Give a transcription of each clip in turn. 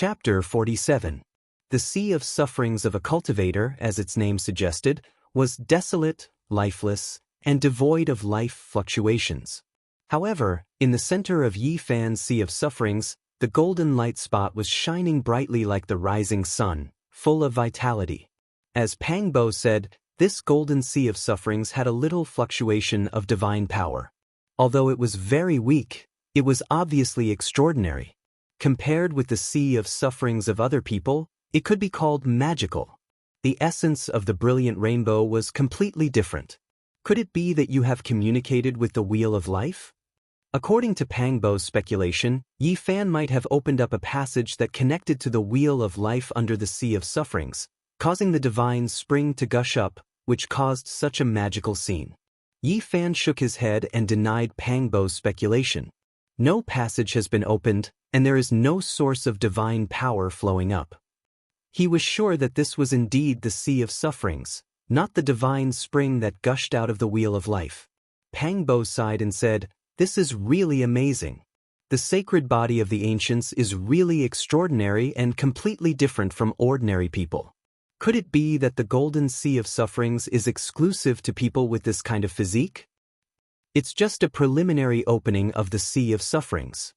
Chapter 47. The Sea of Sufferings of a Cultivator, as its name suggested, was desolate, lifeless, and devoid of life fluctuations. However, in the center of Yi Fan's Sea of Sufferings, the golden light spot was shining brightly like the rising sun, full of vitality. As Pang Bo said, this golden Sea of Sufferings had a little fluctuation of divine power. Although it was very weak, it was obviously extraordinary. Compared with the Sea of Sufferings of other people, it could be called magical. The essence of the brilliant rainbow was completely different. Could it be that you have communicated with the Wheel of Life? According to Pang Bo's speculation, Yi Fan might have opened up a passage that connected to the Wheel of Life under the Sea of Sufferings, causing the divine spring to gush up, which caused such a magical scene. Yi Fan shook his head and denied Pang Bo's speculation. No passage has been opened, and there is no source of divine power flowing up. He was sure that this was indeed the Sea of Sufferings, not the divine spring that gushed out of the Wheel of Life. Pang Bo sighed and said, "This is really amazing. The sacred body of the ancients is really extraordinary and completely different from ordinary people. Could it be that the Golden Sea of Sufferings is exclusive to people with this kind of physique? It's just a preliminary opening of the Sea of Sufferings.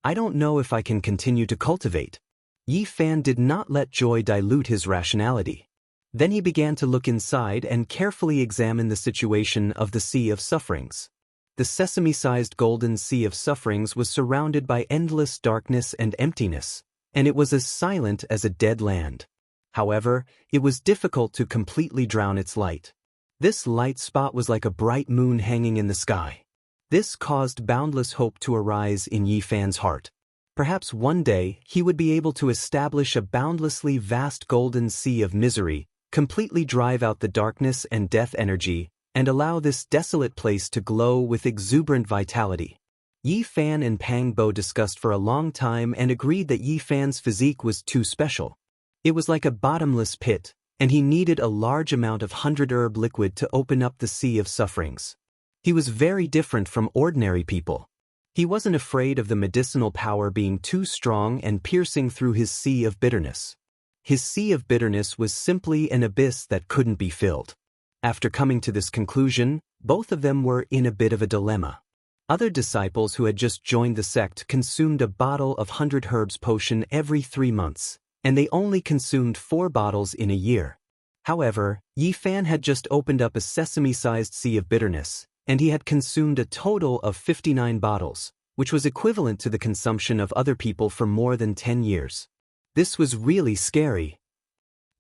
I don't know if I can continue to cultivate." Yi Fan did not let joy dilute his rationality. Then he began to look inside and carefully examine the situation of the Sea of Sufferings. The sesame-sized Golden Sea of Sufferings was surrounded by endless darkness and emptiness, and it was as silent as a dead land. However, it was difficult to completely drown its light. This light spot was like a bright moon hanging in the sky. This caused boundless hope to arise in Yi Fan's heart. Perhaps one day he would be able to establish a boundlessly vast golden sea of misery, completely drive out the darkness and death energy, and allow this desolate place to glow with exuberant vitality. Yi Fan and Pang Bo discussed for a long time and agreed that Yi Fan's physique was too special. It was like a bottomless pit, and he needed a large amount of 100-herb liquid to open up the Sea of Sufferings. He was very different from ordinary people. He wasn't afraid of the medicinal power being too strong and piercing through his sea of bitterness. His sea of bitterness was simply an abyss that couldn't be filled. After coming to this conclusion, both of them were in a bit of a dilemma. Other disciples who had just joined the sect consumed a bottle of 100 herbs potion every 3 months, and they only consumed 4 bottles in a year. However, Yi Fan had just opened up a sesame-sized sea of bitterness, and he had consumed a total of 59 bottles, which was equivalent to the consumption of other people for more than 10 years. This was really scary.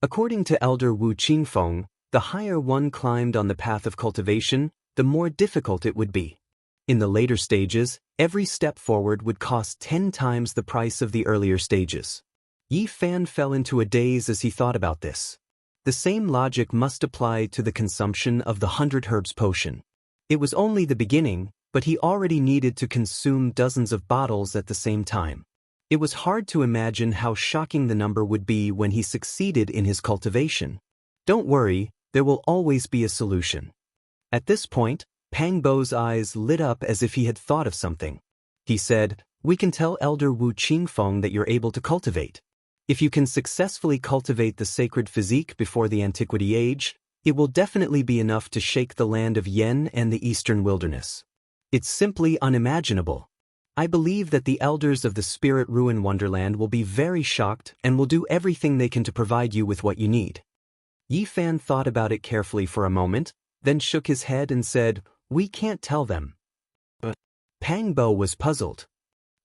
According to Elder Wu Qingfeng, the higher one climbed on the path of cultivation, the more difficult it would be. In the later stages, every step forward would cost 10 times the price of the earlier stages. Yi Fan fell into a daze as he thought about this. The same logic must apply to the consumption of the 100 herbs potion. It was only the beginning, but he already needed to consume dozens of bottles at the same time. It was hard to imagine how shocking the number would be when he succeeded in his cultivation. Don't worry, there will always be a solution. At this point, Pang Bo's eyes lit up as if he had thought of something. He said, "We can tell Elder Wu Qingfeng that you're able to cultivate. If you can successfully cultivate the sacred physique before the Antiquity Age, it will definitely be enough to shake the land of Yen and the Eastern Wilderness. It's simply unimaginable. I believe that the elders of the Spirit Ruin Wonderland will be very shocked and will do everything they can to provide you with what you need." Yi Fan thought about it carefully for a moment, then shook his head and said, "We can't tell them." But Pang Bo was puzzled.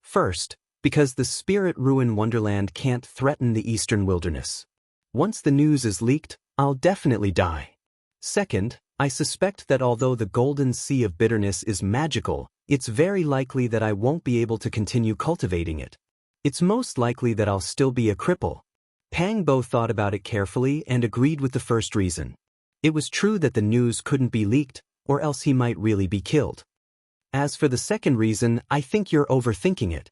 First, because the Spirit Ruin Wonderland can't threaten the Eastern Wilderness. Once the news is leaked, I'll definitely die. Second, I suspect that although the Golden Sea of Bitterness is magical, it's very likely that I won't be able to continue cultivating it. It's most likely that I'll still be a cripple. Pang Bo thought about it carefully and agreed with the first reason. It was true that the news couldn't be leaked, or else he might really be killed. As for the second reason, I think you're overthinking it.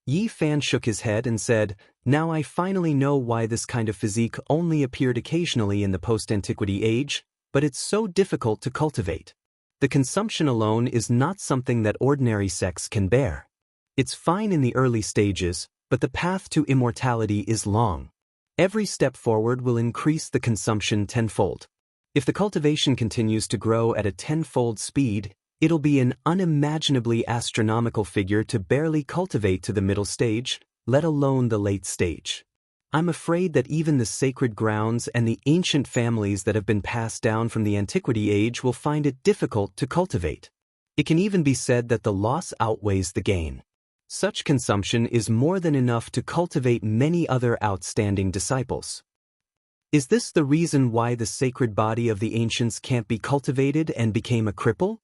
Yi Fan shook his head and said, "Now I finally know why this kind of physique only appeared occasionally in the post-antiquity age, but it's so difficult to cultivate. The consumption alone is not something that ordinary sects can bear. It's fine in the early stages, but the path to immortality is long. Every step forward will increase the consumption tenfold. If the cultivation continues to grow at a tenfold speed, it'll be an unimaginably astronomical figure to barely cultivate to the middle stage, let alone the late stage. I'm afraid that even the sacred grounds and the ancient families that have been passed down from the antiquity age will find it difficult to cultivate. It can even be said that the loss outweighs the gain. Such consumption is more than enough to cultivate many other outstanding disciples. Is this the reason why the sacred body of the ancients can't be cultivated and became a cripple?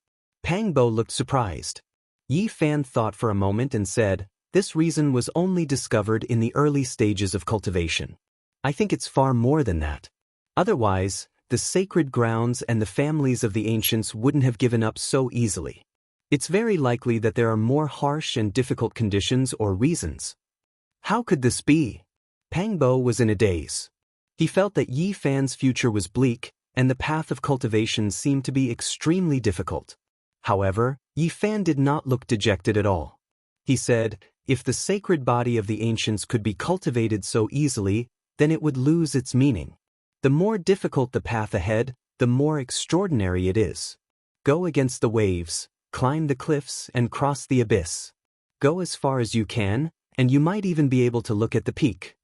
Pangbo looked surprised. Yi Fan thought for a moment and said, "This reason was only discovered in the early stages of cultivation. I think it's far more than that. Otherwise, the sacred grounds and the families of the ancients wouldn't have given up so easily. It's very likely that there are more harsh and difficult conditions or reasons." How could this be? Pangbo was in a daze. He felt that Yi Fan's future was bleak, and the path of cultivation seemed to be extremely difficult. However, Yi Fan did not look dejected at all. He said, "If the sacred body of the ancients could be cultivated so easily, then it would lose its meaning. The more difficult the path ahead, the more extraordinary it is. Go against the waves, climb the cliffs, and cross the abyss. Go as far as you can, and you might even be able to look at the peak."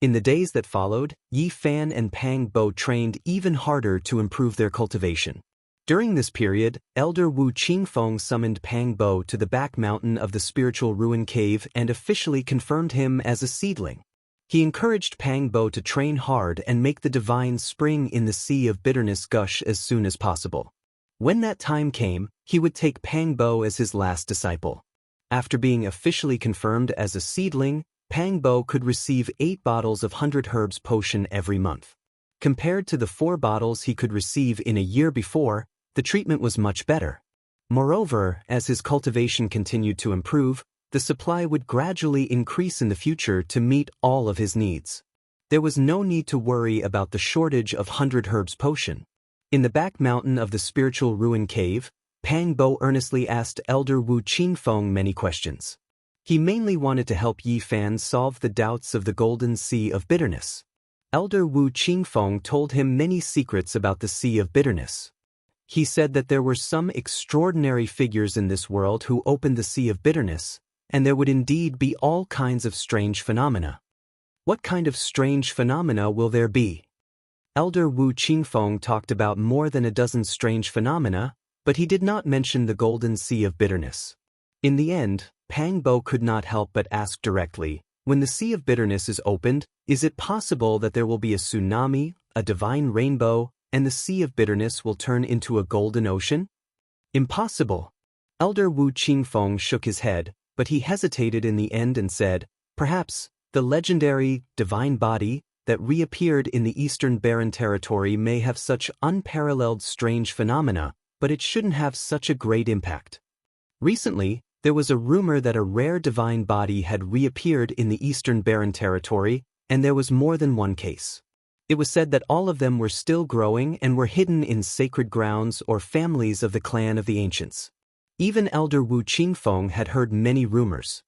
In the days that followed, Yi Fan and Pangbo trained even harder to improve their cultivation. During this period, Elder Wu Qingfeng summoned Pangbo to the back mountain of the spiritual ruin cave and officially confirmed him as a seedling. He encouraged Pangbo to train hard and make the divine spring in the sea of bitterness gush as soon as possible. When that time came, he would take Pangbo as his last disciple. After being officially confirmed as a seedling, Pangbo could receive 8 bottles of 100 herbs potion every month. Compared to the 4 bottles he could receive in a year before, the treatment was much better. Moreover, as his cultivation continued to improve, the supply would gradually increase in the future to meet all of his needs. There was no need to worry about the shortage of 100 herbs potion. In the back mountain of the spiritual ruin cave, Pangbo earnestly asked Elder Wu Qingfeng many questions. He mainly wanted to help Yi Fan solve the doubts of the golden sea of bitterness. Elder Wu Qingfeng told him many secrets about the sea of bitterness. He said that there were some extraordinary figures in this world who opened the sea of bitterness, and there would indeed be all kinds of strange phenomena. What kind of strange phenomena will there be? Elder Wu Qingfeng talked about more than a dozen strange phenomena, but he did not mention the golden sea of bitterness. In the end, Pangbo could not help but ask directly, "When the sea of bitterness is opened, is it possible that there will be a tsunami, a divine rainbow, and the sea of bitterness will turn into a golden ocean?" "Impossible." Elder Wu Qingfeng shook his head, but he hesitated in the end and said, "Perhaps the legendary divine body that reappeared in the Eastern Barren Territory may have such unparalleled strange phenomena, but it shouldn't have such a great impact." Recently, there was a rumor that a rare divine body had reappeared in the Eastern Barren Territory, and there was more than one case. It was said that all of them were still growing and were hidden in sacred grounds or families of the clan of the ancients. Even Elder Wu Qingfeng had heard many rumors.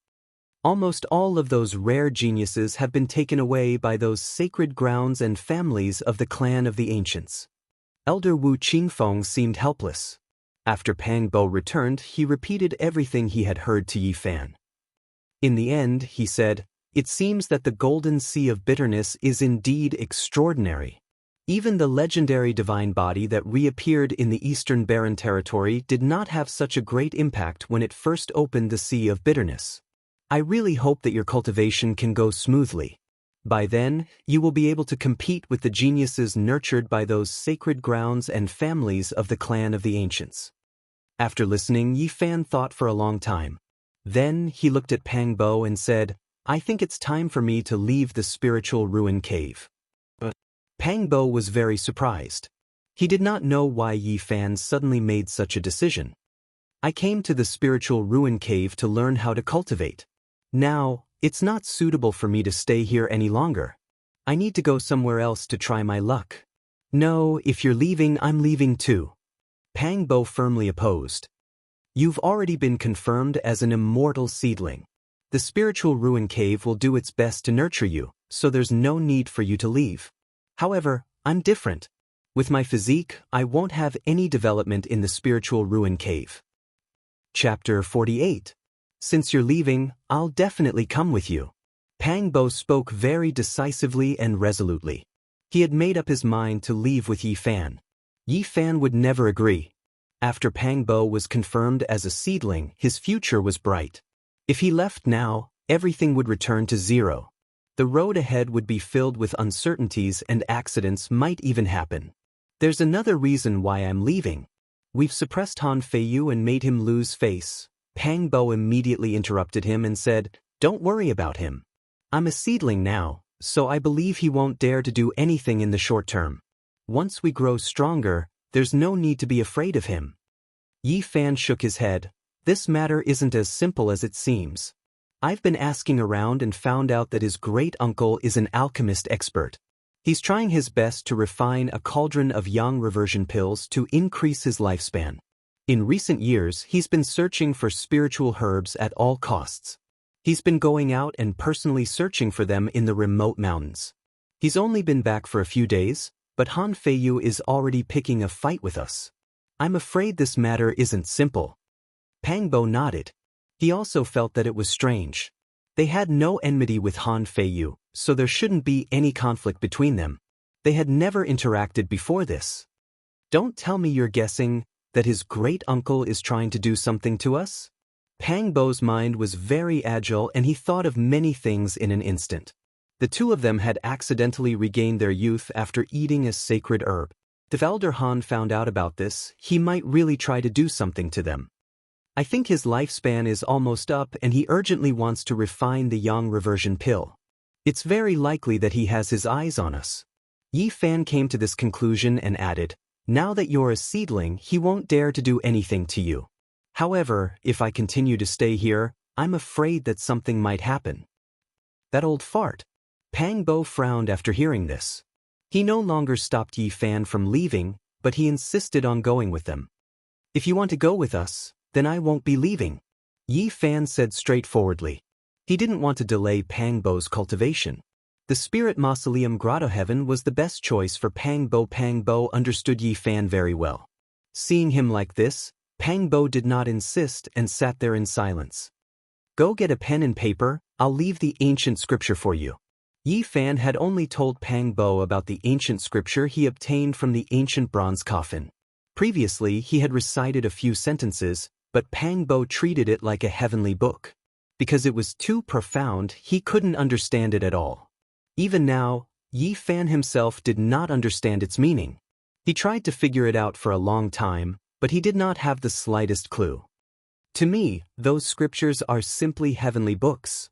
Almost all of those rare geniuses have been taken away by those sacred grounds and families of the clan of the ancients. Elder Wu Qingfeng seemed helpless. After Pangbo returned, he repeated everything he had heard to Yi Fan. In the end, he said, "It seems that the golden sea of bitterness is indeed extraordinary. Even the legendary divine body that reappeared in the Eastern Barren Territory did not have such a great impact when it first opened the sea of bitterness. I really hope that your cultivation can go smoothly. By then, you will be able to compete with the geniuses nurtured by those sacred grounds and families of the clan of the ancients." After listening, Yi Fan thought for a long time. Then he looked at Pangbo and said, "I think it's time for me to leave the spiritual ruin cave." Pangbo was very surprised. He did not know why Yi Fan suddenly made such a decision. "I came to the spiritual ruin cave to learn how to cultivate. Now, it's not suitable for me to stay here any longer. I need to go somewhere else to try my luck." "No, if you're leaving, I'm leaving too." Pangbo firmly opposed. "You've already been confirmed as an immortal seedling. The The spiritual ruin cave will do its best to nurture you, so there's no need for you to leave. However, I'm different. With my physique, I won't have any development in the spiritual ruin cave. Chapter 48. Since you're leaving, I'll definitely come with you. Pang Bo spoke very decisively and resolutely. He had made up his mind to leave with Yi Fan. Yi Fan would never agree. After Pang Bo was confirmed as a seedling, his future was bright. If he left now, everything would return to zero. The road ahead would be filled with uncertainties and accidents might even happen. There's another reason why I'm leaving. We've suppressed Han Feiyu and made him lose face. Pang Bo immediately interrupted him and said, "Don't worry about him. I'm a seedling now, so I believe he won't dare to do anything in the short term. Once we grow stronger, there's no need to be afraid of him." Yi Fan shook his head. "This matter isn't as simple as it seems. I've been asking around and found out that his great-uncle is an alchemist expert. He's trying his best to refine a cauldron of yang reversion pills to increase his lifespan. In recent years, he's been searching for spiritual herbs at all costs. He's been going out and personally searching for them in the remote mountains. He's only been back for a few days, but Han Feiyu is already picking a fight with us. I'm afraid this matter isn't simple." Pang Bo nodded. He also felt that it was strange. They had no enmity with Han Feiyu, so there shouldn't be any conflict between them. They had never interacted before this. "Don't tell me you're guessing that his great-uncle is trying to do something to us?" Pang Bo's mind was very agile and he thought of many things in an instant. The two of them had accidentally regained their youth after eating a sacred herb. If Elder Han found out about this, he might really try to do something to them. "I think his lifespan is almost up and he urgently wants to refine the yang reversion pill. It's very likely that he has his eyes on us." Yi Fan came to this conclusion and added, "Now that you're a seedling, he won't dare to do anything to you. However, if I continue to stay here, I'm afraid that something might happen." "That old fart." Pang Bo frowned after hearing this. He no longer stopped Yi Fan from leaving, but he insisted on going with them. "If you want to go with us, then I won't be leaving," Yi Fan said straightforwardly. He didn't want to delay Pang Bo's cultivation. The Spirit Mausoleum Grotto Heaven was the best choice for Pang Bo. Pang Bo understood Yi Fan very well. Seeing him like this, Pang Bo did not insist and sat there in silence. "Go get a pen and paper, I'll leave the ancient scripture for you." Yi Fan had only told Pang Bo about the ancient scripture he obtained from the ancient bronze coffin. Previously, he had recited a few sentences, but Pang Bo treated it like a heavenly book. Because it was too profound, he couldn't understand it at all. Even now, Yi Fan himself did not understand its meaning. He tried to figure it out for a long time, but he did not have the slightest clue. "To me, those scriptures are simply heavenly books.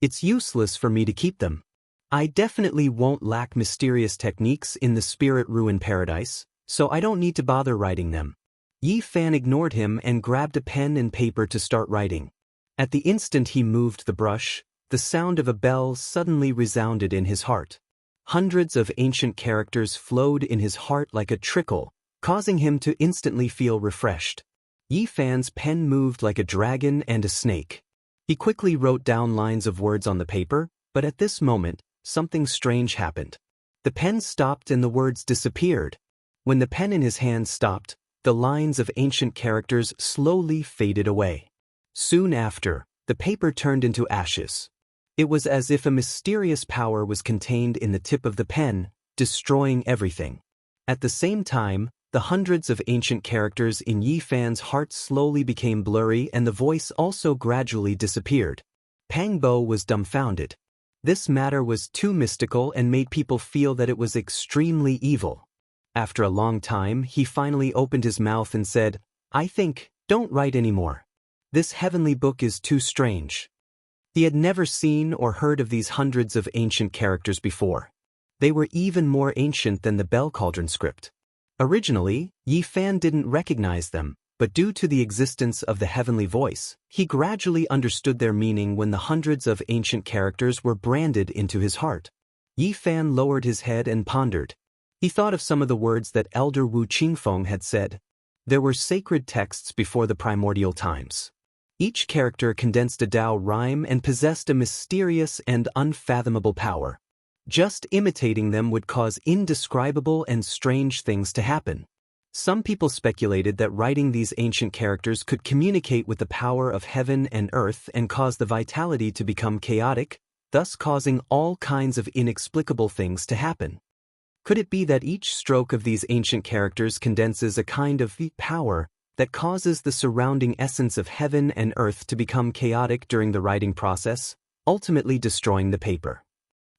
It's useless for me to keep them. I definitely won't lack mysterious techniques in the spirit ruin paradise, so I don't need to bother writing them." Yi Fan ignored him and grabbed a pen and paper to start writing. At the instant he moved the brush, the sound of a bell suddenly resounded in his heart. Hundreds of ancient characters flowed in his heart like a trickle, causing him to instantly feel refreshed. Yi Fan's pen moved like a dragon and a snake. He quickly wrote down lines of words on the paper, but at this moment, something strange happened. The pen stopped and the words disappeared. When the pen in his hand stopped, the lines of ancient characters slowly faded away. Soon after, the paper turned into ashes. It was as if a mysterious power was contained in the tip of the pen, destroying everything. At the same time, the hundreds of ancient characters in Yi Fan's heart slowly became blurry and the voice also gradually disappeared. Pang Bo was dumbfounded. This matter was too mystical and made people feel that it was extremely evil. After a long time, he finally opened his mouth and said, "I think, don't write anymore. This heavenly book is too strange." He had never seen or heard of these hundreds of ancient characters before. They were even more ancient than the Bell Cauldron script. Originally, Yi Fan didn't recognize them, but due to the existence of the heavenly voice, he gradually understood their meaning when the hundreds of ancient characters were branded into his heart. Yi Fan lowered his head and pondered. He thought of some of the words that Elder Wu Qingfeng had said. There were sacred texts before the primordial times. Each character condensed a Dao rhyme and possessed a mysterious and unfathomable power. Just imitating them would cause indescribable and strange things to happen. Some people speculated that writing these ancient characters could communicate with the power of heaven and earth and cause the vitality to become chaotic, thus causing all kinds of inexplicable things to happen. Could it be that each stroke of these ancient characters condenses a kind of power that causes the surrounding essence of heaven and earth to become chaotic during the writing process, ultimately destroying the paper?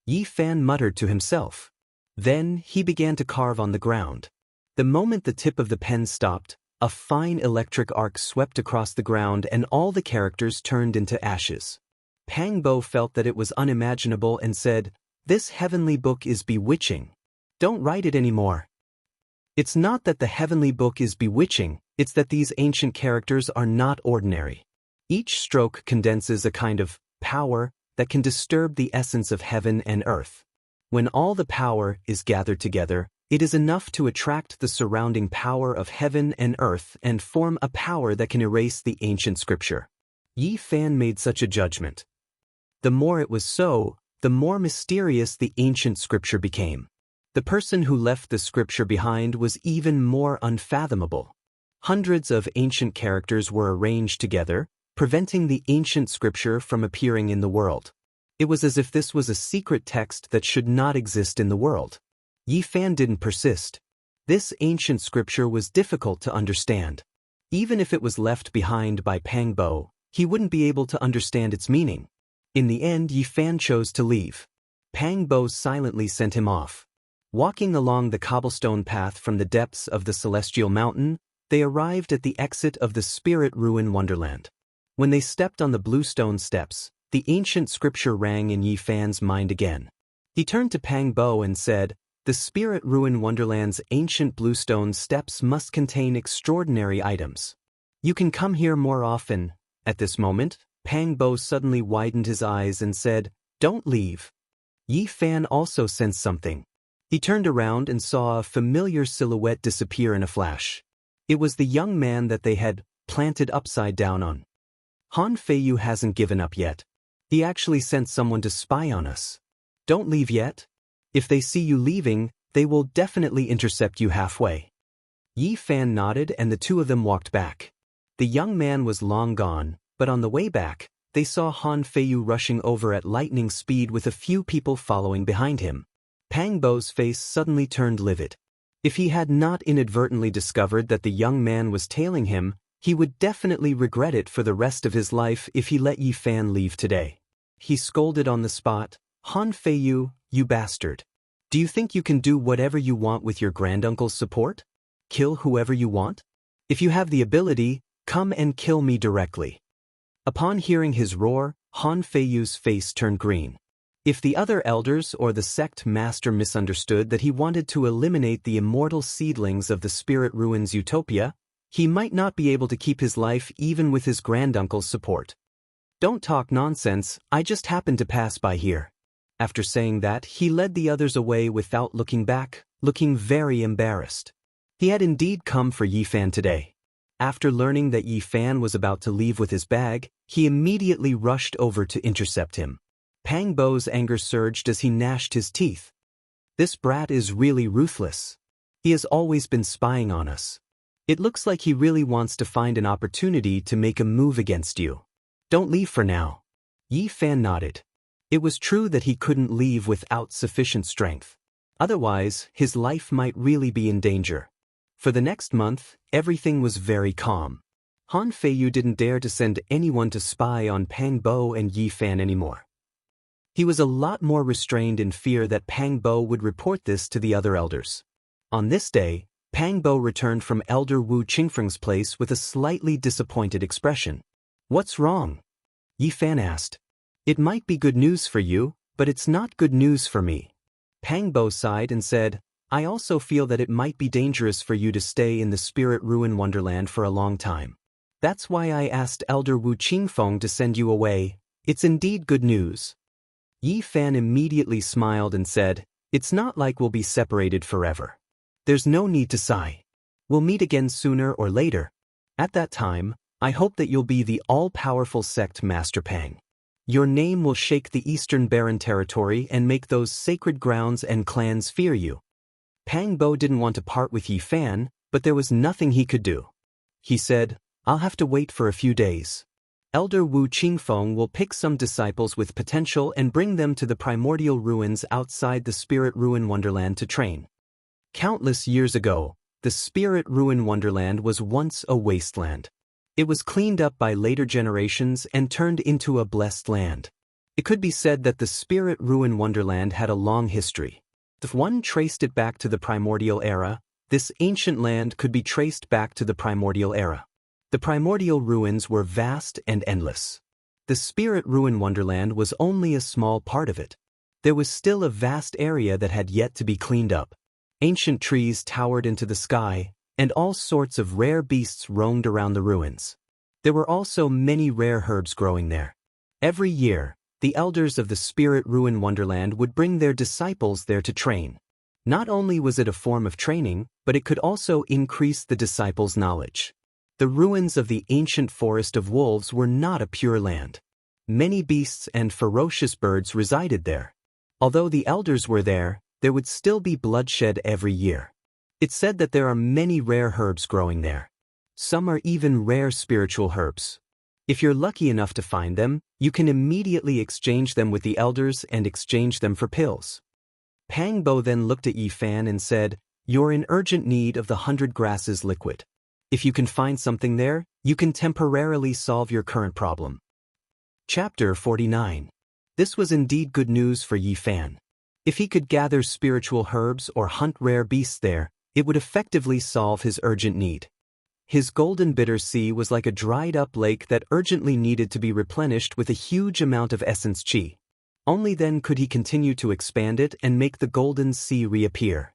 Yi Fan muttered to himself. Then he began to carve on the ground. The moment the tip of the pen stopped, a fine electric arc swept across the ground and all the characters turned into ashes. Pang Bo felt that it was unimaginable and said, "This heavenly book is bewitching. Don't write it anymore." It's not that the heavenly book is bewitching, it's that these ancient characters are not ordinary. Each stroke condenses a kind of power that can disturb the essence of heaven and earth. When all the power is gathered together, it is enough to attract the surrounding power of heaven and earth and form a power that can erase the ancient scripture. Yi Fan made such a judgment. The more it was so, the more mysterious the ancient scripture became. The person who left the scripture behind was even more unfathomable. Hundreds of ancient characters were arranged together, preventing the ancient scripture from appearing in the world. It was as if this was a secret text that should not exist in the world. Yi Fan didn't persist. This ancient scripture was difficult to understand. Even if it was left behind by Pang Bo, he wouldn't be able to understand its meaning. In the end, Yi Fan chose to leave. Pang Bo silently sent him off. Walking along the cobblestone path from the depths of the celestial mountain, they arrived at the exit of the Spirit Ruin Wonderland. When they stepped on the bluestone steps, the ancient scripture rang in Yi Fan's mind again. He turned to Pang Bo and said, "The Spirit Ruin Wonderland's ancient bluestone steps must contain extraordinary items. You can come here more often." At this moment, Pang Bo suddenly widened his eyes and said, "Don't leave." Yi Fan also sensed something. He turned around and saw a familiar silhouette disappear in a flash. It was the young man that they had planted upside down on. Han Feiyu hasn't given up yet. He actually sent someone to spy on us. Don't leave yet. If they see you leaving, they will definitely intercept you halfway. Yi Fan nodded and the two of them walked back. The young man was long gone, but on the way back, they saw Han Feiyu rushing over at lightning speed with a few people following behind him. Pang Bo's face suddenly turned livid. If he had not inadvertently discovered that the young man was tailing him, he would definitely regret it for the rest of his life if he let Yi Fan leave today. He scolded on the spot, "Han Feiyu, you bastard. Do you think you can do whatever you want with your granduncle's support? Kill whoever you want? If you have the ability, come and kill me directly." Upon hearing his roar, Han Feiyu's face turned green. If the other elders or the sect master misunderstood that he wanted to eliminate the immortal seedlings of the Spirit Ruins Utopia, he might not be able to keep his life even with his granduncle's support. "Don't talk nonsense, I just happened to pass by here." After saying that, he led the others away without looking back, looking very embarrassed. He had indeed come for Yi Fan today. After learning that Yi Fan was about to leave with his bag, he immediately rushed over to intercept him. Pang Bo's anger surged as he gnashed his teeth. "This brat is really ruthless. He has always been spying on us. It looks like he really wants to find an opportunity to make a move against you. Don't leave for now." Yi Fan nodded. It was true that he couldn't leave without sufficient strength. Otherwise, his life might really be in danger. For the next month, everything was very calm. Han Feiyu didn't dare to send anyone to spy on Pang Bo and Yi Fan anymore. He was a lot more restrained in fear that Pang Bo would report this to the other elders. On this day, Pang Bo returned from Elder Wu Qingfeng's place with a slightly disappointed expression. "What's wrong?" Yi Fan asked. "It might be good news for you, but it's not good news for me." Pang Bo sighed and said, "I also feel that it might be dangerous for you to stay in the Spirit Ruin Wonderland for a long time. That's why I asked Elder Wu Qingfeng to send you away. It's indeed good news." Yi Fan immediately smiled and said, "It's not like we'll be separated forever. There's no need to sigh. We'll meet again sooner or later." At that time, I hope that you'll be the all-powerful sect Master Pang. Your name will shake the Eastern Barren territory and make those sacred grounds and clans fear you. Pang Bo didn't want to part with Yi Fan, but there was nothing he could do. He said, I'll have to wait for a few days. Elder Wu Qingfeng will pick some disciples with potential and bring them to the primordial ruins outside the Spirit Ruin Wonderland to train. Countless years ago, the Spirit Ruin Wonderland was once a wasteland. It was cleaned up by later generations and turned into a blessed land. It could be said that the Spirit Ruin Wonderland had a long history. If one traced it back to the primordial era, this ancient land could be traced back to the primordial era. The primordial ruins were vast and endless. The Spirit Ruin Wonderland was only a small part of it. There was still a vast area that had yet to be cleaned up. Ancient trees towered into the sky, and all sorts of rare beasts roamed around the ruins. There were also many rare herbs growing there. Every year, the elders of the Spirit Ruin Wonderland would bring their disciples there to train. Not only was it a form of training, but it could also increase the disciples' knowledge. The ruins of the ancient Forest of Wolves were not a pure land. Many beasts and ferocious birds resided there. Although the elders were there would still be bloodshed every year. It's said that there are many rare herbs growing there. Some are even rare spiritual herbs. If you're lucky enough to find them, you can immediately exchange them with the elders and exchange them for pills. Pang Bo then looked at Yi Fan and said, You're in urgent need of the 100 grasses liquid. If you can find something there, you can temporarily solve your current problem. Chapter 49. This was indeed good news for Yi Fan. If he could gather spiritual herbs or hunt rare beasts there, it would effectively solve his urgent need. His golden bitter sea was like a dried-up lake that urgently needed to be replenished with a huge amount of essence qi. Only then could he continue to expand it and make the golden sea reappear.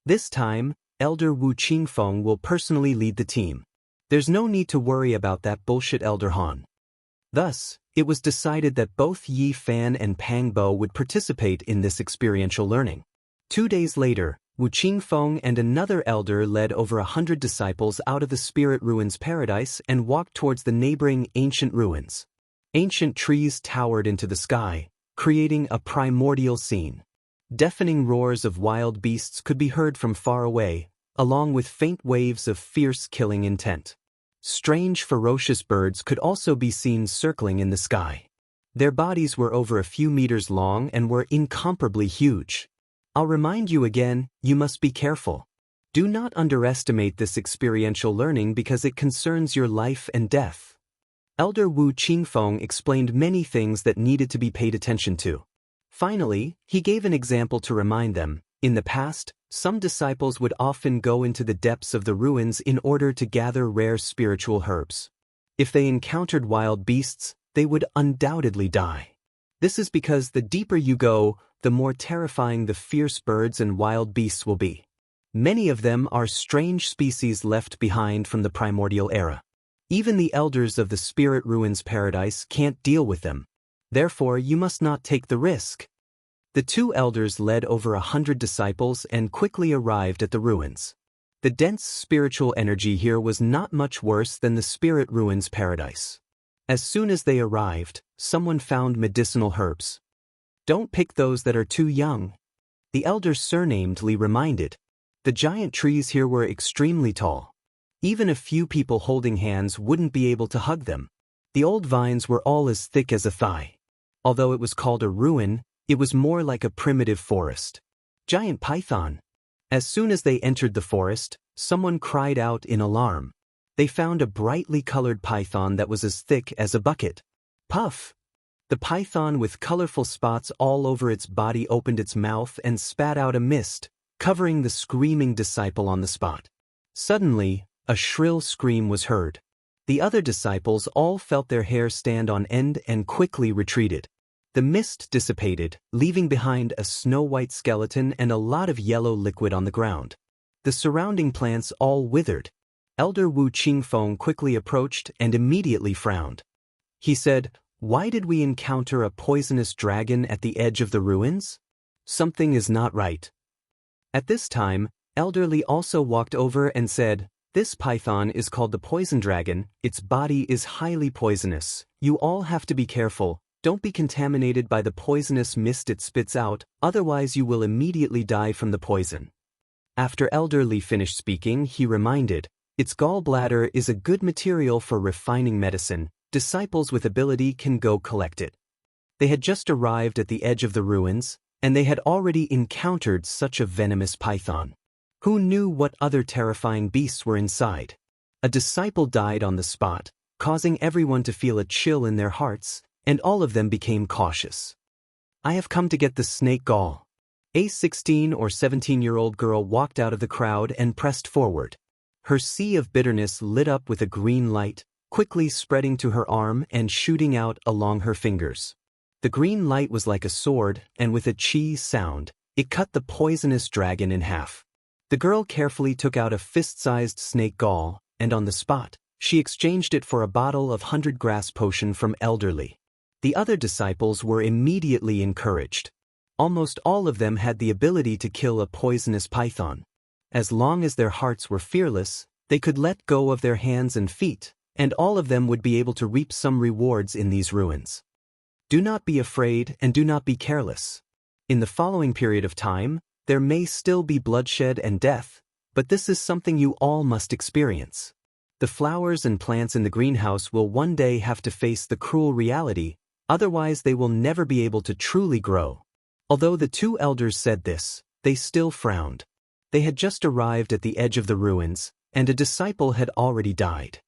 This time, Elder Wu Qingfeng will personally lead the team. There's no need to worry about that bullshit Elder Han. Thus, it was decided that both Yi Fan and Pang Bo would participate in this experiential learning. 2 days later, Wu Qingfeng and another elder led over 100 disciples out of the Spirit Ruins Paradise and walked towards the neighboring ancient ruins. Ancient trees towered into the sky, creating a primordial scene. Deafening roars of wild beasts could be heard from far away, along with faint waves of fierce killing intent. Strange ferocious birds could also be seen circling in the sky. Their bodies were over a few meters long and were incomparably huge. I'll remind you again, you must be careful. Do not underestimate this experiential learning because it concerns your life and death. Elder Wu Qingfeng explained many things that needed to be paid attention to. Finally, he gave an example to remind them. In the past, some disciples would often go into the depths of the ruins in order to gather rare spiritual herbs. If they encountered wild beasts, they would undoubtedly die. This is because the deeper you go, the more terrifying the fierce birds and wild beasts will be. Many of them are strange species left behind from the primordial era. Even the elders of the Spirit Ruins Paradise can't deal with them. Therefore, you must not take the risk. The two elders led over 100 disciples and quickly arrived at the ruins. The dense spiritual energy here was not much worse than the Spirit Ruins Paradise. As soon as they arrived, someone found medicinal herbs. Don't pick those that are too young. The elder surnamed Li reminded. The giant trees here were extremely tall. Even a few people holding hands wouldn't be able to hug them. The old vines were all as thick as a thigh. Although it was called a ruin, it was more like a primitive forest. Giant python. As soon as they entered the forest, someone cried out in alarm. They found a brightly colored python that was as thick as a bucket. Puff! The python with colorful spots all over its body opened its mouth and spat out a mist, covering the screaming disciple on the spot. Suddenly, a shrill scream was heard. The other disciples all felt their hair stand on end and quickly retreated. The mist dissipated, leaving behind a snow-white skeleton and a lot of yellow liquid on the ground. The surrounding plants all withered. Elder Wu Qingfeng quickly approached and immediately frowned. He said, "Why did we encounter a poisonous dragon at the edge of the ruins? Something is not right." At this time, Elder Li also walked over and said, This python is called the poison dragon. Its body is highly poisonous. You all have to be careful. Don't be contaminated by the poisonous mist it spits out, otherwise you will immediately die from the poison. After Elder Li finished speaking, he reminded, its gallbladder is a good material for refining medicine. Disciples with ability can go collect it. They had just arrived at the edge of the ruins, and they had already encountered such a venomous python. Who knew what other terrifying beasts were inside? A disciple died on the spot, causing everyone to feel a chill in their hearts, and all of them became cautious. I have come to get the snake gall. A 16 or 17-year-old girl walked out of the crowd and pressed forward. Her sea of bitterness lit up with a green light, quickly spreading to her arm and shooting out along her fingers. The green light was like a sword, and with a chi sound, it cut the poisonous dragon in half. The girl carefully took out a fist-sized snake gall, and on the spot, she exchanged it for a bottle of 100-grass potion from Elder Li. The other disciples were immediately encouraged. Almost all of them had the ability to kill a poisonous python. As long as their hearts were fearless, they could let go of their hands and feet, and all of them would be able to reap some rewards in these ruins. Do not be afraid and do not be careless. In the following period of time, there may still be bloodshed and death, but this is something you all must experience. The flowers and plants in the greenhouse will one day have to face the cruel reality, otherwise they will never be able to truly grow. Although the two elders said this, they still frowned. They had just arrived at the edge of the ruins, and a disciple had already died.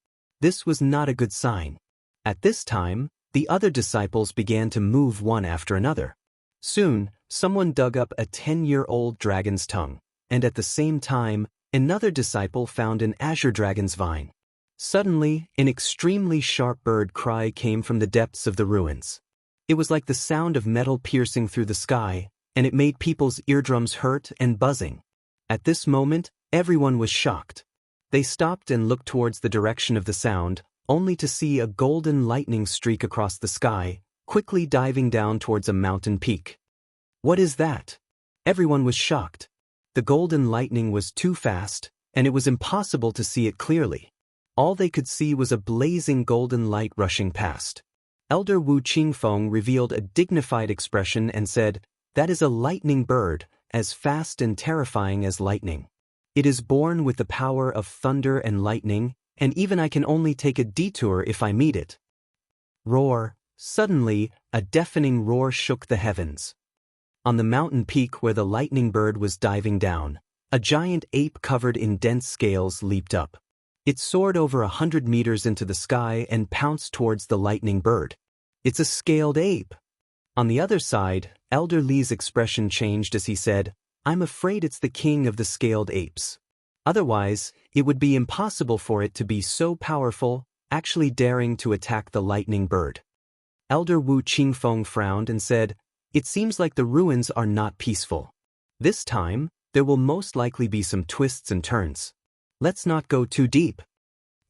This was not a good sign. At this time, the other disciples began to move one after another. Soon, someone dug up a 10-year-old dragon's tongue, and at the same time, another disciple found an azure dragon's vine. Suddenly, an extremely sharp bird cry came from the depths of the ruins. It was like the sound of metal piercing through the sky, and it made people's eardrums hurt and buzzing. At this moment, everyone was shocked. They stopped and looked towards the direction of the sound, only to see a golden lightning streak across the sky, quickly diving down towards a mountain peak. What is that? Everyone was shocked. The golden lightning was too fast, and it was impossible to see it clearly. All they could see was a blazing golden light rushing past. Elder Wu Qingfeng revealed a dignified expression and said, "That is a lightning bird, as fast and terrifying as lightning. It is born with the power of thunder and lightning, and even I can only take a detour if I meet it." Roar! Suddenly, a deafening roar shook the heavens. On the mountain peak where the lightning bird was diving down, a giant ape covered in dense scales leaped up. It soared over 100 meters into the sky and pounced towards the lightning bird. It's a scaled ape. On the other side, Elder Li's expression changed as he said, "I'm afraid it's the king of the scaled apes. Otherwise, it would be impossible for it to be so powerful, actually daring to attack the lightning bird." Elder Wu Qingfeng frowned and said, "It seems like the ruins are not peaceful. This time, there will most likely be some twists and turns. Let's not go too deep."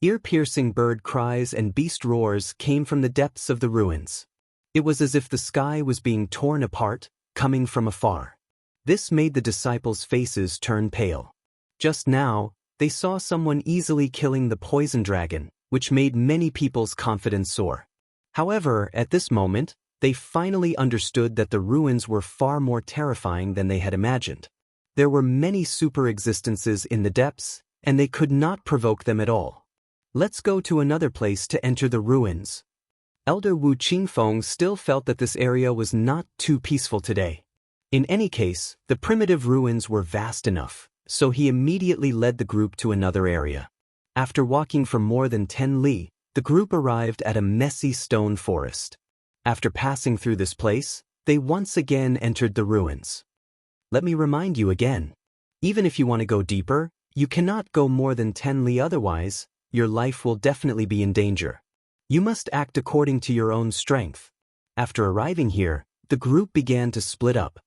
Ear-piercing bird cries and beast roars came from the depths of the ruins. It was as if the sky was being torn apart, coming from afar. This made the disciples' faces turn pale. Just now, they saw someone easily killing the poison dragon, which made many people's confidence soar. However, at this moment, they finally understood that the ruins were far more terrifying than they had imagined. There were many super-existences in the depths, and they could not provoke them at all. Let's go to another place to enter the ruins. Elder Wu Qingfeng still felt that this area was not too peaceful today. In any case, the primitive ruins were vast enough, so he immediately led the group to another area. After walking for more than 10 li, the group arrived at a messy stone forest. After passing through this place, they once again entered the ruins. Let me remind you again. Even if you want to go deeper, you cannot go more than 10 li, otherwise, your life will definitely be in danger. You must act according to your own strength. After arriving here, the group began to split up.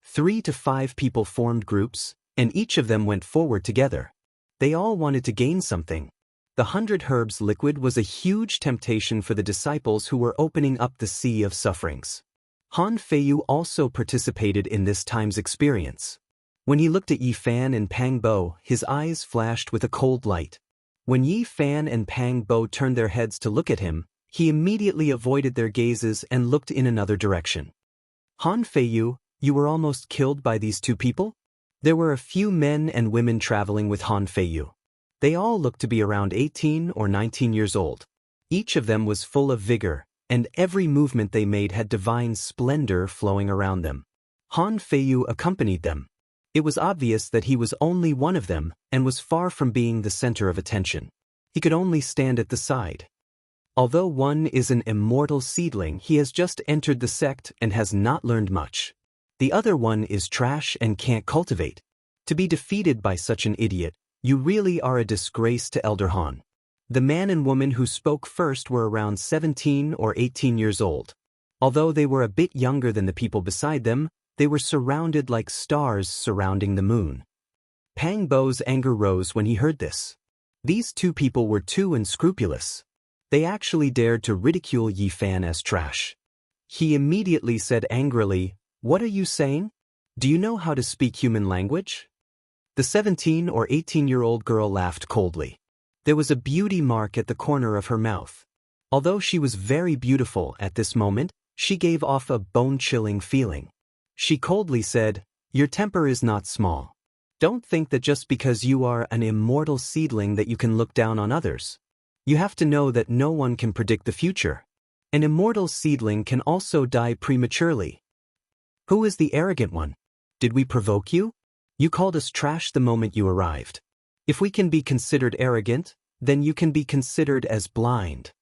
3 to 5 people formed groups, and each of them went forward together. They all wanted to gain something. The 100 herbs liquid was a huge temptation for the disciples who were opening up the sea of sufferings. Han Feiyu also participated in this time's experience. When he looked at Yi Fan and Pang Bo, his eyes flashed with a cold light. When Yi Fan and Pang Bo turned their heads to look at him, he immediately avoided their gazes and looked in another direction. Han Feiyu, you were almost killed by these two people? There were a few men and women traveling with Han Feiyu. They all looked to be around 18 or 19 years old. Each of them was full of vigor, and every movement they made had divine splendor flowing around them. Han Feiyu accompanied them. It was obvious that he was only one of them and was far from being the center of attention. He could only stand at the side. Although one is an immortal seedling, he has just entered the sect and has not learned much. The other one is trash and can't cultivate. To be defeated by such an idiot, you really are a disgrace to Elder Han. The man and woman who spoke first were around 17 or 18 years old. Although they were a bit younger than the people beside them, they were surrounded like stars surrounding the moon. Pang Bo's anger rose when he heard this. These two people were too unscrupulous. They actually dared to ridicule Yi Fan as trash. He immediately said angrily, "What are you saying? Do you know how to speak human language?" The 17 or 18-year-old girl laughed coldly. There was a beauty mark at the corner of her mouth. Although she was very beautiful at this moment, she gave off a bone-chilling feeling. She coldly said, "Your temper is not small. Don't think that just because you are an immortal seedling that you can look down on others. You have to know that no one can predict the future. An immortal seedling can also die prematurely. Who is the arrogant one? Did we provoke you? You called us trash the moment you arrived. If we can be considered arrogant, then you can be considered as blind."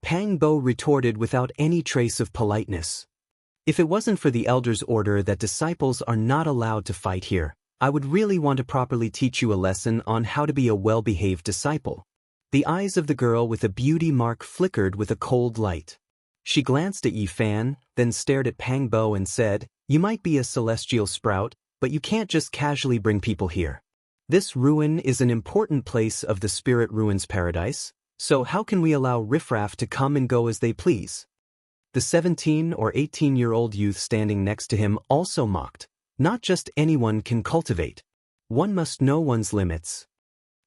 Pang Bo retorted without any trace of politeness. "If it wasn't for the elder's order that disciples are not allowed to fight here, I would really want to properly teach you a lesson on how to be a well-behaved disciple." The eyes of the girl with a beauty mark flickered with a cold light. She glanced at Yi Fan, then stared at Pang Bo and said, "You might be a celestial sprout, but you can't just casually bring people here. This ruin is an important place of the Spirit Ruins paradise, so how can we allow riffraff to come and go as they please?" The 17 or 18-year-old youth standing next to him also mocked. "Not just anyone can cultivate. One must know one's limits."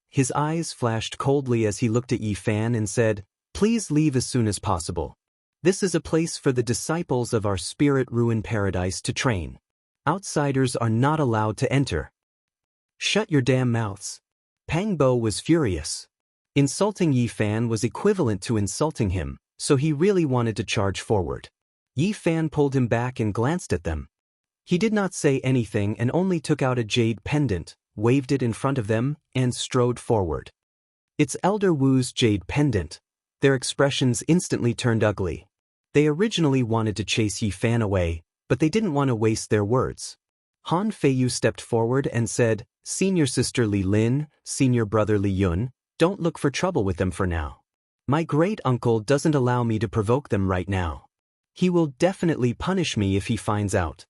His eyes flashed coldly as he looked at Yi Fan and said, "Please leave as soon as possible. This is a place for the disciples of our Spirit Ruin paradise to train. Outsiders are not allowed to enter." "Shut your damn mouths." Pang Bo was furious. Insulting Yi Fan was equivalent to insulting him, so he really wanted to charge forward. Yi Fan pulled him back and glanced at them. He did not say anything and only took out a jade pendant, waved it in front of them, and strode forward. "It's Elder Wu's jade pendant." Their expressions instantly turned ugly. They originally wanted to chase Yi Fan away, but they didn't want to waste their words. Han Feiyu stepped forward and said, "Senior sister Li Lin, senior brother Li Yun, don't look for trouble with them for now. My great-uncle doesn't allow me to provoke them right now. He will definitely punish me if he finds out."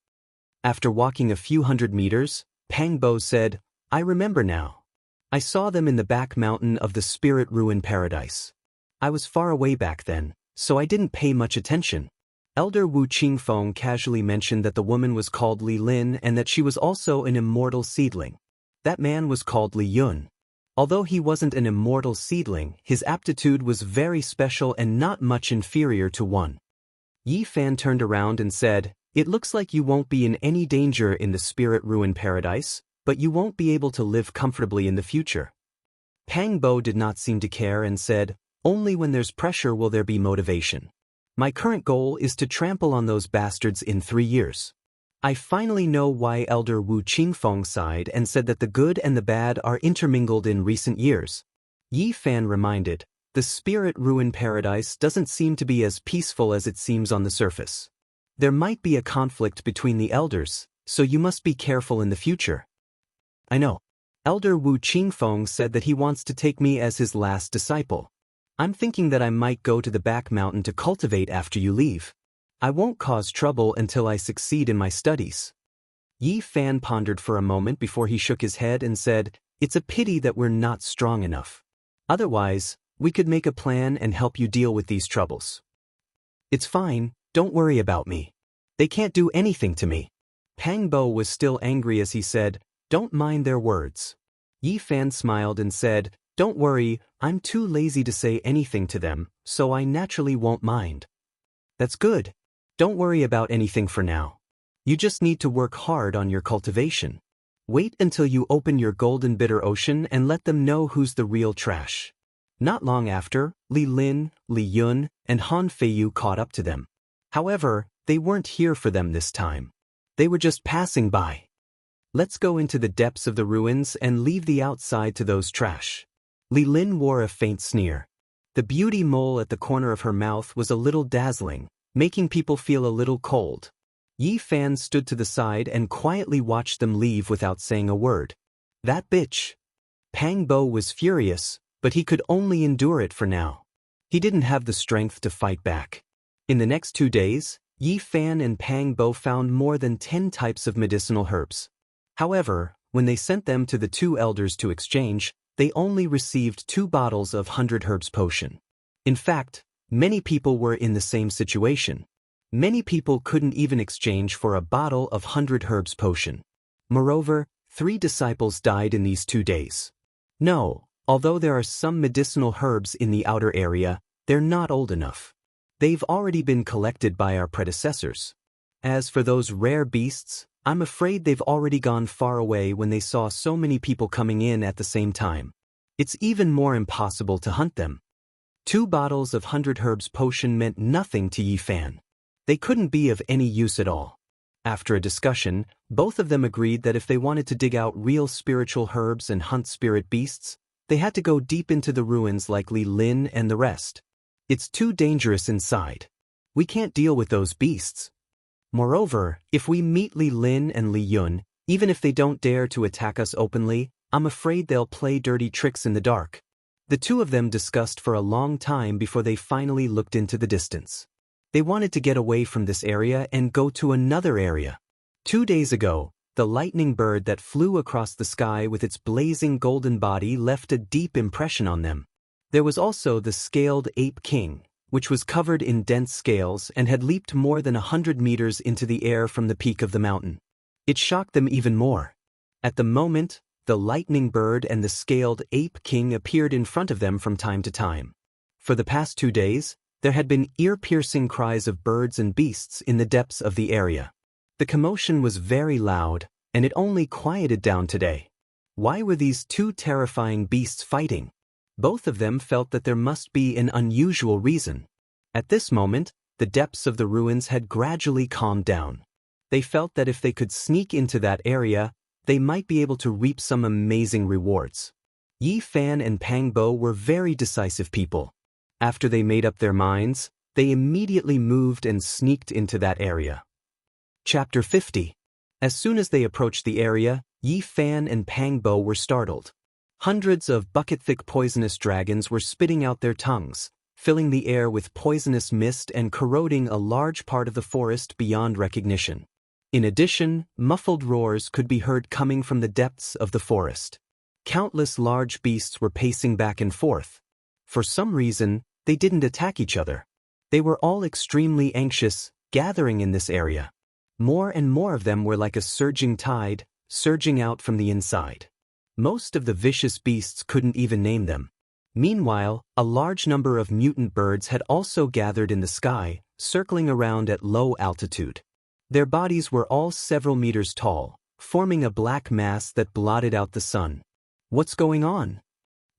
After walking a few hundred meters, Pang Bo said, "I remember now. I saw them in the back mountain of the Spirit Ruin paradise. I was far away back then, so I didn't pay much attention." Elder Wu Qingfeng casually mentioned that the woman was called Li Lin and that she was also an immortal seedling. That man was called Li Yun. Although he wasn't an immortal seedling, his aptitude was very special and not much inferior to one. Yi Fan turned around and said, "It looks like you won't be in any danger in the Spirit Ruin paradise, but you won't be able to live comfortably in the future." Pang Bo did not seem to care and said, "Only when there's pressure will there be motivation. My current goal is to trample on those bastards in 3 years." I finally know why Elder Wu Qingfeng sighed and said that the good and the bad are intermingled in recent years. Yi Fan reminded, "The Spirit Ruin paradise doesn't seem to be as peaceful as it seems on the surface. There might be a conflict between the elders, so you must be careful in the future." "I know." Elder Wu Qingfeng said that he wants to take me as his last disciple. "I'm thinking that I might go to the back mountain to cultivate after you leave. I won't cause trouble until I succeed in my studies." Yi Fan pondered for a moment before he shook his head and said, "It's a pity that we're not strong enough. Otherwise, we could make a plan and help you deal with these troubles." "It's fine, don't worry about me. They can't do anything to me." Pang Bo was still angry as he said, "Don't mind their words." Yi Fan smiled and said, Don't worry, I'm too lazy to say anything to them, so I naturally won't mind. That's good. Don't worry about anything for now. You just need to work hard on your cultivation. Wait until you open your golden bitter ocean and let them know who's the real trash. Not long after, Li Lin, Li Yun, and Han Feiyu caught up to them. However, they weren't here for them this time. They were just passing by. Let's go into the depths of the ruins and leave the outside to those trash. Li Lin wore a faint sneer. The beauty mole at the corner of her mouth was a little dazzling, making people feel a little cold. Yi Fan stood to the side and quietly watched them leave without saying a word. That bitch. Pang Bo was furious, but he could only endure it for now. He didn't have the strength to fight back. In the next 2 days, Yi Fan and Pang Bo found more than 10 types of medicinal herbs. However, when they sent them to the 2 elders to exchange, they only received 2 bottles of 100 herbs potion. In fact, many people were in the same situation. Many people couldn't even exchange for a bottle of 100 herbs potion. Moreover, 3 disciples died in these 2 days. No, although there are some medicinal herbs in the outer area, they're not old enough. They've already been collected by our predecessors. As for those rare beasts, I'm afraid they've already gone far away when they saw so many people coming in at the same time. It's even more impossible to hunt them. 2 bottles of 100 herbs potion meant nothing to Yi Fan. They couldn't be of any use at all. After a discussion, both of them agreed that if they wanted to dig out real spiritual herbs and hunt spirit beasts, they had to go deep into the ruins like Li Lin and the rest. It's too dangerous inside. We can't deal with those beasts. Moreover, if we meet Li Lin and Li Yun, even if they don't dare to attack us openly, I'm afraid they'll play dirty tricks in the dark. The 2 of them discussed for a long time before they finally looked into the distance. They wanted to get away from this area and go to another area. 2 days ago, the lightning bird that flew across the sky with its blazing golden body left a deep impression on them. There was also the scaled ape king, which was covered in dense scales and had leaped more than 100 meters into the air from the peak of the mountain. It shocked them even more. At the moment, the lightning bird and the scaled ape king appeared in front of them from time to time. For the past 2 days, there had been ear-piercing cries of birds and beasts in the depths of the area. The commotion was very loud, and it only quieted down today. Why were these 2 terrifying beasts fighting? Both of them felt that there must be an unusual reason. At this moment, the depths of the ruins had gradually calmed down. They felt that if they could sneak into that area, they might be able to reap some amazing rewards. Yi Fan and Pang Bo were very decisive people. After they made up their minds, they immediately moved and sneaked into that area. Chapter 50. As soon as they approached the area, Yi Fan and Pang Bo were startled. Hundreds of bucket-thick poisonous dragons were spitting out their tongues, filling the air with poisonous mist and corroding a large part of the forest beyond recognition. In addition, muffled roars could be heard coming from the depths of the forest. Countless large beasts were pacing back and forth. For some reason, they didn't attack each other. They were all extremely anxious, gathering in this area. More and more of them were like a surging tide, surging out from the inside. Most of the vicious beasts couldn't even name them. Meanwhile, a large number of mutant birds had also gathered in the sky, circling around at low altitude. Their bodies were all several meters tall, forming a black mass that blotted out the sun. What's going on?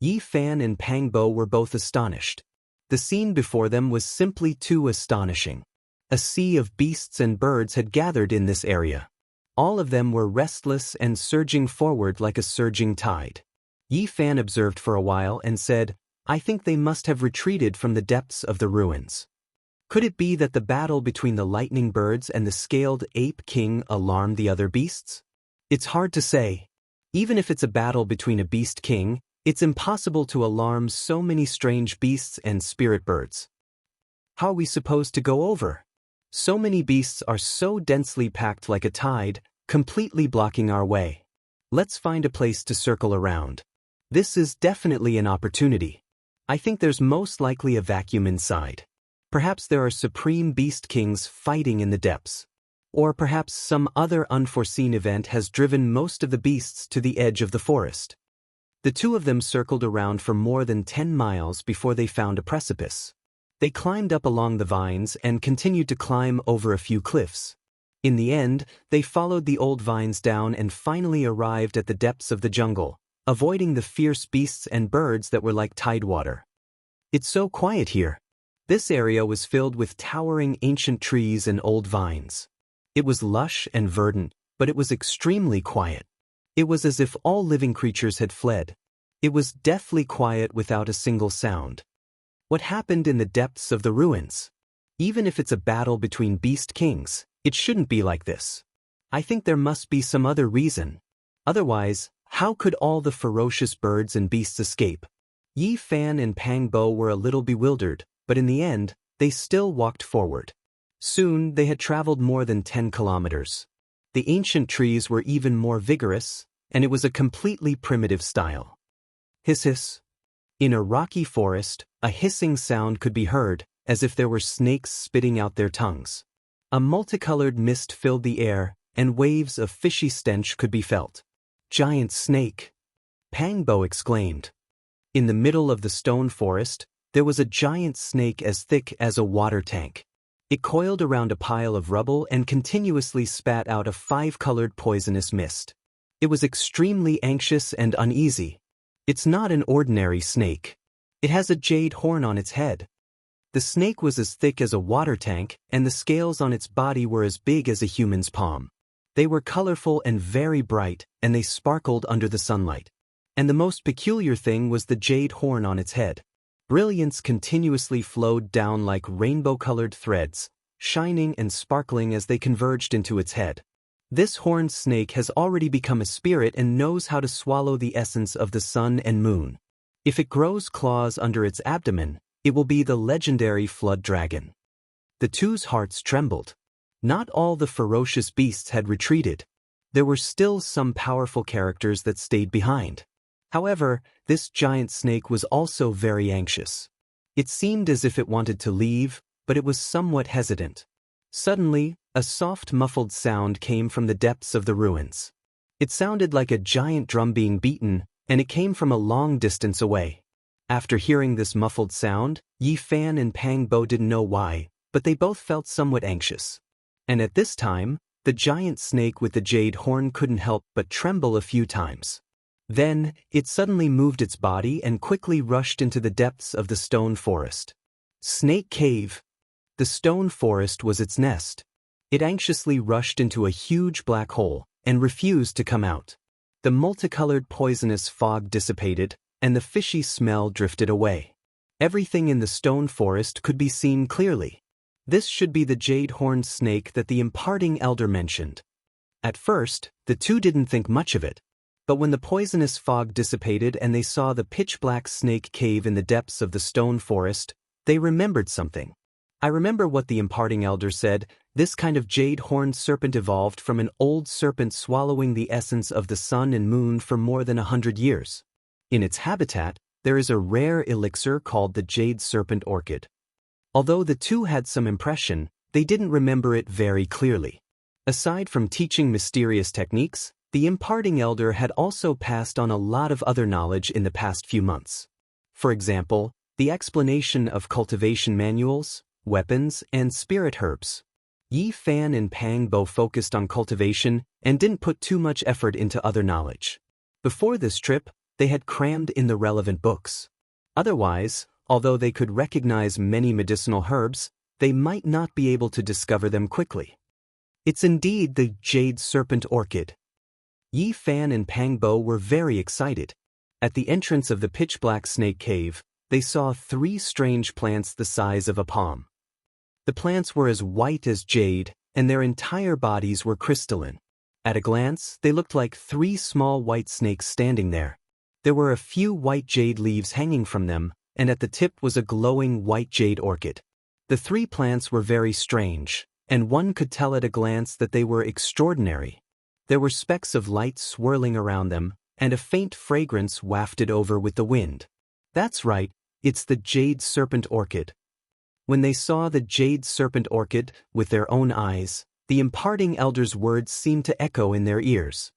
Yi Fan and Pang Bo were both astonished. The scene before them was simply too astonishing. A sea of beasts and birds had gathered in this area. All of them were restless and surging forward like a surging tide. Yi Fan observed for a while and said, "I think they must have retreated from the depths of the ruins." Could it be that the battle between the lightning birds and the scaled ape king alarmed the other beasts? It's hard to say. Even if it's a battle between a beast king, it's impossible to alarm so many strange beasts and spirit birds. How are we supposed to go over? So many beasts are so densely packed like a tide, completely blocking our way. Let's find a place to circle around. This is definitely an opportunity. I think there's most likely a vacuum inside. Perhaps there are supreme beast kings fighting in the depths. Or perhaps some other unforeseen event has driven most of the beasts to the edge of the forest. The two of them circled around for more than 10 miles before they found a precipice. They climbed up along the vines and continued to climb over a few cliffs. In the end, they followed the old vines down and finally arrived at the depths of the jungle, avoiding the fierce beasts and birds that were like tidewater. It's so quiet here. This area was filled with towering ancient trees and old vines. It was lush and verdant, but it was extremely quiet. It was as if all living creatures had fled. It was deathly quiet without a single sound. What happened in the depths of the ruins? Even if it's a battle between beast kings, it shouldn't be like this. I think there must be some other reason. Otherwise, how could all the ferocious birds and beasts escape? Yi Fan and Pang Bo were a little bewildered, but in the end, they still walked forward. Soon, they had traveled more than 10 kilometers. The ancient trees were even more vigorous, and it was a completely primitive style. Hiss hiss. In a rocky forest, a hissing sound could be heard, as if there were snakes spitting out their tongues. A multicolored mist filled the air, and waves of fishy stench could be felt. Giant snake! Pang Bo exclaimed. In the middle of the stone forest, there was a giant snake as thick as a water tank. It coiled around a pile of rubble and continuously spat out a 5-colored poisonous mist. It was extremely anxious and uneasy. It's not an ordinary snake. It has a jade horn on its head. The snake was as thick as a water tank, and the scales on its body were as big as a human's palm. They were colorful and very bright, and they sparkled under the sunlight. And the most peculiar thing was the jade horn on its head. Brilliance continuously flowed down like rainbow-colored threads, shining and sparkling as they converged into its head. This horned snake has already become a spirit and knows how to swallow the essence of the sun and moon. If it grows claws under its abdomen, it will be the legendary flood dragon. The two's hearts trembled. Not all the ferocious beasts had retreated. There were still some powerful characters that stayed behind. However, this giant snake was also very anxious. It seemed as if it wanted to leave, but it was somewhat hesitant. Suddenly, a soft muffled sound came from the depths of the ruins. It sounded like a giant drum being beaten, and it came from a long distance away. After hearing this muffled sound, Yi Fan and Pang Bo didn't know why, but they both felt somewhat anxious. And at this time, the giant snake with the jade horn couldn't help but tremble a few times. Then, it suddenly moved its body and quickly rushed into the depths of the stone forest. Snake Cave. The stone forest was its nest. It anxiously rushed into a huge black hole and refused to come out. The multicolored poisonous fog dissipated, and the fishy smell drifted away. Everything in the stone forest could be seen clearly. This should be the jade-horned snake that the imparting elder mentioned. At first, the two didn't think much of it. But when the poisonous fog dissipated and they saw the pitch-black snake cave in the depths of the stone forest, they remembered something. I remember what the imparting elder said. This kind of jade-horned serpent evolved from an old serpent swallowing the essence of the sun and moon for more than 100 years. In its habitat, there is a rare elixir called the jade serpent orchid. Although the two had some impression, they didn't remember it very clearly. Aside from teaching mysterious techniques, the imparting elder had also passed on a lot of other knowledge in the past few months. For example, the explanation of cultivation manuals, weapons, and spirit herbs. Yi Fan and Pang Bo focused on cultivation and didn't put too much effort into other knowledge. Before this trip, they had crammed in the relevant books. Otherwise, although they could recognize many medicinal herbs, they might not be able to discover them quickly. It's indeed the jade serpent orchid. Yi Fan and Pang Bo were very excited. At the entrance of the pitch-black snake cave, they saw 3 strange plants the size of a palm. The plants were as white as jade, and their entire bodies were crystalline. At a glance, they looked like 3 small white snakes standing there. There were a few white jade leaves hanging from them, and at the tip was a glowing white jade orchid. The 3 plants were very strange, and one could tell at a glance that they were extraordinary. There were specks of light swirling around them, and a faint fragrance wafted over with the wind. That's right, it's the jade serpent orchid. When they saw the jade serpent orchid with their own eyes, the imparting elder's words seemed to echo in their ears.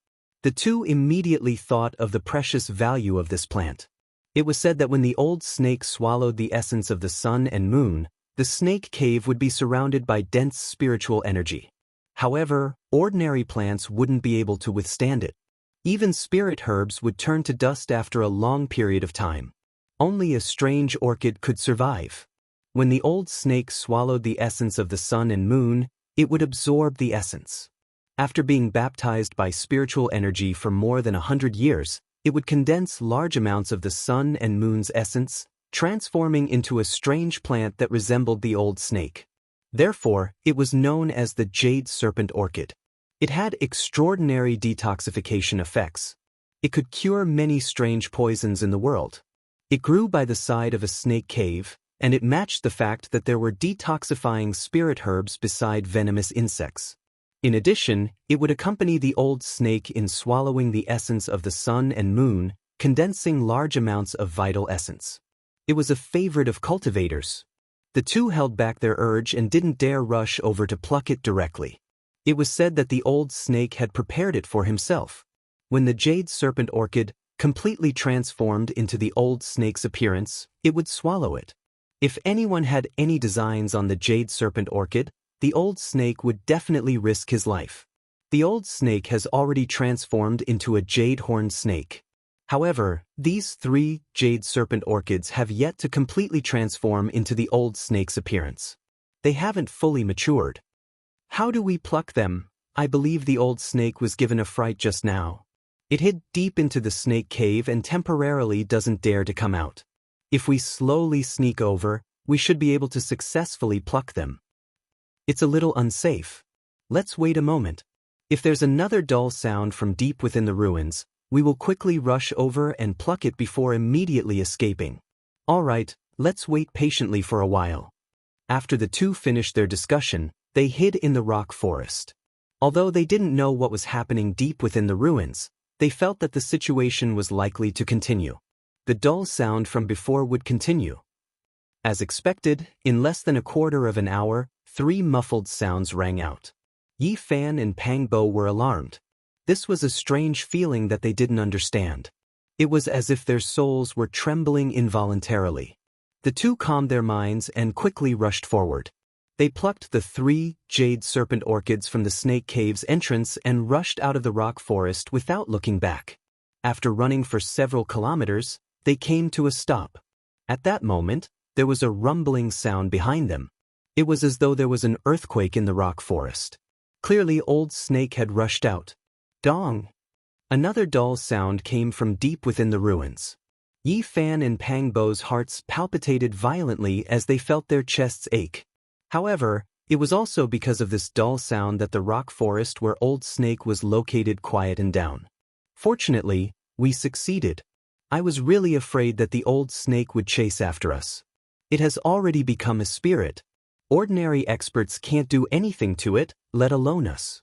The two immediately thought of the precious value of this plant. It was said that when the old snake swallowed the essence of the sun and moon, the snake cave would be surrounded by dense spiritual energy. However, ordinary plants wouldn't be able to withstand it. Even spirit herbs would turn to dust after a long period of time. Only a strange orchid could survive. When the old snake swallowed the essence of the sun and moon, it would absorb the essence. After being baptized by spiritual energy for more than 100 years, it would condense large amounts of the sun and moon's essence, transforming into a strange plant that resembled the old snake. Therefore, it was known as the jade serpent orchid. It had extraordinary detoxification effects. It could cure many strange poisons in the world. It grew by the side of a snake cave, and it matched the fact that there were detoxifying spirit herbs beside venomous insects. In addition, it would accompany the old snake in swallowing the essence of the sun and moon, condensing large amounts of vital essence. It was a favorite of cultivators. The two held back their urge and didn't dare rush over to pluck it directly. It was said that the old snake had prepared it for himself. When the jade serpent orchid completely transformed into the old snake's appearance, it would swallow it. If anyone had any designs on the jade serpent orchid, the old snake would definitely risk his life. The old snake has already transformed into a jade-horned snake. However, these 3 jade serpent orchids have yet to completely transform into the old snake's appearance. They haven't fully matured. How do we pluck them? I believe the old snake was given a fright just now. It hid deep into the snake cave and temporarily doesn't dare to come out. If we slowly sneak over, we should be able to successfully pluck them. It's a little unsafe. Let's wait a moment. If there's another dull sound from deep within the ruins, we will quickly rush over and pluck it before immediately escaping. All right, let's wait patiently for a while. After the two finished their discussion, they hid in the rock forest. Although they didn't know what was happening deep within the ruins, they felt that the situation was likely to continue. The dull sound from before would continue. As expected, in less than a quarter of an hour, 3 muffled sounds rang out. Yi Fan and Pang Bo were alarmed. This was a strange feeling that they didn't understand. It was as if their souls were trembling involuntarily. The two calmed their minds and quickly rushed forward. They plucked the 3 jade serpent orchids from the snake cave's entrance and rushed out of the rock forest without looking back. After running for several kilometers, they came to a stop. At that moment, there was a rumbling sound behind them. It was as though there was an earthquake in the rock forest. Clearly, Old Snake had rushed out. Dong! Another dull sound came from deep within the ruins. Yi Fan and Pang Bo's hearts palpitated violently as they felt their chests ache. However, it was also because of this dull sound that the rock forest where Old Snake was located quietened down. Fortunately, we succeeded. I was really afraid that the Old Snake would chase after us. It has already become a spirit. Ordinary experts can't do anything to it, let alone us.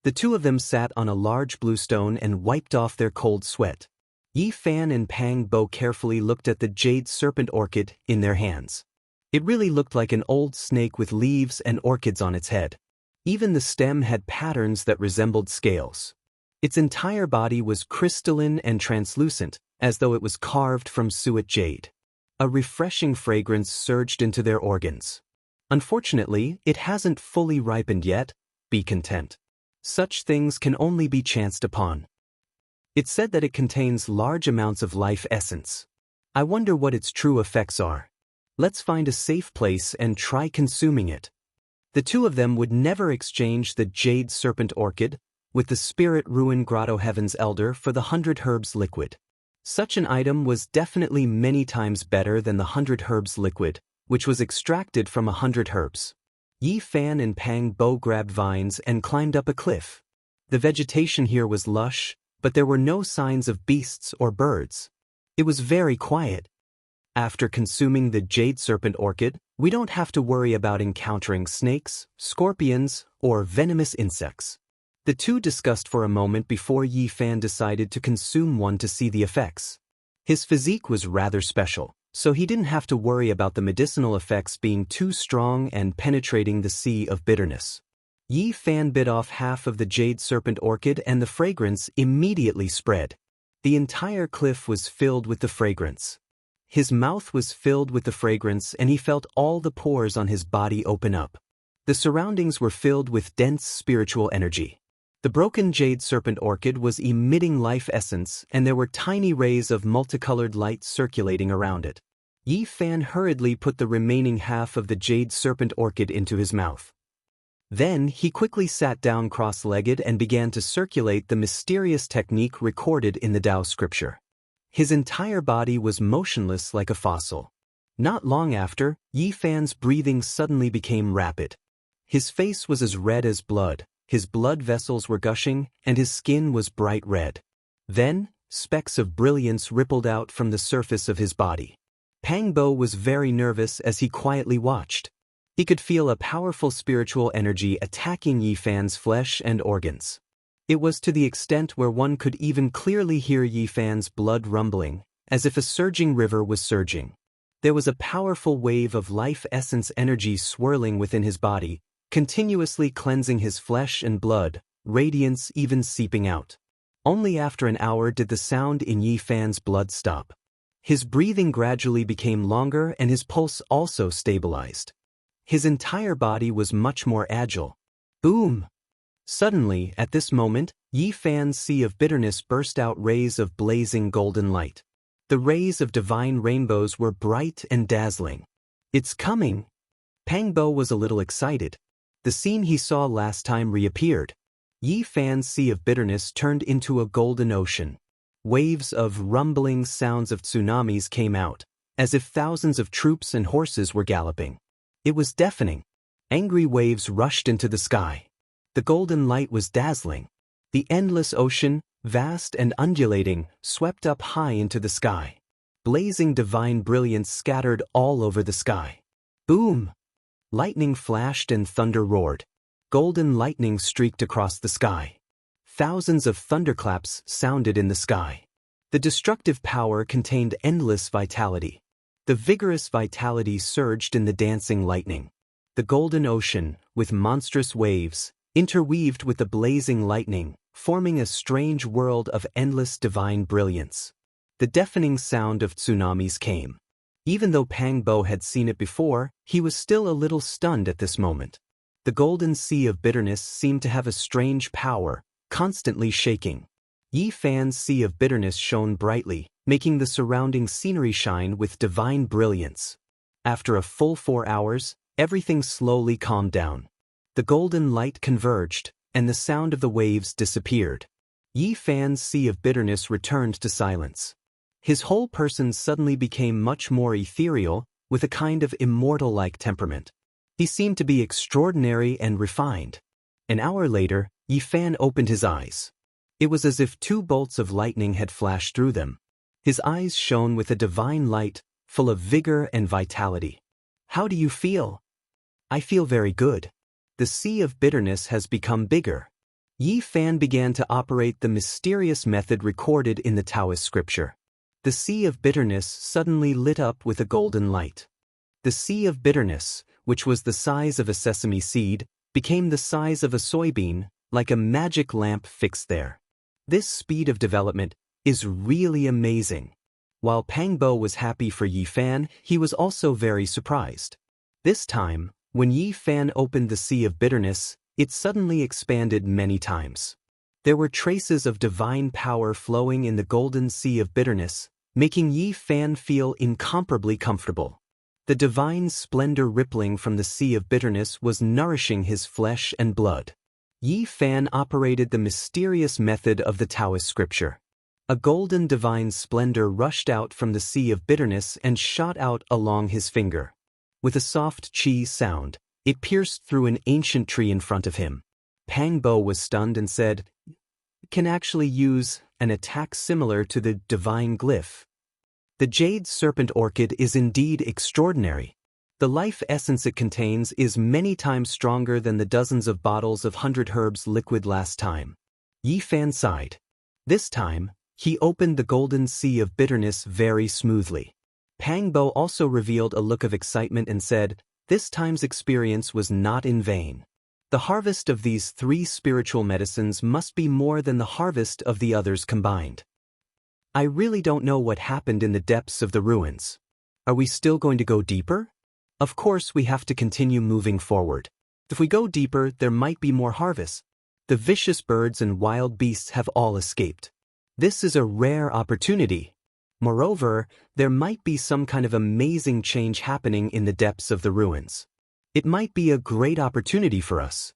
The two of them sat on a large blue stone and wiped off their cold sweat. Yi Fan and Pang Bo carefully looked at the jade serpent orchid in their hands. It really looked like an old snake with leaves and orchids on its head. Even the stem had patterns that resembled scales. Its entire body was crystalline and translucent, as though it was carved from suet jade. A refreshing fragrance surged into their organs. Unfortunately, it hasn't fully ripened yet. Be content. Such things can only be chanced upon. It's said that it contains large amounts of life essence. I wonder what its true effects are. Let's find a safe place and try consuming it. The two of them would never exchange the jade serpent orchid with the spirit ruin grotto heaven's elder for the 100 herbs liquid. Such an item was definitely many times better than the 100 herbs liquid, which was extracted from 100 herbs. Yi Fan and Pang Bo grabbed vines and climbed up a cliff. The vegetation here was lush, but there were no signs of beasts or birds. It was very quiet. After consuming the jade serpent orchid, we don't have to worry about encountering snakes, scorpions, or venomous insects. The two discussed for a moment before Yi Fan decided to consume one to see the effects. His physique was rather special, so he didn't have to worry about the medicinal effects being too strong and penetrating the sea of bitterness. Yi Fan bit off half of the jade serpent orchid and the fragrance immediately spread. The entire cliff was filled with the fragrance. His mouth was filled with the fragrance and he felt all the pores on his body open up. The surroundings were filled with dense spiritual energy. The broken jade serpent orchid was emitting life essence and there were tiny rays of multicolored light circulating around it. Yi Fan hurriedly put the remaining half of the jade serpent orchid into his mouth. Then he quickly sat down cross-legged and began to circulate the mysterious technique recorded in the Tao scripture. His entire body was motionless like a fossil. Not long after, Yi Fan's breathing suddenly became rapid. His face was as red as blood, his blood vessels were gushing, and his skin was bright red. Then, specks of brilliance rippled out from the surface of his body. Pang Bo was very nervous as he quietly watched. He could feel a powerful spiritual energy attacking Yi Fan's flesh and organs. It was to the extent where one could even clearly hear Yi Fan's blood rumbling, as if a surging river was surging. There was a powerful wave of life essence energy swirling within his body, continuously cleansing his flesh and blood, radiance even seeping out. Only after an hour did the sound in Yi Fan's blood stop. His breathing gradually became longer and his pulse also stabilized. His entire body was much more agile. Boom! Suddenly, at this moment, Yi Fan's sea of bitterness burst out rays of blazing golden light. The rays of divine rainbows were bright and dazzling. It's coming! Pang Bo was a little excited. The scene he saw last time reappeared. Yi Fan's sea of bitterness turned into a golden ocean. Waves of rumbling sounds of tsunamis came out, as if thousands of troops and horses were galloping. It was deafening. Angry waves rushed into the sky. The golden light was dazzling. The endless ocean, vast and undulating, swept up high into the sky. Blazing divine brilliance scattered all over the sky. Boom! Lightning flashed and thunder roared. Golden lightning streaked across the sky. Thousands of thunderclaps sounded in the sky. The destructive power contained endless vitality. The vigorous vitality surged in the dancing lightning. The golden ocean, with monstrous waves, interweaved with the blazing lightning, forming a strange world of endless divine brilliance. The deafening sound of tsunamis came. Even though Pang Bo had seen it before, he was still a little stunned at this moment. The golden sea of bitterness seemed to have a strange power, constantly shaking. Yi Fan's sea of bitterness shone brightly, making the surrounding scenery shine with divine brilliance. After a full 4 hours, everything slowly calmed down. The golden light converged, and the sound of the waves disappeared. Yi Fan's sea of bitterness returned to silence. His whole person suddenly became much more ethereal, with a kind of immortal-like temperament. He seemed to be extraordinary and refined. An hour later, Yi Fan opened his eyes. It was as if 2 bolts of lightning had flashed through them. His eyes shone with a divine light, full of vigor and vitality. How do you feel? I feel very good. The sea of bitterness has become bigger. Yi Fan began to operate the mysterious method recorded in the Taoist scripture. The sea of bitterness suddenly lit up with a golden light. The sea of bitterness, which was the size of a sesame seed, became the size of a soybean, like a magic lamp fixed there. This speed of development is really amazing. While Pang Bo was happy for Yi Fan, he was also very surprised. This time, when Yi Fan opened the sea of bitterness, it suddenly expanded many times. There were traces of divine power flowing in the golden sea of bitterness, making Yi Fan feel incomparably comfortable. The divine splendor rippling from the sea of bitterness was nourishing his flesh and blood. Yi Fan operated the mysterious method of the Taoist scripture. A golden divine splendor rushed out from the sea of bitterness and shot out along his finger. With a soft chi sound, it pierced through an ancient tree in front of him. Pang Bo was stunned and said, "Can actually use an attack similar to the divine glyph. The jade serpent orchid is indeed extraordinary. The life essence it contains is many times stronger than the dozens of bottles of 100 herbs liquid last time." Yi Fan sighed. This time, he opened the golden sea of bitterness very smoothly. Pang Bo also revealed a look of excitement and said, "This time's experience was not in vain. The harvest of these 3 spiritual medicines must be more than the harvest of the others combined. I really don't know what happened in the depths of the ruins. Are we still going to go deeper? Of course we have to continue moving forward. If we go deeper, there might be more harvests. The vicious birds and wild beasts have all escaped. This is a rare opportunity. Moreover, there might be some kind of amazing change happening in the depths of the ruins. It might be a great opportunity for us.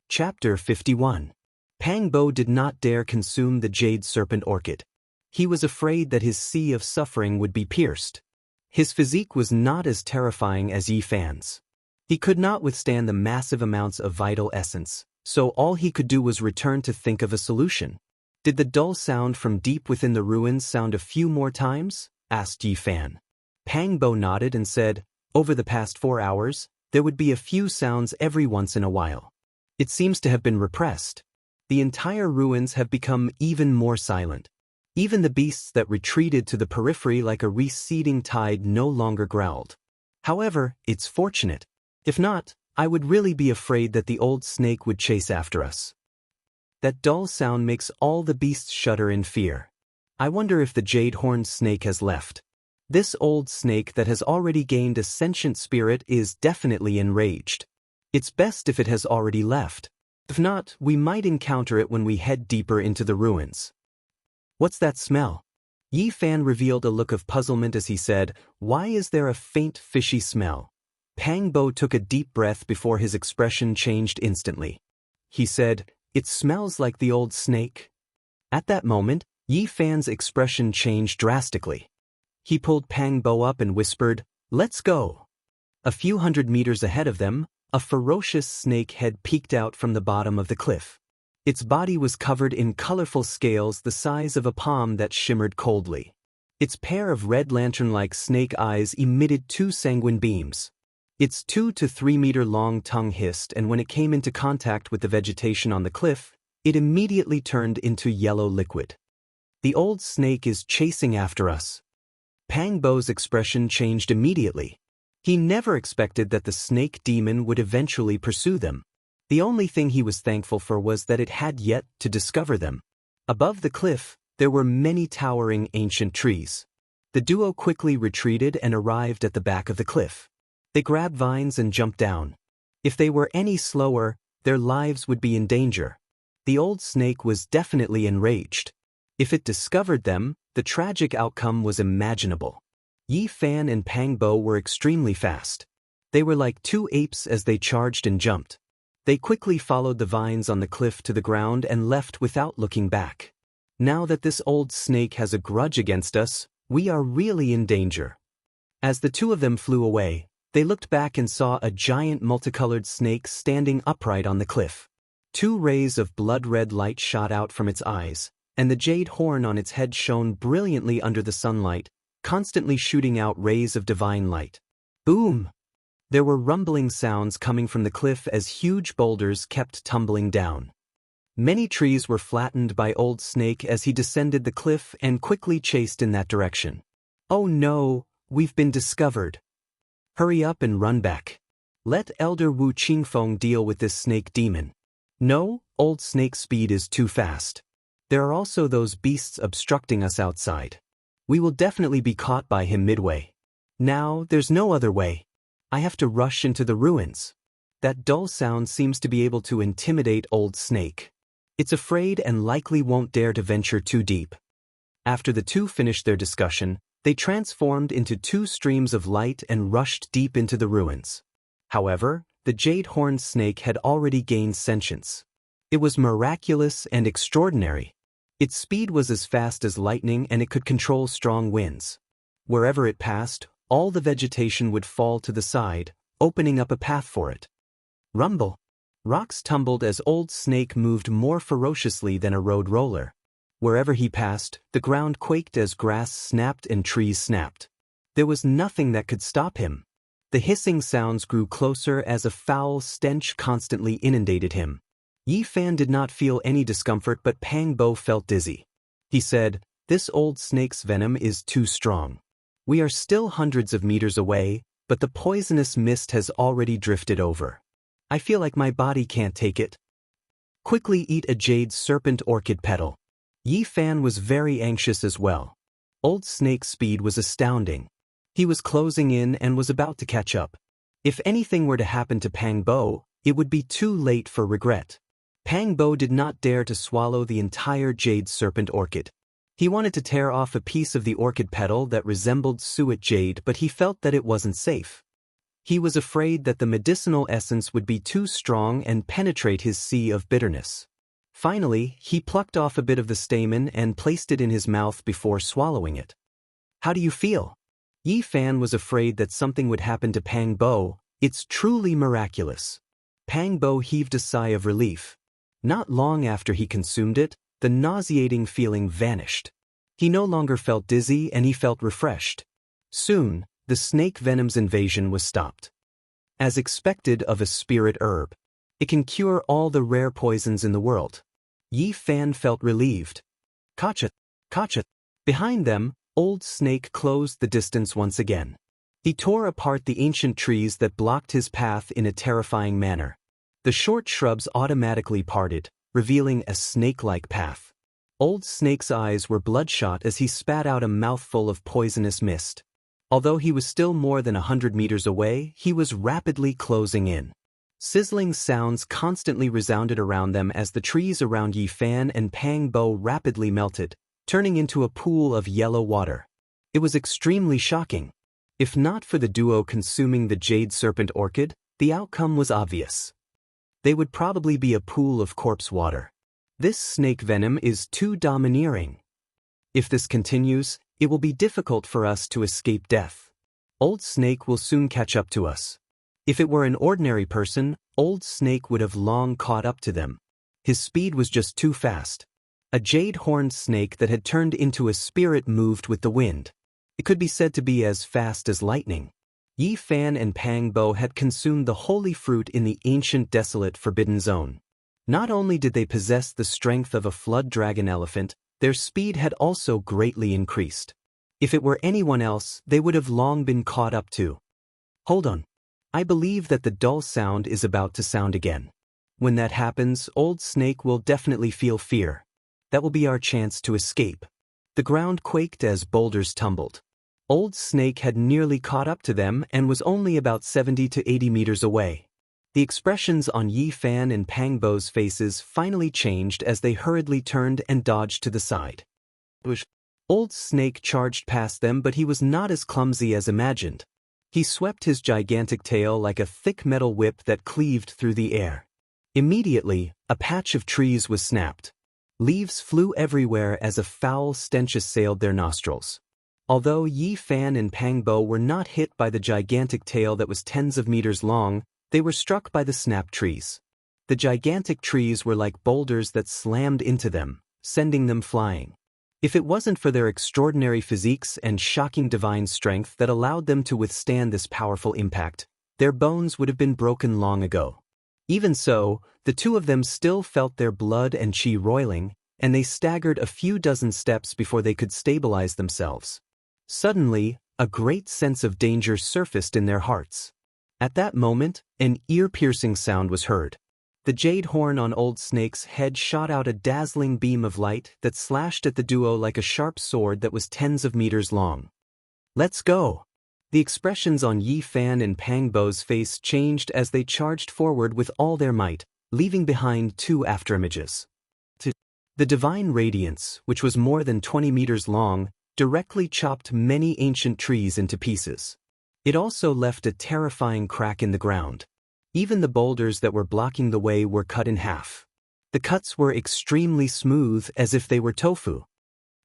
Chapter 51. Pang Bo did not dare consume the jade serpent orchid. He was afraid that his sea of suffering would be pierced. His physique was not as terrifying as Yi Fan's. He could not withstand the massive amounts of vital essence, so all he could do was return to think of a solution. Did the dull sound from deep within the ruins sound a few more times? Asked Yi Fan. Pang Bo nodded and said, over the past 4 hours, there would be a few sounds every once in a while. It seems to have been repressed. The entire ruins have become even more silent. Even the beasts that retreated to the periphery like a receding tide no longer growled. However, it's fortunate. If not, I would really be afraid that the old snake would chase after us. That dull sound makes all the beasts shudder in fear. I wonder if the jade-horned snake has left. This old snake that has already gained a sentient spirit is definitely enraged. It's best if it has already left. If not, we might encounter it when we head deeper into the ruins. What's that smell? Yi Fan revealed a look of puzzlement as he said, why is there a faint fishy smell? Pang Bo took a deep breath before his expression changed instantly. He said, it smells like the old snake. At that moment, Yi Fan's expression changed drastically. He pulled Pang Bo up and whispered, let's go. A few hundred meters ahead of them, a ferocious snake head peeked out from the bottom of the cliff. Its body was covered in colorful scales the size of a palm that shimmered coldly. Its pair of red lantern-like snake eyes emitted 2 sanguine beams. Its 2 to 3 meter long tongue hissed, and when it came into contact with the vegetation on the cliff, it immediately turned into yellow liquid. The old snake is chasing after us. Pang Bo's expression changed immediately. He never expected that the snake demon would eventually pursue them. The only thing he was thankful for was that it had yet to discover them. Above the cliff, there were many towering ancient trees. The duo quickly retreated and arrived at the back of the cliff. They grabbed vines and jumped down. If they were any slower, their lives would be in danger. The old snake was definitely enraged. If it discovered them, the tragic outcome was imaginable. Yi Fan and Pang Bo were extremely fast. They were like 2 apes as they charged and jumped. They quickly followed the vines on the cliff to the ground and left without looking back. Now that this old snake has a grudge against us, we are really in danger. As the 2 of them flew away, they looked back and saw a giant multicolored snake standing upright on the cliff. 2 rays of blood-red light shot out from its eyes, and the jade horn on its head shone brilliantly under the sunlight, constantly shooting out rays of divine light. Boom! There were rumbling sounds coming from the cliff as huge boulders kept tumbling down. Many trees were flattened by Old Snake as he descended the cliff and quickly chased in that direction. Oh no, we've been discovered. Hurry up and run back. Let Elder Wu Qingfeng deal with this snake demon. No, Old Snake's speed is too fast. There are also those beasts obstructing us outside. We will definitely be caught by him midway. Now, there's no other way. I have to rush into the ruins. That dull sound seems to be able to intimidate Old Snake. It's afraid and likely won't dare to venture too deep. After the 2 finished their discussion, they transformed into 2 streams of light and rushed deep into the ruins. However, the jade-horned snake had already gained sentience. It was miraculous and extraordinary. Its speed was as fast as lightning and it could control strong winds. Wherever it passed, all the vegetation would fall to the side, opening up a path for it. Rumble. Rocks tumbled as Old Snake moved more ferociously than a road roller. Wherever he passed, the ground quaked as grass snapped and trees snapped. There was nothing that could stop him. The hissing sounds grew closer as a foul stench constantly inundated him. Yi Fan did not feel any discomfort, but Pang Bo felt dizzy. He said, "This Old Snake's venom is too strong. We are still hundreds of meters away, but the poisonous mist has already drifted over. I feel like my body can't take it. Quickly eat a jade serpent orchid petal. Yi Fan was very anxious as well. Old Snake's speed was astounding. He was closing in and was about to catch up. If anything were to happen to Pang Bo, it would be too late for regret. Pang Bo did not dare to swallow the entire jade serpent orchid. He wanted to tear off a piece of the orchid petal that resembled suet jade, but he felt that it wasn't safe. He was afraid that the medicinal essence would be too strong and penetrate his sea of bitterness. Finally, he plucked off a bit of the stamen and placed it in his mouth before swallowing it. How do you feel? Yi Fan was afraid that something would happen to Pang Bo. It's truly miraculous. Pang Bo heaved a sigh of relief. Not long after he consumed it, the nauseating feeling vanished. He no longer felt dizzy and he felt refreshed. Soon, the snake venom's invasion was stopped. As expected of a spirit herb, it can cure all the rare poisons in the world. Yi Fan felt relieved. Kacha! Kacha! Behind them, Old Snake closed the distance once again. He tore apart the ancient trees that blocked his path in a terrifying manner. The short shrubs automatically parted, revealing a snake-like path. Old Snake's eyes were bloodshot as he spat out a mouthful of poisonous mist. Although he was still more than 100 meters away, he was rapidly closing in. Sizzling sounds constantly resounded around them as the trees around Yi Fan and Pang Bo rapidly melted, turning into a pool of yellow water. It was extremely shocking. If not for the duo consuming the jade serpent orchid, the outcome was obvious. They would probably be a pool of corpse water. This snake venom is too domineering. If this continues, it will be difficult for us to escape death. Old Snake will soon catch up to us. If it were an ordinary person, Old Snake would have long caught up to them. His speed was just too fast. A jade-horned snake that had turned into a spirit moved with the wind. It could be said to be as fast as lightning. Yi Fan and Pang Bo had consumed the holy fruit in the ancient desolate forbidden zone. Not only did they possess the strength of a flood dragon elephant, their speed had also greatly increased. If it were anyone else, they would have long been caught up to. Hold on. I believe that the dull sound is about to sound again. When that happens, Old Snake will definitely feel fear. That will be our chance to escape. The ground quaked as boulders tumbled. Old Snake had nearly caught up to them and was only about 70 to 80 meters away. The expressions on Yi Fan and Pang Bo's faces finally changed as they hurriedly turned and dodged to the side. Old Snake charged past them, but he was not as clumsy as imagined. He swept his gigantic tail like a thick metal whip that cleaved through the air. Immediately, a patch of trees was snapped. Leaves flew everywhere as a foul stench assailed their nostrils. Although Yi Fan and Pang Bo were not hit by the gigantic tail that was tens of meters long, they were struck by the snapped trees. The gigantic trees were like boulders that slammed into them, sending them flying. If it wasn't for their extraordinary physiques and shocking divine strength that allowed them to withstand this powerful impact, their bones would have been broken long ago. Even so, the two of them still felt their blood and chi roiling, and they staggered a few dozen steps before they could stabilize themselves. Suddenly, a great sense of danger surfaced in their hearts. At that moment, an ear-piercing sound was heard. The jade horn on Old Snake's head shot out a dazzling beam of light that slashed at the duo like a sharp sword that was tens of meters long. Let's go! The expressions on Yi Fan and Pang Bo's face changed as they charged forward with all their might, leaving behind two afterimages. The divine radiance, which was more than 20 meters long, directly chopped many ancient trees into pieces. It also left a terrifying crack in the ground. Even the boulders that were blocking the way were cut in half. The cuts were extremely smooth, as if they were tofu.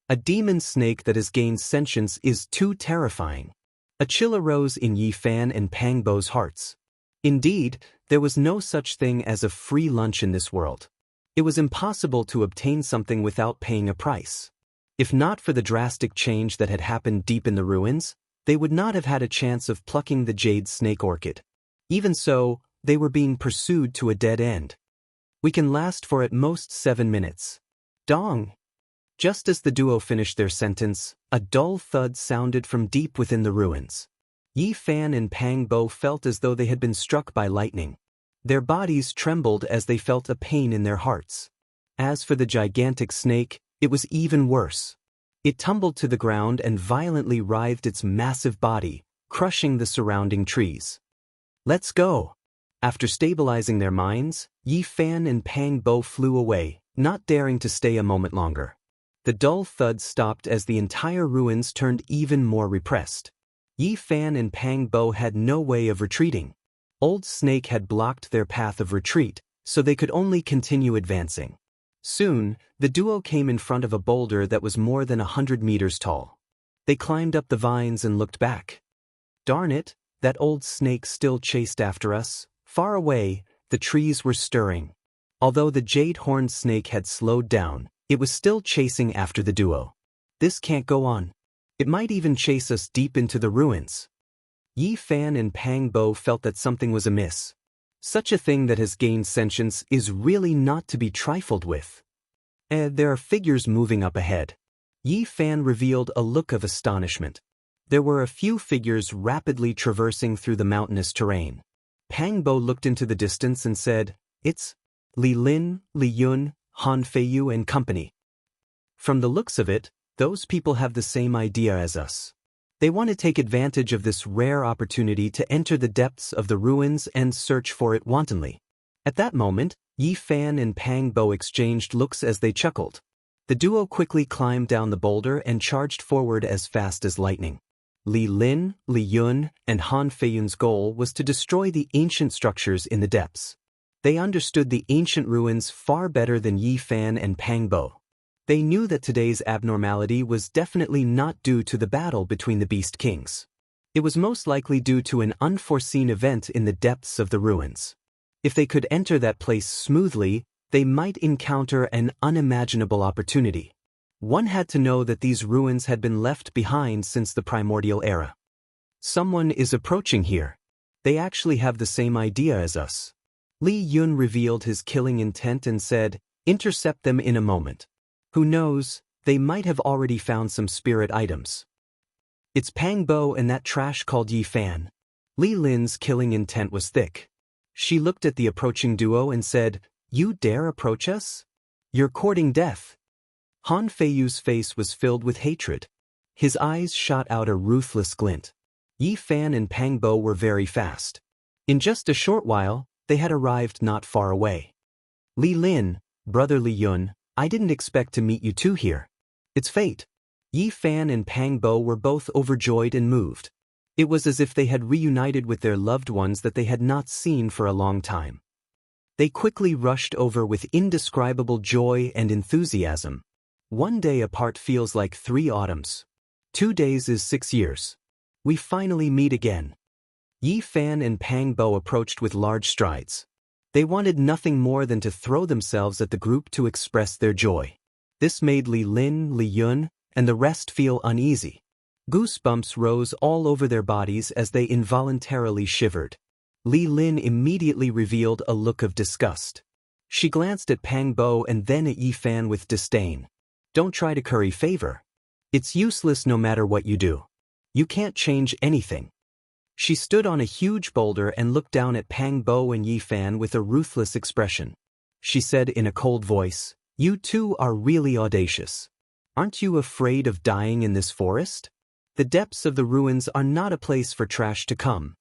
A demon snake that has gained sentience is too terrifying. A chill arose in Yi Fan and Pang Bo's hearts. Indeed, there was no such thing as a free lunch in this world. It was impossible to obtain something without paying a price. If not for the drastic change that had happened deep in the ruins, they would not have had a chance of plucking the jade snake orchid. Even so, they were being pursued to a dead end. We can last for at most 7 minutes. Dong! Just as the duo finished their sentence, a dull thud sounded from deep within the ruins. Yi Fan and Pang Bo felt as though they had been struck by lightning. Their bodies trembled as they felt a pain in their hearts. As for the gigantic snake, it was even worse. It tumbled to the ground and violently writhed its massive body, crushing the surrounding trees. "Let's go!" After stabilizing their minds, Yi Fan and Pang Bo flew away, not daring to stay a moment longer. The dull thud stopped as the entire ruins turned even more repressed. Yi Fan and Pang Bo had no way of retreating. Old Snake had blocked their path of retreat, so they could only continue advancing. Soon, the duo came in front of a boulder that was more than 100 meters tall. They climbed up the vines and looked back. Darn it, that old snake still chased after us. Far away, the trees were stirring. Although the jade-horned snake had slowed down, it was still chasing after the duo. This can't go on. It might even chase us deep into the ruins. Yi Fan and Pang Bo felt that something was amiss. Such a thing that has gained sentience is really not to be trifled with. There are figures moving up ahead. Yi Fan revealed a look of astonishment. There were a few figures rapidly traversing through the mountainous terrain. Pang Bo looked into the distance and said, "It's Li Lin, Li Yun, Han Feiyu and company." From the looks of it, those people have the same idea as us. They want to take advantage of this rare opportunity to enter the depths of the ruins and search for it wantonly. At that moment, Yi Fan and Pang Bo exchanged looks as they chuckled. The duo quickly climbed down the boulder and charged forward as fast as lightning. Li Lin, Li Yun, and Han Feiyun's goal was to destroy the ancient structures in the depths. They understood the ancient ruins far better than Yi Fan and Pang Bo. They knew that today's abnormality was definitely not due to the battle between the Beast Kings. It was most likely due to an unforeseen event in the depths of the ruins. If they could enter that place smoothly, they might encounter an unimaginable opportunity. One had to know that these ruins had been left behind since the primordial era. Someone is approaching here. They actually have the same idea as us. Li Yun revealed his killing intent and said, "Intercept them in a moment. Who knows, they might have already found some spirit items." "It's Pang Bo and that trash called Yi Fan." Li Lin's killing intent was thick. She looked at the approaching duo and said, "You dare approach us? You're courting death." Han Feiyu's face was filled with hatred. His eyes shot out a ruthless glint. Yi Fan and Pang Bo were very fast. In just a short while, they had arrived not far away. "Li Lin, brother Li Yun, I didn't expect to meet you two here. It's fate." Yi Fan and Pang Bo were both overjoyed and moved. It was as if they had reunited with their loved ones that they had not seen for a long time. They quickly rushed over with indescribable joy and enthusiasm. One day apart feels like 3 autumns. 2 days is 6 years. We finally meet again. Yi Fan and Pang Bo approached with large strides. They wanted nothing more than to throw themselves at the group to express their joy. This made Li Lin, Li Yun, and the rest feel uneasy. Goosebumps rose all over their bodies as they involuntarily shivered. Li Lin immediately revealed a look of disgust. She glanced at Pang Bo and then at Yi Fan with disdain. "Don't try to curry favor. It's useless no matter what you do. You can't change anything." She stood on a huge boulder and looked down at Pang Bo and Yi Fan with a ruthless expression. She said in a cold voice, "You two are really audacious. Aren't you afraid of dying in this forest? The depths of the ruins are not a place for trash to come."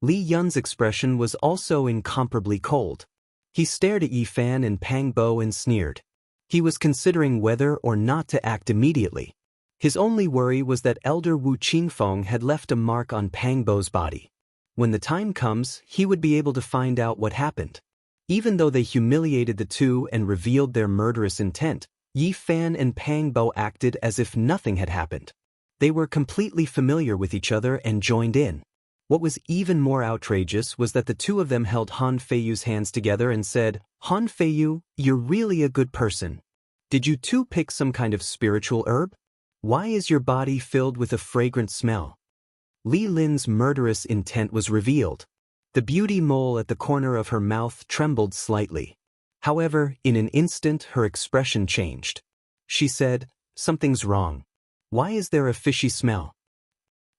Li Yun's expression was also incomparably cold. He stared at Yi Fan and Pang Bo and sneered. He was considering whether or not to act immediately. His only worry was that Elder Wu Qingfeng had left a mark on Pang Bo's body. When the time comes, he would be able to find out what happened. Even though they humiliated the two and revealed their murderous intent, Yi Fan and Pang Bo acted as if nothing had happened. They were completely familiar with each other and joined in. What was even more outrageous was that the two of them held Han Feiyu's hands together and said, "Han Feiyu, you're really a good person. Did you two pick some kind of spiritual herb? Why is your body filled with a fragrant smell?" Li Lin's murderous intent was revealed. The beauty mole at the corner of her mouth trembled slightly. However, in an instant her expression changed. She said, "Something's wrong. Why is there a fishy smell?"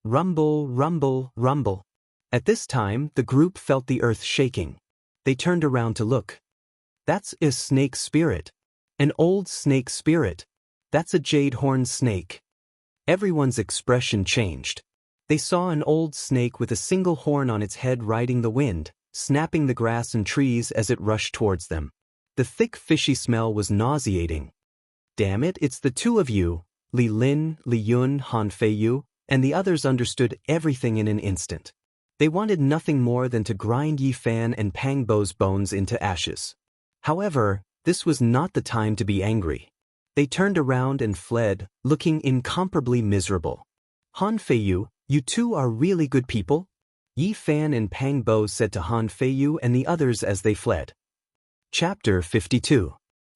Rumble, rumble, rumble. At this time, the group felt the earth shaking. They turned around to look. That's a snake spirit. An old snake spirit. That's a jade horn snake. Everyone's expression changed. They saw an old snake with a single horn on its head riding the wind, snapping the grass and trees as it rushed towards them. The thick fishy smell was nauseating. Damn it, it's the two of you, Li Lin, Li Yun, Han Feiyu, and the others understood everything in an instant. They wanted nothing more than to grind Yi Fan and Pang Bo's bones into ashes. However, this was not the time to be angry. They turned around and fled, looking incomparably miserable. Han Feiyu, you two are really good people? Yi Fan and Pang Bo said to Han Feiyu and the others as they fled. Chapter 52.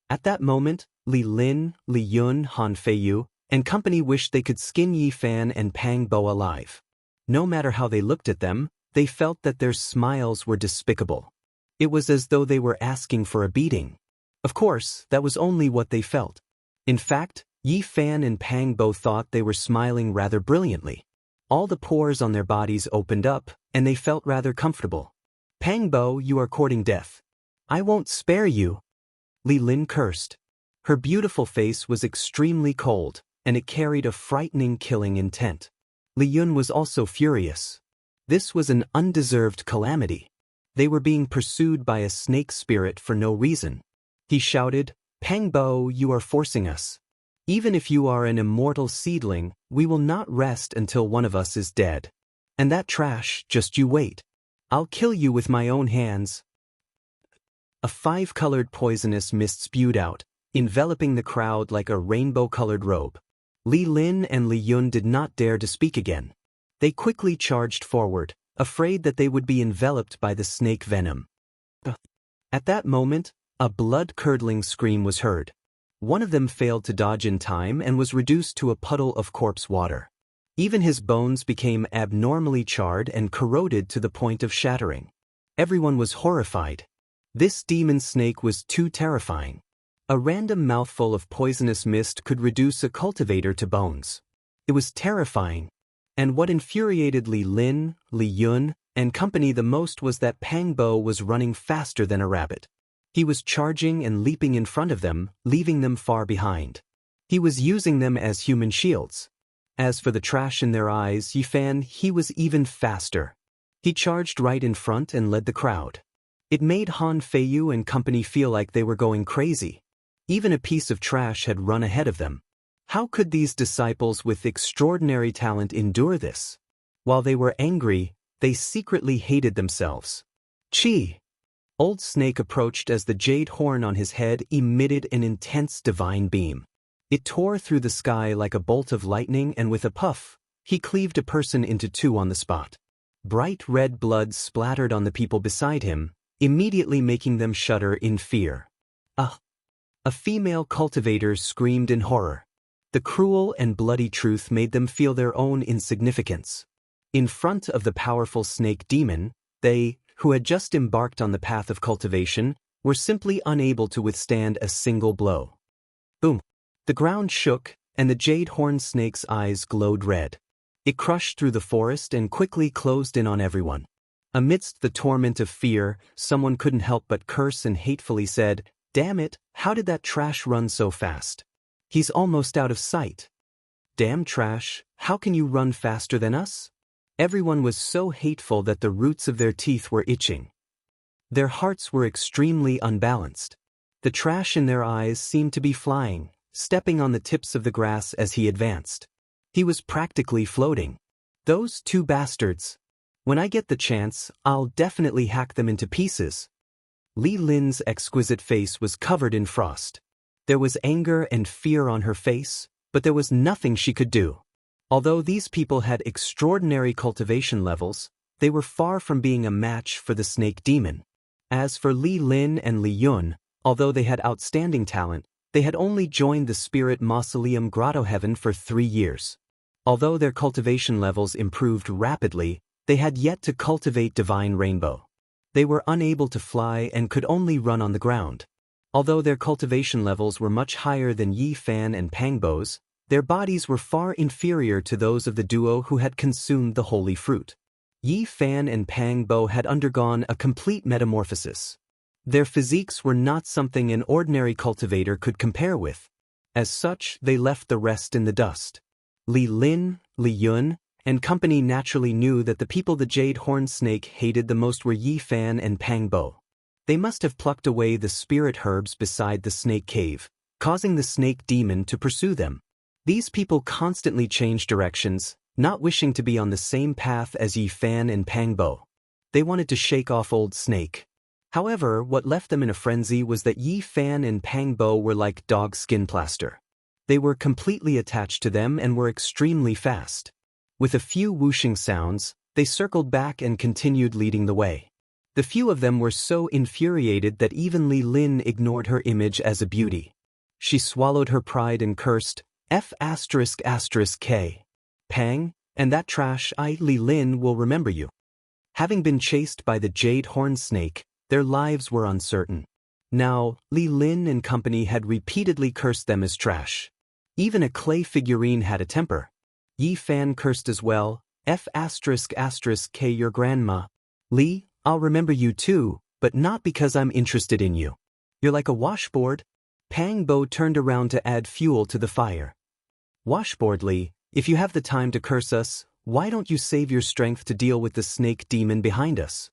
At that moment, Li Lin, Li Yun, Han Feiyu, and company wished they could skin Yi Fan and Pang Bo alive. No matter how they looked at them, they felt that their smiles were despicable. It was as though they were asking for a beating. Of course, that was only what they felt. In fact, Yi Fan and Pang Bo thought they were smiling rather brilliantly. All the pores on their bodies opened up, and they felt rather comfortable. Pang Bo, you are courting death. I won't spare you. Li Lin cursed. Her beautiful face was extremely cold, and it carried a frightening killing intent. Li Yun was also furious. This was an undeserved calamity. They were being pursued by a snake spirit for no reason. He shouted, Pang Bo, you are forcing us. Even if you are an immortal seedling, we will not rest until one of us is dead. And that trash, just you wait. I'll kill you with my own hands. A five-colored poisonous mist spewed out, enveloping the crowd like a rainbow-colored robe. Li Lin and Li Yun did not dare to speak again. They quickly charged forward, afraid that they would be enveloped by the snake venom. At that moment, a blood-curdling scream was heard. One of them failed to dodge in time and was reduced to a puddle of corpse water. Even his bones became abnormally charred and corroded to the point of shattering. Everyone was horrified. This demon snake was too terrifying. A random mouthful of poisonous mist could reduce a cultivator to bones. It was terrifying. And what infuriated Li Lin, Li Yun, and company the most was that Pang Bo was running faster than a rabbit. He was charging and leaping in front of them, leaving them far behind. He was using them as human shields. As for the trash in their eyes, Yi Fan, he was even faster. He charged right in front and led the crowd. It made Han Feiyu and company feel like they were going crazy. Even a piece of trash had run ahead of them. How could these disciples with extraordinary talent endure this? While they were angry, they secretly hated themselves. Chi! Old Snake approached as the jade horn on his head emitted an intense divine beam. It tore through the sky like a bolt of lightning, and with a puff, he cleaved a person into two on the spot. Bright red blood splattered on the people beside him, immediately making them shudder in fear. A female cultivator screamed in horror. The cruel and bloody truth made them feel their own insignificance. In front of the powerful snake demon, they, who had just embarked on the path of cultivation, were simply unable to withstand a single blow. Boom! The ground shook, and the jade horn snake's eyes glowed red. It crushed through the forest and quickly closed in on everyone. Amidst the torment of fear, someone couldn't help but curse and hatefully said, "Damn it, how did that trash run so fast? He's almost out of sight. Damn trash, how can you run faster than us?" Everyone was so hateful that the roots of their teeth were itching. Their hearts were extremely unbalanced. The trash in their eyes seemed to be flying, stepping on the tips of the grass as he advanced. He was practically floating. Those two bastards. When I get the chance, I'll definitely hack them into pieces. Li Lin's exquisite face was covered in frost. There was anger and fear on her face, but there was nothing she could do. Although these people had extraordinary cultivation levels, they were far from being a match for the snake demon. As for Li Lin and Li Yun, although they had outstanding talent, they had only joined the Spirit Mausoleum Grotto Heaven for 3 years. Although their cultivation levels improved rapidly, they had yet to cultivate Divine Rainbow. They were unable to fly and could only run on the ground. Although their cultivation levels were much higher than Yi Fan and Pang Bo's, their bodies were far inferior to those of the duo who had consumed the holy fruit. Yi Fan and Pang Bo had undergone a complete metamorphosis. Their physiques were not something an ordinary cultivator could compare with. As such, they left the rest in the dust. Li Lin, Li Yun, and company naturally knew that the people the Jade Horned Snake hated the most were Yi Fan and Pang Bo. They must have plucked away the spirit herbs beside the snake cave, causing the snake demon to pursue them. These people constantly changed directions, not wishing to be on the same path as Yi Fan and Pang Bo. They wanted to shake off Old Snake. However, what left them in a frenzy was that Yi Fan and Pang Bo were like dog skin plaster. They were completely attached to them and were extremely fast. With a few whooshing sounds, they circled back and continued leading the way. The few of them were so infuriated that even Li Lin ignored her image as a beauty. She swallowed her pride and cursed, F***K. Pang, and that trash Li Lin will remember you. Having been chased by the Jade Horned Snake, their lives were uncertain. Now, Li Lin and company had repeatedly cursed them as trash. Even a clay figurine had a temper. Yi Fan cursed as well, F***K your grandma. Li, I'll remember you too, but not because I'm interested in you. You're like a washboard. Pang Bo turned around to add fuel to the fire. Washboard Li, if you have the time to curse us, why don't you save your strength to deal with the snake demon behind us?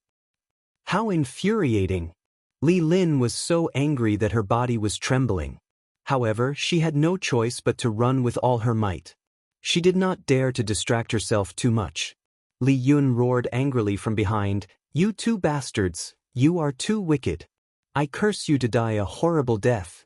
How infuriating! Li Lin was so angry that her body was trembling. However, she had no choice but to run with all her might. She did not dare to distract herself too much. Li Yun roared angrily from behind, "You two bastards, you are too wicked. I curse you to die a horrible death.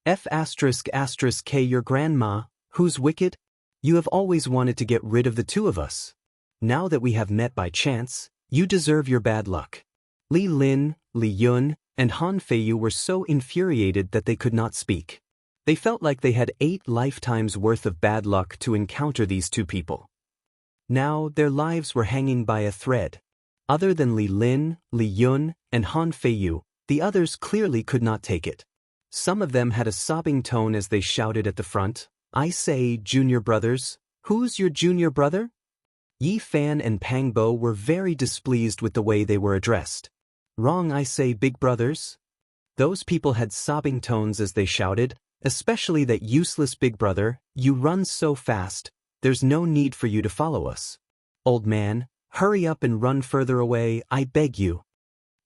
F***K your grandma, who's wicked? You have always wanted to get rid of the two of us. Now that we have met by chance, you deserve your bad luck." Li Lin, Li Yun, and Han Feiyu were so infuriated that they could not speak. They felt like they had 8 lifetimes worth of bad luck to encounter these two people. Now their lives were hanging by a thread. Other than Li Lin, Li Yun, and Han Feiyu, the others clearly could not take it. Some of them had a sobbing tone as they shouted at the front, "I say, junior brothers, who's your junior brother?" Yi Fan and Pang Bo were very displeased with the way they were addressed. "Wrong, I say, big brothers." Those people had sobbing tones as they shouted, especially that useless big brother, "You run so fast, there's no need for you to follow us. Old man, hurry up and run further away, I beg you."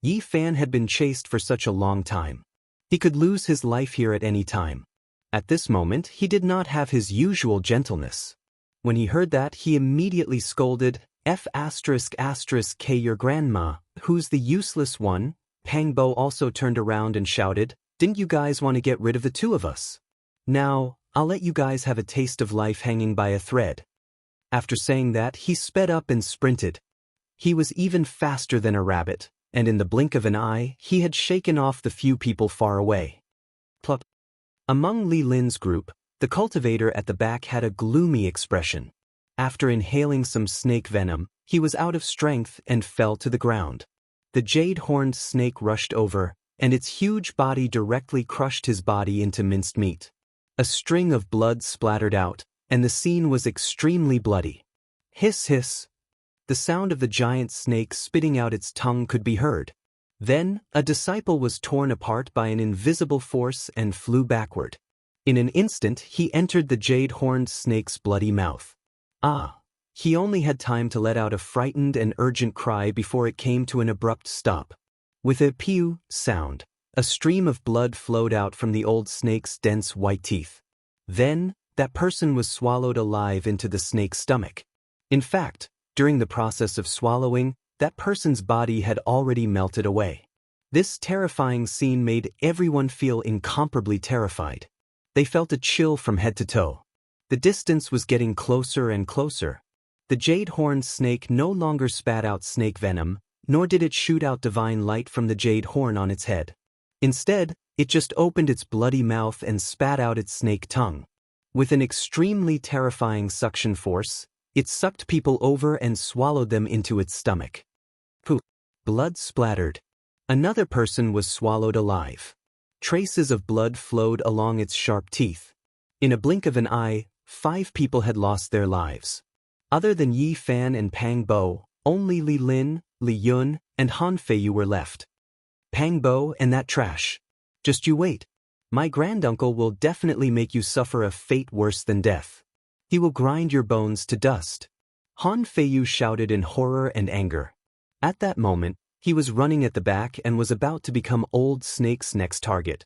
Yi Fan had been chased for such a long time. He could lose his life here at any time. At this moment, he did not have his usual gentleness. When he heard that, he immediately scolded, F***K your grandma, who's the useless one? Pang Bo also turned around and shouted, "Didn't you guys want to get rid of the two of us? Now, I'll let you guys have a taste of life hanging by a thread." After saying that, he sped up and sprinted. He was even faster than a rabbit, and in the blink of an eye, he had shaken off the few people far away. Plop. Among Li Lin's group, the cultivator at the back had a gloomy expression. After inhaling some snake venom, he was out of strength and fell to the ground. The jade-horned snake rushed over, and its huge body directly crushed his body into minced meat. A string of blood splattered out, and the scene was extremely bloody. Hiss hiss. The sound of the giant snake spitting out its tongue could be heard. Then, a disciple was torn apart by an invisible force and flew backward. In an instant, he entered the jade-horned snake's bloody mouth. He only had time to let out a frightened and urgent cry before it came to an abrupt stop. With a pew sound, a stream of blood flowed out from the old snake's dense white teeth. Then, that person was swallowed alive into the snake's stomach. In fact, during the process of swallowing, that person's body had already melted away. This terrifying scene made everyone feel incomparably terrified. They felt a chill from head to toe. The distance was getting closer and closer. The jade-horned snake no longer spat out snake venom, nor did it shoot out divine light from the jade horn on its head. Instead, it just opened its bloody mouth and spat out its snake tongue. With an extremely terrifying suction force, it sucked people over and swallowed them into its stomach. Poof! Blood splattered. Another person was swallowed alive. Traces of blood flowed along its sharp teeth. In a blink of an eye, 5 people had lost their lives. Other than Yi Fan and Pang Bo, Only Li Lin, Li Yun, and Han Feiyu were left. Pang Bo and that trash. Just you wait. My granduncle will definitely make you suffer a fate worse than death. He will grind your bones to dust. Han Feiyu shouted in horror and anger. At that moment, he was running at the back and was about to become Old Snake's next target.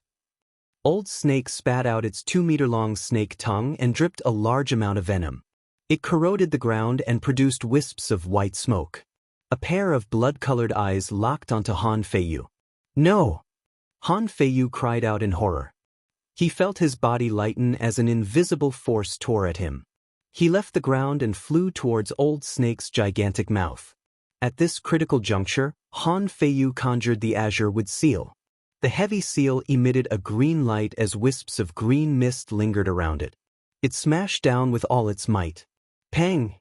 Old Snake spat out its 2-meter-long snake tongue and dripped a large amount of venom. It corroded the ground and produced wisps of white smoke. A pair of blood-colored eyes locked onto Han Feiyu. No! Han Feiyu cried out in horror. He felt his body lighten as an invisible force tore at him. He left the ground and flew towards Old Snake's gigantic mouth. At this critical juncture, Han Feiyu conjured the azure wood seal. The heavy seal emitted a green light as wisps of green mist lingered around it. It smashed down with all its might. Pang!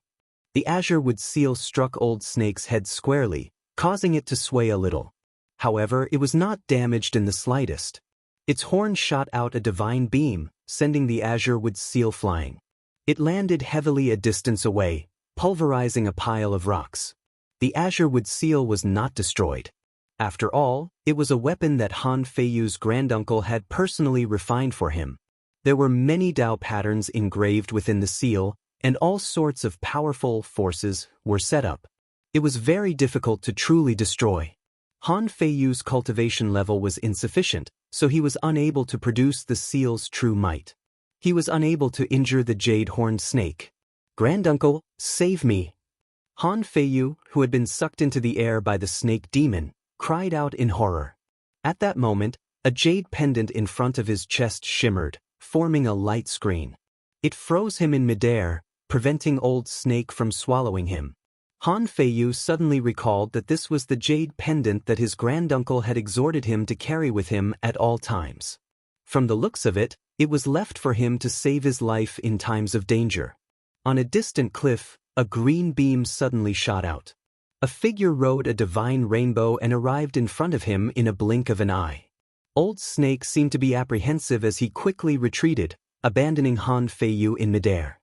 The azure wood seal struck Old Snake's head squarely, causing it to sway a little. However, it was not damaged in the slightest. Its horn shot out a divine beam, sending the azure wood seal flying. It landed heavily a distance away, pulverizing a pile of rocks. The azure wood seal was not destroyed. After all, it was a weapon that Han Feiyu's granduncle had personally refined for him. There were many Dao patterns engraved within the seal, and all sorts of powerful forces were set up. It was very difficult to truly destroy. Han Feiyu's cultivation level was insufficient, so he was unable to produce the seal's true might. He was unable to injure the jade-horned snake. Granduncle, save me! Han Feiyu, who had been sucked into the air by the snake demon, cried out in horror. At that moment, a jade pendant in front of his chest shimmered, forming a light screen. It froze him in midair, preventing Old Snake from swallowing him. Han Feiyu suddenly recalled that this was the jade pendant that his granduncle had exhorted him to carry with him at all times. From the looks of it, it was left for him to save his life in times of danger. On a distant cliff, a green beam suddenly shot out. A figure rode a divine rainbow and arrived in front of him in a blink of an eye. Old Snake seemed to be apprehensive as he quickly retreated, abandoning Han Feiyu in midair.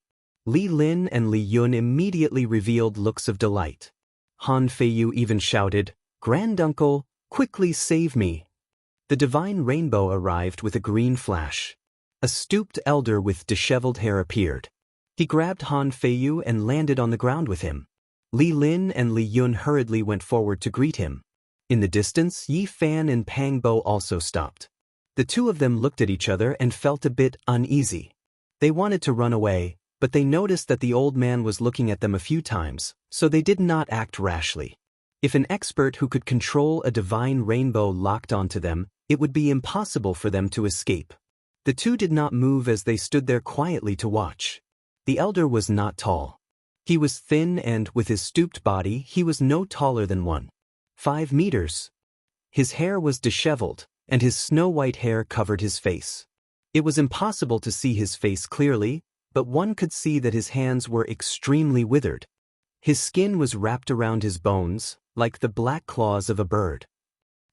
Li Lin and Li Yun immediately revealed looks of delight. Han Feiyu even shouted, "Granduncle, quickly save me!" The divine rainbow arrived with a green flash. A stooped elder with disheveled hair appeared. He grabbed Han Feiyu and landed on the ground with him. Li Lin and Li Yun hurriedly went forward to greet him. In the distance, Yi Fan and Pang Bo also stopped. The two of them looked at each other and felt a bit uneasy. They wanted to run away, but they noticed that the old man was looking at them a few times, so they did not act rashly. If an expert who could control a divine rainbow locked onto them, it would be impossible for them to escape. The two did not move as they stood there quietly to watch. The elder was not tall. He was thin and, with his stooped body, he was no taller than 1.5 meters. His hair was disheveled, and his snow-white hair covered his face. It was impossible to see his face clearly, but one could see that his hands were extremely withered. His skin was wrapped around his bones, like the black claws of a bird.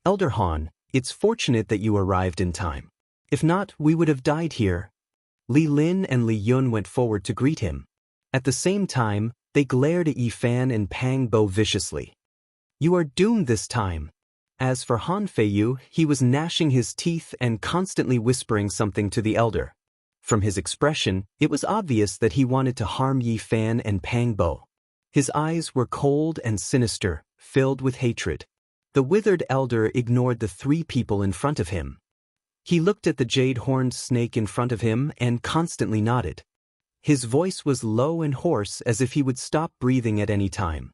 "Elder Han, it's fortunate that you arrived in time. If not, we would have died here." Li Lin and Li Yun went forward to greet him. At the same time, they glared at Yi Fan and Pang Bo viciously. "You are doomed this time." As for Han Feiyu, he was gnashing his teeth and constantly whispering something to the elder. From his expression, it was obvious that he wanted to harm Yi Fan and Pang Bo. His eyes were cold and sinister, filled with hatred. The withered elder ignored the three people in front of him. He looked at the jade-horned snake in front of him and constantly nodded. His voice was low and hoarse as if he would stop breathing at any time.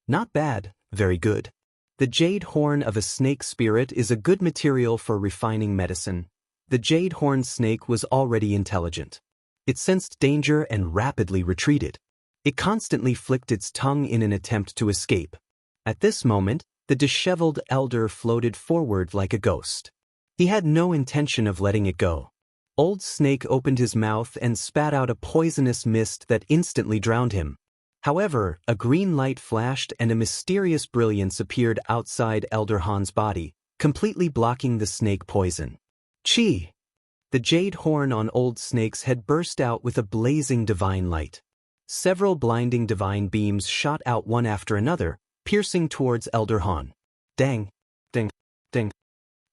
"Not bad, very good. The jade horn of a snake spirit is a good material for refining medicine." The jade-horned snake was already intelligent. It sensed danger and rapidly retreated. It constantly flicked its tongue in an attempt to escape. At this moment, the disheveled elder floated forward like a ghost. He had no intention of letting it go. Old Snake opened his mouth and spat out a poisonous mist that instantly drowned him. However, a green light flashed and a mysterious brilliance appeared outside Elder Han's body, completely blocking the snake poison. Chi! The jade horn on Old Snake's head burst out with a blazing divine light. Several blinding divine beams shot out one after another, piercing towards Elder Han. Dang! Ding! Ding!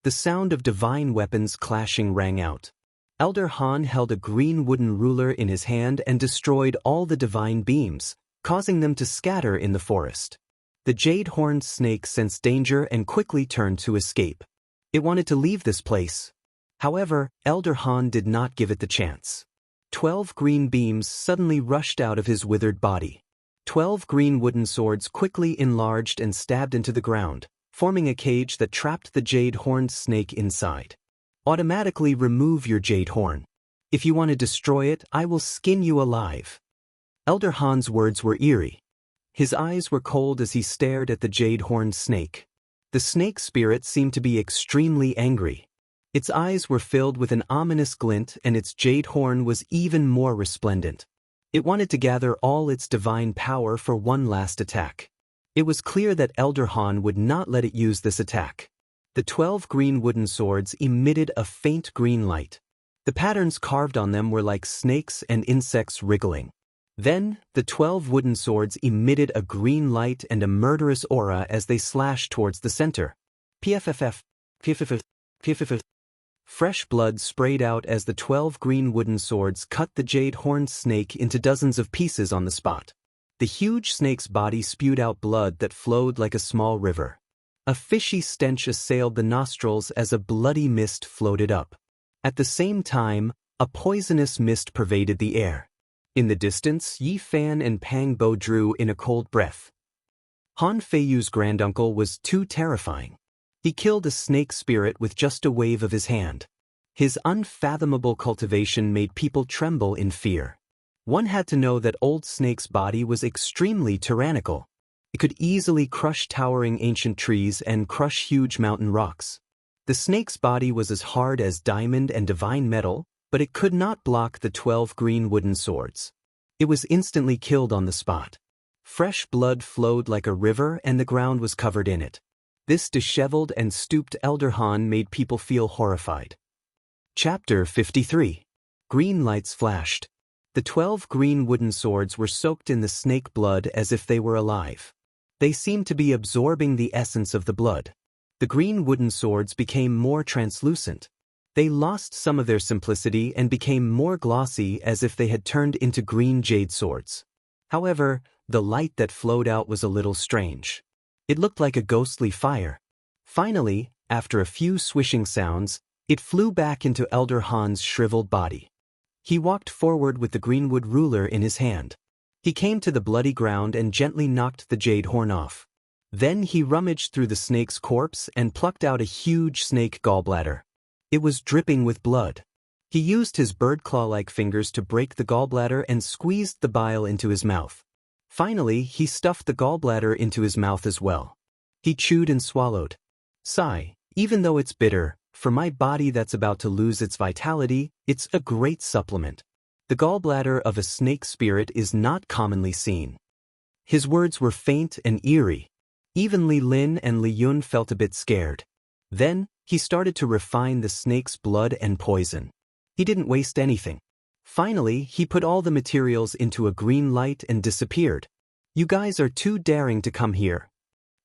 The sound of divine weapons clashing rang out. Elder Han held a green wooden ruler in his hand and destroyed all the divine beams, causing them to scatter in the forest. The jade-horned snake sensed danger and quickly turned to escape. It wanted to leave this place. However, Elder Han did not give it the chance. 12 green beams suddenly rushed out of his withered body. 12 green wooden swords quickly enlarged and stabbed into the ground, forming a cage that trapped the jade-horned snake inside. Automatically remove your jade horn. If you want to destroy it, I will skin you alive. Elder Han's words were eerie. His eyes were cold as he stared at the jade-horned snake. The snake spirit seemed to be extremely angry. Its eyes were filled with an ominous glint and its jade horn was even more resplendent. It wanted to gather all its divine power for one last attack. It was clear that Elder Han would not let it use this attack. The 12 green wooden swords emitted a faint green light. The patterns carved on them were like snakes and insects wriggling. Then, the 12 wooden swords emitted a green light and a murderous aura as they slashed towards the center. PFFF, PFFF, PFFF. Fresh blood sprayed out as the 12 green wooden swords cut the jade-horned snake into dozens of pieces on the spot. The huge snake's body spewed out blood that flowed like a small river. A fishy stench assailed the nostrils as a bloody mist floated up. At the same time, a poisonous mist pervaded the air. In the distance, Yi Fan and Pang Bo drew in a cold breath. Han Feiyu's granduncle was too terrifying. He killed a snake spirit with just a wave of his hand. His unfathomable cultivation made people tremble in fear. One had to know that Old Snake's body was extremely tyrannical. It could easily crush towering ancient trees and crush huge mountain rocks. The snake's body was as hard as diamond and divine metal, but it could not block the 12 green wooden swords. It was instantly killed on the spot. Fresh blood flowed like a river and the ground was covered in it. This disheveled and stooped Elder Han made people feel horrified. Chapter 53. Green lights flashed. The 12 green wooden swords were soaked in the snake blood as if they were alive. They seemed to be absorbing the essence of the blood. The green wooden swords became more translucent. They lost some of their simplicity and became more glossy as if they had turned into green jade swords. However, the light that flowed out was a little strange. It looked like a ghostly fire. Finally, after a few swishing sounds, it flew back into Elder Han's shriveled body. He walked forward with the greenwood ruler in his hand. He came to the bloody ground and gently knocked the jade horn off. Then he rummaged through the snake's corpse and plucked out a huge snake gallbladder. It was dripping with blood. He used his bird-claw-like fingers to break the gallbladder and squeezed the bile into his mouth. Finally, he stuffed the gallbladder into his mouth as well. He chewed and swallowed. Sigh, even though it's bitter, for my body that's about to lose its vitality, it's a great supplement. The gallbladder of a snake spirit is not commonly seen. His words were faint and eerie. Even Li Lin and Li Yun felt a bit scared. Then, he started to refine the snake's blood and poison. He didn't waste anything. Finally, he put all the materials into a green light and disappeared. You guys are too daring to come here.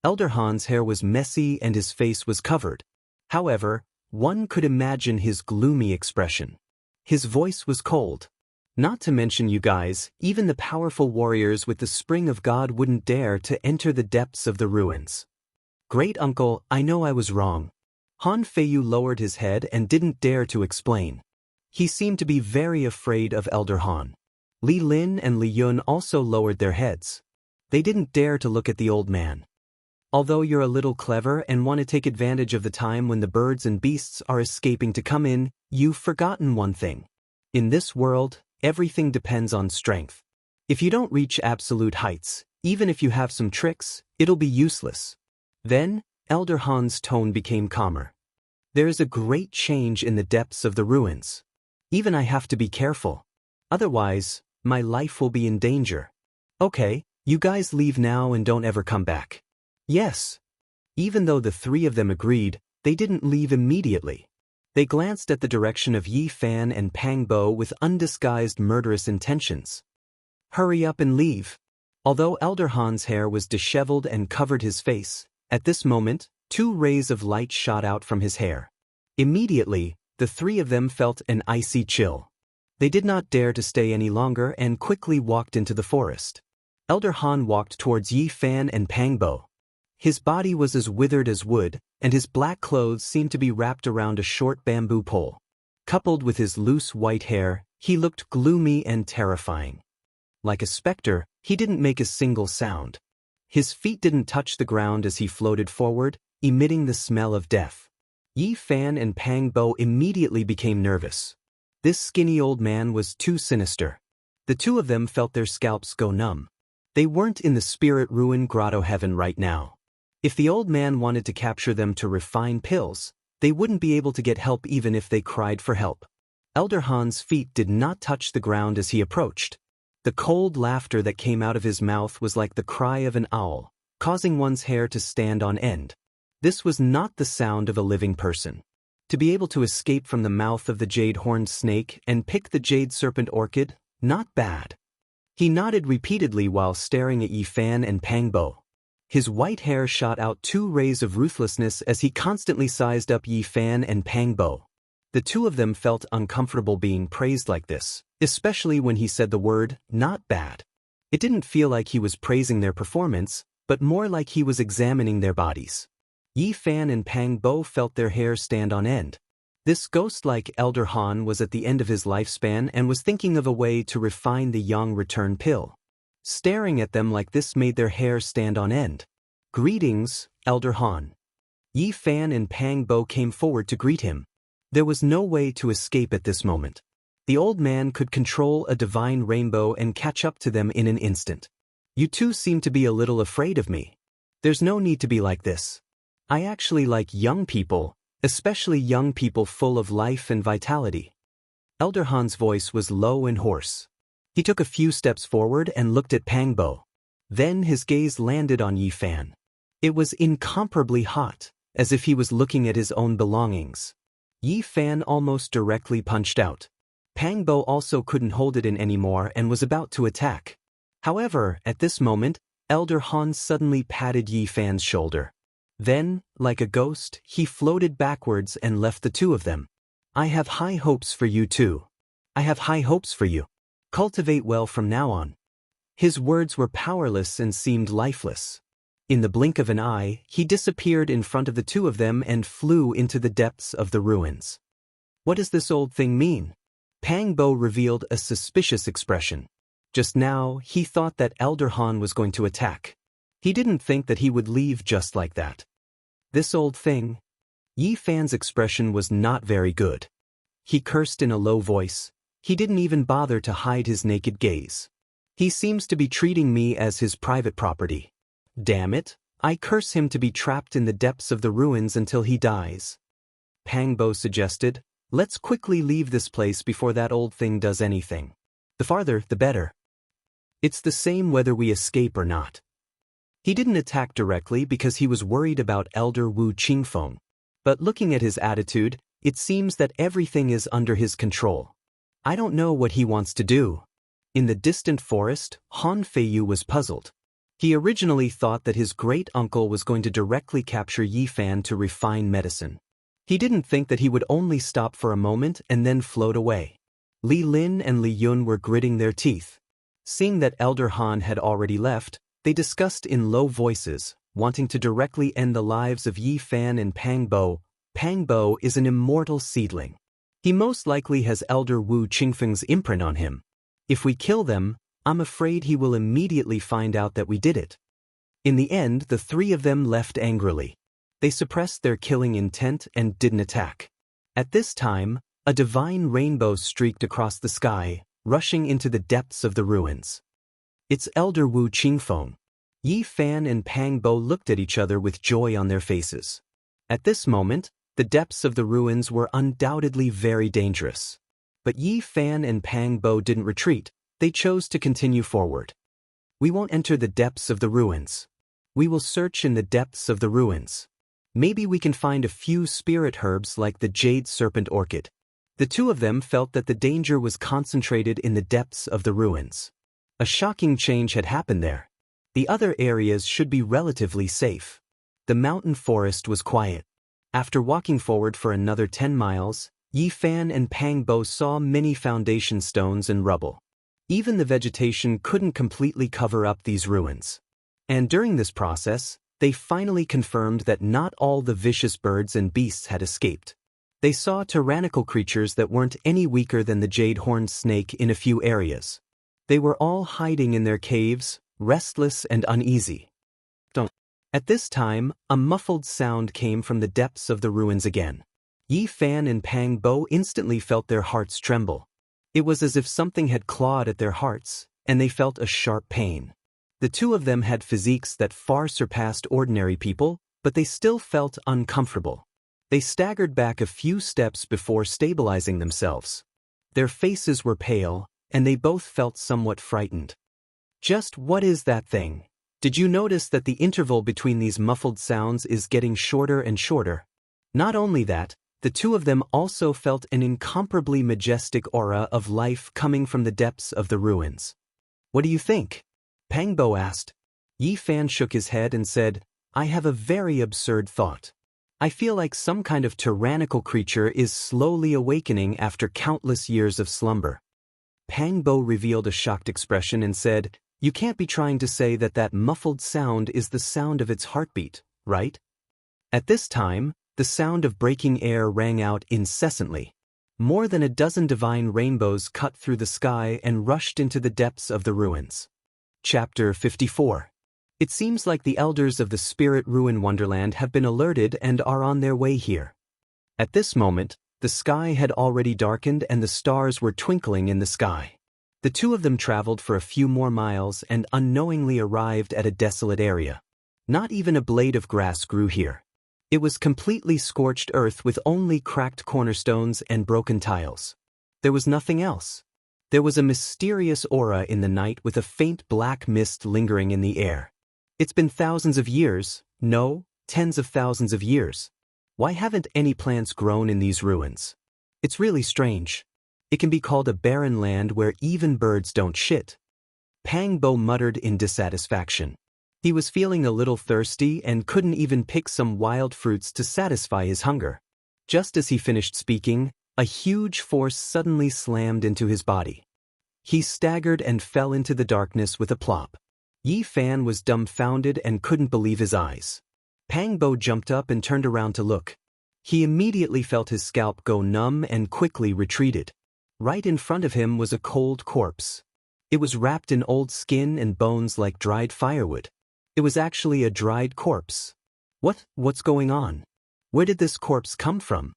Elder Han's hair was messy and his face was covered. However, one could imagine his gloomy expression. His voice was cold. Not to mention you guys, even the powerful warriors with the Spring of God wouldn't dare to enter the depths of the ruins. Great uncle, I know I was wrong. Han Feiyu lowered his head and didn't dare to explain. He seemed to be very afraid of Elder Han. Li Lin and Li Yun also lowered their heads. They didn't dare to look at the old man. Although you're a little clever and want to take advantage of the time when the birds and beasts are escaping to come in, you've forgotten one thing. In this world, everything depends on strength. If you don't reach absolute heights, even if you have some tricks, it'll be useless. Then, Elder Han's tone became calmer. There is a great change in the depths of the ruins. Even I have to be careful. Otherwise, my life will be in danger. Okay, you guys leave now and don't ever come back. Yes. Even though the three of them agreed, they didn't leave immediately. They glanced at the direction of Yi Fan and Pang Bo with undisguised murderous intentions. Hurry up and leave. Although Elder Han's hair was disheveled and covered his face, at this moment, 2 rays of light shot out from his hair. Immediately, the 3 of them felt an icy chill. They did not dare to stay any longer and quickly walked into the forest. Elder Han walked towards Yi Fan and Pangbo. His body was as withered as wood, and his black clothes seemed to be wrapped around a short bamboo pole. Coupled with his loose white hair, he looked gloomy and terrifying. Like a specter, he didn't make a single sound. His feet didn't touch the ground as he floated forward, emitting the smell of death. Yi Fan and Pangbo immediately became nervous. This skinny old man was too sinister. The 2 of them felt their scalps go numb. They weren't in the spirit ruin grotto heaven right now. If the old man wanted to capture them to refine pills, they wouldn't be able to get help even if they cried for help. Elder Han's feet did not touch the ground as he approached. The cold laughter that came out of his mouth was like the cry of an owl, causing one's hair to stand on end. This was not the sound of a living person. To be able to escape from the mouth of the jade-horned snake and pick the jade serpent orchid, not bad. He nodded repeatedly while staring at Yi Fan and Pangbo. His white hair shot out 2 rays of ruthlessness as he constantly sized up Yi Fan and Pangbo. The 2 of them felt uncomfortable being praised like this, especially when he said the word, not bad. It didn't feel like he was praising their performance, but more like he was examining their bodies. Yi Fan and Pangbo felt their hair stand on end. This ghost-like Elder Han was at the end of his lifespan and was thinking of a way to refine the Yang return pill. Staring at them like this made their hair stand on end. Greetings, Elder Han. Yi Fan and Pangbo came forward to greet him. There was no way to escape at this moment. The old man could control a divine rainbow and catch up to them in an instant. You 2 seem to be a little afraid of me. There's no need to be like this. I actually like young people, especially young people full of life and vitality. Elder Han's voice was low and hoarse. He took a few steps forward and looked at Pangbo. Then his gaze landed on Yi Fan. It was incomparably hot, as if he was looking at his own belongings. Yi Fan almost directly punched out. Pangbo also couldn't hold it in anymore and was about to attack. However, at this moment, Elder Han suddenly patted Yi Fan's shoulder. Then, like a ghost, he floated backwards and left the 2 of them. I have high hopes for you too. I have high hopes for you. Cultivate well from now on. His words were powerless and seemed lifeless. In the blink of an eye, he disappeared in front of the 2 of them and flew into the depths of the ruins. What does this old thing mean? Pangbo revealed a suspicious expression. Just now, he thought that Elder Han was going to attack. He didn't think that he would leave just like that. This old thing? Yi Fan's expression was not very good. He cursed in a low voice. He didn't even bother to hide his naked gaze. He seems to be treating me as his private property. Damn it, I curse him to be trapped in the depths of the ruins until he dies. Pangbo suggested, let's quickly leave this place before that old thing does anything. The farther, the better. It's the same whether we escape or not. He didn't attack directly because he was worried about Elder Wu Qingfeng. But looking at his attitude, it seems that everything is under his control. I don't know what he wants to do. In the distant forest, Han Feiyu was puzzled. He originally thought that his great-uncle was going to directly capture Yi Fan to refine medicine. He didn't think that he would only stop for a moment and then float away. Li Lin and Li Yun were gritting their teeth. Seeing that Elder Han had already left, they discussed in low voices, wanting to directly end the lives of Yi Fan and Pangbo. Pangbo is an immortal seedling. He most likely has Elder Wu Qingfeng's imprint on him. If we kill them, I'm afraid he will immediately find out that we did it. In the end, the 3 of them left angrily. They suppressed their killing intent and didn't attack. At this time, a divine rainbow streaked across the sky, rushing into the depths of the ruins. It's Elder Wu Qingfeng. Yi Fan and Pangbo looked at each other with joy on their faces. At this moment, the depths of the ruins were undoubtedly very dangerous. But Yi Fan and Pangbo didn't retreat, they chose to continue forward. We won't enter the depths of the ruins. We will search in the depths of the ruins. Maybe we can find a few spirit herbs like the jade serpent orchid. The 2 of them felt that the danger was concentrated in the depths of the ruins. A shocking change had happened there. The other areas should be relatively safe. The mountain forest was quiet. After walking forward for another 10 miles, Yi Fan and Pang Bo saw many foundation stones and rubble. Even the vegetation couldn't completely cover up these ruins. And during this process, they finally confirmed that not all the vicious birds and beasts had escaped. They saw tyrannical creatures that weren't any weaker than the jade-horned snake in a few areas. They were all hiding in their caves, restless and uneasy. At this time, a muffled sound came from the depths of the ruins again. Yi Fan and Pang Bo instantly felt their hearts tremble. It was as if something had clawed at their hearts, and they felt a sharp pain. The two of them had physiques that far surpassed ordinary people, but they still felt uncomfortable. They staggered back a few steps before stabilizing themselves. Their faces were pale, and they both felt somewhat frightened. Just what is that thing? Did you notice that the interval between these muffled sounds is getting shorter and shorter? Not only that, the two of them also felt an incomparably majestic aura of life coming from the depths of the ruins. What do you think? Pang Bo asked. Yi Fan shook his head and said, I have a very absurd thought. I feel like some kind of tyrannical creature is slowly awakening after countless years of slumber. Pang Bo revealed a shocked expression and said, You can't be trying to say that that muffled sound is the sound of its heartbeat, right? At this time, the sound of breaking air rang out incessantly. More than a dozen divine rainbows cut through the sky and rushed into the depths of the ruins. Chapter 54. It seems like the elders of the Spirit Ruin Wonderland have been alerted and are on their way here. At this moment, the sky had already darkened and the stars were twinkling in the sky. The two of them traveled for a few more miles and unknowingly arrived at a desolate area. Not even a blade of grass grew here. It was completely scorched earth with only cracked cornerstones and broken tiles. There was nothing else. There was a mysterious aura in the night with a faint black mist lingering in the air. It's been thousands of years, no, tens of thousands of years. Why haven't any plants grown in these ruins? It's really strange. It can be called a barren land where even birds don't shit. Pang Bo muttered in dissatisfaction. He was feeling a little thirsty and couldn't even pick some wild fruits to satisfy his hunger. Just as he finished speaking, a huge force suddenly slammed into his body. He staggered and fell into the darkness with a plop. Yi Fan was dumbfounded and couldn't believe his eyes. Pang Bo jumped up and turned around to look. He immediately felt his scalp go numb and quickly retreated. Right in front of him was a cold corpse. It was wrapped in old skin and bones like dried firewood. It was actually a dried corpse. What's going on? Where did this corpse come from?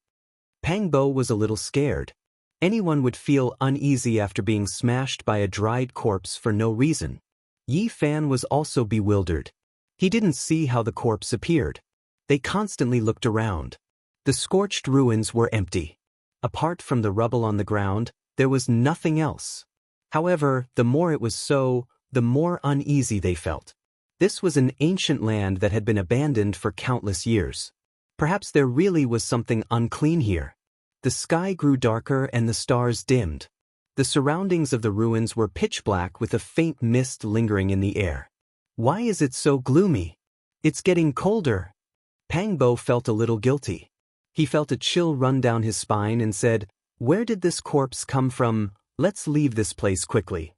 Pang Bo was a little scared. Anyone would feel uneasy after being smashed by a dried corpse for no reason. Yi Fan was also bewildered. He didn't see how the corpse appeared. They constantly looked around. The scorched ruins were empty. Apart from the rubble on the ground, there was nothing else. However, the more it was so, the more uneasy they felt. This was an ancient land that had been abandoned for countless years. Perhaps there really was something unclean here. The sky grew darker and the stars dimmed. The surroundings of the ruins were pitch black with a faint mist lingering in the air. Why is it so gloomy? It's getting colder. Pang Bo felt a little guilty. He felt a chill run down his spine and said, Where did this corpse come from? Let's leave this place quickly.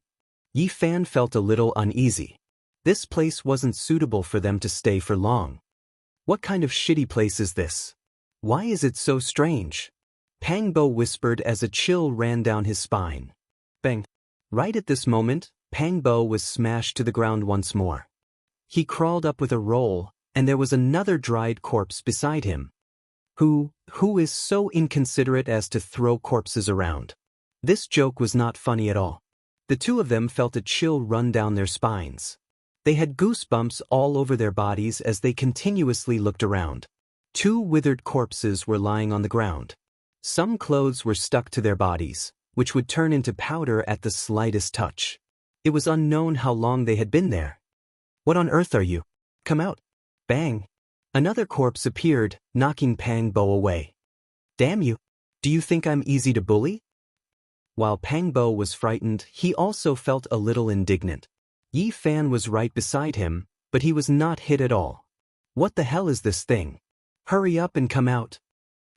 Yi Fan felt a little uneasy. This place wasn't suitable for them to stay for long. What kind of shitty place is this? Why is it so strange? Pang Bo whispered as a chill ran down his spine. Bang! Right at this moment, Pang Bo was smashed to the ground once more. He crawled up with a roll, and there was another dried corpse beside him. Who is so inconsiderate as to throw corpses around? This joke was not funny at all. The two of them felt a chill run down their spines. They had goosebumps all over their bodies as they continuously looked around. Two withered corpses were lying on the ground. Some clothes were stuck to their bodies, which would turn into powder at the slightest touch. It was unknown how long they had been there. What on earth are you? Come out. Bang! Another corpse appeared, knocking Pang Bo away. Damn you! Do you think I'm easy to bully? While Pang Bo was frightened, he also felt a little indignant. Yi Fan was right beside him, but he was not hit at all. What the hell is this thing? Hurry up and come out.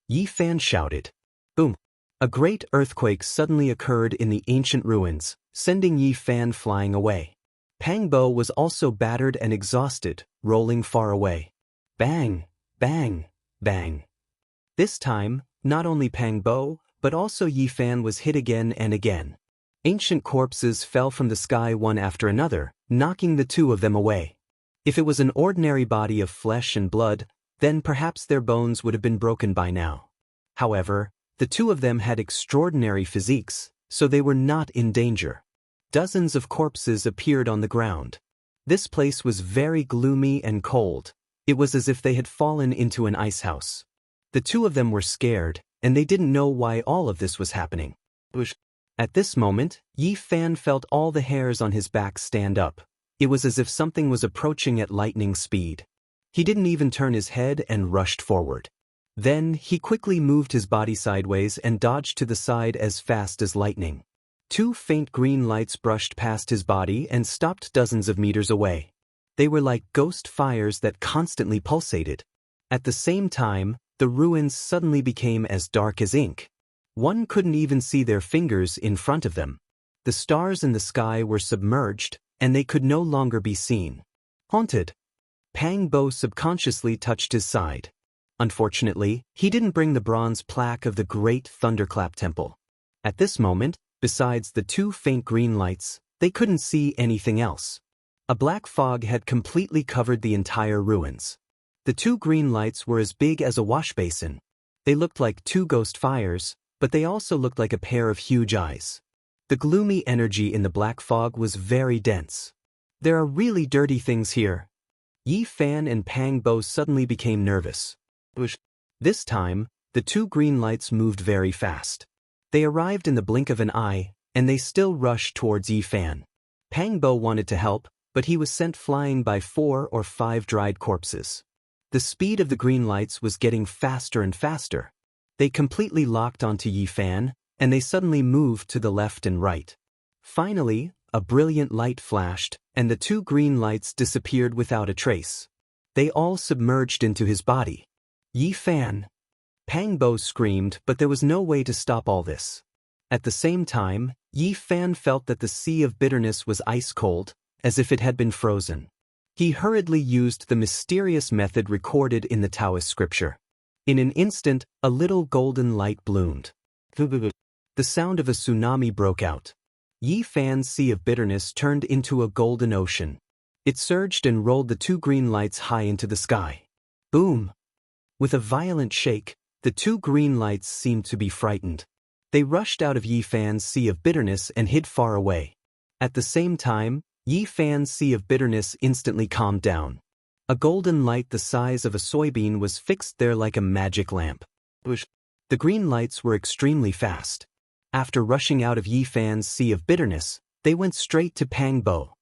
Yi Fan shouted. Boom. A great earthquake suddenly occurred in the ancient ruins, sending Yi Fan flying away. Pang Bo was also battered and exhausted, rolling far away. Bang, bang, bang. This time, not only Pang Bo, but also Yi Fan was hit again and again. Ancient corpses fell from the sky one after another, knocking the two of them away. If it was an ordinary body of flesh and blood, then perhaps their bones would have been broken by now. However, the two of them had extraordinary physiques, so they were not in danger. Dozens of corpses appeared on the ground. This place was very gloomy and cold. It was as if they had fallen into an ice house. The two of them were scared, and they didn't know why all of this was happening. At this moment, Yi Fan felt all the hairs on his back stand up. It was as if something was approaching at lightning speed. He didn't even turn his head and rushed forward. Then, he quickly moved his body sideways and dodged to the side as fast as lightning. Two faint green lights brushed past his body and stopped dozens of meters away. They were like ghost fires that constantly pulsated. At the same time, the ruins suddenly became as dark as ink. One couldn't even see their fingers in front of them. The stars in the sky were submerged, and they could no longer be seen. Haunted. Pang Bo subconsciously touched his side. Unfortunately, he didn't bring the bronze plaque of the Great Thunderclap Temple. At this moment, besides the two faint green lights, they couldn't see anything else. A black fog had completely covered the entire ruins. The two green lights were as big as a wash basin. They looked like two ghost fires, but they also looked like a pair of huge eyes. The gloomy energy in the black fog was very dense. There are really dirty things here. Yi Fan and Pang Bo suddenly became nervous. This time, the two green lights moved very fast. They arrived in the blink of an eye, and they still rushed towards Yi Fan. Pang Bo wanted to help, but he was sent flying by 4 or 5 dried corpses. The speed of the green lights was getting faster and faster. They completely locked onto Yi Fan, and they suddenly moved to the left and right. Finally, a brilliant light flashed, and the two green lights disappeared without a trace. They all submerged into his body. Yi Fan! Pang Bo screamed, but there was no way to stop all this. At the same time, Yi Fan felt that the sea of bitterness was ice cold, as if it had been frozen. He hurriedly used the mysterious method recorded in the Taoist scripture. In an instant, a little golden light bloomed. The sound of a tsunami broke out. Yi Fan's sea of bitterness turned into a golden ocean. It surged and rolled the two green lights high into the sky. Boom! With a violent shake, the two green lights seemed to be frightened. They rushed out of Yi Fan's sea of bitterness and hid far away. At the same time, Yi Fan's sea of bitterness instantly calmed down. A golden light the size of a soybean was fixed there like a magic lamp. The green lights were extremely fast. After rushing out of Yi Fan's sea of bitterness, they went straight to Pang Bo.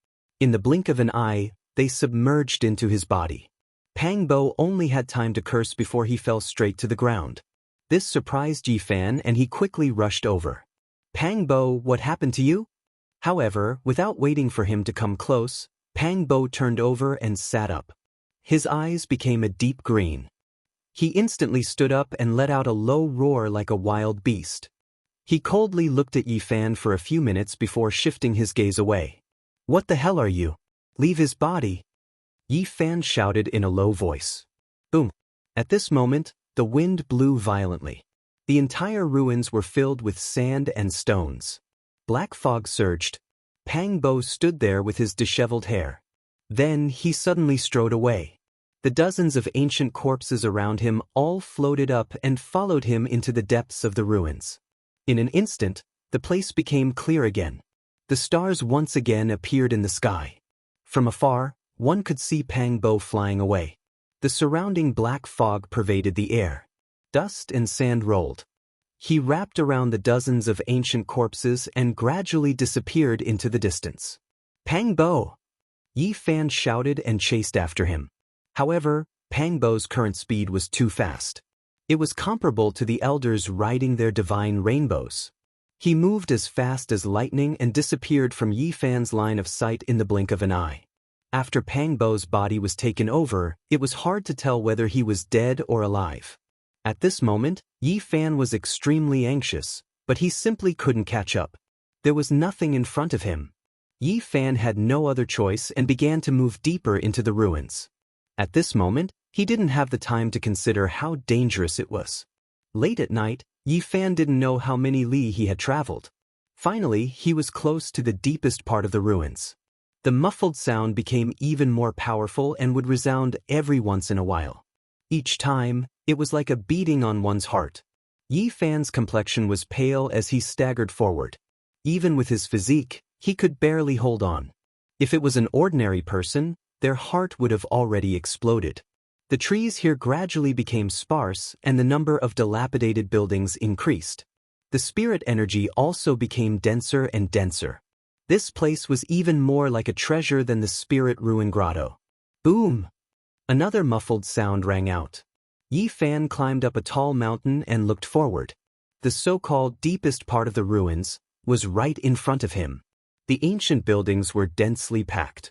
In the blink of an eye, they submerged into his body. Pang Bo only had time to curse before he fell straight to the ground. This surprised Yi Fan and he quickly rushed over. Pang Bo, what happened to you? However, without waiting for him to come close, Pang Bo turned over and sat up. His eyes became a deep green. He instantly stood up and let out a low roar like a wild beast. He coldly looked at Yi Fan for a few minutes before shifting his gaze away. What the hell are you? Leave his body! Yi Fan shouted in a low voice. Boom! At this moment, the wind blew violently. The entire ruins were filled with sand and stones. Black fog surged. Pang Bo stood there with his disheveled hair. Then he suddenly strode away. The dozens of ancient corpses around him all floated up and followed him into the depths of the ruins. In an instant, the place became clear again. The stars once again appeared in the sky. From afar, one could see Pang Bo flying away. The surrounding black fog pervaded the air. Dust and sand rolled. He wrapped around the dozens of ancient corpses and gradually disappeared into the distance. Pang Bo! Yi Fan shouted and chased after him. However, Pang Bo's current speed was too fast. It was comparable to the elders riding their divine rainbows. He moved as fast as lightning and disappeared from Yi Fan's line of sight in the blink of an eye. After Pang Bo's body was taken over, it was hard to tell whether he was dead or alive. At this moment, Yi Fan was extremely anxious, but he simply couldn't catch up. There was nothing in front of him. Yi Fan had no other choice and began to move deeper into the ruins. At this moment, he didn't have the time to consider how dangerous it was. Late at night, Yi Fan didn't know how many li he had traveled. Finally, he was close to the deepest part of the ruins. The muffled sound became even more powerful and would resound every once in a while. Each time, it was like a beating on one's heart. Yi Fan's complexion was pale as he staggered forward. Even with his physique, he could barely hold on. If it was an ordinary person, their heart would have already exploded. The trees here gradually became sparse and the number of dilapidated buildings increased. The spirit energy also became denser and denser. This place was even more like a treasure than the spirit ruin grotto. Boom! Another muffled sound rang out. Yi Fan climbed up a tall mountain and looked forward. The so-called deepest part of the ruins was right in front of him. The ancient buildings were densely packed.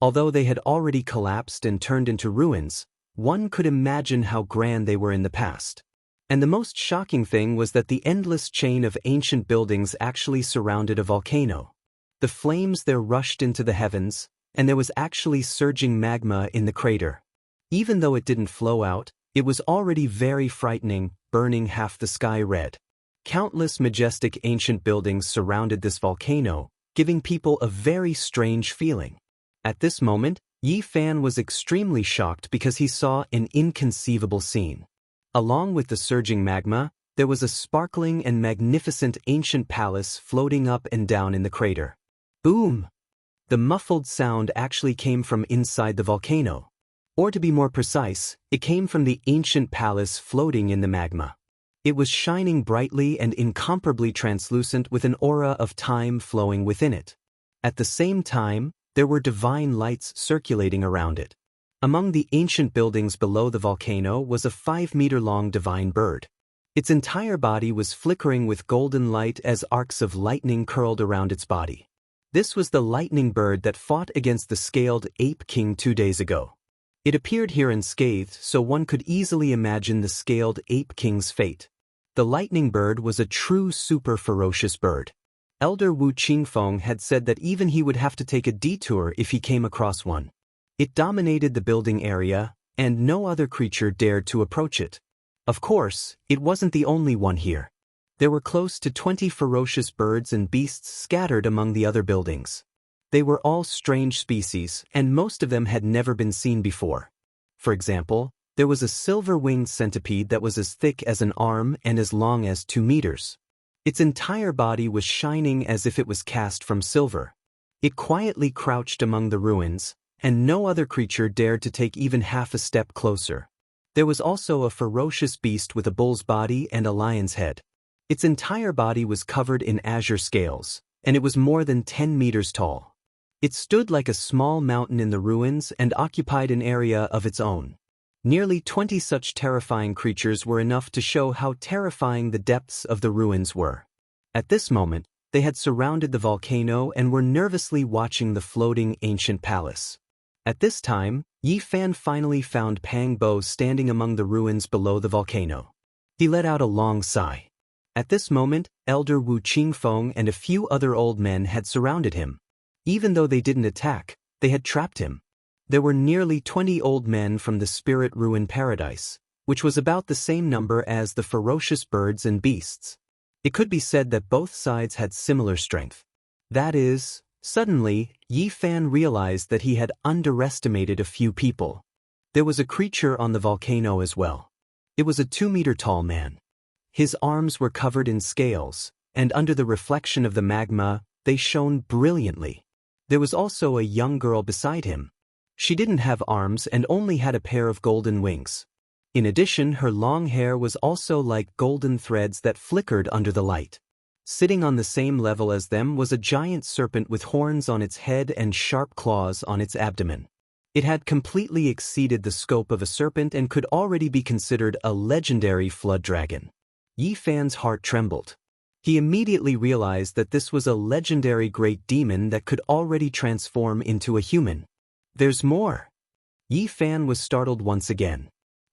Although they had already collapsed and turned into ruins, one could imagine how grand they were in the past. And the most shocking thing was that the endless chain of ancient buildings actually surrounded a volcano. The flames there rushed into the heavens, and there was actually surging magma in the crater. Even though it didn't flow out, it was already very frightening, burning half the sky red. Countless majestic ancient buildings surrounded this volcano, giving people a very strange feeling. At this moment, Yi Fan was extremely shocked because he saw an inconceivable scene. Along with the surging magma, there was a sparkling and magnificent ancient palace floating up and down in the crater. Boom! The muffled sound actually came from inside the volcano. Or to be more precise, it came from the ancient palace floating in the magma. It was shining brightly and incomparably translucent with an aura of time flowing within it. At the same time, there were divine lights circulating around it. Among the ancient buildings below the volcano was a 5-meter-long divine bird. Its entire body was flickering with golden light as arcs of lightning curled around its body. This was the lightning bird that fought against the scaled ape king 2 days ago. It appeared here unscathed, so one could easily imagine the scaled ape king's fate. The lightning bird was a true super ferocious bird. Elder Wu Qingfeng had said that even he would have to take a detour if he came across one. It dominated the building area, and no other creature dared to approach it. Of course, it wasn't the only one here. There were close to 20 ferocious birds and beasts scattered among the other buildings. They were all strange species, and most of them had never been seen before. For example, there was a silver-winged centipede that was as thick as an arm and as long as 2 meters. Its entire body was shining as if it was cast from silver. It quietly crouched among the ruins, and no other creature dared to take even half a step closer. There was also a ferocious beast with a bull's body and a lion's head. Its entire body was covered in azure scales, and it was more than 10 meters tall. It stood like a small mountain in the ruins and occupied an area of its own. Nearly 20 such terrifying creatures were enough to show how terrifying the depths of the ruins were. At this moment, they had surrounded the volcano and were nervously watching the floating ancient palace. At this time, Yi Fan finally found Pang Bo standing among the ruins below the volcano. He let out a long sigh. At this moment, Elder Wu Qingfeng and a few other old men had surrounded him. Even though they didn't attack, they had trapped him. There were nearly 20 old men from the Spirit Ruin Paradise, which was about the same number as the ferocious birds and beasts. It could be said that both sides had similar strength. That is, suddenly, Yi Fan realized that he had underestimated a few people. There was a creature on the volcano as well. It was a 2-meter-tall man. His arms were covered in scales, and under the reflection of the magma, they shone brilliantly. There was also a young girl beside him. She didn't have arms and only had a pair of golden wings. In addition, her long hair was also like golden threads that flickered under the light. Sitting on the same level as them was a giant serpent with horns on its head and sharp claws on its abdomen. It had completely exceeded the scope of a serpent and could already be considered a legendary flood dragon. Yi Fan's heart trembled. He immediately realized that this was a legendary great demon that could already transform into a human. There's more. Yi Fan was startled once again.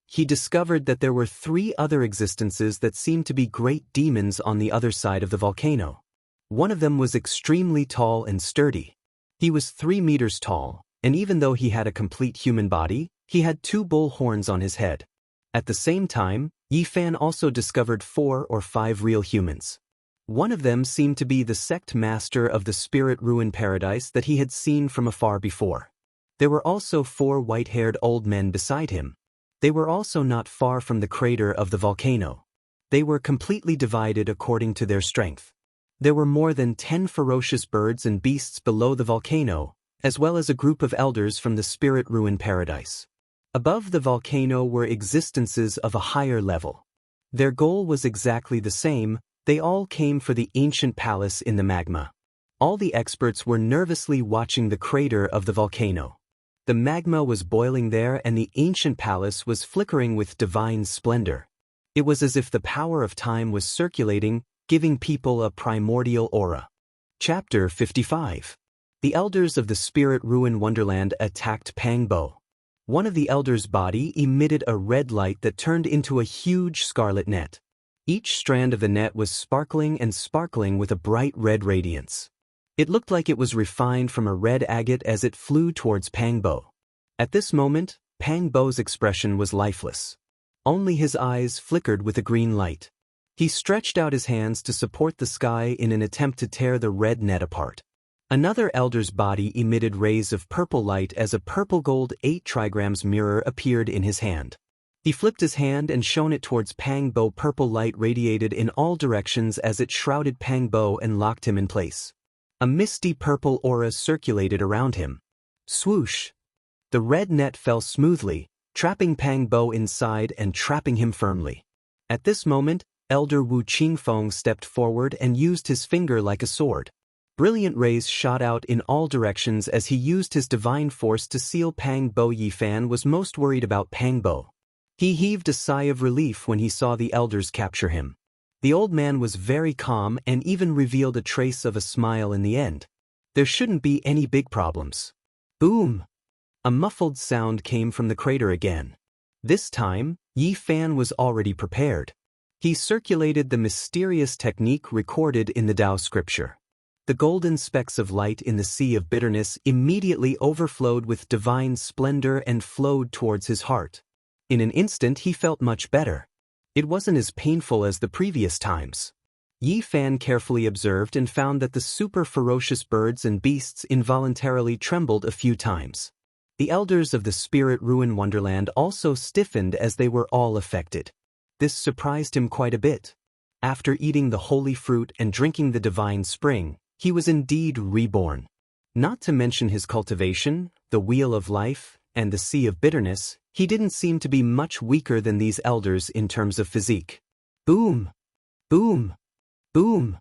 He discovered that there were 3 other existences that seemed to be great demons on the other side of the volcano. One of them was extremely tall and sturdy. He was 3 meters tall, and even though he had a complete human body, he had 2 bull horns on his head. At the same time, Yi Fan also discovered 4 or 5 real humans. One of them seemed to be the sect master of the spirit ruin paradise that he had seen from afar before. There were also 4 white-haired old men beside him. They were also not far from the crater of the volcano. They were completely divided according to their strength. There were more than 10 ferocious birds and beasts below the volcano, as well as a group of elders from the spirit ruin paradise. Above the volcano were existences of a higher level. Their goal was exactly the same. They all came for the ancient palace in the magma. All the experts were nervously watching the crater of the volcano. The magma was boiling there and the ancient palace was flickering with divine splendor. It was as if the power of time was circulating, giving people a primordial aura. Chapter 55. The elders of the spirit ruin wonderland attacked Pangbo. One of the elders' body emitted a red light that turned into a huge scarlet net. Each strand of the net was sparkling with a bright red radiance. It looked like it was refined from a red agate as it flew towards Pangbo. At this moment, Pangbo's expression was lifeless. Only his eyes flickered with a green light. He stretched out his hands to support the sky in an attempt to tear the red net apart. Another elder's body emitted rays of purple light as a purple-gold 8 trigrams mirror appeared in his hand. He flipped his hand and shone it towards Pangbo. Purple light radiated in all directions as it shrouded Pangbo and locked him in place. A misty purple aura circulated around him. Swoosh! The red net fell smoothly, trapping Pangbo inside and trapping him firmly. At this moment, Elder Wu Qingfeng stepped forward and used his finger like a sword. Brilliant rays shot out in all directions as he used his divine force to seal Pangbo. Yi Fan was most worried about Pangbo. He heaved a sigh of relief when he saw the elders capture him. The old man was very calm and even revealed a trace of a smile in the end. There shouldn't be any big problems. Boom! A muffled sound came from the crater again. This time, Yi Fan was already prepared. He circulated the mysterious technique recorded in the Tao scripture. The golden specks of light in the sea of bitterness immediately overflowed with divine splendor and flowed towards his heart. In an instant he felt much better. It wasn't as painful as the previous times. Yi Fan carefully observed and found that the super ferocious birds and beasts involuntarily trembled a few times. The elders of the spirit ruin wonderland also stiffened as they were all affected. This surprised him quite a bit. After eating the holy fruit and drinking the divine spring, he was indeed reborn. Not to mention his cultivation, the wheel of life, and the sea of bitterness, he didn't seem to be much weaker than these elders in terms of physique. Boom! Boom! Boom!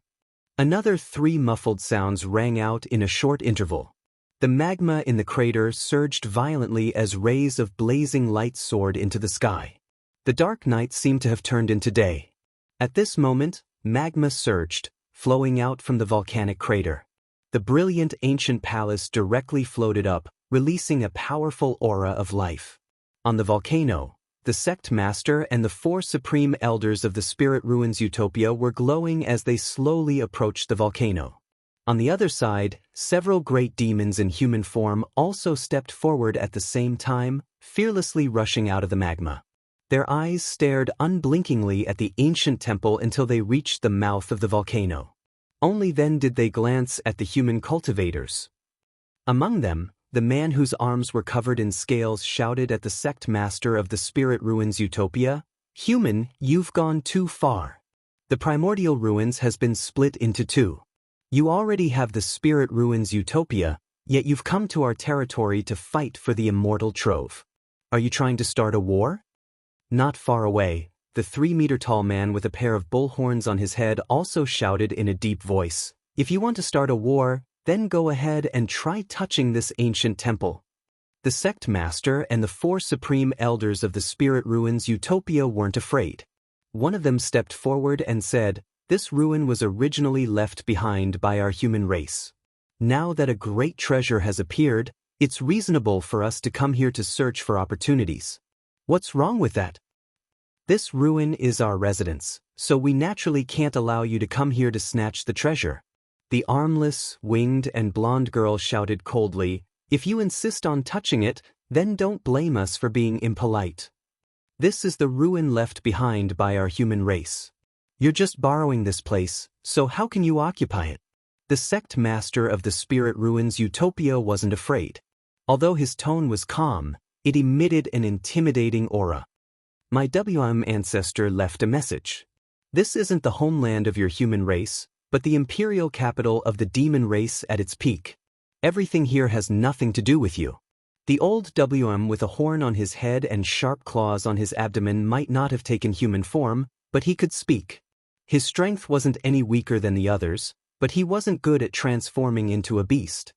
Another 3 muffled sounds rang out in a short interval. The magma in the crater surged violently as rays of blazing light soared into the sky. The dark night seemed to have turned into day. At this moment, magma surged, flowing out from the volcanic crater. The brilliant ancient palace directly floated up, releasing a powerful aura of life. On the volcano, the sect master and the 4 supreme elders of the spirit ruins utopia were glowing as they slowly approached the volcano. On the other side, several great demons in human form also stepped forward at the same time, fearlessly rushing out of the magma. Their eyes stared unblinkingly at the ancient temple until they reached the mouth of the volcano. Only then did they glance at the human cultivators. Among them, the man whose arms were covered in scales shouted at the sect master of the spirit ruins utopia, "Human, you've gone too far. The primordial ruins has been split into 2. You already have the spirit ruins utopia, yet you've come to our territory to fight for the immortal trove. Are you trying to start a war?" Not far away, the 3-meter-tall man with a pair of bull horns on his head also shouted in a deep voice, "If you want to start a war, then go ahead and try touching this ancient temple." The sect master and the 4 supreme elders of the spirit ruins utopia weren't afraid. One of them stepped forward and said, This ruin was originally left behind by our human race. Now that a great treasure has appeared, it's reasonable for us to come here to search for opportunities. What's wrong with that? This ruin is our residence, so we naturally can't allow you to come here to snatch the treasure. The armless, winged, and blonde girl shouted coldly, "If you insist on touching it, then don't blame us for being impolite. This is the ruin left behind by our human race. You're just borrowing this place, so how can you occupy it?" The sect master of the spirit ruins Utopia wasn't afraid. Although his tone was calm, it emitted an intimidating aura. "My ancestor left a message. This isn't the homeland of your human race, but the imperial capital of the demon race at its peak. Everything here has nothing to do with you." The old with a horn on his head and sharp claws on his abdomen might not have taken human form, but he could speak. His strength wasn't any weaker than the others, but he wasn't good at transforming into a beast.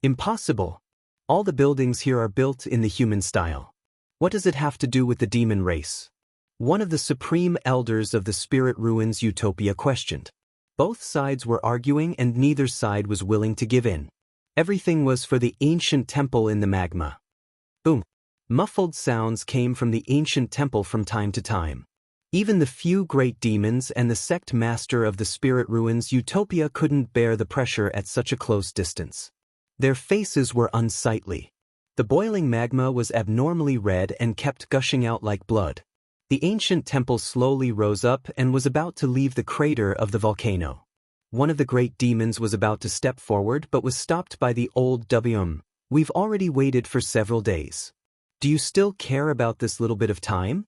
"Impossible. All the buildings here are built in the human style. What does it have to do with the demon race?" One of the supreme elders of the spirit ruins Utopia questioned. Both sides were arguing and neither side was willing to give in. Everything was for the ancient temple in the magma. Boom. Muffled sounds came from the ancient temple from time to time. Even the few great demons and the sect master of the spirit ruins Utopia couldn't bear the pressure at such a close distance. Their faces were unsightly. The boiling magma was abnormally red and kept gushing out like blood. The ancient temple slowly rose up and was about to leave the crater of the volcano. One of the great demons was about to step forward but was stopped by the old "We've already waited for several days. Do you still care about this little bit of time?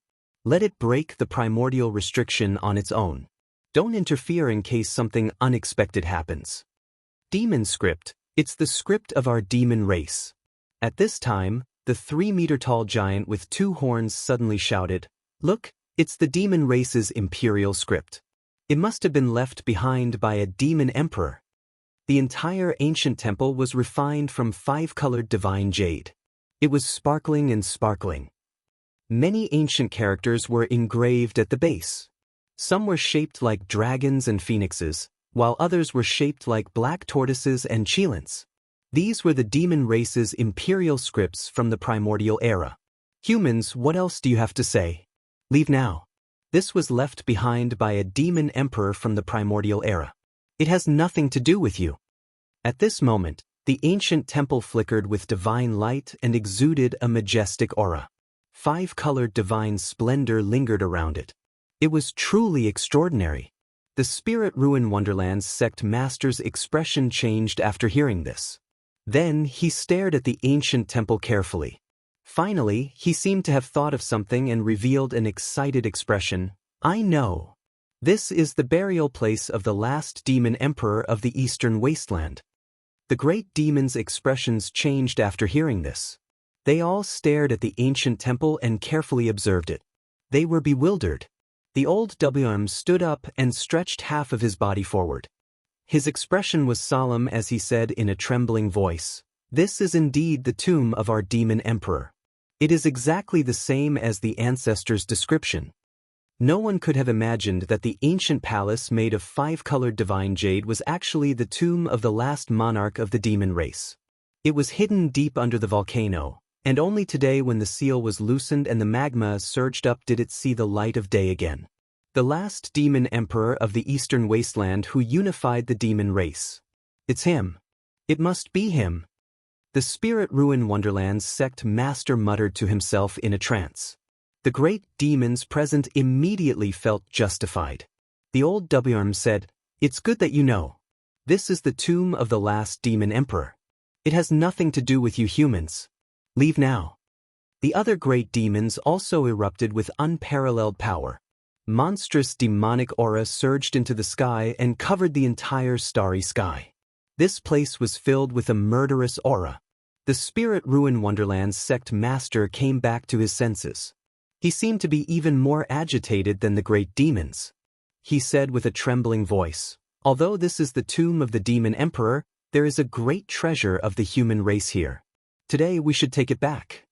Let it break the primordial restriction on its own. Don't interfere in case something unexpected happens." Demon script, it's the script of our demon race. At this time, the 3-meter-tall giant with 2 horns suddenly shouted, "Look, it's the demon race's imperial script. It must have been left behind by a demon emperor." The entire ancient temple was refined from 5-colored divine jade. It was sparkling and sparkling. Many ancient characters were engraved at the base. Some were shaped like dragons and phoenixes, while others were shaped like black tortoises and cheilants. These were the demon race's imperial scripts from the primordial era. "Humans, what else do you have to say? Leave now." This was left behind by a demon emperor from the primordial era. "It has nothing to do with you." At this moment, the ancient temple flickered with divine light and exuded a majestic aura. 5-colored divine splendor lingered around it. It was truly extraordinary. The spirit ruin Wonderland's sect master's expression changed after hearing this. Then he stared at the ancient temple carefully. Finally, he seemed to have thought of something and revealed an excited expression. "I know. This is the burial place of the last demon emperor of the Eastern Wasteland." The great demon's expressions changed after hearing this. They all stared at the ancient temple and carefully observed it. They were bewildered. The old stood up and stretched half of his body forward. His expression was solemn as he said in a trembling voice, "This is indeed the tomb of our demon emperor. It is exactly the same as the ancestor's description." No one could have imagined that the ancient palace made of 5-colored divine jade was actually the tomb of the last monarch of the demon race. It was hidden deep under the volcano, and only today when the seal was loosened and the magma surged up did it see the light of day again. The last demon emperor of the Eastern Wasteland who unified the demon race. It's him. It must be him. The spirit ruin Wonderland's sect master muttered to himself in a trance. The great demons present immediately felt justified. The old said, "It's good that you know. This is the tomb of the last demon emperor. It has nothing to do with you humans. Leave now." The other great demons also erupted with unparalleled power. Monstrous demonic aura surged into the sky and covered the entire starry sky. This place was filled with a murderous aura. The spirit ruin Wonderland's sect master came back to his senses. He seemed to be even more agitated than the great demons. He said with a trembling voice, "Although this is the tomb of the demon emperor, there is a great treasure of the human race here. Today we should take it back."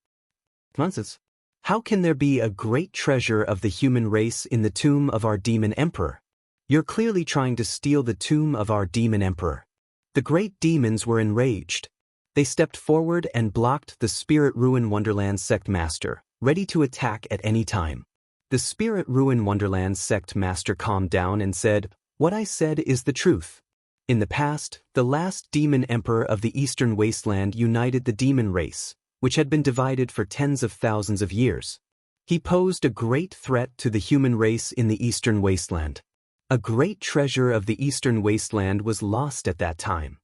Nonsense. How can there be a great treasure of the human race in the tomb of our demon emperor? You're clearly trying to steal the tomb of our demon emperor." The great demons were enraged. They stepped forward and blocked the Spirit Ruin Wonderland sect master, ready to attack at any time. The Spirit Ruin Wonderland sect master calmed down and said, "What I said is the truth. In the past, the last demon emperor of the Eastern Wasteland united the demon race, which had been divided for tens of thousands of years. He posed a great threat to the human race in the Eastern Wasteland. A great treasure of the Eastern Wasteland was lost at that time.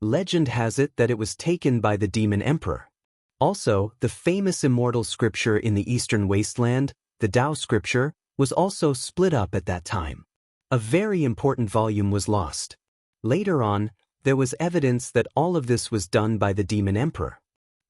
Legend has it that it was taken by the demon emperor. Also, the famous immortal scripture in the Eastern Wasteland, the Tao scripture, was also split up at that time. A very important volume was lost. Later on, there was evidence that all of this was done by the demon emperor.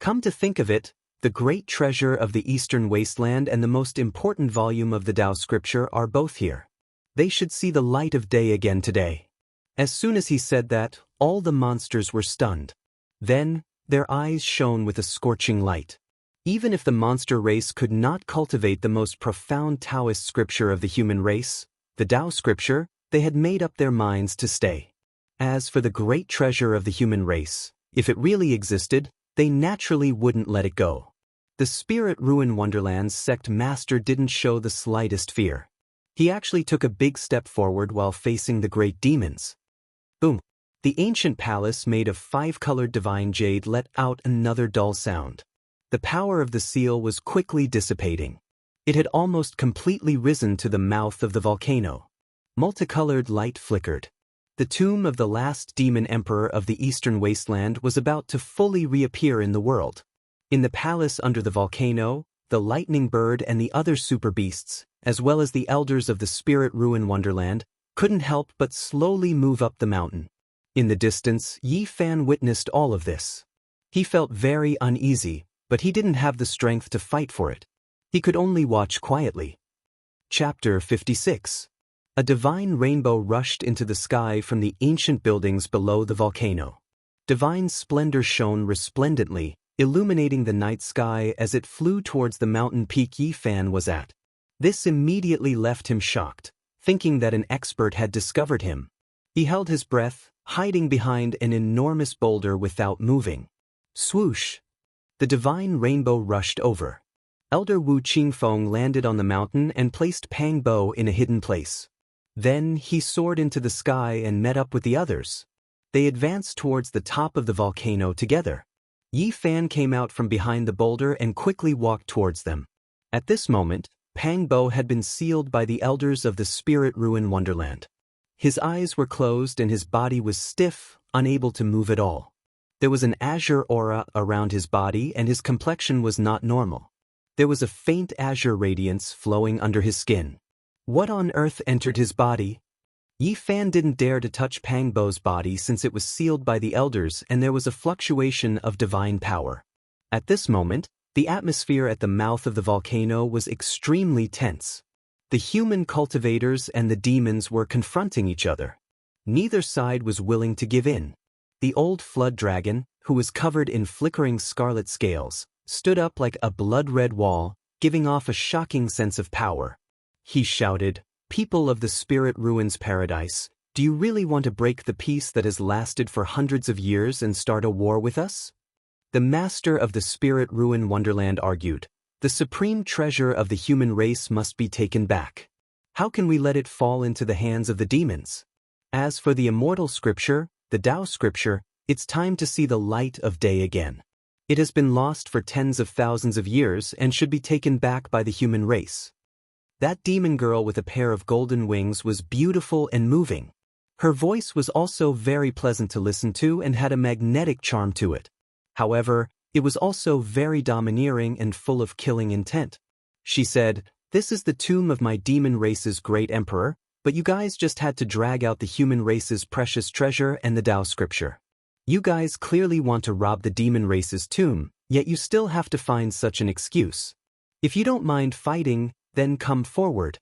Come to think of it, the great treasure of the Eastern Wasteland and the most important volume of the Tao scripture are both here. They should see the light of day again today." As soon as he said that, all the monsters were stunned. Then, their eyes shone with a scorching light. Even if the monster race could not cultivate the most profound Taoist scripture of the human race, the Tao scripture, they had made up their minds to stay. As for the great treasure of the human race, if it really existed, they naturally wouldn't let it go. The Spirit Ruin Wonderland's sect master didn't show the slightest fear. He actually took a big step forward while facing the great demons. Boom! The ancient palace made of 5-colored divine jade let out another dull sound. The power of the seal was quickly dissipating. It had almost completely risen to the mouth of the volcano. Multicolored light flickered. The tomb of the last demon emperor of the Eastern Wasteland was about to fully reappear in the world. In the palace under the volcano, the lightning bird and the other super beasts, as well as the elders of the Spirit Ruin Wonderland, couldn't help but slowly move up the mountain. In the distance, Yi Fan witnessed all of this. He felt very uneasy, but he didn't have the strength to fight for it. He could only watch quietly. Chapter 56. A divine rainbow rushed into the sky from the ancient buildings below the volcano. Divine splendor shone resplendently, illuminating the night sky as it flew towards the mountain peak Yi Fan was at. This immediately left him shocked, thinking that an expert had discovered him. He held his breath, hiding behind an enormous boulder without moving. Swoosh! The divine rainbow rushed over. Elder Wu Qingfeng landed on the mountain and placed Pang Bo in a hidden place. Then he soared into the sky and met up with the others. They advanced towards the top of the volcano together. Yi Fan came out from behind the boulder and quickly walked towards them. At this moment, Pang Bo had been sealed by the elders of the Spirit Ruin Wonderland. His eyes were closed and his body was stiff, unable to move at all. There was an azure aura around his body and his complexion was not normal. There was a faint azure radiance flowing under his skin. What on earth entered his body? Yi Fan didn't dare to touch Pang Bo's body since it was sealed by the elders and there was a fluctuation of divine power. At this moment, the atmosphere at the mouth of the volcano was extremely tense. The human cultivators and the demons were confronting each other. Neither side was willing to give in. The old flood dragon, who was covered in flickering scarlet scales, stood up like a blood-red wall, giving off a shocking sense of power. He shouted, "People of the Spirit Ruins Paradise, do you really want to break the peace that has lasted for hundreds of years and start a war with us?" The master of the Spirit Ruin Wonderland argued, "The supreme treasure of the human race must be taken back. How can we let it fall into the hands of the demons? As for the immortal scripture, the Tao scripture, it's time to see the light of day again. It has been lost for tens of thousands of years and should be taken back by the human race." That demon girl with a pair of golden wings was beautiful and moving. Her voice was also very pleasant to listen to and had a magnetic charm to it. However, it was also very domineering and full of killing intent. She said, "This is the tomb of my demon race's great emperor, but you guys just had to drag out the human race's precious treasure and the Tao scripture. You guys clearly want to rob the demon race's tomb, yet you still have to find such an excuse. If you don't mind fighting, then come forward."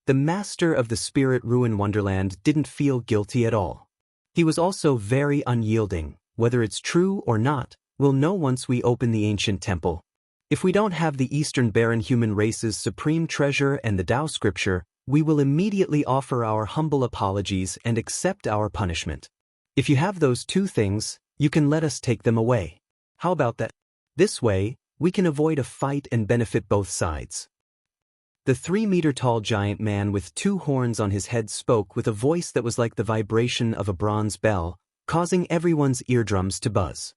The master of the Spirit Ruin Wonderland didn't feel guilty at all. He was also very unyielding. Whether it's true or not, we'll know once we open the ancient temple. If we don't have the Eastern Barren human race's supreme treasure and the Tao scripture, we will immediately offer our humble apologies and accept our punishment. If you have those two things, you can let us take them away. How about that? This way, we can avoid a fight and benefit both sides." The 3-meter-tall giant man with 2 horns on his head spoke with a voice that was like the vibration of a bronze bell, causing everyone's eardrums to buzz.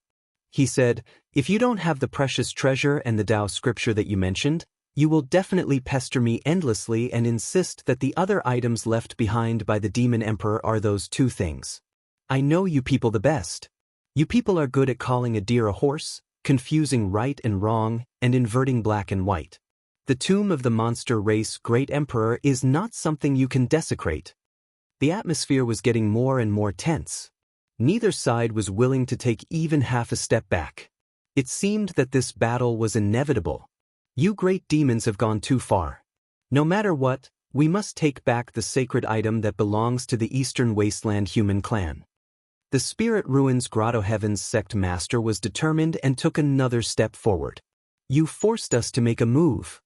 He said, "If you don't have the precious treasure and the Tao scripture that you mentioned, you will definitely pester me endlessly and insist that the other items left behind by the Demon Emperor are those 2 things. I know you people the best. You people are good at calling a deer a horse, confusing right and wrong, and inverting black and white. The tomb of the monster race Great Emperor is not something you can desecrate." The atmosphere was getting more and more tense. Neither side was willing to take even half a step back. It seemed that this battle was inevitable. "You great demons have gone too far. No matter what, we must take back the sacred item that belongs to the Eastern Wasteland human clan." The Spirit Ruins Grotto Heaven's sect master was determined and took another step forward. "You forced us to make a move."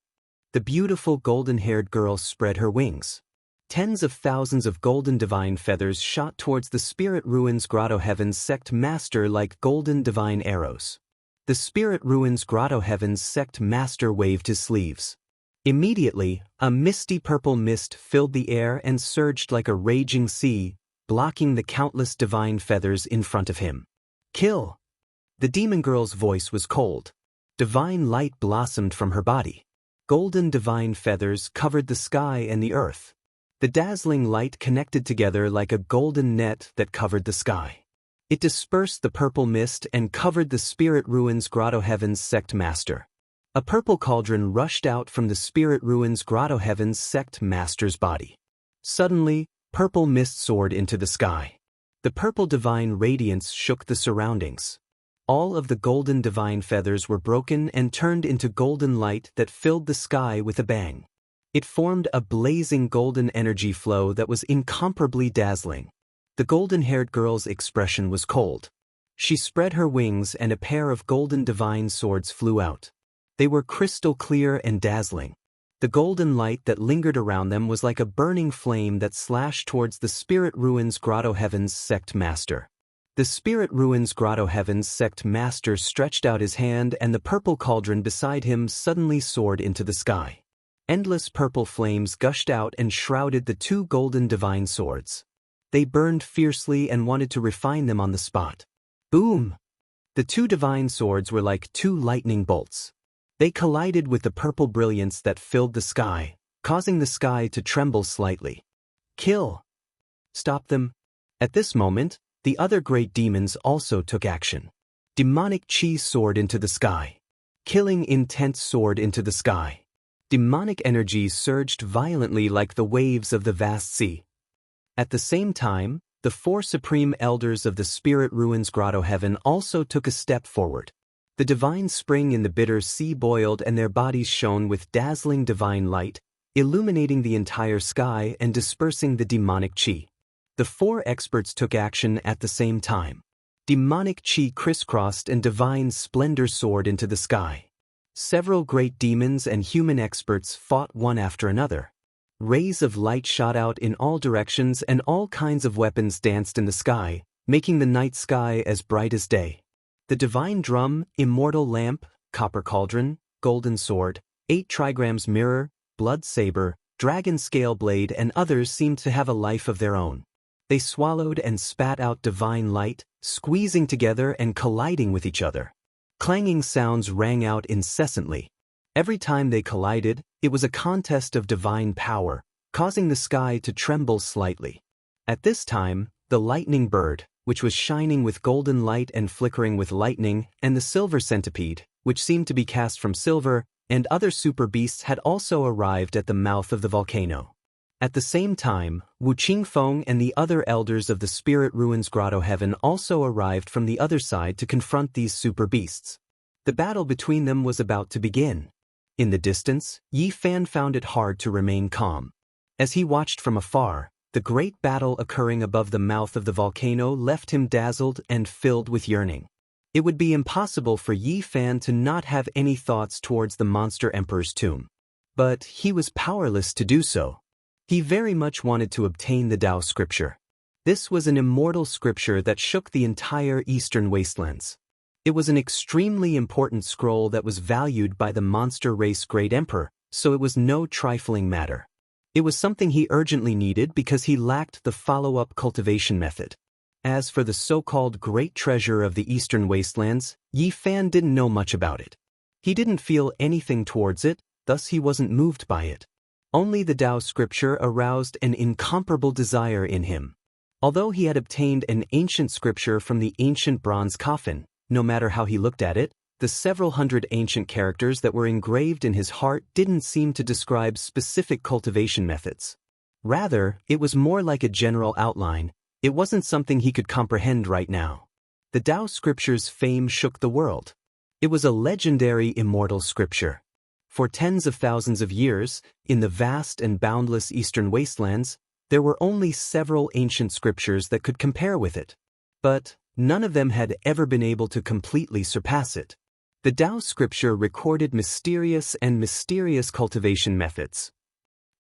The beautiful golden-haired girl spread her wings. Tens of thousands of golden divine feathers shot towards the Spirit Ruins Grotto Heaven's sect master like golden divine arrows. The Spirit Ruins Grotto Heaven's sect master waved his sleeves. Immediately, a misty purple mist filled the air and surged like a raging sea, blocking the countless divine feathers in front of him. "Kill!" The demon girl's voice was cold. Divine light blossomed from her body. Golden divine feathers covered the sky and the earth. The dazzling light connected together like a golden net that covered the sky. It dispersed the purple mist and covered the Spirit Ruins Grotto Heaven's sect master. A purple cauldron rushed out from the Spirit Ruins Grotto Heaven's sect master's body. Suddenly, purple mist soared into the sky. The purple divine radiance shook the surroundings. All of the golden divine feathers were broken and turned into golden light that filled the sky with a bang. It formed a blazing golden energy flow that was incomparably dazzling. The golden-haired girl's expression was cold. She spread her wings and a pair of golden divine swords flew out. They were crystal clear and dazzling. The golden light that lingered around them was like a burning flame that slashed towards the Spirit Ruins Grotto Heaven's sect master. The Spirit Ruins Grotto Heaven's sect master stretched out his hand and the purple cauldron beside him suddenly soared into the sky. Endless purple flames gushed out and shrouded the 2 golden divine swords. They burned fiercely and wanted to refine them on the spot. Boom! The 2 divine swords were like 2 lightning bolts. They collided with the purple brilliance that filled the sky, causing the sky to tremble slightly. "Kill!" "Stop them!" At this moment, the other great demons also took action. Demonic chi soared into the sky. Killing intent soared into the sky. Demonic energy surged violently like the waves of the vast sea. At the same time, the 4 supreme elders of the Spirit Ruins Grotto Heaven also took a step forward. The divine spring in the bitter sea boiled and their bodies shone with dazzling divine light, illuminating the entire sky and dispersing the demonic chi. The 4 experts took action at the same time. Demonic chi crisscrossed and divine splendor soared into the sky. Several great demons and human experts fought one after another. Rays of light shot out in all directions and all kinds of weapons danced in the sky, making the night sky as bright as day. The divine drum, immortal lamp, copper cauldron, golden sword, 8 trigrams mirror, blood saber, dragon scale blade and others seemed to have a life of their own. They swallowed and spat out divine light, squeezing together and colliding with each other. Clanging sounds rang out incessantly. Every time they collided, it was a contest of divine power, causing the sky to tremble slightly. At this time, the lightning bird, which was shining with golden light and flickering with lightning, and the silver centipede, which seemed to be cast from silver, and other super beasts had also arrived at the mouth of the volcano. At the same time, Wu Qingfeng and the other elders of the Spirit Ruins Grotto Heaven also arrived from the other side to confront these super beasts. The battle between them was about to begin. In the distance, Yi Fan found it hard to remain calm. As he watched from afar, the great battle occurring above the mouth of the volcano left him dazzled and filled with yearning. It would be impossible for Yi Fan to not have any thoughts towards the monster emperor's tomb. But he was powerless to do so. He very much wanted to obtain the Tao scripture. This was an immortal scripture that shook the entire eastern wastelands. It was an extremely important scroll that was valued by the monster race Great Emperor, so it was no trifling matter. It was something he urgently needed because he lacked the follow-up cultivation method. As for the so-called great treasure of the eastern wastelands, Yi Fan didn't know much about it. He didn't feel anything towards it, thus he wasn't moved by it. Only the Tao scripture aroused an incomparable desire in him. Although he had obtained an ancient scripture from the ancient bronze coffin, no matter how he looked at it, the several hundred ancient characters that were engraved in his heart didn't seem to describe specific cultivation methods. Rather, it was more like a general outline. It wasn't something he could comprehend right now. The Tao scripture's fame shook the world. It was a legendary immortal scripture. For tens of thousands of years, in the vast and boundless eastern wastelands, there were only several ancient scriptures that could compare with it. But none of them had ever been able to completely surpass it. The Tao scripture recorded mysterious cultivation methods.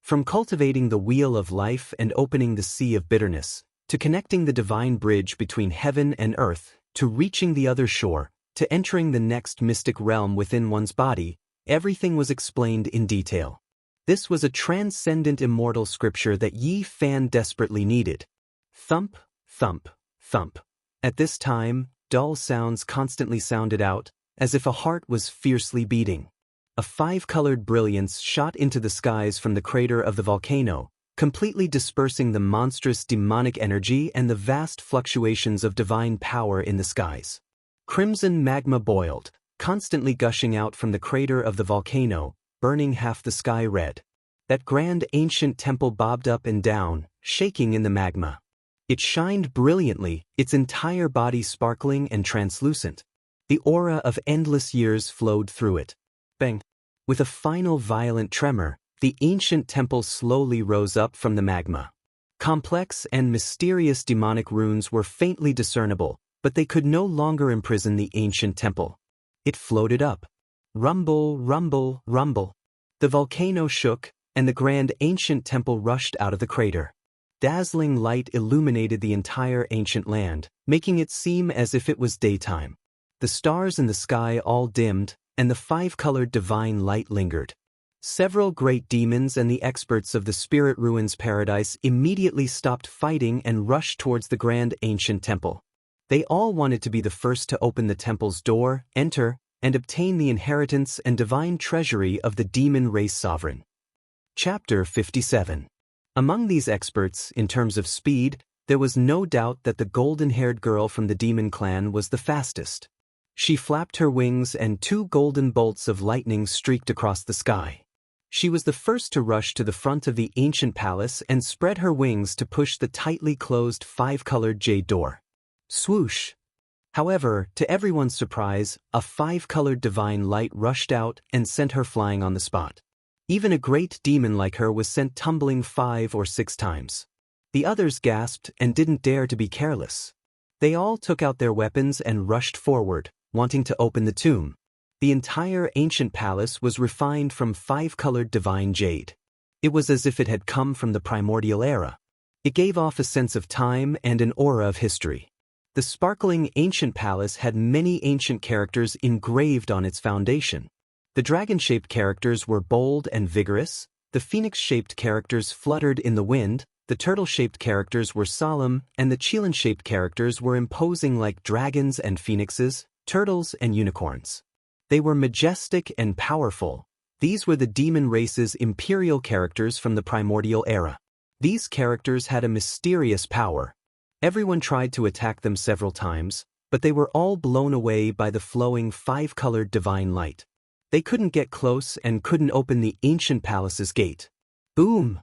From cultivating the wheel of life and opening the sea of bitterness, to connecting the divine bridge between heaven and earth, to reaching the other shore, to entering the next mystic realm within one's body, everything was explained in detail. This was a transcendent immortal scripture that Yi Fan desperately needed. Thump, thump, thump. At this time, dull sounds constantly sounded out, as if a heart was fiercely beating. A five-colored brilliance shot into the skies from the crater of the volcano, completely dispersing the monstrous demonic energy and the vast fluctuations of divine power in the skies. Crimson magma boiled, constantly gushing out from the crater of the volcano, burning half the sky red. That grand ancient temple bobbed up and down, shaking in the magma. It shined brilliantly, its entire body sparkling and translucent. The aura of endless years flowed through it. Bang! With a final violent tremor, the ancient temple slowly rose up from the magma. Complex and mysterious demonic runes were faintly discernible, but they could no longer imprison the ancient temple. It floated up. Rumble, rumble, rumble. The volcano shook, and the grand ancient temple rushed out of the crater. Dazzling light illuminated the entire ancient land, making it seem as if it was daytime. The stars in the sky all dimmed, and the five-colored divine light lingered. Several great demons and the experts of the Spirit Ruins Paradise immediately stopped fighting and rushed towards the grand ancient temple. They all wanted to be the first to open the temple's door, enter, and obtain the inheritance and divine treasury of the demon race sovereign. Chapter 57. Among these experts, in terms of speed, there was no doubt that the golden-haired girl from the demon clan was the fastest. She flapped her wings and two golden bolts of lightning streaked across the sky. She was the first to rush to the front of the ancient palace and spread her wings to push the tightly closed five-colored jade door. Swoosh! However, to everyone's surprise, a five-colored divine light rushed out and sent her flying on the spot. Even a great demon like her was sent tumbling 5 or 6 times. The others gasped and didn't dare to be careless. They all took out their weapons and rushed forward, wanting to open the tomb. The entire ancient palace was refined from five-colored divine jade. It was as if it had come from the primordial era. It gave off a sense of time and an aura of history. The sparkling ancient palace had many ancient characters engraved on its foundation. The dragon-shaped characters were bold and vigorous, the phoenix-shaped characters fluttered in the wind, the turtle-shaped characters were solemn, and the qilin-shaped characters were imposing like dragons and phoenixes, turtles and unicorns. They were majestic and powerful. These were the demon race's imperial characters from the primordial era. These characters had a mysterious power. Everyone tried to attack them several times, but they were all blown away by the flowing five-colored divine light. They couldn't get close and couldn't open the ancient palace's gate. Boom!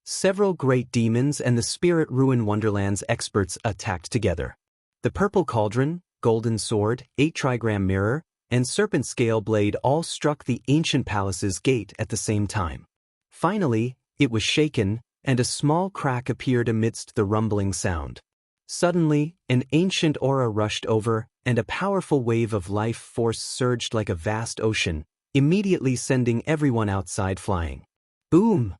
Several great demons and the Spirit Ruin Wonderland's experts attacked together. The Purple Cauldron, Golden Sword, 8-trigram Mirror, and Serpent Scale Blade all struck the ancient palace's gate at the same time. Finally, it was shaken, and a small crack appeared amidst the rumbling sound. Suddenly, an ancient aura rushed over, and a powerful wave of life force surged like a vast ocean, immediately sending everyone outside flying. Boom!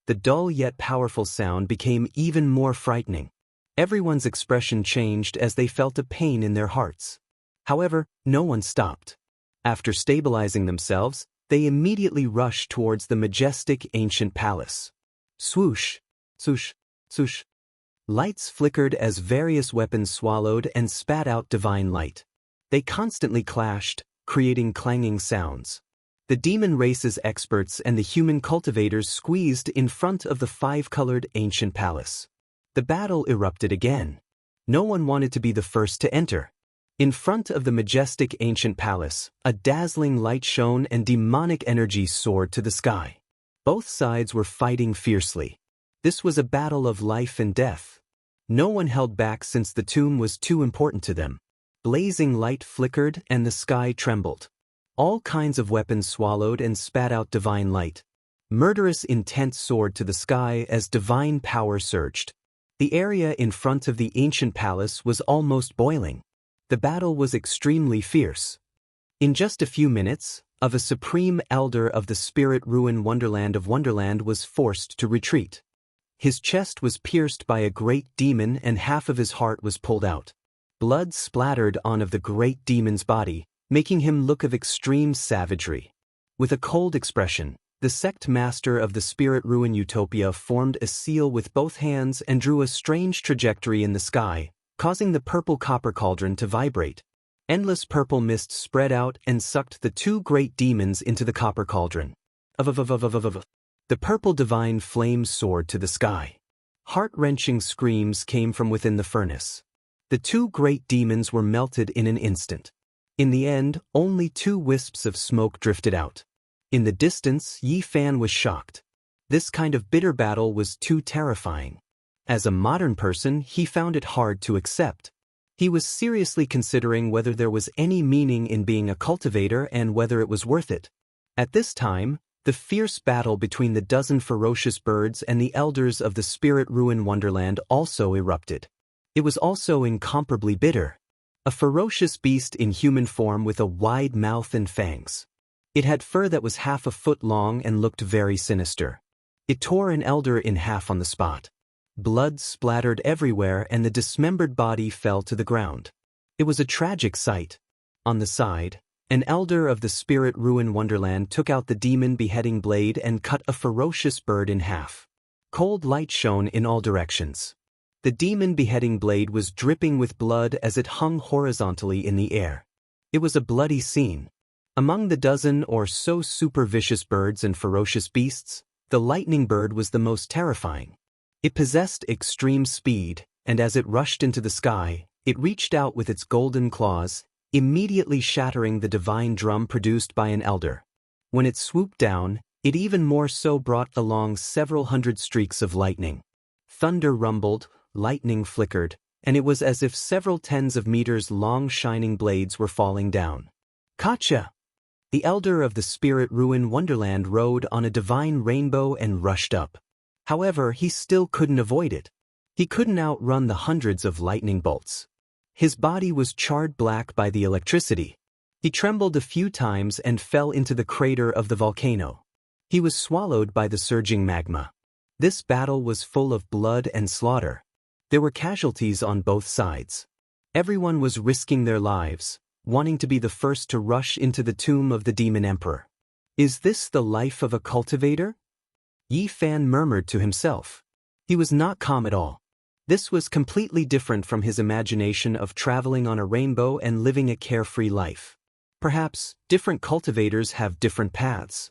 The dull yet powerful sound became even more frightening. Everyone's expression changed as they felt a pain in their hearts. However, no one stopped. After stabilizing themselves, they immediately rushed towards the majestic ancient palace. Swoosh, swoosh, swoosh. Lights flickered as various weapons swallowed and spat out divine light. They constantly clashed, creating clanging sounds. The demon race's experts and the human cultivators squeezed in front of the five-colored ancient palace. The battle erupted again. No one wanted to be the first to enter. In front of the majestic ancient palace, a dazzling light shone and demonic energy soared to the sky. Both sides were fighting fiercely. This was a battle of life and death. No one held back since the tomb was too important to them. Blazing light flickered and the sky trembled. All kinds of weapons swallowed and spat out divine light. Murderous intent soared to the sky as divine power surged. The area in front of the ancient palace was almost boiling. The battle was extremely fierce. In just a few minutes, a supreme elder of the spirit ruin Wonderland of Wonderland was forced to retreat. His chest was pierced by a great demon and half of his heart was pulled out. Blood splattered on the great demon's body, making him look of extreme savagery. With a cold expression, the sect master of the spirit ruin Utopia formed a seal with both hands and drew a strange trajectory in the sky, causing the purple copper cauldron to vibrate. Endless purple mist spread out and sucked the two great demons into the copper cauldron. The purple divine flame soared to the sky. Heart-wrenching screams came from within the furnace. The two great demons were melted in an instant. In the end, only two wisps of smoke drifted out. In the distance, Yi Fan was shocked. This kind of bitter battle was too terrifying. As a modern person, he found it hard to accept. He was seriously considering whether there was any meaning in being a cultivator and whether it was worth it. At this time, the fierce battle between the dozen ferocious birds and the elders of the spirit ruin Wonderland also erupted. It was also incomparably bitter. A ferocious beast in human form with a wide mouth and fangs. It had fur that was half a foot long and looked very sinister. It tore an elder in half on the spot. Blood splattered everywhere and the dismembered body fell to the ground. It was a tragic sight. On the side, an elder of the spirit ruin Wonderland took out the demon beheading blade and cut a ferocious bird in half. Cold light shone in all directions. The demon beheading blade was dripping with blood as it hung horizontally in the air. It was a bloody scene. Among the dozen or so super vicious birds and ferocious beasts, the lightning bird was the most terrifying. It possessed extreme speed, and as it rushed into the sky, it reached out with its golden claws, immediately shattering the divine drum produced by an elder. When it swooped down, it even more so brought along several hundred streaks of lightning. Thunder rumbled, lightning flickered, and it was as if several tens of meters long shining blades were falling down. Gotcha! The elder of the spirit ruin Wonderland rode on a divine rainbow and rushed up. However, he still couldn't avoid it. He couldn't outrun the hundreds of lightning bolts. His body was charred black by the electricity. He trembled a few times and fell into the crater of the volcano. He was swallowed by the surging magma. This battle was full of blood and slaughter. There were casualties on both sides. Everyone was risking their lives, wanting to be the first to rush into the tomb of the demon emperor. Is this the life of a cultivator? Yi Fan murmured to himself. He was not calm at all. This was completely different from his imagination of traveling on a rainbow and living a carefree life. Perhaps, different cultivators have different paths.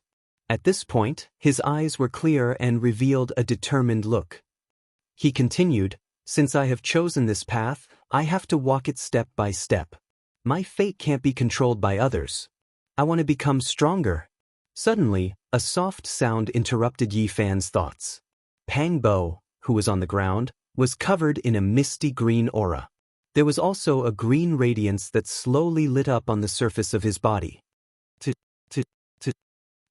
At this point, his eyes were clear and revealed a determined look. He continued, "Since I have chosen this path, I have to walk it step by step. My fate can't be controlled by others. I want to become stronger." Suddenly, a soft sound interrupted Yi Fan's thoughts. Pang Bo, who was on the ground, was covered in a misty green aura. There was also a green radiance that slowly lit up on the surface of his body.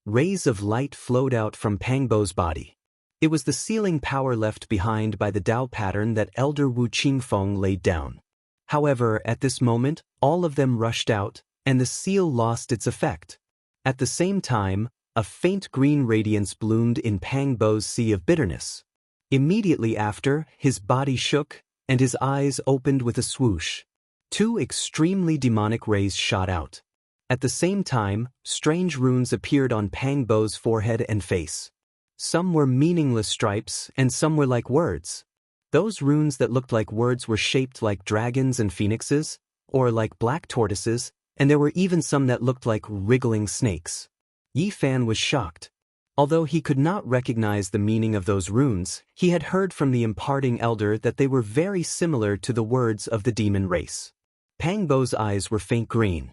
Rays of light flowed out from Pang Bo's body. It was the sealing power left behind by the Tao pattern that Elder Wu Qingfeng laid down. However, at this moment, all of them rushed out, and the seal lost its effect. At the same time, a faint green radiance bloomed in Pang Bo's sea of bitterness. Immediately after, his body shook, and his eyes opened with a swoosh. Two extremely demonic rays shot out. At the same time, strange runes appeared on Pang Bo's forehead and face. Some were meaningless stripes, and some were like words. Those runes that looked like words were shaped like dragons and phoenixes, or like black tortoises, and there were even some that looked like wriggling snakes. Yi Fan was shocked. Although he could not recognize the meaning of those runes, he had heard from the imparting elder that they were very similar to the words of the demon race. Pang Bo's eyes were faint green.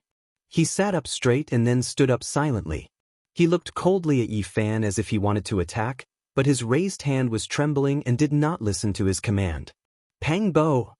He sat up straight and then stood up silently. He looked coldly at Yi Fan as if he wanted to attack, but his raised hand was trembling and did not listen to his command. "Pang Bo!"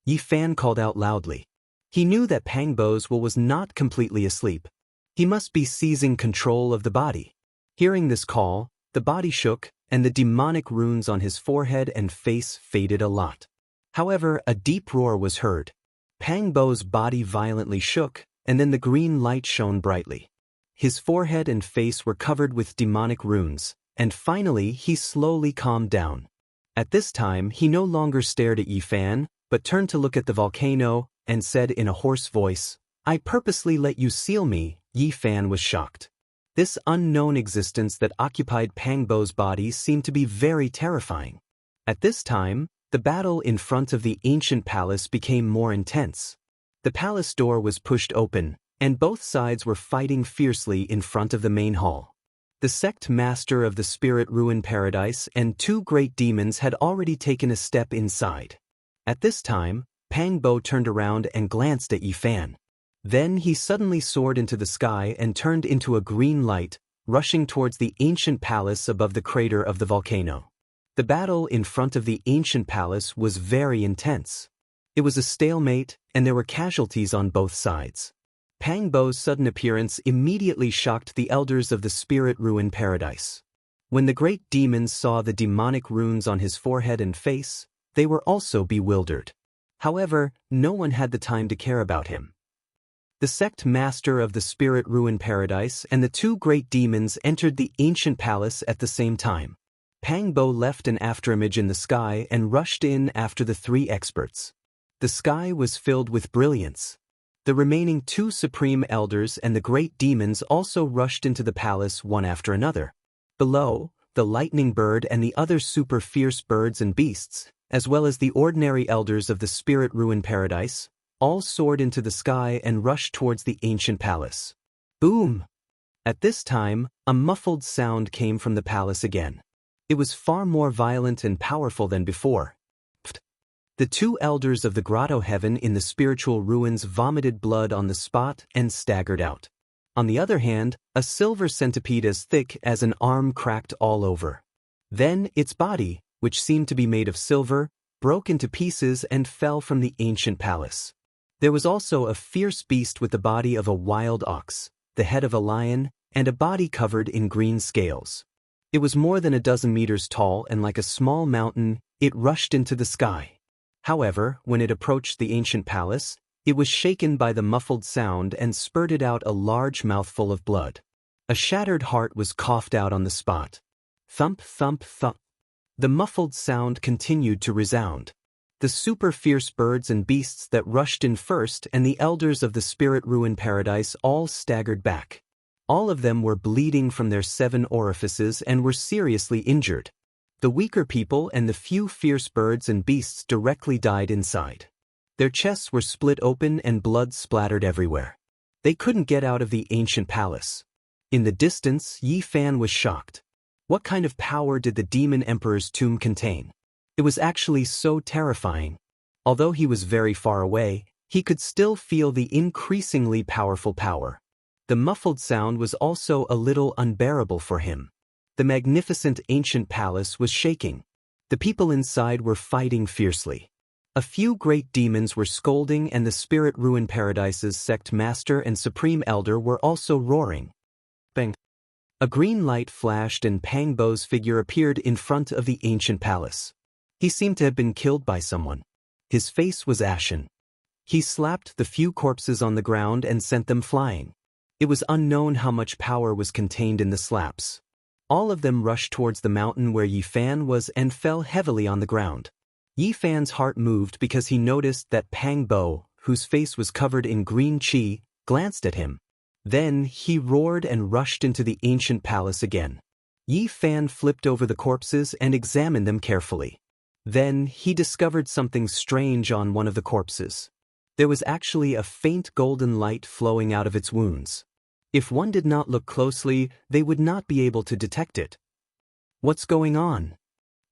Yi Fan called out loudly. He knew that Pang Bo's will was not completely asleep. He must be seizing control of the body. Hearing this call, the body shook, and the demonic runes on his forehead and face faded a lot. However, a deep roar was heard. Pang Bo's body violently shook, and then the green light shone brightly. His forehead and face were covered with demonic runes, and finally he slowly calmed down. At this time he no longer stared at Yi Fan, but turned to look at the volcano, and said in a hoarse voice, "I purposely let you seal me." Yi Fan was shocked. This unknown existence that occupied Pang Bo's body seemed to be very terrifying. At this time, the battle in front of the ancient palace became more intense. The palace door was pushed open, and both sides were fighting fiercely in front of the main hall. The sect master of the spirit ruin paradise and two great demons had already taken a step inside. At this time, Pang Bo turned around and glanced at Yi Fan. Then he suddenly soared into the sky and turned into a green light, rushing towards the ancient palace above the crater of the volcano. The battle in front of the ancient palace was very intense. It was a stalemate, and there were casualties on both sides. Pang Bo's sudden appearance immediately shocked the elders of the spirit ruin paradise. When the great demons saw the demonic runes on his forehead and face, they were also bewildered. However, no one had the time to care about him. The sect master of the spirit ruin paradise and the two great demons entered the ancient palace at the same time. Pang Bo left an afterimage in the sky and rushed in after the three experts. The sky was filled with brilliance. The remaining two supreme elders and the great demons also rushed into the palace one after another. Below, the lightning bird and the other super fierce birds and beasts, as well as the ordinary elders of the spirit ruin paradise, all soared into the sky and rushed towards the ancient palace. Boom! At this time, a muffled sound came from the palace again. It was far more violent and powerful than before. The two elders of the grotto heaven in the spiritual ruins vomited blood on the spot and staggered out. On the other hand, a silver centipede as thick as an arm cracked all over. Then its body, which seemed to be made of silver, broke into pieces and fell from the ancient palace. There was also a fierce beast with the body of a wild ox, the head of a lion, and a body covered in green scales. It was more than a dozen meters tall, and like a small mountain, it rushed into the sky. However, when it approached the ancient palace, it was shaken by the muffled sound and spurted out a large mouthful of blood. A shattered heart was coughed out on the spot. Thump, thump, thump. The muffled sound continued to resound. The super fierce birds and beasts that rushed in first and the elders of the spirit ruin paradise all staggered back. All of them were bleeding from their 7 orifices and were seriously injured. The weaker people and the few fierce birds and beasts directly died inside. Their chests were split open and blood splattered everywhere. They couldn't get out of the ancient palace. In the distance, Yi Fan was shocked. What kind of power did the demon emperor's tomb contain? It was actually so terrifying. Although he was very far away, he could still feel the increasingly powerful power. The muffled sound was also a little unbearable for him. The magnificent ancient palace was shaking. The people inside were fighting fiercely. A few great demons were scolding, and the spirit ruin paradise's sect master and supreme elder were also roaring. Bang! A green light flashed and Pang Bo's figure appeared in front of the ancient palace. He seemed to have been killed by someone. His face was ashen. He slapped the few corpses on the ground and sent them flying. It was unknown how much power was contained in the slaps. All of them rushed towards the mountain where Yi Fan was and fell heavily on the ground. Yi Fan's heart moved because he noticed that Pang Bo, whose face was covered in green qi, glanced at him. Then he roared and rushed into the ancient palace again. Yi Fan flipped over the corpses and examined them carefully. Then he discovered something strange on one of the corpses. There was actually a faint golden light flowing out of its wounds. If one did not look closely, they would not be able to detect it. What's going on?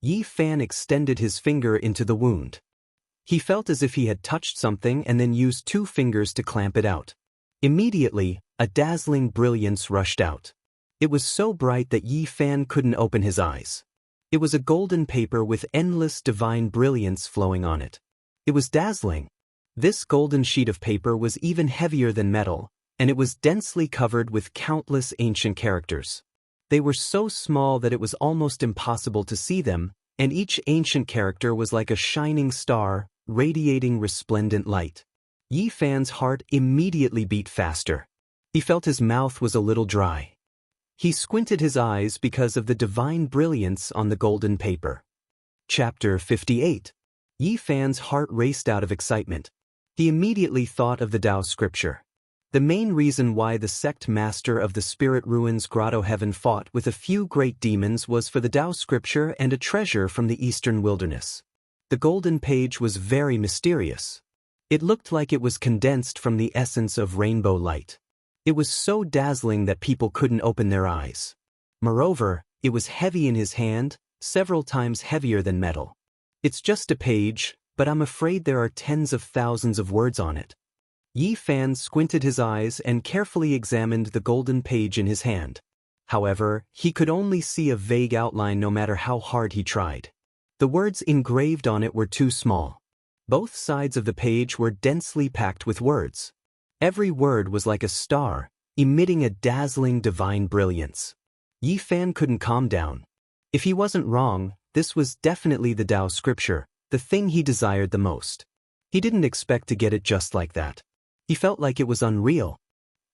Yi Fan extended his finger into the wound. He felt as if he had touched something and then used 2 fingers to clamp it out. Immediately, a dazzling brilliance rushed out. It was so bright that Yi Fan couldn't open his eyes. It was a golden paper with endless divine brilliance flowing on it. It was dazzling. This golden sheet of paper was even heavier than metal, and it was densely covered with countless ancient characters. They were so small that it was almost impossible to see them, and each ancient character was like a shining star, radiating resplendent light. Yi Fan's heart immediately beat faster. He felt his mouth was a little dry. He squinted his eyes because of the divine brilliance on the golden paper. Chapter 58. Yi Fan's heart raced out of excitement. He immediately thought of the Tao scripture. The main reason why the sect master of the Spirit Ruins Grotto Heaven fought with a few great demons was for the Tao scripture and a treasure from the eastern wilderness. The golden page was very mysterious. It looked like it was condensed from the essence of rainbow light. It was so dazzling that people couldn't open their eyes. Moreover, it was heavy in his hand, several times heavier than metal. It's just a page, but I'm afraid there are tens of thousands of words on it. Yi Fan squinted his eyes and carefully examined the golden page in his hand. However, he could only see a vague outline no matter how hard he tried. The words engraved on it were too small. Both sides of the page were densely packed with words. Every word was like a star, emitting a dazzling divine brilliance. Yi Fan couldn't calm down. If he wasn't wrong, this was definitely the Tao scripture, the thing he desired the most. He didn't expect to get it just like that. He felt like it was unreal.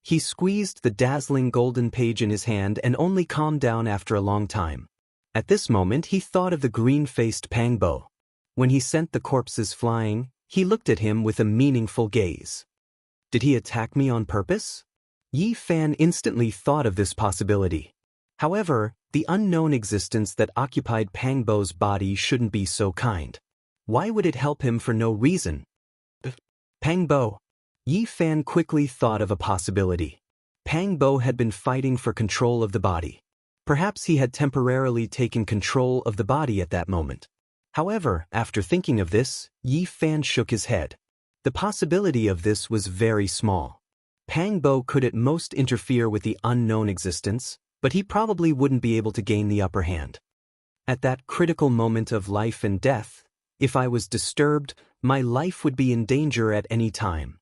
He squeezed the dazzling golden page in his hand and only calmed down after a long time. At this moment he thought of the green-faced Pang Bo. When he sent the corpses flying, he looked at him with a meaningful gaze. Did he attack me on purpose? Yi Fan instantly thought of this possibility. However, the unknown existence that occupied Pang Bo's body shouldn't be so kind. Why would it help him for no reason? Pang Bo. Yi Fan quickly thought of a possibility. Pang Bo had been fighting for control of the body. Perhaps he had temporarily taken control of the body at that moment. However, after thinking of this, Yi Fan shook his head. The possibility of this was very small. Pang Bo could at most interfere with the unknown existence, but he probably wouldn't be able to gain the upper hand. At that critical moment of life and death, if I was disturbed, my life would be in danger at any time.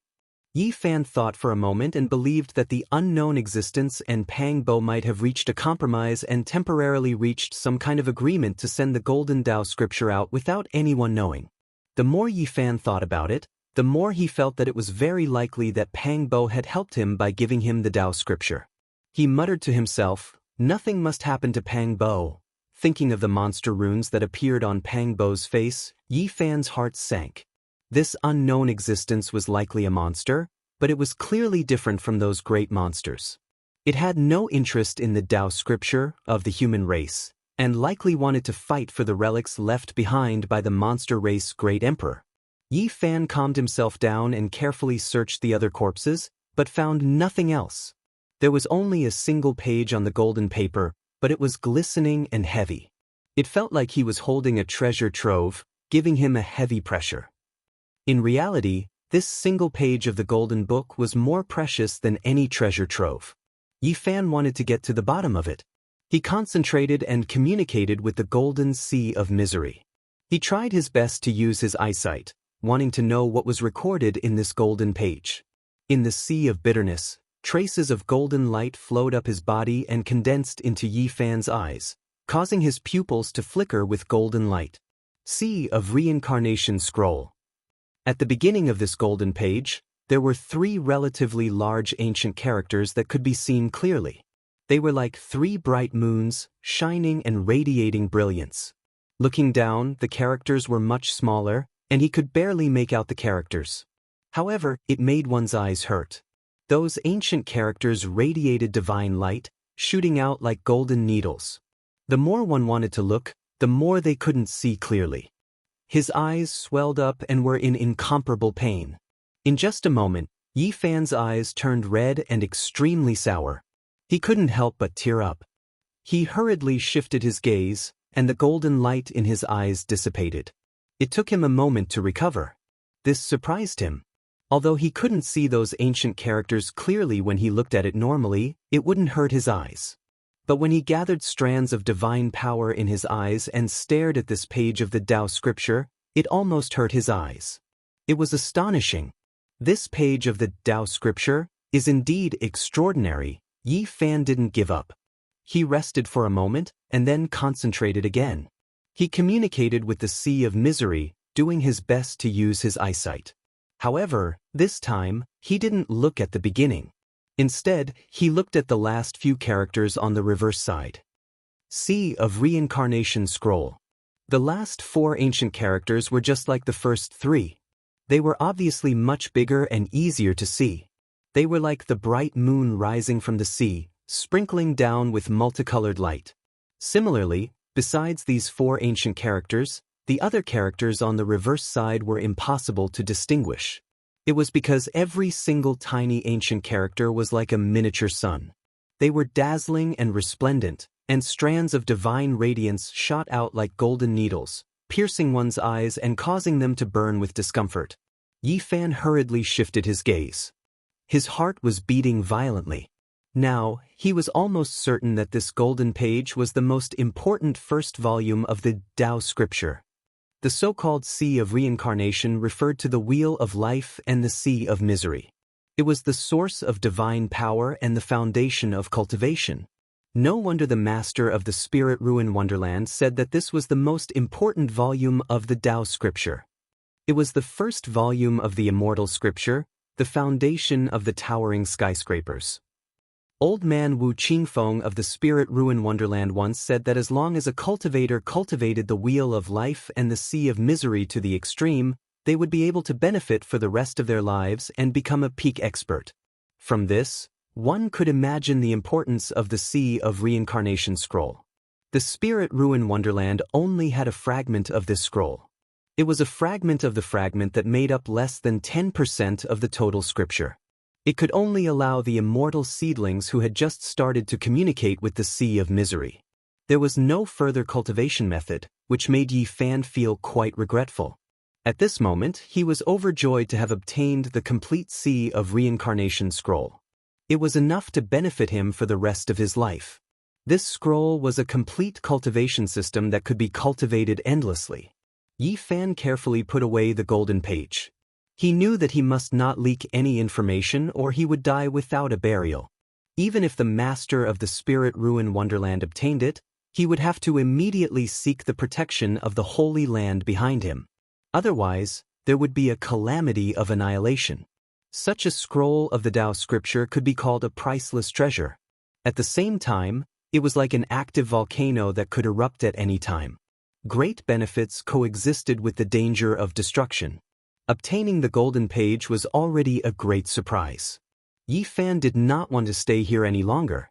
Yi Fan thought for a moment and believed that the unknown existence and Pang Bo might have reached a compromise and temporarily reached some kind of agreement to send the Golden Tao scripture out without anyone knowing. The more Yi Fan thought about it, the more he felt that it was very likely that Pang Bo had helped him by giving him the Tao scripture. He muttered to himself, "Nothing must happen to Pang Bo." Thinking of the monster runes that appeared on Pang Bo's face, Yi Fan's heart sank. This unknown existence was likely a monster, but it was clearly different from those great monsters. It had no interest in the Tao scripture of the human race, and likely wanted to fight for the relics left behind by the monster race great emperor. Yi Fan calmed himself down and carefully searched the other corpses, but found nothing else. There was only a single page on the golden paper, but it was glistening and heavy. It felt like he was holding a treasure trove, giving him a heavy pressure. In reality, this single page of the golden book was more precious than any treasure trove. Yi Fan wanted to get to the bottom of it. He concentrated and communicated with the golden sea of misery. He tried his best to use his eyesight, wanting to know what was recorded in this golden page. In the sea of bitterness, traces of golden light flowed up his body and condensed into Yi Fan's eyes, causing his pupils to flicker with golden light. Sea of Reincarnation Scroll. At the beginning of this golden page, there were 3 relatively large ancient characters that could be seen clearly. They were like 3 bright moons, shining and radiating brilliance. Looking down, the characters were much smaller, and he could barely make out the characters. However, it made one's eyes hurt. Those ancient characters radiated divine light, shooting out like golden needles. The more one wanted to look, the more they couldn't see clearly. His eyes swelled up and were in incomparable pain. In just a moment, Yi Fan's eyes turned red and extremely sour. He couldn't help but tear up. He hurriedly shifted his gaze, and the golden light in his eyes dissipated. It took him a moment to recover. This surprised him. Although he couldn't see those ancient characters clearly when he looked at it normally, it wouldn't hurt his eyes. But when he gathered strands of divine power in his eyes and stared at this page of the Tao scripture, it almost hurt his eyes. It was astonishing. This page of the Tao scripture is indeed extraordinary. Yi Fan didn't give up. He rested for a moment and then concentrated again. He communicated with the Sea of Misery, doing his best to use his eyesight. However, this time, he didn't look at the beginning. Instead, he looked at the last few characters on the reverse side. Sea of Reincarnation Scroll. The last 4 ancient characters were just like the first 3. They were obviously much bigger and easier to see. They were like the bright moon rising from the sea, sprinkling down with multicolored light. Similarly, besides these 4 ancient characters, the other characters on the reverse side were impossible to distinguish. It was because every single tiny ancient character was like a miniature sun. They were dazzling and resplendent, and strands of divine radiance shot out like golden needles, piercing one's eyes and causing them to burn with discomfort. Yi Fan hurriedly shifted his gaze. His heart was beating violently. Now, he was almost certain that this golden page was the most important first volume of the Tao scripture. The so-called Sea of Reincarnation referred to the Wheel of Life and the Sea of Misery. It was the source of divine power and the foundation of cultivation. No wonder the master of the Spirit Ruin Wonderland said that this was the most important volume of the Tao scripture. It was the first volume of the immortal scripture, the foundation of the towering skyscrapers. Old man Wu Qingfeng of the Spirit Ruin Wonderland once said that as long as a cultivator cultivated the Wheel of Life and the Sea of Misery to the extreme, they would be able to benefit for the rest of their lives and become a peak expert. From this, one could imagine the importance of the Sea of Reincarnation scroll. The Spirit Ruin Wonderland only had a fragment of this scroll. It was a fragment of the fragment that made up less than 10% of the total scripture. It could only allow the immortal seedlings who had just started to communicate with the Sea of Misery. There was no further cultivation method, which made Yi Fan feel quite regretful. At this moment, he was overjoyed to have obtained the complete Sea of Reincarnation scroll. It was enough to benefit him for the rest of his life. This scroll was a complete cultivation system that could be cultivated endlessly. Yi Fan carefully put away the golden page. He knew that he must not leak any information or he would die without a burial. Even if the master of the Spirit Ruin Wonderland obtained it, he would have to immediately seek the protection of the Holy Land behind him. Otherwise, there would be a calamity of annihilation. Such a scroll of the Tao scripture could be called a priceless treasure. At the same time, it was like an active volcano that could erupt at any time. Great benefits coexisted with the danger of destruction. Obtaining the golden page was already a great surprise. Yi Fan did not want to stay here any longer.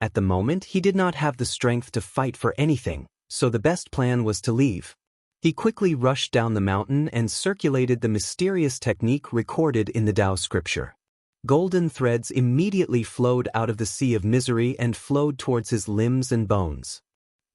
At the moment, he did not have the strength to fight for anything, so the best plan was to leave. He quickly rushed down the mountain and circulated the mysterious technique recorded in the Tao scripture. Golden threads immediately flowed out of the Sea of Misery and flowed towards his limbs and bones.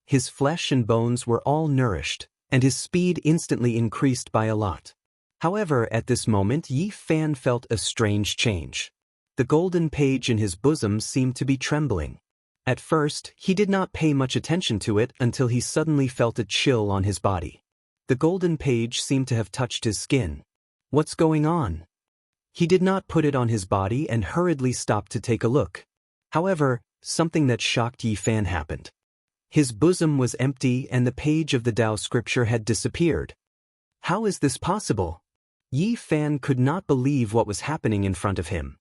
His flesh and bones were all nourished, and his speed instantly increased by a lot. However, at this moment Yi Fan felt a strange change. The golden page in his bosom seemed to be trembling. At first, he did not pay much attention to it until he suddenly felt a chill on his body. The golden page seemed to have touched his skin. What's going on? He did not put it on his body and hurriedly stopped to take a look. However, something that shocked Yi Fan happened. His bosom was empty and the page of the Tao scripture had disappeared. How is this possible? Yi Fan could not believe what was happening in front of him.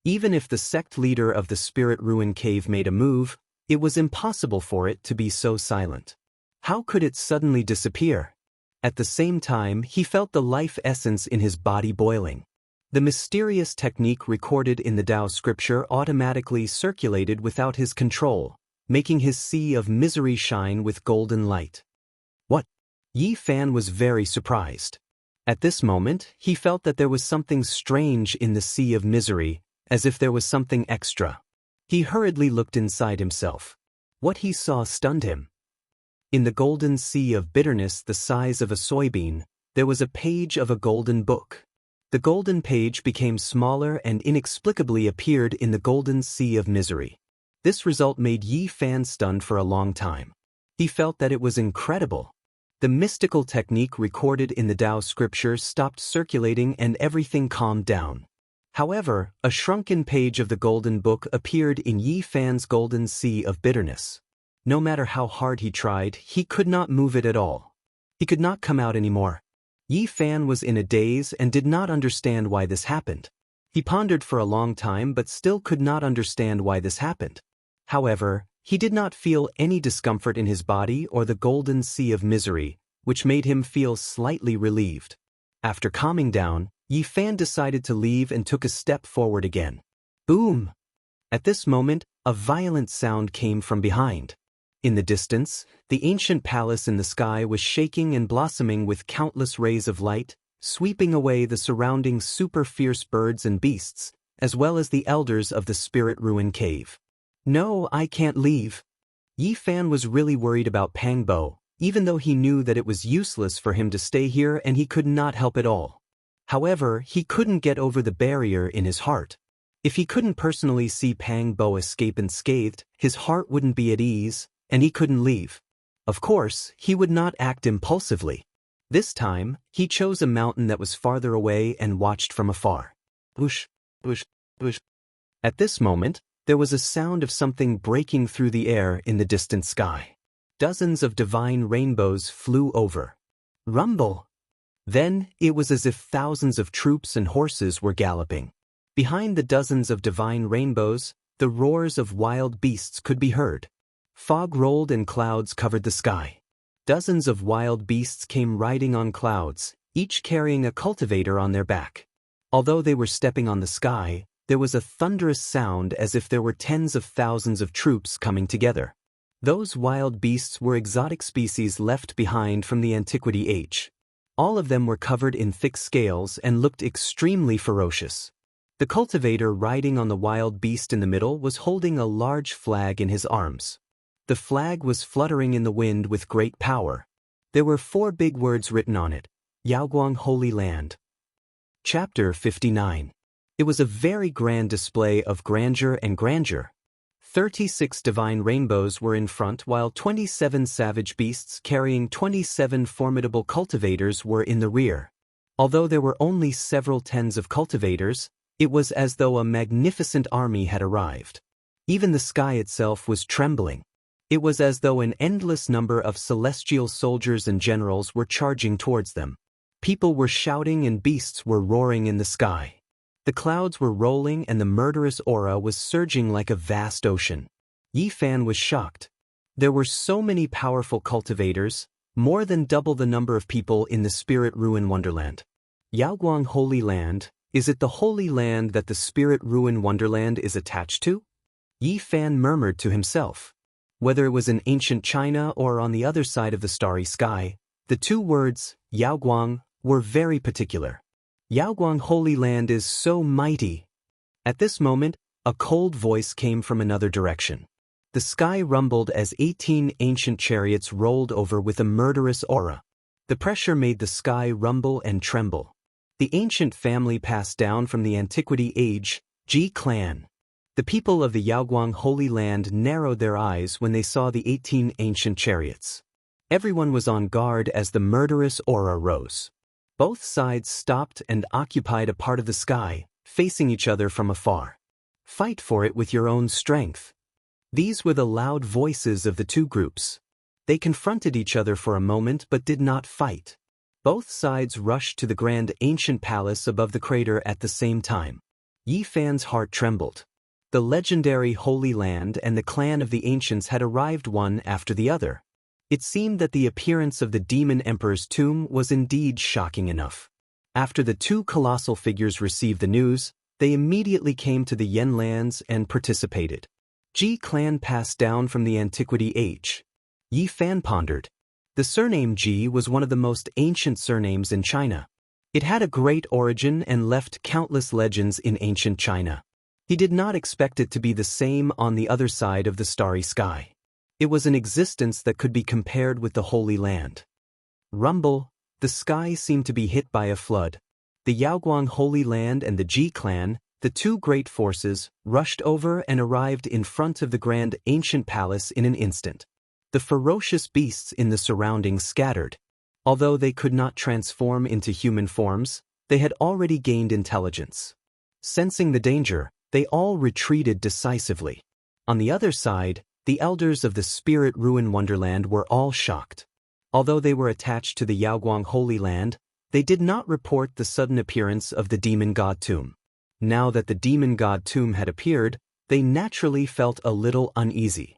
Even if the sect leader of the Spirit Ruin Cave made a move, it was impossible for it to be so silent. How could it suddenly disappear? At the same time, he felt the life essence in his body boiling. The mysterious technique recorded in the Tao scripture automatically circulated without his control, making his sea of misery shine with golden light. What? Yi Fan was very surprised. At this moment, he felt that there was something strange in the sea of misery, as if there was something extra. He hurriedly looked inside himself. What he saw stunned him. In the golden sea of bitterness the size of a soybean, there was a page of a golden book. The golden page became smaller and inexplicably appeared in the golden sea of misery. This result made Yi Fan stunned for a long time. He felt that it was incredible. The mystical technique recorded in the Tao scripture stopped circulating and everything calmed down. However, a shrunken page of the golden book appeared in Yi Fan's golden sea of bitterness. No matter how hard he tried, he could not move it at all. He could not come out anymore. Yi Fan was in a daze and did not understand why this happened. He pondered for a long time but still could not understand why this happened. However, he did not feel any discomfort in his body or the golden sea of misery, which made him feel slightly relieved. After calming down, Yi Fan decided to leave and took a step forward again. Boom! At this moment, a violent sound came from behind. In the distance, the ancient palace in the sky was shaking and blossoming with countless rays of light, sweeping away the surrounding super-fierce birds and beasts, as well as the elders of the Spirit Ruin Cave. No, I can't leave. Yi Fan was really worried about Pang Bo, even though he knew that it was useless for him to stay here and he could not help at all. However, he couldn't get over the barrier in his heart. If he couldn't personally see Pang Bo escape unscathed, his heart wouldn't be at ease, and he couldn't leave. Of course, he would not act impulsively. This time, he chose a mountain that was farther away and watched from afar. Whoosh, whoosh, whoosh. At this moment, there was a sound of something breaking through the air in the distant sky. Dozens of divine rainbows flew over. Rumble! Then, it was as if thousands of troops and horses were galloping. Behind the dozens of divine rainbows, the roars of wild beasts could be heard. Fog rolled and clouds covered the sky. Dozens of wild beasts came riding on clouds, each carrying a cultivator on their back. Although they were stepping on the sky, there was a thunderous sound as if there were tens of thousands of troops coming together. Those wild beasts were exotic species left behind from the Antiquity Age. All of them were covered in thick scales and looked extremely ferocious. The cultivator riding on the wild beast in the middle was holding a large flag in his arms. The flag was fluttering in the wind with great power. There were 4 big words written on it: Yaoguang Holy Land. Chapter 59. It was a very grand display of grandeur and grandeur. 36 divine rainbows were in front while 27 savage beasts carrying 27 formidable cultivators were in the rear. Although there were only several tens of cultivators, it was as though a magnificent army had arrived. Even the sky itself was trembling. It was as though an endless number of celestial soldiers and generals were charging towards them. People were shouting and beasts were roaring in the sky. The clouds were rolling and the murderous aura was surging like a vast ocean. Yi Fan was shocked. There were so many powerful cultivators, more than double the number of people in the Spirit Ruin Wonderland. Yaoguang Holy Land, is it the Holy Land that the Spirit Ruin Wonderland is attached to? Yi Fan murmured to himself. Whether it was in ancient China or on the other side of the starry sky, the 2 words, Yaoguang, were very particular. Yaoguang Holy Land is so mighty. At this moment, a cold voice came from another direction. The sky rumbled as 18 ancient chariots rolled over with a murderous aura. The pressure made the sky rumble and tremble. The ancient family passed down from the Antiquity Age, Ji clan. The people of the Yaoguang Holy Land narrowed their eyes when they saw the 18 ancient chariots. Everyone was on guard as the murderous aura rose. Both sides stopped and occupied a part of the sky, facing each other from afar. Fight for it with your own strength. These were the loud voices of the 2 groups. They confronted each other for a moment but did not fight. Both sides rushed to the grand ancient palace above the crater at the same time. Yi Fan's heart trembled. The legendary Holy Land and the clan of the ancients had arrived one after the other. It seemed that the appearance of the demon emperor's tomb was indeed shocking enough. After the two colossal figures received the news, they immediately came to the Yen lands and participated. Ji clan passed down from the antiquity age. Yi Fan pondered. The surname Ji was one of the most ancient surnames in China. It had a great origin and left countless legends in ancient China. He did not expect it to be the same on the other side of the starry sky. It was an existence that could be compared with the Holy Land. Rumble, the sky seemed to be hit by a flood. The Yaoguang Holy Land and the Ji clan, the two great forces, rushed over and arrived in front of the grand ancient palace in an instant. The ferocious beasts in the surroundings scattered. Although they could not transform into human forms, they had already gained intelligence. Sensing the danger, they all retreated decisively. On the other side, the elders of the Spirit Ruin Wonderland were all shocked. Although they were attached to the Yaoguang Holy Land, they did not report the sudden appearance of the demon god tomb. Now that the demon god tomb had appeared, they naturally felt a little uneasy.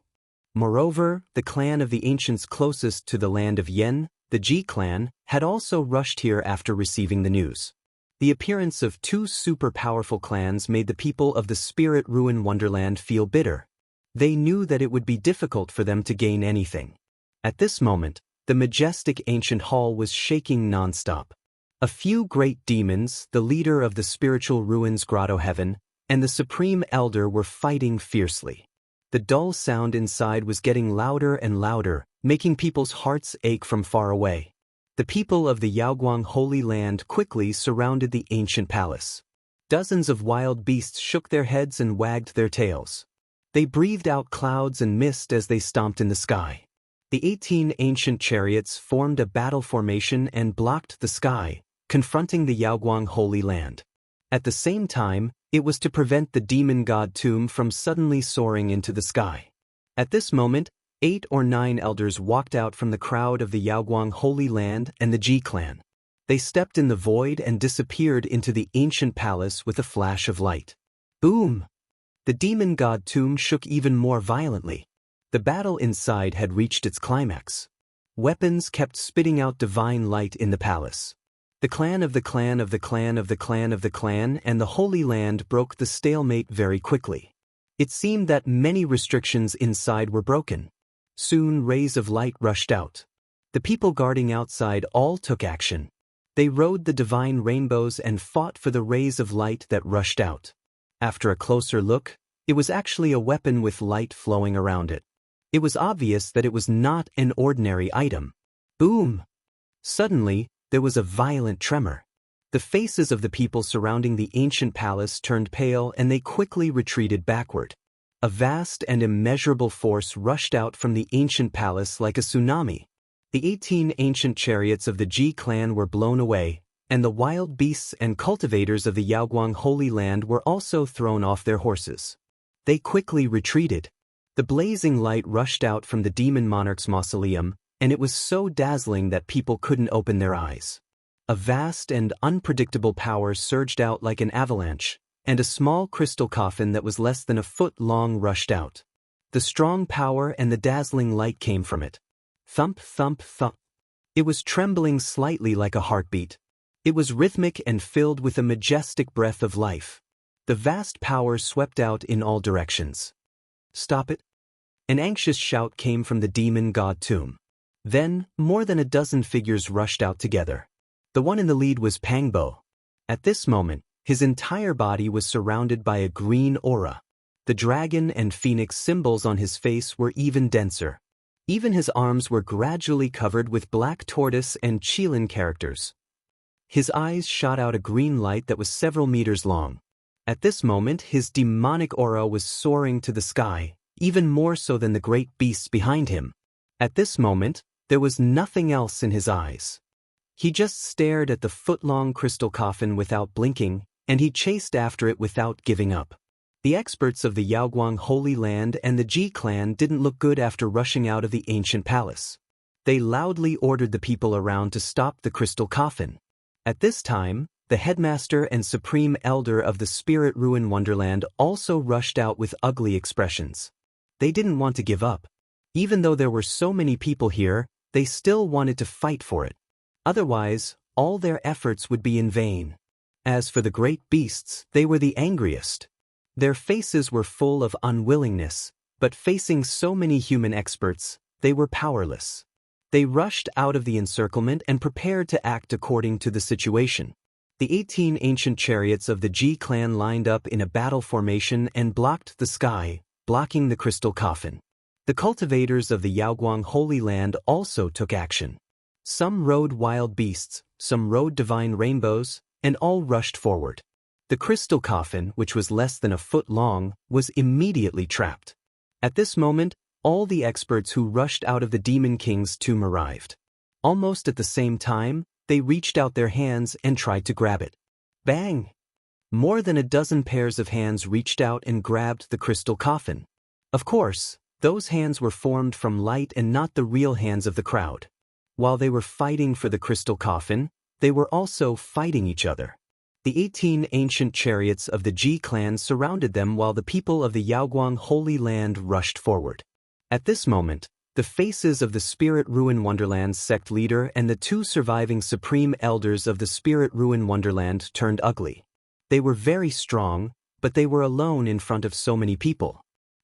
Moreover, the clan of the ancients closest to the land of Yen, the Ji clan, had also rushed here after receiving the news. The appearance of two super-powerful clans made the people of the Spirit Ruin Wonderland feel bitter. They knew that it would be difficult for them to gain anything. At this moment, the majestic ancient hall was shaking non-stop. A few great demons, the leader of the spiritual ruins Grotto Heaven, and the supreme elder were fighting fiercely. The dull sound inside was getting louder and louder, making people's hearts ache from far away. The people of the Yaoguang Holy Land quickly surrounded the ancient palace. Dozens of wild beasts shook their heads and wagged their tails. They breathed out clouds and mist as they stomped in the sky. The 18 ancient chariots formed a battle formation and blocked the sky, confronting the Yaoguang Holy Land. At the same time, it was to prevent the demon god tomb from suddenly soaring into the sky. At this moment, 8 or 9 elders walked out from the crowd of the Yaoguang Holy Land and the Ji clan. They stepped in the void and disappeared into the ancient palace with a flash of light. Boom! The demon god tomb shook even more violently. The battle inside had reached its climax. Weapons kept spitting out divine light in the palace. The clan of the clan of the clan of the clan of the clan and the Holy Land broke the stalemate very quickly. It seemed that many restrictions inside were broken. Soon rays of light rushed out. The people guarding outside all took action. They rode the divine rainbows and fought for the rays of light that rushed out. After a closer look, it was actually a weapon with light flowing around it. It was obvious that it was not an ordinary item. Boom! Suddenly, there was a violent tremor. The faces of the people surrounding the ancient palace turned pale and they quickly retreated backward. A vast and immeasurable force rushed out from the ancient palace like a tsunami. The 18 ancient chariots of the Ji clan were blown away, and the wild beasts and cultivators of the Yaoguang Holy Land were also thrown off their horses. They quickly retreated. The blazing light rushed out from the demon monarch's mausoleum, and it was so dazzling that people couldn't open their eyes. A vast and unpredictable power surged out like an avalanche, and a small crystal coffin that was less than a foot long rushed out. The strong power and the dazzling light came from it. Thump, thump, thump. It was trembling slightly like a heartbeat. It was rhythmic and filled with a majestic breath of life. The vast power swept out in all directions. Stop it! An anxious shout came from the demon god tomb. Then, more than a dozen figures rushed out together. The one in the lead was Pangbo. At this moment, his entire body was surrounded by a green aura. The dragon and phoenix symbols on his face were even denser. Even his arms were gradually covered with black tortoise and qilin characters. His eyes shot out a green light that was several meters long. At this moment, his demonic aura was soaring to the sky, even more so than the great beasts behind him. At this moment, there was nothing else in his eyes. He just stared at the foot-long crystal coffin without blinking, and he chased after it without giving up. The experts of the Yaoguang Holy Land and the Ji clan didn't look good after rushing out of the ancient palace. They loudly ordered the people around to stop the crystal coffin. At this time, the headmaster and supreme elder of the spirit ruin wonderland also rushed out with ugly expressions. They didn't want to give up. Even though there were so many people here, they still wanted to fight for it. Otherwise, all their efforts would be in vain. As for the great beasts, they were the angriest. Their faces were full of unwillingness, but facing so many human experts, they were powerless. They rushed out of the encirclement and prepared to act according to the situation. The 18 ancient chariots of the Ji clan lined up in a battle formation and blocked the sky, blocking the crystal coffin. The cultivators of the Yaoguang Holy Land also took action. Some rode wild beasts, some rode divine rainbows, and all rushed forward. The crystal coffin, which was less than a foot long, was immediately trapped. At this moment, all the experts who rushed out of the Demon King's tomb arrived. Almost at the same time, they reached out their hands and tried to grab it. Bang! More than a dozen pairs of hands reached out and grabbed the crystal coffin. Of course, those hands were formed from light and not the real hands of the crowd. While they were fighting for the crystal coffin, they were also fighting each other. The 18 ancient chariots of the Ji clan surrounded them while the people of the Yaoguang Holy Land rushed forward. At this moment, the faces of the Spirit Ruin Wonderland sect leader and the 2 surviving supreme elders of the Spirit Ruin Wonderland turned ugly. They were very strong, but they were alone in front of so many people.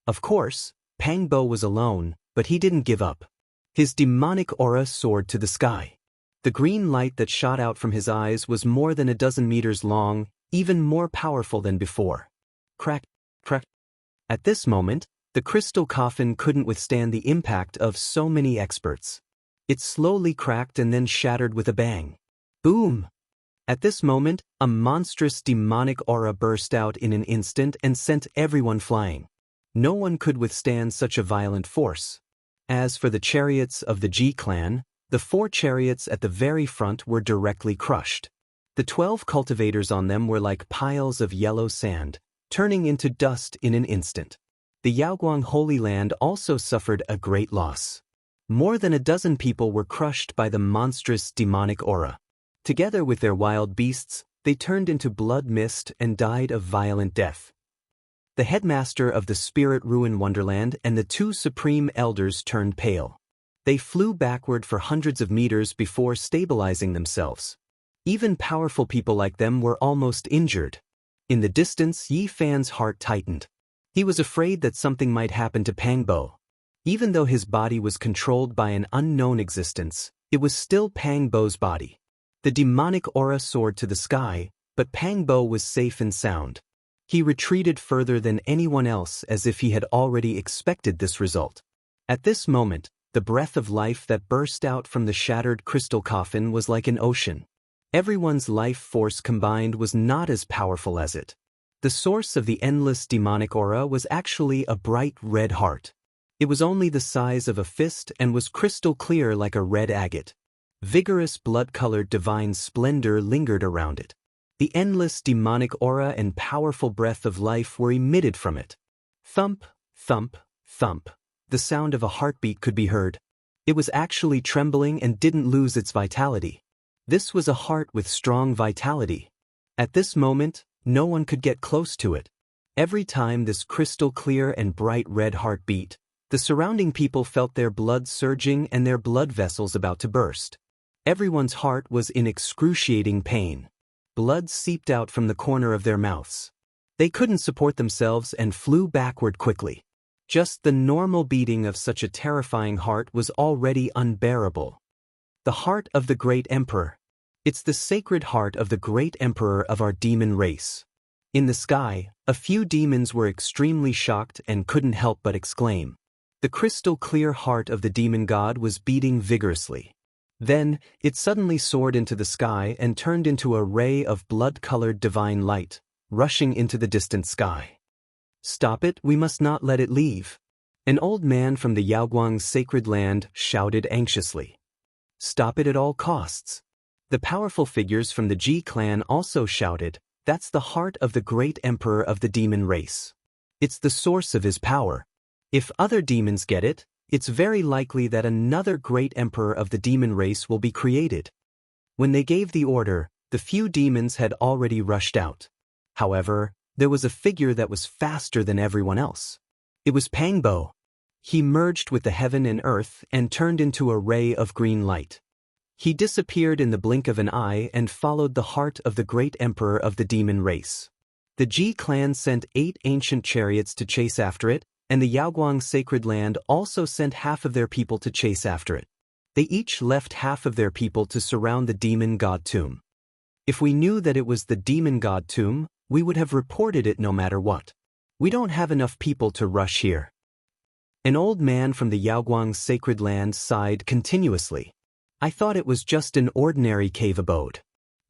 Of course, Pangbo was alone, but he didn't give up. His demonic aura soared to the sky. The green light that shot out from his eyes was more than a dozen meters long, even more powerful than before. Crack, crack. At this moment, the crystal coffin couldn't withstand the impact of so many experts. It slowly cracked and then shattered with a bang. Boom! At this moment, a monstrous demonic aura burst out in an instant and sent everyone flying. No one could withstand such a violent force. As for the chariots of the Ji clan, the 4 chariots at the very front were directly crushed. The 12 cultivators on them were like piles of yellow sand, turning into dust in an instant. The Yaoguang Holy Land also suffered a great loss. More than a dozen people were crushed by the monstrous demonic aura. Together with their wild beasts, they turned into blood mist and died a violent death. The headmaster of the Spirit Ruin Wonderland and the 2 supreme elders turned pale. They flew backward for hundreds of meters before stabilizing themselves. Even powerful people like them were almost injured. In the distance, Yi Fan's heart tightened. He was afraid that something might happen to Pangbo. Even though his body was controlled by an unknown existence, it was still Pangbo's body. The demonic aura soared to the sky, but Pangbo was safe and sound. He retreated further than anyone else as if he had already expected this result. At this moment, the breath of life that burst out from the shattered crystal coffin was like an ocean. Everyone's life force combined was not as powerful as it. The source of the endless demonic aura was actually a bright red heart. It was only the size of a fist and was crystal clear like a red agate. Vigorous blood-colored divine splendor lingered around it. The endless demonic aura and powerful breath of life were emitted from it. Thump, thump, thump. The sound of a heartbeat could be heard. It was actually trembling and didn't lose its vitality. This was a heart with strong vitality. At this moment, no one could get close to it. Every time this crystal clear and bright red heart beat, the surrounding people felt their blood surging and their blood vessels about to burst. Everyone's heart was in excruciating pain. Blood seeped out from the corner of their mouths. They couldn't support themselves and flew backward quickly. Just the normal beating of such a terrifying heart was already unbearable. The heart of the great emperor. It's the sacred heart of the great emperor of our demon race. In the sky, a few demons were extremely shocked and couldn't help but exclaim. The crystal clear heart of the demon god was beating vigorously. Then, it suddenly soared into the sky and turned into a ray of blood-colored divine light, rushing into the distant sky. "Stop it, we must not let it leave," an old man from the Yaoguang sacred land shouted anxiously. "Stop it at all costs." The powerful figures from the Ji clan also shouted, "That's the heart of the great emperor of the demon race. It's the source of his power. If other demons get it, It's very likely that another great emperor of the demon race will be created. When they gave the order, the few demons had already rushed out. However, there was a figure that was faster than everyone else. It was Pangbo. He merged with the heaven and earth and turned into a ray of green light. He disappeared in the blink of an eye and followed the heart of the great emperor of the demon race. The Ji clan sent 8 ancient chariots to chase after it, and the Yaoguang sacred land also sent half of their people to chase after it. They each left half of their people to surround the demon god tomb. If we knew that it was the demon god tomb, we would have reported it no matter what. We don't have enough people to rush here. An old man from the Yaoguang sacred land sighed continuously. I thought it was just an ordinary cave abode.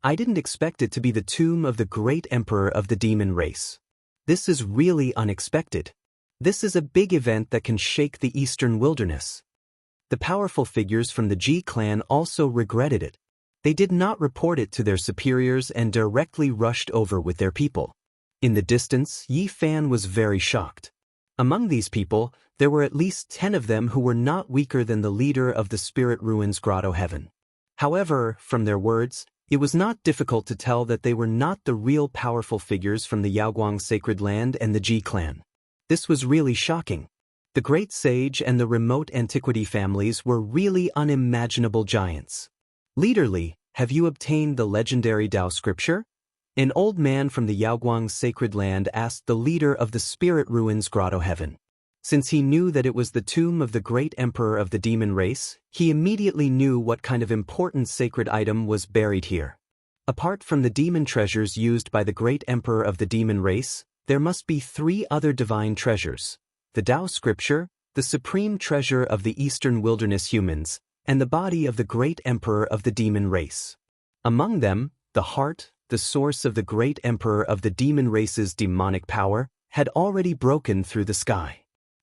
I didn't expect it to be the tomb of the great emperor of the demon race. This is really unexpected. This is a big event that can shake the eastern wilderness. The powerful figures from the Ji clan also regretted it. They did not report it to their superiors and directly rushed over with their people. In the distance, Yi Fan was very shocked. Among these people, there were at least 10 of them who were not weaker than the leader of the Spirit Ruins Grotto Heaven. However, from their words, it was not difficult to tell that they were not the real powerful figures from the Yaoguang Sacred Land and the Ji clan. This was really shocking. The Great Sage and the remote antiquity families were really unimaginable giants. Leader Li, have you obtained the legendary Dao scripture? An old man from the Yaoguang Sacred Land asked the leader of the Spirit Ruins Grotto Heaven. Since he knew that it was the tomb of the great emperor of the demon race, he immediately knew what kind of important sacred item was buried here. Apart from the demon treasures used by the great emperor of the demon race, there must be 3 other divine treasures: the Dao scripture, the supreme treasure of the eastern wilderness humans, and the body of the great emperor of the demon race. Among them, the heart, the source of the great emperor of the demon race's demonic power, had already broken through the sky.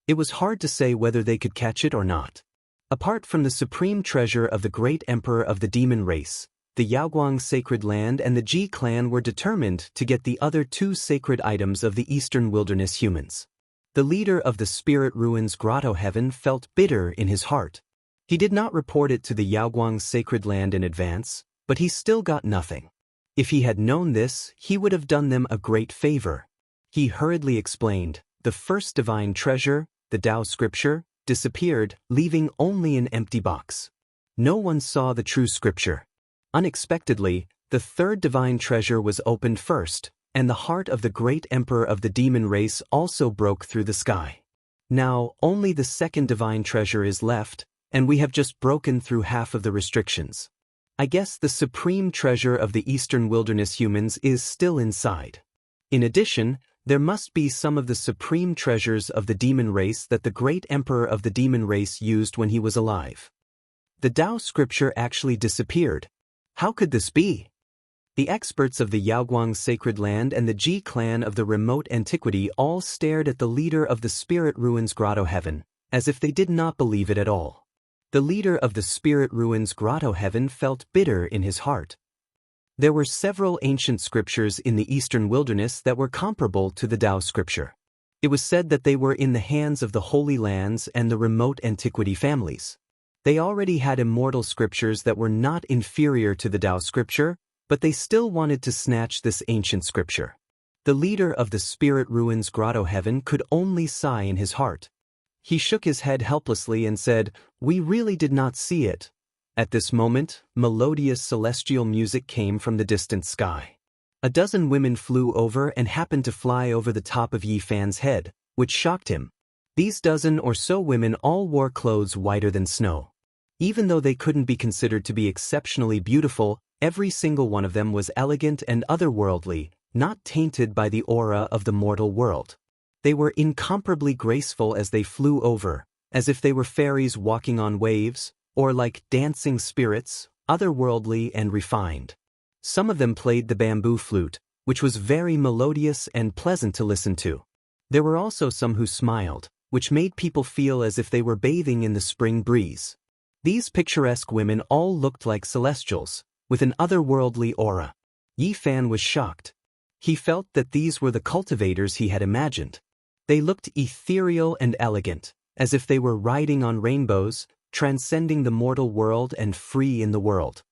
It was hard to say whether they could catch it or not. Apart from the supreme treasure of the great emperor of the demon race, the Yaoguang Sacred Land and the Ji clan were determined to get the other 2 sacred items of the eastern wilderness humans. The leader of the Spirit Ruins Grotto Heaven felt bitter in his heart. He did not report it to the Yaoguang Sacred Land in advance, but he still got nothing. If he had known this, he would have done them a great favor. He hurriedly explained, the first divine treasure, the Dao scripture, disappeared, leaving only an empty box. No one saw the true scripture. Unexpectedly, the third divine treasure was opened first, and the heart of the great emperor of the demon race also broke through the sky. Now, only the second divine treasure is left, and we have just broken through half of the restrictions. I guess the supreme treasure of the eastern wilderness humans is still inside. In addition, there must be some of the supreme treasures of the demon race that the great emperor of the demon race used when he was alive. The Dao scripture actually disappeared. How could this be? The experts of the Yaoguang Sacred Land and the Ji clan of the remote antiquity all stared at the leader of the Spirit Ruins Grotto Heaven, as if they did not believe it at all. The leader of the Spirit Ruins Grotto Heaven felt bitter in his heart. There were several ancient scriptures in the eastern wilderness that were comparable to the Dao scripture. It was said that they were in the hands of the Holy Lands and the remote antiquity families. They already had immortal scriptures that were not inferior to the Dao scripture, but they still wanted to snatch this ancient scripture. The leader of the Spirit Ruins Grotto Heaven could only sigh in his heart. He shook his head helplessly and said, "We really did not see it." At this moment, melodious celestial music came from the distant sky. A dozen women flew over and happened to fly over the top of Yi Fan's head, which shocked him. These dozen or so women all wore clothes whiter than snow. Even though they couldn't be considered to be exceptionally beautiful, every single one of them was elegant and otherworldly, not tainted by the aura of the mortal world. They were incomparably graceful as they flew over, as if they were fairies walking on waves, or like dancing spirits, otherworldly and refined. Some of them played the bamboo flute, which was very melodious and pleasant to listen to. There were also some who smiled, which made people feel as if they were bathing in the spring breeze. These picturesque women all looked like celestials, with an otherworldly aura. Yi Fan was shocked. He felt that these were the cultivators he had imagined. They looked ethereal and elegant, as if they were riding on rainbows, transcending the mortal world and free in the world.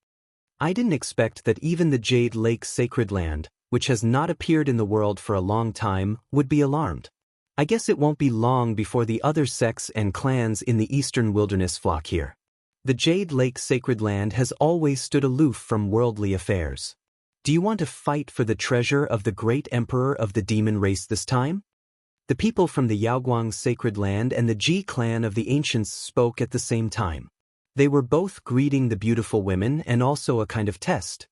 I didn't expect that even the Jade Lake sacred land, which has not appeared in the world for a long time, would be alarmed. I guess it won't be long before the other sects and clans in the eastern wilderness flock here. The Jade Lake sacred land has always stood aloof from worldly affairs. Do you want to fight for the treasure of the great emperor of the demon race this time? The people from the Yaoguang sacred land and the Ji clan of the ancients spoke at the same time. They were both greeting the beautiful women and also a kind of test.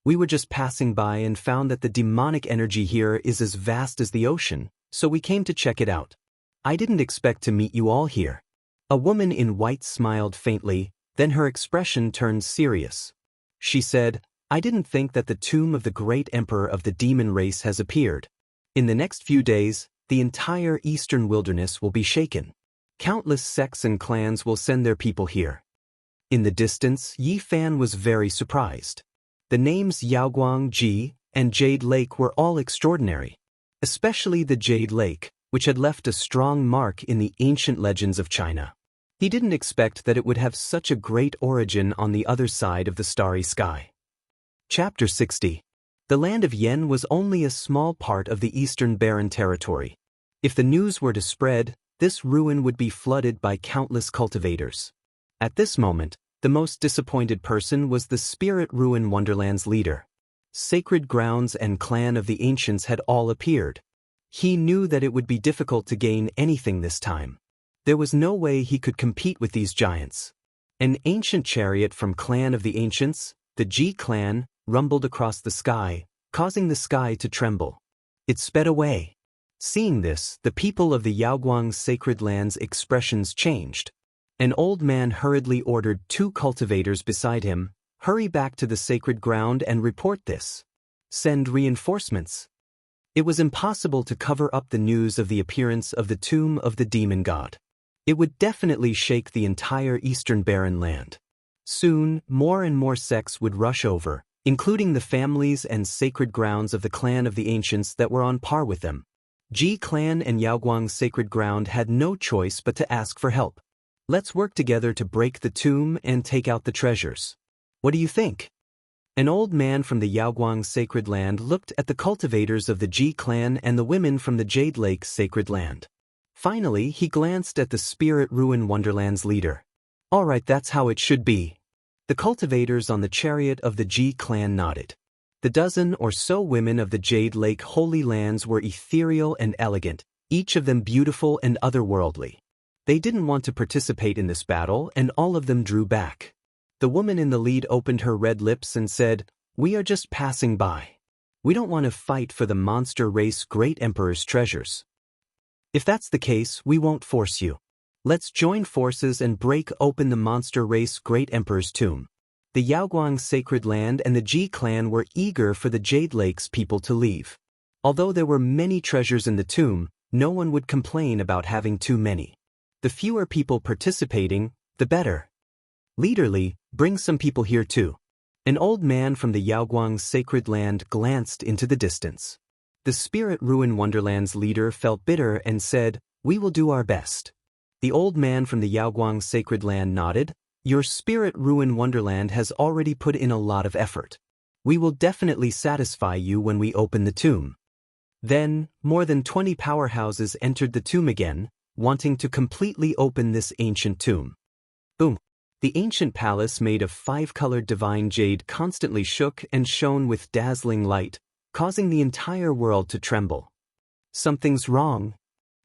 We were just passing by and found that the demonic energy here is as vast as the ocean, so we came to check it out. I didn't expect to meet you all here. A woman in white smiled faintly, then her expression turned serious. She said, I didn't think that the tomb of the great emperor of the demon race has appeared. In the next few days, the entire eastern wilderness will be shaken. Countless sects and clans will send their people here. In the distance, Yi Fan was very surprised. The names Yaoguang, Ji, and Jade Lake were all extraordinary, especially the Jade Lake, which had left a strong mark in the ancient legends of China. He didn't expect that it would have such a great origin on the other side of the starry sky. Chapter 60. The land of Yen was only a small part of the eastern barren territory. If the news were to spread, this ruin would be flooded by countless cultivators. At this moment, the most disappointed person was the Spirit Ruin Wonderland's leader. Sacred Grounds and Clan of the Ancients had all appeared. He knew that it would be difficult to gain anything this time. There was no way he could compete with these giants. An ancient chariot from Clan of the Ancients, the Ji clan, rumbled across the sky, causing the sky to tremble. It sped away. Seeing this, the people of the Yaoguang sacred land's expressions changed. An old man hurriedly ordered 2 cultivators beside him, hurry back to the sacred ground and report this. Send reinforcements. It was impossible to cover up the news of the appearance of the tomb of the demon god. It would definitely shake the entire eastern barren land. Soon, more and more sects would rush over, including the families and sacred grounds of the clan of the ancients that were on par with them. Ji clan and Yaoguang sacred ground had no choice but to ask for help. Let's work together to break the tomb and take out the treasures. What do you think? An old man from the Yaoguang sacred land looked at the cultivators of the Ji clan and the women from the Jade Lake sacred land. Finally, he glanced at the Spirit Ruin Wonderland's leader. All right, that's how it should be. The cultivators on the chariot of the Ji clan nodded. The dozen or so women of the Jade Lake Holy Lands were ethereal and elegant, each of them beautiful and otherworldly. They didn't want to participate in this battle, and all of them drew back. The woman in the lead opened her red lips and said, "We are just passing by. We don't want to fight for the monster race Great Emperor's treasures. If that's the case, we won't force you. Let's join forces and break open the monster race Great Emperor's tomb." The Yaoguang sacred land and the Ji clan were eager for the Jade Lake's people to leave. Although there were many treasures in the tomb, no one would complain about having too many. The fewer people participating, the better. Leaderly, bring some people here too. An old man from the Yaoguang sacred land glanced into the distance. The Spirit Ruin Wonderland's leader felt bitter and said, "We will do our best." The old man from the Yaoguang sacred land nodded. "Your Spirit Ruin Wonderland has already put in a lot of effort. We will definitely satisfy you when we open the tomb." Then, more than 20 powerhouses entered the tomb again, wanting to completely open this ancient tomb. Boom! The ancient palace made of 5-colored divine jade constantly shook and shone with dazzling light, causing the entire world to tremble. Something's wrong.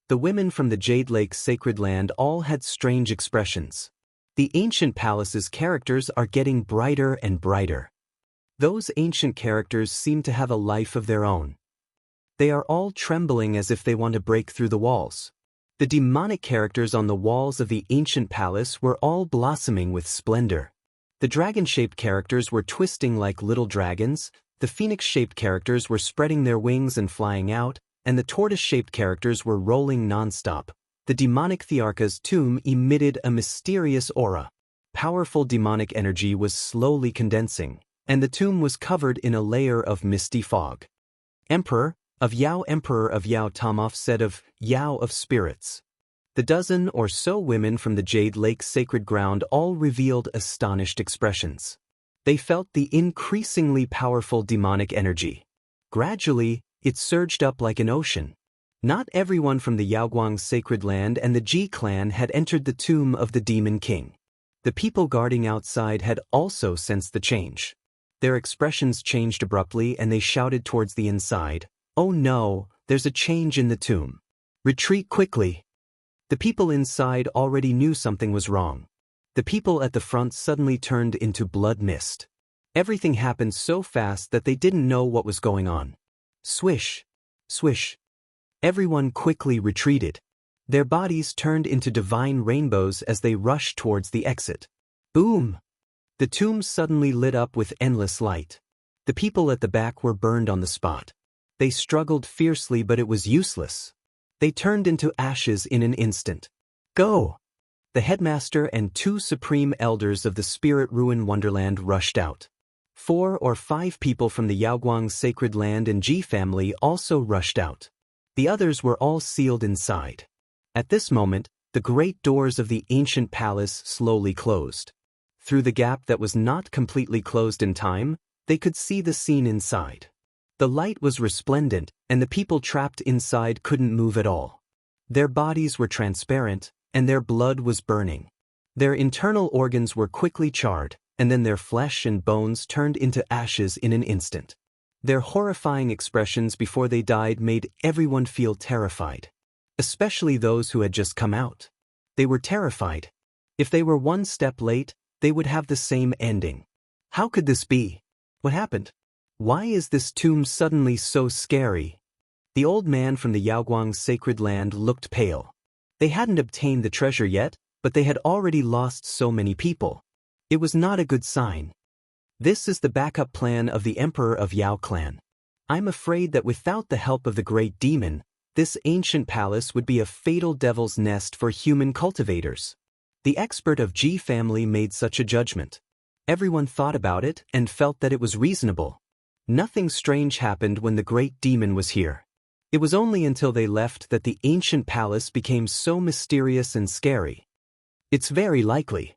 The women from the Jade Lake sacred land all had strange expressions. The ancient palace's characters are getting brighter and brighter. Those ancient characters seem to have a life of their own. They are all trembling as if they want to break through the walls. The demonic characters on the walls of the ancient palace were all blossoming with splendor. The dragon-shaped characters were twisting like little dragons, the phoenix-shaped characters were spreading their wings and flying out, and the tortoise-shaped characters were rolling non-stop. The demonic Thearka's tomb emitted a mysterious aura. Powerful demonic energy was slowly condensing, and the tomb was covered in a layer of misty fog. Emperor of Yao Tamoff said of Yao of Spirits. The dozen or so women from the Jade Lake's sacred ground all revealed astonished expressions. They felt the increasingly powerful demonic energy. Gradually, it surged up like an ocean. Not everyone from the Yaoguang's sacred land and the Ji clan had entered the tomb of the Demon King. The people guarding outside had also sensed the change. Their expressions changed abruptly and they shouted towards the inside, "Oh no, there's a change in the tomb. Retreat quickly." The people inside already knew something was wrong. The people at the front suddenly turned into blood mist. Everything happened so fast that they didn't know what was going on. Swish, swish. Everyone quickly retreated. Their bodies turned into divine rainbows as they rushed towards the exit. Boom! The tomb suddenly lit up with endless light. The people at the back were burned on the spot. They struggled fiercely, but it was useless. They turned into ashes in an instant. Go! The headmaster and 2 supreme elders of the Spirit Ruin Wonderland rushed out. 4 or 5 people from the Yaoguang's sacred land and Ji family also rushed out. The others were all sealed inside. At this moment, the great doors of the ancient palace slowly closed. Through the gap that was not completely closed in time, they could see the scene inside. The light was resplendent, and the people trapped inside couldn't move at all. Their bodies were transparent, and their blood was burning. Their internal organs were quickly charred, and then their flesh and bones turned into ashes in an instant. Their horrifying expressions before they died made everyone feel terrified, especially those who had just come out. They were terrified. If they were one step late, they would have the same ending. How could this be? What happened? Why is this tomb suddenly so scary? The old man from the Yaoguang's sacred land looked pale. They hadn't obtained the treasure yet, but they had already lost so many people. It was not a good sign. This is the backup plan of the Emperor of Yao clan. I'm afraid that without the help of the great demon, this ancient palace would be a fatal devil's nest for human cultivators. The expert of Ji family made such a judgment. Everyone thought about it and felt that it was reasonable. Nothing strange happened when the great demon was here. It was only until they left that the ancient palace became so mysterious and scary. It's very likely.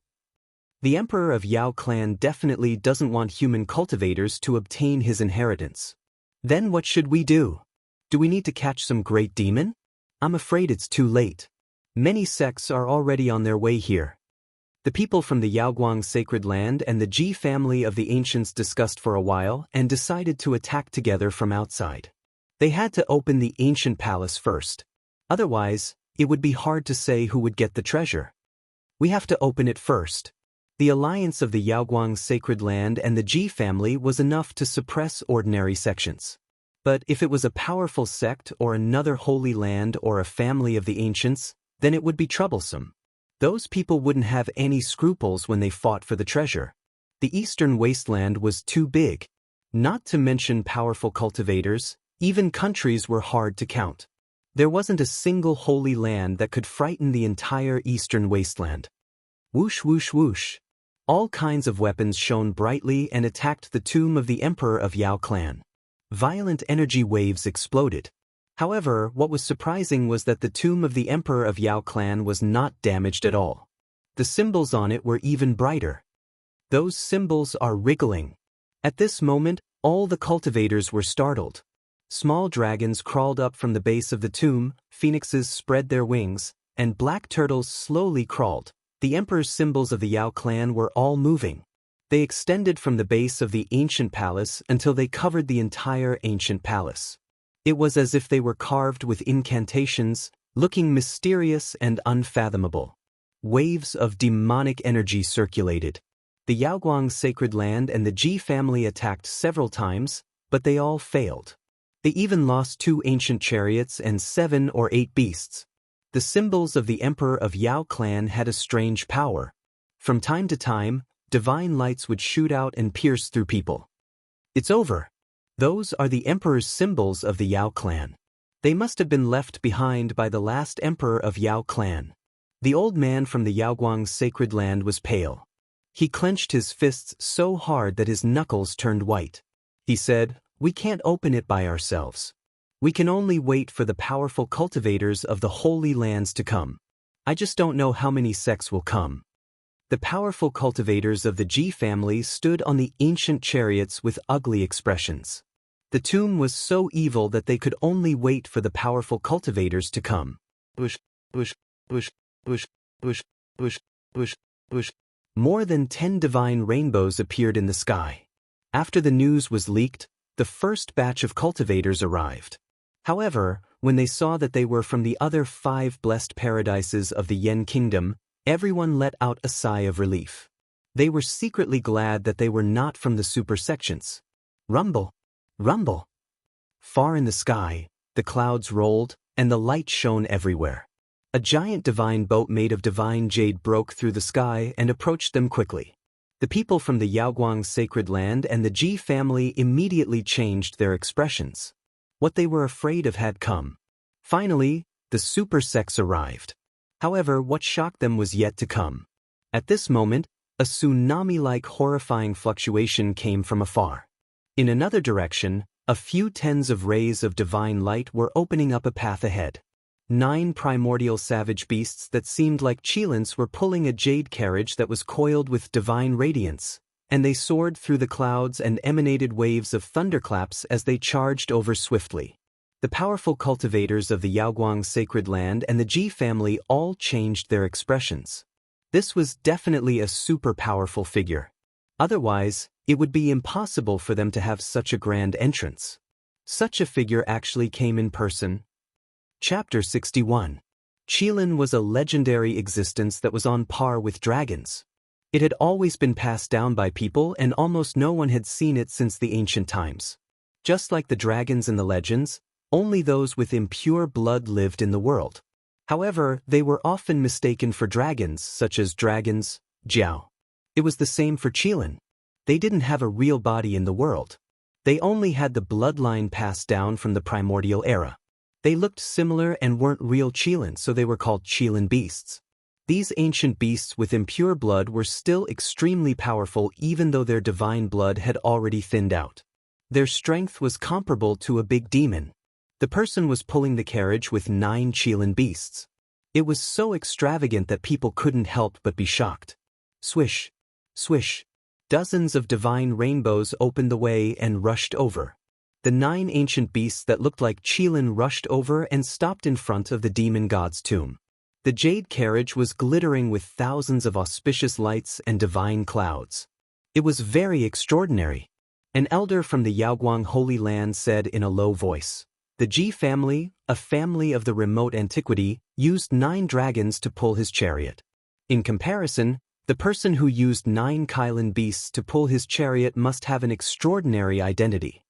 The Emperor of Yao clan definitely doesn't want human cultivators to obtain his inheritance. Then what should we do? Do we need to catch some great demon? I'm afraid it's too late. Many sects are already on their way here. The people from the Yaoguang sacred land and the Ji family of the ancients discussed for a while and decided to attack together from outside. They had to open the ancient palace first. Otherwise, it would be hard to say who would get the treasure. We have to open it first. The alliance of the Yaoguang sacred land and the Ji family was enough to suppress ordinary sections. But if it was a powerful sect or another holy land or a family of the ancients, then it would be troublesome. Those people wouldn't have any scruples when they fought for the treasure. The eastern wasteland was too big. Not to mention powerful cultivators, even countries were hard to count. There wasn't a single holy land that could frighten the entire eastern wasteland. Whoosh whoosh whoosh. All kinds of weapons shone brightly and attacked the tomb of the Emperor of Yao clan. Violent energy waves exploded. However, what was surprising was that the tomb of the Emperor of Yao clan was not damaged at all. The symbols on it were even brighter. Those symbols are wriggling. At this moment, all the cultivators were startled. Small dragons crawled up from the base of the tomb, phoenixes spread their wings, and black turtles slowly crawled. The Emperor's symbols of the Yao clan were all moving. They extended from the base of the ancient palace until they covered the entire ancient palace. It was as if they were carved with incantations, looking mysterious and unfathomable. Waves of demonic energy circulated. The Yaoguang sacred land and the Ji family attacked several times, but they all failed. They even lost 2 ancient chariots and 7 or 8 beasts. The symbols of the Emperor of Yao clan had a strange power. From time to time, divine lights would shoot out and pierce through people. It's over. Those are the Emperor's symbols of the Yao clan. They must have been left behind by the last Emperor of Yao clan. The old man from the Yaoguang's sacred land was pale. He clenched his fists so hard that his knuckles turned white. He said, "We can't open it by ourselves. We can only wait for the powerful cultivators of the holy lands to come." I just don't know how many sects will come. The powerful cultivators of the Ji family stood on the ancient chariots with ugly expressions. The tomb was so evil that they could only wait for the powerful cultivators to come. Bush, bush, bush, bush, bush, bush, bush, bush. More than 10 divine rainbows appeared in the sky. After the news was leaked, the first batch of cultivators arrived. However, when they saw that they were from the other 5 blessed paradises of the Yen kingdom, everyone let out a sigh of relief. They were secretly glad that they were not from the super sections. Rumble! Rumble! Far in the sky, the clouds rolled, and the light shone everywhere. A giant divine boat made of divine jade broke through the sky and approached them quickly. The people from the Yaoguang sacred land and the Ji family immediately changed their expressions. What they were afraid of had come. Finally, the super sects arrived. However, what shocked them was yet to come. At this moment, a tsunami-like horrifying fluctuation came from afar. In another direction, a few tens of rays of divine light were opening up a path ahead. 9 primordial savage beasts that seemed like Qilins were pulling a jade carriage that was coiled with divine radiance, and they soared through the clouds and emanated waves of thunderclaps as they charged over swiftly. The powerful cultivators of the Yaoguang sacred land and the Ji family all changed their expressions. This was definitely a super powerful figure. Otherwise, it would be impossible for them to have such a grand entrance. Such a figure actually came in person. Chapter 61. Qilin was a legendary existence that was on par with dragons. It had always been passed down by people and almost no one had seen it since the ancient times. Just like the dragons in the legends, only those with impure blood lived in the world. However, they were often mistaken for dragons, such as dragons, Jiao. It was the same for Qilin. They didn't have a real body in the world. They only had the bloodline passed down from the primordial era. They looked similar and weren't real Qilin, so they were called Qilin beasts. These ancient beasts with impure blood were still extremely powerful even though their divine blood had already thinned out. Their strength was comparable to a big demon. The person was pulling the carriage with 9 Qilin beasts. It was so extravagant that people couldn't help but be shocked. Swish, swish. Dozens of divine rainbows opened the way and rushed over. The 9 ancient beasts that looked like Qilin rushed over and stopped in front of the demon god's tomb. The jade carriage was glittering with thousands of auspicious lights and divine clouds. It was very extraordinary. An elder from the Yaoguang Holy Land said in a low voice, "The Ji family, a family of the remote antiquity, used 9 dragons to pull his chariot. In comparison, the person who used 9 Qilin beasts to pull his chariot must have an extraordinary identity."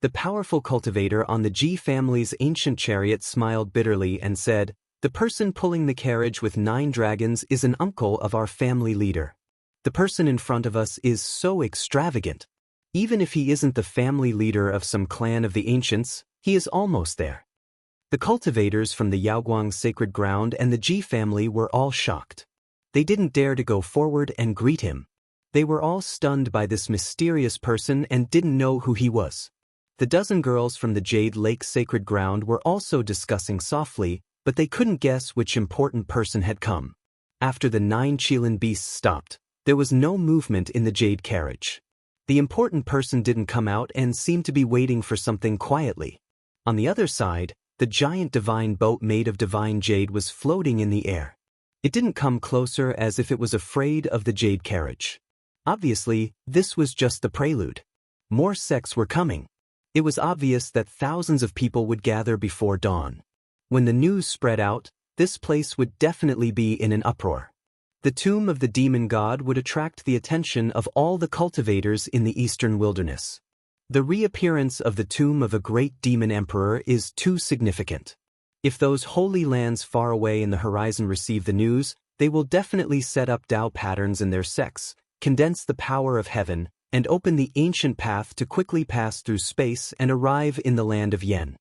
The powerful cultivator on the Ji family's ancient chariot smiled bitterly and said, "The person pulling the carriage with 9 dragons is an uncle of our family leader. The person in front of us is so extravagant. Even if he isn't the family leader of some clan of the ancients, he is almost there." The cultivators from the Yaoguang sacred ground and the Ji family were all shocked. They didn't dare to go forward and greet him. They were all stunned by this mysterious person and didn't know who he was. The dozen girls from the Jade Lake sacred ground were also discussing softly, but they couldn't guess which important person had come. After the 9 Qilin beasts stopped, there was no movement in the jade carriage. The important person didn't come out and seemed to be waiting for something quietly. On the other side, the giant divine boat made of divine jade was floating in the air. It didn't come closer as if it was afraid of the jade carriage. Obviously, this was just the prelude. More sects were coming. It was obvious that thousands of people would gather before dawn. When the news spread out, this place would definitely be in an uproar. The tomb of the demon god would attract the attention of all the cultivators in the eastern wilderness. The reappearance of the tomb of a great demon emperor is too significant. If those holy lands far away in the horizon receive the news, they will definitely set up Tao patterns in their sects, condense the power of heaven, and open the ancient path to quickly pass through space and arrive in the land of Yen.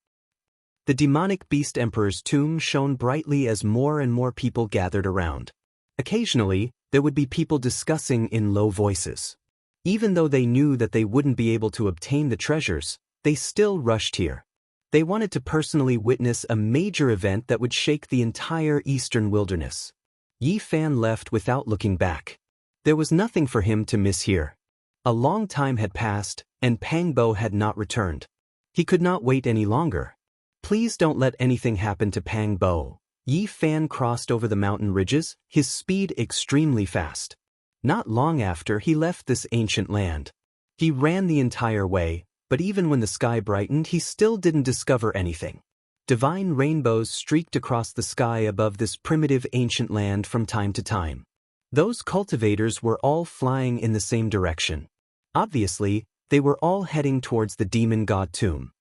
The demonic beast emperor's tomb shone brightly as more and more people gathered around. Occasionally, there would be people discussing in low voices. Even though they knew that they wouldn't be able to obtain the treasures, they still rushed here. They wanted to personally witness a major event that would shake the entire eastern wilderness. Yi Fan left without looking back. There was nothing for him to miss here. A long time had passed, and Pang Bo had not returned. He could not wait any longer. Please don't let anything happen to Pang Bo. Yi Fan crossed over the mountain ridges, his speed extremely fast. Not long after he left this ancient land. He ran the entire way, but even when the sky brightened he still didn't discover anything. Divine rainbows streaked across the sky above this primitive ancient land from time to time. Those cultivators were all flying in the same direction. Obviously, they were all heading towards the demon god tomb.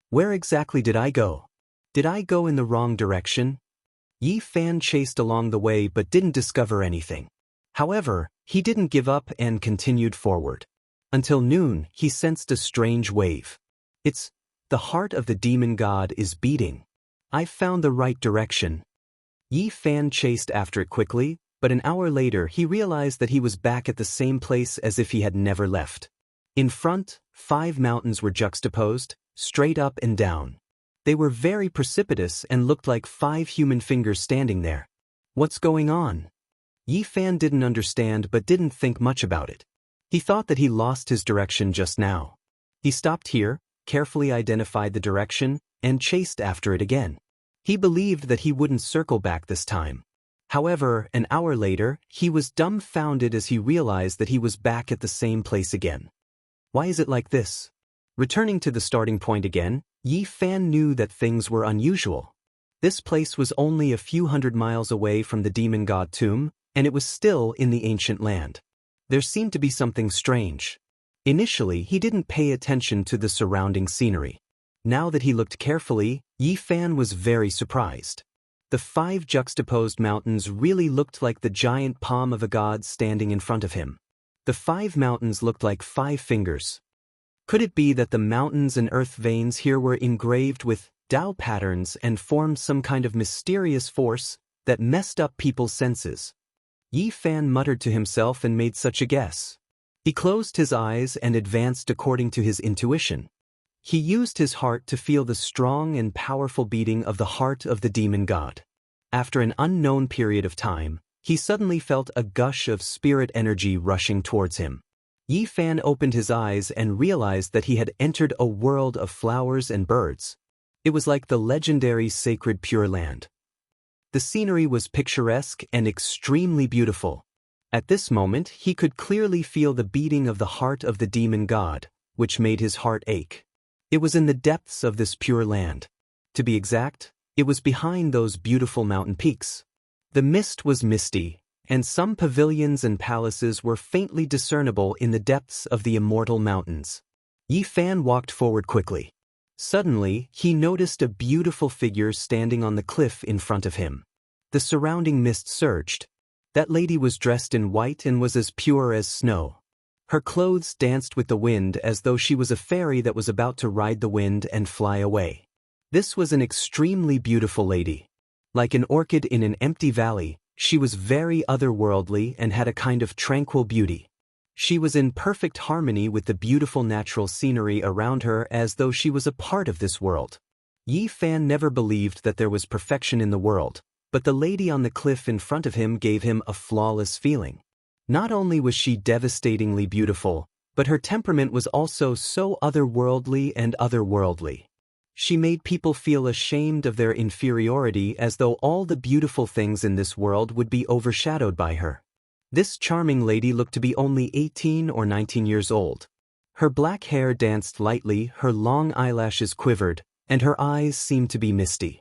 Where exactly did I go? Did I go in the wrong direction? Yi Fan chased along the way but didn't discover anything. However, he didn't give up and continued forward. Until noon, he sensed a strange wave. It's the heart of the demon god is beating. I found the right direction. Yi Fan chased after it quickly, but an hour later he realized that he was back at the same place as if he had never left. In front, 5 mountains were juxtaposed, straight up and down. They were very precipitous and looked like 5 human fingers standing there. What's going on? Yi Fan didn't understand but didn't think much about it. He thought that he lost his direction just now. He stopped here, carefully identified the direction, and chased after it again. He believed that he wouldn't circle back this time. However, an hour later, he was dumbfounded as he realized that he was back at the same place again. Why is it like this? Returning to the starting point again, Yi Fan knew that things were unusual. This place was only a few hundred miles away from the demon god tomb, and it was still in the ancient land. There seemed to be something strange. Initially, he didn't pay attention to the surrounding scenery. Now that he looked carefully, Yi Fan was very surprised. The 5 juxtaposed mountains really looked like the giant palm of a god standing in front of him. The 5 mountains looked like 5 fingers. Could it be that the mountains and earth veins here were engraved with Tao patterns and formed some kind of mysterious force that messed up people's senses? Yi Fan muttered to himself and made such a guess. He closed his eyes and advanced according to his intuition. He used his heart to feel the strong and powerful beating of the heart of the demon god. After an unknown period of time, he suddenly felt a gush of spirit energy rushing towards him. Yi Fan opened his eyes and realized that he had entered a world of flowers and birds. It was like the legendary sacred Pure Land. The scenery was picturesque and extremely beautiful. At this moment, he could clearly feel the beating of the heart of the demon god, which made his heart ache. It was in the depths of this Pure Land. To be exact, it was behind those beautiful mountain peaks. The mist was misty, and some pavilions and palaces were faintly discernible in the depths of the immortal mountains. Yi Fan walked forward quickly. Suddenly, he noticed a beautiful figure standing on the cliff in front of him. The surrounding mist surged. That lady was dressed in white and was as pure as snow. Her clothes danced with the wind as though she was a fairy that was about to ride the wind and fly away. This was an extremely beautiful lady. Like an orchid in an empty valley, she was very otherworldly and had a kind of tranquil beauty. She was in perfect harmony with the beautiful natural scenery around her as though she was a part of this world. Yi Fan never believed that there was perfection in the world, but the lady on the cliff in front of him gave him a flawless feeling. Not only was she devastatingly beautiful, but her temperament was also so otherworldly and otherworldly. She made people feel ashamed of their inferiority as though all the beautiful things in this world would be overshadowed by her. This charming lady looked to be only 18 or 19 years old. Her black hair danced lightly, her long eyelashes quivered, and her eyes seemed to be misty.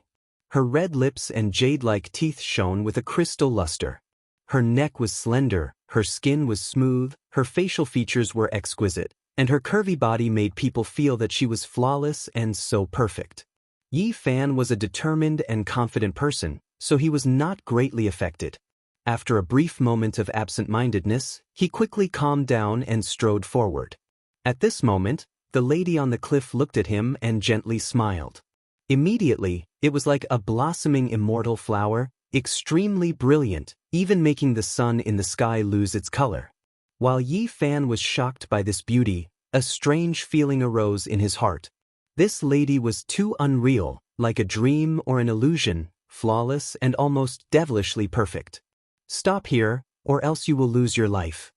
Her red lips and jade-like teeth shone with a crystal luster. Her neck was slender, her skin was smooth, her facial features were exquisite, and her curvy body made people feel that she was flawless and so perfect. Yi Fan was a determined and confident person, so he was not greatly affected. After a brief moment of absent-mindedness, he quickly calmed down and strode forward. At this moment, the lady on the cliff looked at him and gently smiled. Immediately, it was like a blossoming immortal flower, extremely brilliant, even making the sun in the sky lose its color. While Yi Fan was shocked by this beauty, a strange feeling arose in his heart. This lady was too unreal, like a dream or an illusion, flawless and almost devilishly perfect. Stop here, or else you will lose your life.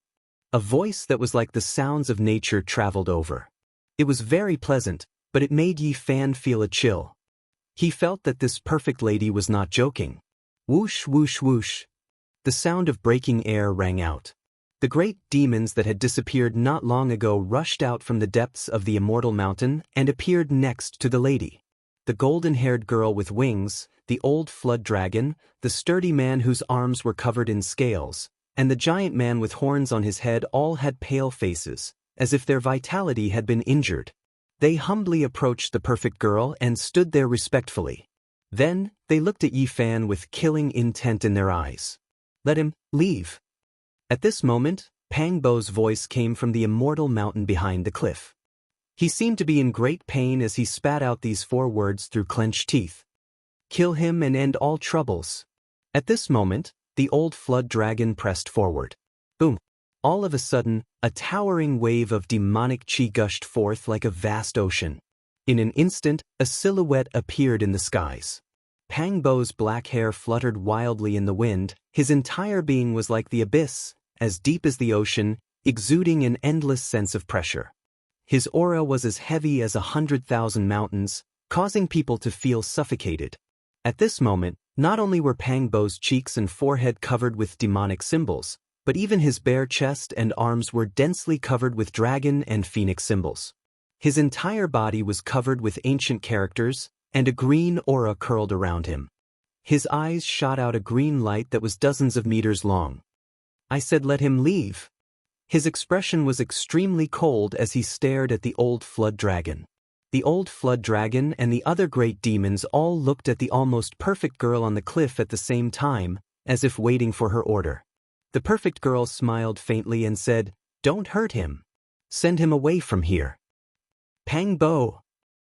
A voice that was like the sounds of nature traveled over. It was very pleasant, but it made Yi Fan feel a chill. He felt that this perfect lady was not joking. Whoosh, whoosh, whoosh. The sound of breaking air rang out. The great demons that had disappeared not long ago rushed out from the depths of the immortal mountain and appeared next to the lady. The golden-haired girl with wings, the old flood dragon, the sturdy man whose arms were covered in scales, and the giant man with horns on his head all had pale faces, as if their vitality had been injured. They humbly approached the perfect girl and stood there respectfully. Then, they looked at Yi Fan with killing intent in their eyes. Let him leave. At this moment, Pang Bo's voice came from the immortal mountain behind the cliff. He seemed to be in great pain as he spat out these 4 words through clenched teeth. Kill him and end all troubles. At this moment, the old flood dragon pressed forward. Boom! All of a sudden, a towering wave of demonic chi gushed forth like a vast ocean. In an instant, a silhouette appeared in the skies. Pang Bo's black hair fluttered wildly in the wind, his entire being was like the abyss, as deep as the ocean, exuding an endless sense of pressure. His aura was as heavy as 100,000 mountains, causing people to feel suffocated. At this moment, not only were Pang Bo's cheeks and forehead covered with demonic symbols, but even his bare chest and arms were densely covered with dragon and phoenix symbols. His entire body was covered with ancient characters, and a green aura curled around him. His eyes shot out a green light that was dozens of meters long. I said let him leave. His expression was extremely cold as he stared at the old flood dragon. The old flood dragon and the other great demons all looked at the almost perfect girl on the cliff at the same time, as if waiting for her order. The perfect girl smiled faintly and said, "Don't hurt him. Send him away from here." Pang Bo!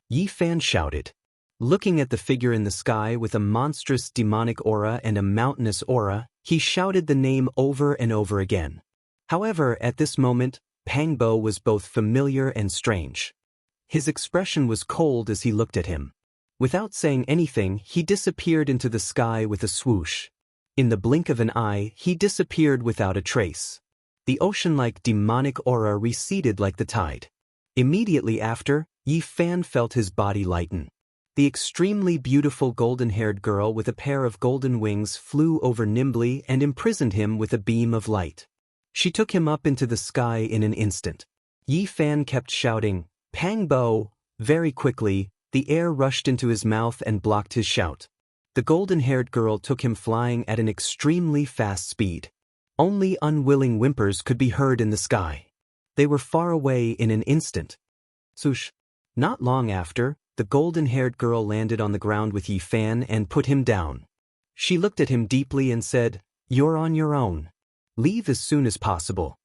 Yi Fan shouted. Looking at the figure in the sky with a monstrous demonic aura and a mountainous aura, he shouted the name over and over again. However, at this moment, Pang Bo was both familiar and strange. His expression was cold as he looked at him. Without saying anything, he disappeared into the sky with a swoosh. In the blink of an eye, he disappeared without a trace. The ocean-like demonic aura receded like the tide. Immediately after, Yi Fan felt his body lighten. The extremely beautiful golden-haired girl with a pair of golden wings flew over nimbly and imprisoned him with a beam of light. She took him up into the sky in an instant. Yi Fan kept shouting, "Pang Bo!" Very quickly, the air rushed into his mouth and blocked his shout. The golden-haired girl took him flying at an extremely fast speed. Only unwilling whimpers could be heard in the sky. They were far away in an instant. Swoosh! Not long after, the golden-haired girl landed on the ground with Yi Fan and put him down. She looked at him deeply and said, "You're on your own. Leave as soon as possible."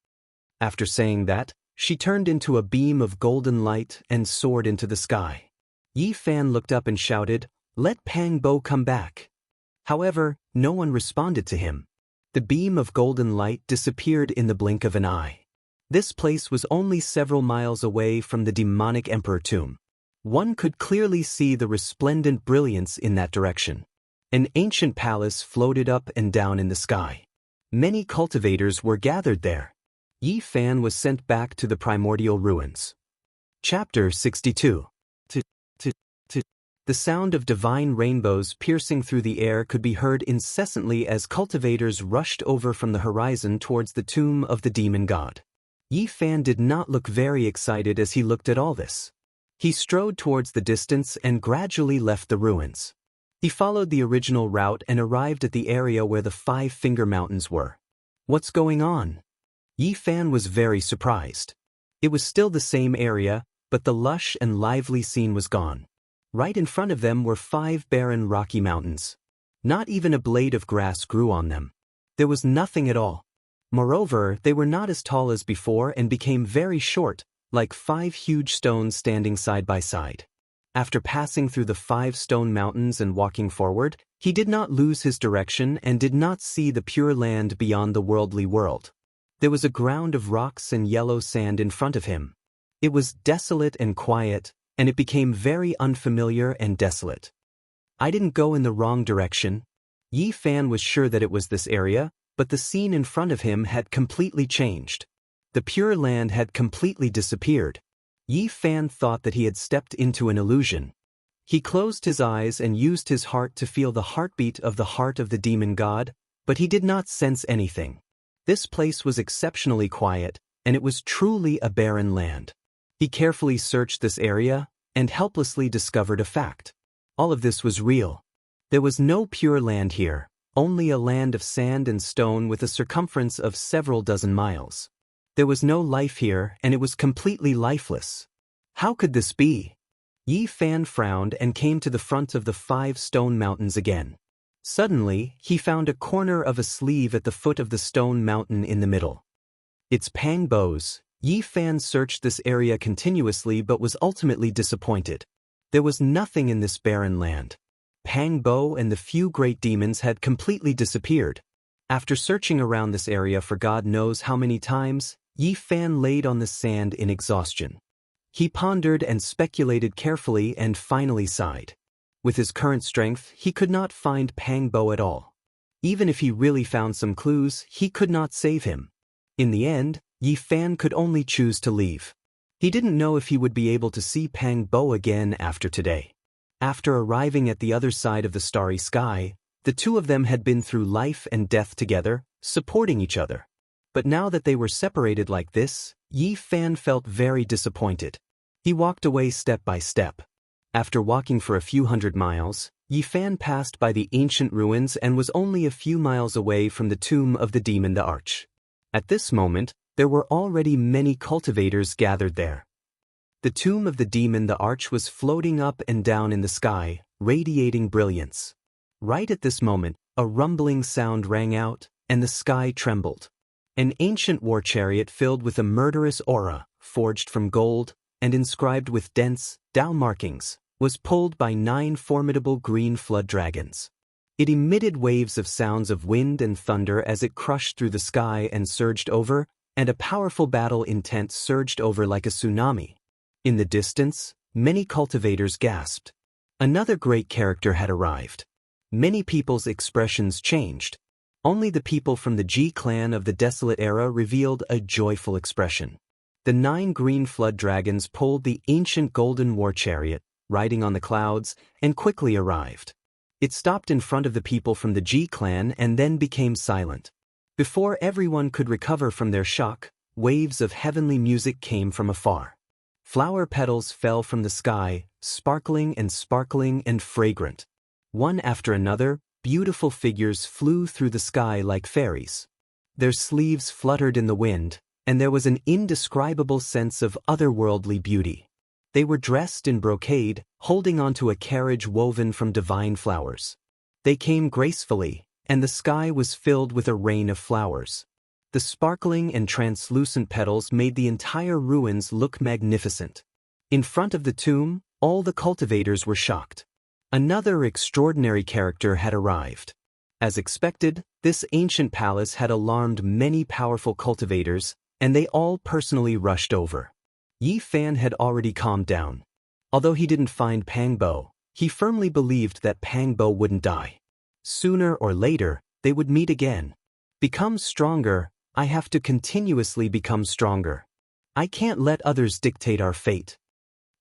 After saying that, she turned into a beam of golden light and soared into the sky. Yi Fan looked up and shouted, "Let Pang Bo come back." However, no one responded to him. The beam of golden light disappeared in the blink of an eye. This place was only several miles away from the demonic emperor tomb. One could clearly see the resplendent brilliance in that direction. An ancient palace floated up and down in the sky. Many cultivators were gathered there. Yi Fan was sent back to the primordial ruins. Chapter 62. The sound of divine rainbows piercing through the air could be heard incessantly as cultivators rushed over from the horizon towards the tomb of the demon god. Yi Fan did not look very excited as he looked at all this. He strode towards the distance and gradually left the ruins. He followed the original route and arrived at the area where the 5 Finger Mountains were. What's going on? Yi Fan was very surprised. It was still the same area, but the lush and lively scene was gone. Right in front of them were 5 barren rocky mountains. Not even a blade of grass grew on them. There was nothing at all. Moreover, they were not as tall as before and became very short, like 5 huge stones standing side by side. After passing through the 5 stone mountains and walking forward, he did not lose his direction and did not see the pure land beyond the worldly world. There was a ground of rocks and yellow sand in front of him. It was desolate and quiet, and it became very unfamiliar and desolate. I didn't go in the wrong direction. Yi Fan was sure that it was this area, but the scene in front of him had completely changed. The Pure Land had completely disappeared. Yi Fan thought that he had stepped into an illusion. He closed his eyes and used his heart to feel the heartbeat of the heart of the demon god, but he did not sense anything. This place was exceptionally quiet, and it was truly a barren land. He carefully searched this area, and helplessly discovered a fact. All of this was real. There was no pure land here, only a land of sand and stone with a circumference of several dozen miles. There was no life here, and it was completely lifeless. How could this be? Yi Fan frowned and came to the front of the 5 stone mountains again. Suddenly, he found a corner of a sleeve at the foot of the stone mountain in the middle. It's Pang Bo's. Yi Fan searched this area continuously but was ultimately disappointed. There was nothing in this barren land. Pang Bo and the few great demons had completely disappeared. After searching around this area for God knows how many times, Yi Fan laid on the sand in exhaustion. He pondered and speculated carefully and finally sighed. With his current strength, he could not find Pang Bo at all. Even if he really found some clues, he could not save him. In the end, Yi Fan could only choose to leave. He didn't know if he would be able to see Pang Bo again after today. After arriving at the other side of the starry sky, the two of them had been through life and death together, supporting each other. But now that they were separated like this, Yi Fan felt very disappointed. He walked away step by step. After walking for a few hundred miles, Yi Fan passed by the ancient ruins and was only a few miles away from the tomb of the demon the Arch. At this moment, there were already many cultivators gathered there. The tomb of the demon the Arch was floating up and down in the sky, radiating brilliance. Right at this moment, a rumbling sound rang out, and the sky trembled. An ancient war chariot filled with a murderous aura, forged from gold, and inscribed with dense, Dao markings, was pulled by 9 formidable green flood dragons. It emitted waves of sounds of wind and thunder as it crushed through the sky and surged over, and a powerful battle intent surged over like a tsunami. In the distance, many cultivators gasped. Another great character had arrived. Many people's expressions changed. Only the people from the Ji clan of the Desolate Era revealed a joyful expression. The 9 green flood dragons pulled the ancient golden war chariot, riding on the clouds, and quickly arrived. It stopped in front of the people from the Ji clan and then became silent. Before everyone could recover from their shock, waves of heavenly music came from afar. Flower petals fell from the sky, sparkling and fragrant. One after another, beautiful figures flew through the sky like fairies. Their sleeves fluttered in the wind, and there was an indescribable sense of otherworldly beauty. They were dressed in brocade, holding onto a carriage woven from divine flowers. They came gracefully, and the sky was filled with a rain of flowers. The sparkling and translucent petals made the entire ruins look magnificent. In front of the tomb, all the cultivators were shocked. Another extraordinary character had arrived. As expected, this ancient palace had alarmed many powerful cultivators, and they all personally rushed over. Yi Fan had already calmed down. Although he didn't find Pang Bo, he firmly believed that Pang Bo wouldn't die. Sooner or later, they would meet again. Become stronger, I have to continuously become stronger. I can't let others dictate our fate.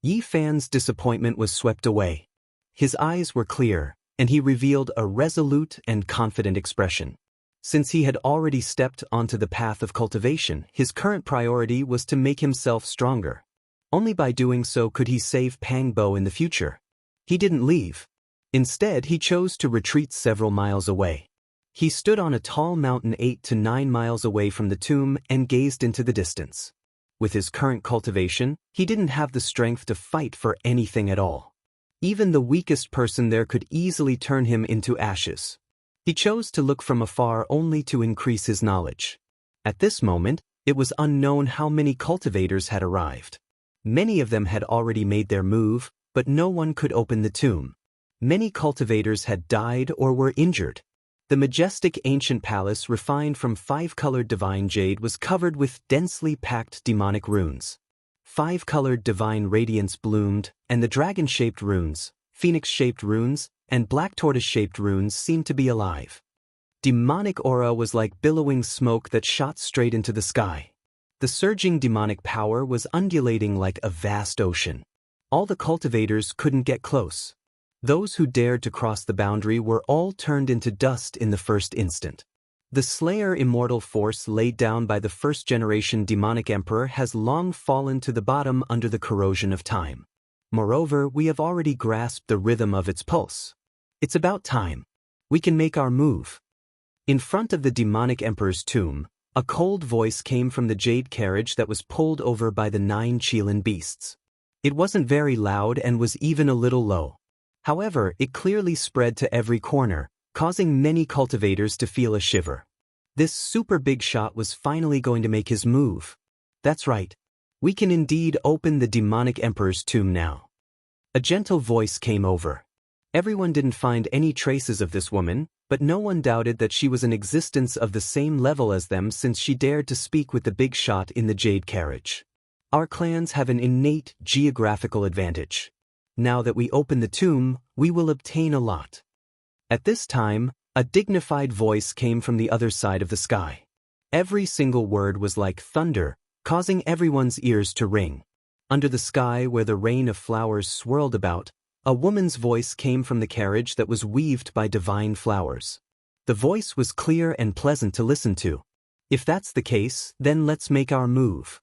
Yi Fan's disappointment was swept away. His eyes were clear, and he revealed a resolute and confident expression. Since he had already stepped onto the path of cultivation, his current priority was to make himself stronger. Only by doing so could he save Pang Bo in the future. He didn't leave. Instead, he chose to retreat several miles away. He stood on a tall mountain 8 to 9 miles away from the tomb and gazed into the distance. With his current cultivation, he didn't have the strength to fight for anything at all. Even the weakest person there could easily turn him into ashes. He chose to look from afar only to increase his knowledge. At this moment, it was unknown how many cultivators had arrived. Many of them had already made their move, but no one could open the tomb. Many cultivators had died or were injured. The majestic ancient palace refined from 5-colored divine jade was covered with densely packed demonic runes. 5-colored divine radiance bloomed, and the dragon-shaped runes, phoenix-shaped runes, and black tortoise-shaped runes seemed to be alive. Demonic aura was like billowing smoke that shot straight into the sky. The surging demonic power was undulating like a vast ocean. All the cultivators couldn't get close. Those who dared to cross the boundary were all turned into dust in the first instant. The Slayer immortal force laid down by the first-generation demonic emperor has long fallen to the bottom under the corrosion of time. Moreover, we have already grasped the rhythm of its pulse. It's about time. We can make our move. In front of the demonic emperor's tomb, a cold voice came from the jade carriage that was pulled over by the 9 Qilin beasts. It wasn't very loud and was even a little low. However, it clearly spread to every corner, causing many cultivators to feel a shiver. This super big shot was finally going to make his move. That's right. We can indeed open the demonic emperor's tomb now. A gentle voice came over. Everyone didn't find any traces of this woman, but no one doubted that she was an existence of the same level as them since she dared to speak with the big shot in the jade carriage. Our clans have an innate geographical advantage. Now that we open the tomb, we will obtain a lot. At this time, a dignified voice came from the other side of the sky. Every single word was like thunder, causing everyone's ears to ring. Under the sky where the rain of flowers swirled about, a woman's voice came from the carriage that was weaved by divine flowers. The voice was clear and pleasant to listen to. If that's the case, then let's make our move.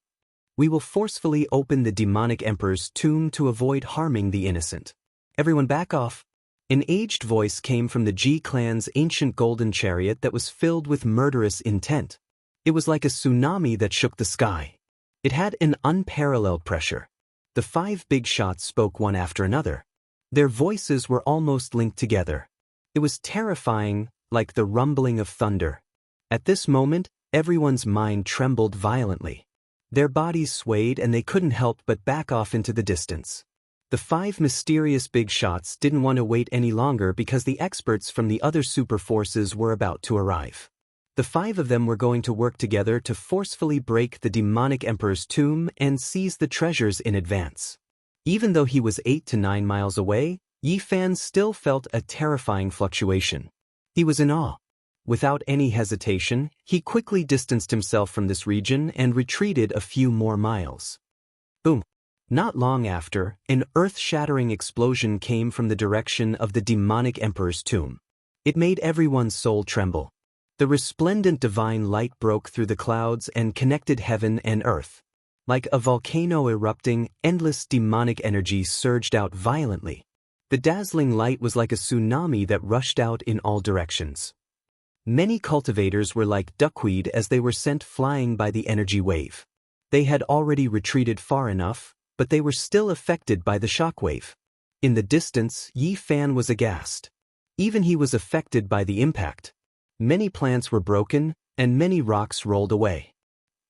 We will forcefully open the demonic emperor's tomb to avoid harming the innocent. Everyone back off. An aged voice came from the Ji clan's ancient golden chariot that was filled with murderous intent. It was like a tsunami that shook the sky. It had an unparalleled pressure. The 5 big shots spoke one after another. Their voices were almost linked together. It was terrifying, like the rumbling of thunder. At this moment, everyone's mind trembled violently. Their bodies swayed and they couldn't help but back off into the distance. The 5 mysterious big shots didn't want to wait any longer because the experts from the other super forces were about to arrive. The 5 of them were going to work together to forcefully break the demonic emperor's tomb and seize the treasures in advance. Even though he was 8 to 9 miles away, Yi Fan still felt a terrifying fluctuation. He was in awe. Without any hesitation, he quickly distanced himself from this region and retreated a few more miles. Boom! Not long after, an earth-shattering explosion came from the direction of the demonic emperor's tomb. It made everyone's soul tremble. The resplendent divine light broke through the clouds and connected heaven and earth. Like a volcano erupting, endless demonic energy surged out violently. The dazzling light was like a tsunami that rushed out in all directions. Many cultivators were like duckweed as they were sent flying by the energy wave. They had already retreated far enough, but they were still affected by the shockwave. In the distance, Yi Fan was aghast. Even he was affected by the impact. Many plants were broken, and many rocks rolled away.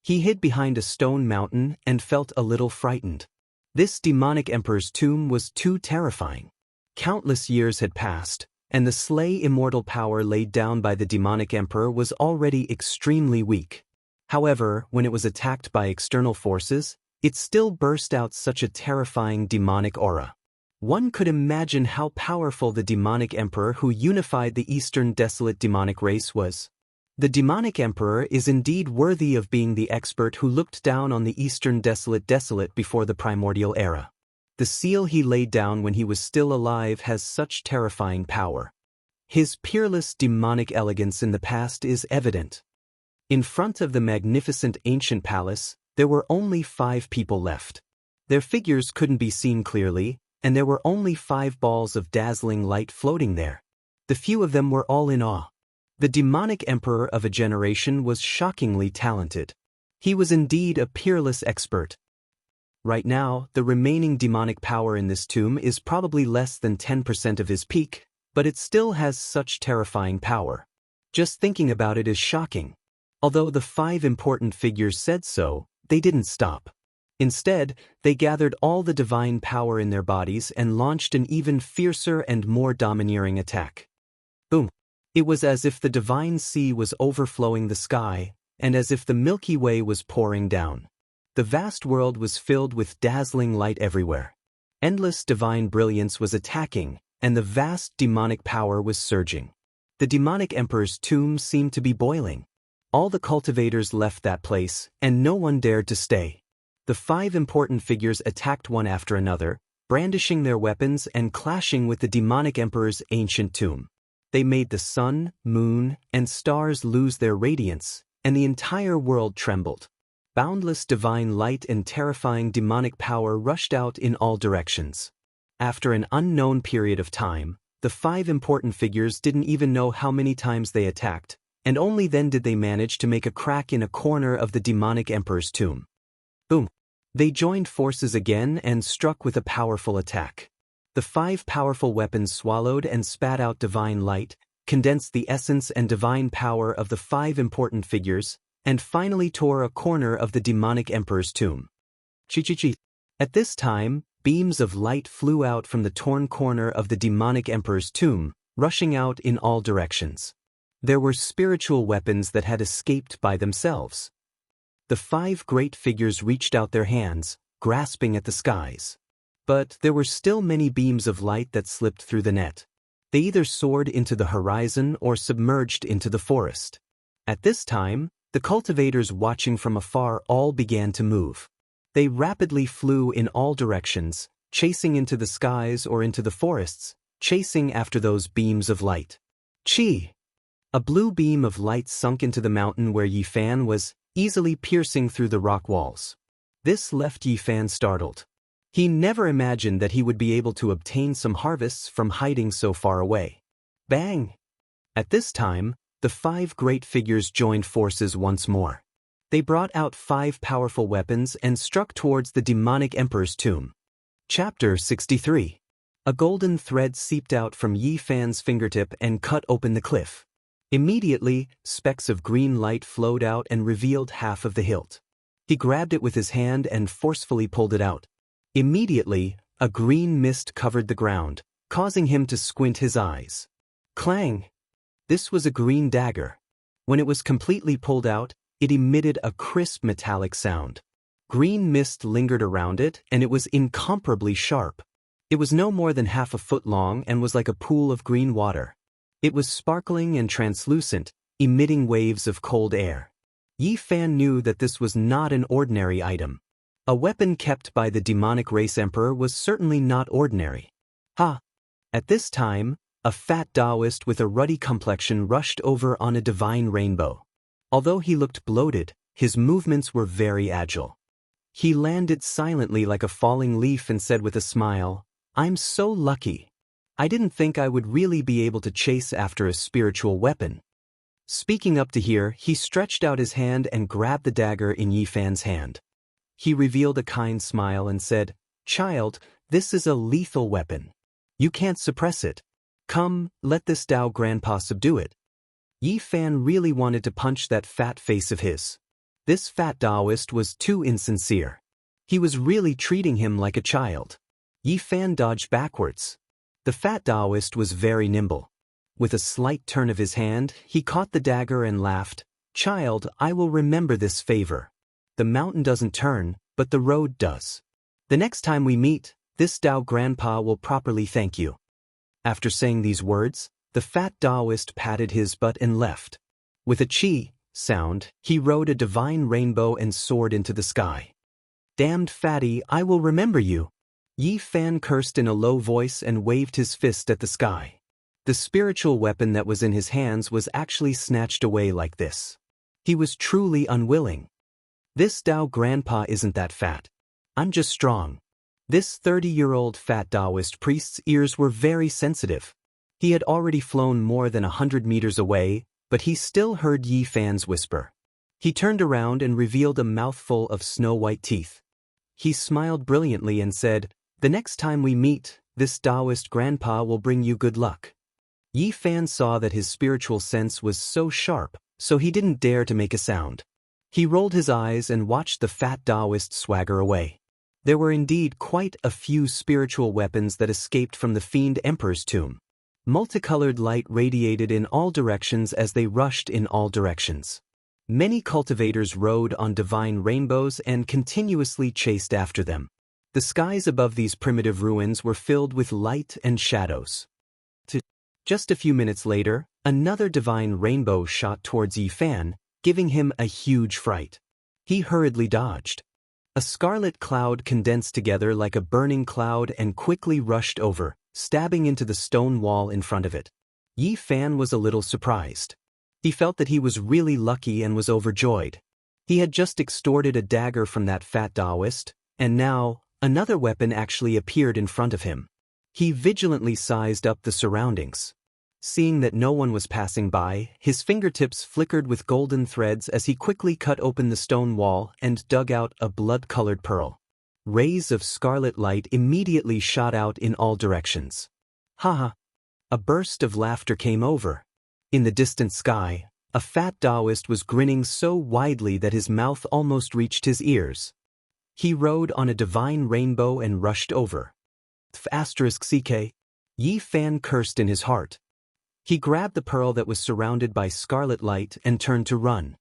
He hid behind a stone mountain and felt a little frightened. This demonic emperor's tomb was too terrifying. Countless years had passed, and the slay immortal power laid down by the demonic emperor was already extremely weak. However, when it was attacked by external forces, it still burst out such a terrifying demonic aura. One could imagine how powerful the demonic emperor who unified the Eastern Desolate demonic race was. The demonic emperor is indeed worthy of being the expert who looked down on the Eastern Desolate before the primordial era. The seal he laid down when he was still alive has such terrifying power. His peerless demonic elegance in the past is evident. In front of the magnificent ancient palace, there were only 5 people left. Their figures couldn't be seen clearly, and there were only 5 balls of dazzling light floating there. The few of them were all in awe. The demonic emperor of a generation was shockingly talented. He was indeed a peerless expert. Right now, the remaining demonic power in this tomb is probably less than 10% of his peak, but it still has such terrifying power. Just thinking about it is shocking. Although the 5 important figures said so, they didn't stop. Instead, they gathered all the divine power in their bodies and launched an even fiercer and more domineering attack. Boom! It was as if the divine sea was overflowing the sky, and as if the Milky Way was pouring down. The vast world was filled with dazzling light everywhere. Endless divine brilliance was attacking, and the vast demonic power was surging. The demonic emperor's tomb seemed to be boiling. All the cultivators left that place, and no one dared to stay. The 5 important figures attacked one after another, brandishing their weapons and clashing with the demonic emperor's ancient tomb. They made the sun, moon, and stars lose their radiance, and the entire world trembled. Boundless divine light and terrifying demonic power rushed out in all directions. After an unknown period of time, the 5 important figures didn't even know how many times they attacked, and only then did they manage to make a crack in a corner of the demonic emperor's tomb. Boom! They joined forces again and struck with a powerful attack. The 5 powerful weapons swallowed and spat out divine light, condensed the essence and divine power of the 5 important figures, and finally tore a corner of the demonic emperor's tomb. Chi-chi-chi. At this time, beams of light flew out from the torn corner of the demonic emperor's tomb, rushing out in all directions. There were spiritual weapons that had escaped by themselves. The 5 great figures reached out their hands, grasping at the skies. But there were still many beams of light that slipped through the net. They either soared into the horizon or submerged into the forest. At this time, the cultivators watching from afar all began to move. They rapidly flew in all directions, chasing into the skies or into the forests, chasing after those beams of light. Chi! A blue beam of light sunk into the mountain where Yi Fan was, easily piercing through the rock walls. This left Yi Fan startled. He never imagined that he would be able to obtain some harvests from hiding so far away. Bang! At this time, the 5 great figures joined forces once more. They brought out 5 powerful weapons and struck towards the demonic emperor's tomb. Chapter 63. A golden thread seeped out from Yi Fan's fingertip and cut open the cliff. Immediately, specks of green light flowed out and revealed half of the hilt. He grabbed it with his hand and forcefully pulled it out. Immediately, a green mist covered the ground, causing him to squint his eyes. Clang! This was a green dagger. When it was completely pulled out, it emitted a crisp metallic sound. Green mist lingered around it, and it was incomparably sharp. It was no more than half a foot long and was like a pool of green water. It was sparkling and translucent, emitting waves of cold air. Yi Fan knew that this was not an ordinary item. A weapon kept by the demonic race emperor was certainly not ordinary. Ha! At this time, a fat Taoist with a ruddy complexion rushed over on a divine rainbow. Although he looked bloated, his movements were very agile. He landed silently like a falling leaf and said with a smile, "I'm so lucky. I didn't think I would really be able to chase after a spiritual weapon." Speaking up to here, he stretched out his hand and grabbed the dagger in Yi Fan's hand. He revealed a kind smile and said, "Child, this is a lethal weapon. You can't suppress it. Come, let this Tao grandpa subdue it." Yi Fan really wanted to punch that fat face of his. This fat Taoist was too insincere. He was really treating him like a child. Yi Fan dodged backwards. The fat Taoist was very nimble. With a slight turn of his hand, he caught the dagger and laughed, "Child, I will remember this favor. The mountain doesn't turn, but the road does. The next time we meet, this Tao grandpa will properly thank you." After saying these words, the fat Taoist patted his butt and left. With a chi sound, he rode a divine rainbow and soared into the sky. "Damned fatty, I will remember you." Yi Fan cursed in a low voice and waved his fist at the sky. The spiritual weapon that was in his hands was actually snatched away like this. He was truly unwilling. "This Tao grandpa isn't that fat. I'm just strong." This 30-year-old fat Taoist priest's ears were very sensitive. He had already flown more than 100 meters away, but he still heard Yi Fan's whisper. He turned around and revealed a mouthful of snow-white teeth. He smiled brilliantly and said, "The next time we meet, this Taoist grandpa will bring you good luck." Yi Fan saw that his spiritual sense was so sharp, so he didn't dare to make a sound. He rolled his eyes and watched the fat Taoist swagger away. There were indeed quite a few spiritual weapons that escaped from the Fiend Emperor's tomb. Multicolored light radiated in all directions as they rushed in all directions. Many cultivators rode on divine rainbows and continuously chased after them. The skies above these primitive ruins were filled with light and shadows. Just a few minutes later, another divine rainbow shot towards Yi Fan, giving him a huge fright. He hurriedly dodged. A scarlet cloud condensed together like a burning cloud and quickly rushed over, stabbing into the stone wall in front of it. Yi Fan was a little surprised. He felt that he was really lucky and was overjoyed. He had just extorted a dagger from that fat Taoist, and now, another weapon actually appeared in front of him. He vigilantly sized up the surroundings. Seeing that no one was passing by, his fingertips flickered with golden threads as he quickly cut open the stone wall and dug out a blood-colored pearl. Rays of scarlet light immediately shot out in all directions. Haha! A burst of laughter came over. In the distant sky, a fat Taoist was grinning so widely that his mouth almost reached his ears. He rode on a divine rainbow and rushed over. *CK. Yi Fan cursed in his heart. He grabbed the pearl that was surrounded by scarlet light and turned to run.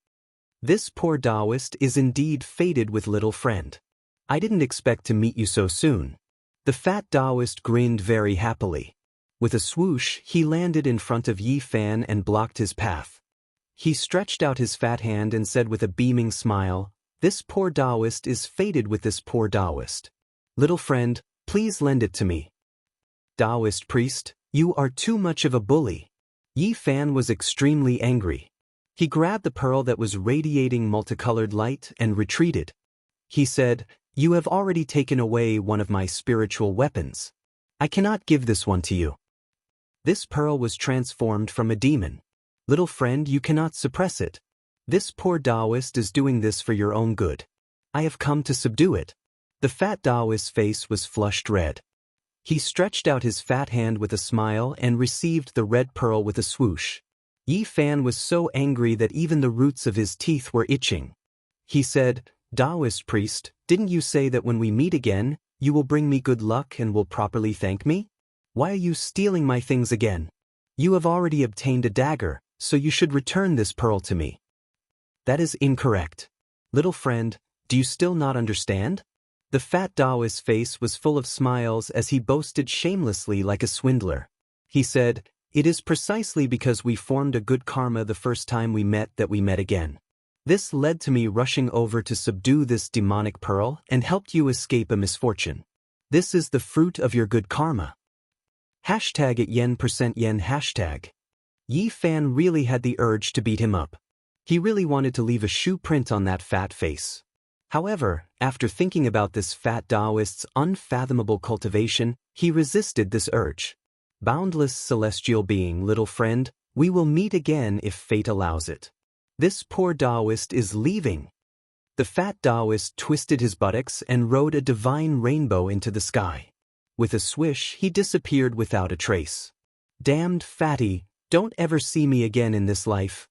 This poor Taoist is indeed fated with little friend. I didn't expect to meet you so soon. The fat Taoist grinned very happily. With a swoosh, he landed in front of Yi Fan and blocked his path. He stretched out his fat hand and said with a beaming smile, "This poor Taoist is fated with this poor Taoist. Little friend, please lend it to me." Taoist priest, you are too much of a bully. Yi Fan was extremely angry. He grabbed the pearl that was radiating multicolored light and retreated. He said, "You have already taken away one of my spiritual weapons. I cannot give this one to you." This pearl was transformed from a demon. Little friend, you cannot suppress it. This poor Taoist is doing this for your own good. I have come to subdue it. The fat Taoist's face was flushed red. He stretched out his fat hand with a smile and received the red pearl with a swoosh. Yi Fan was so angry that even the roots of his teeth were itching. He said, "Taoist priest, didn't you say that when we meet again, you will bring me good luck and will properly thank me? Why are you stealing my things again? You have already obtained a dagger, so you should return this pearl to me." That is incorrect. Little friend, do you still not understand? The fat Taoist's face was full of smiles as he boasted shamelessly like a swindler. He said, "It is precisely because we formed a good karma the first time we met that we met again. This led to me rushing over to subdue this demonic pearl and helped you escape a misfortune. This is the fruit of your good karma." Hashtag at yen%yen hashtag. Yi Fan really had the urge to beat him up. He really wanted to leave a shoe print on that fat face. However, after thinking about this fat Taoist's unfathomable cultivation, he resisted this urge. Boundless celestial being, little friend, we will meet again if fate allows it. This poor Taoist is leaving. The fat Taoist twisted his buttocks and rode a divine rainbow into the sky. With a swish, he disappeared without a trace. Damned fatty, don't ever see me again in this life.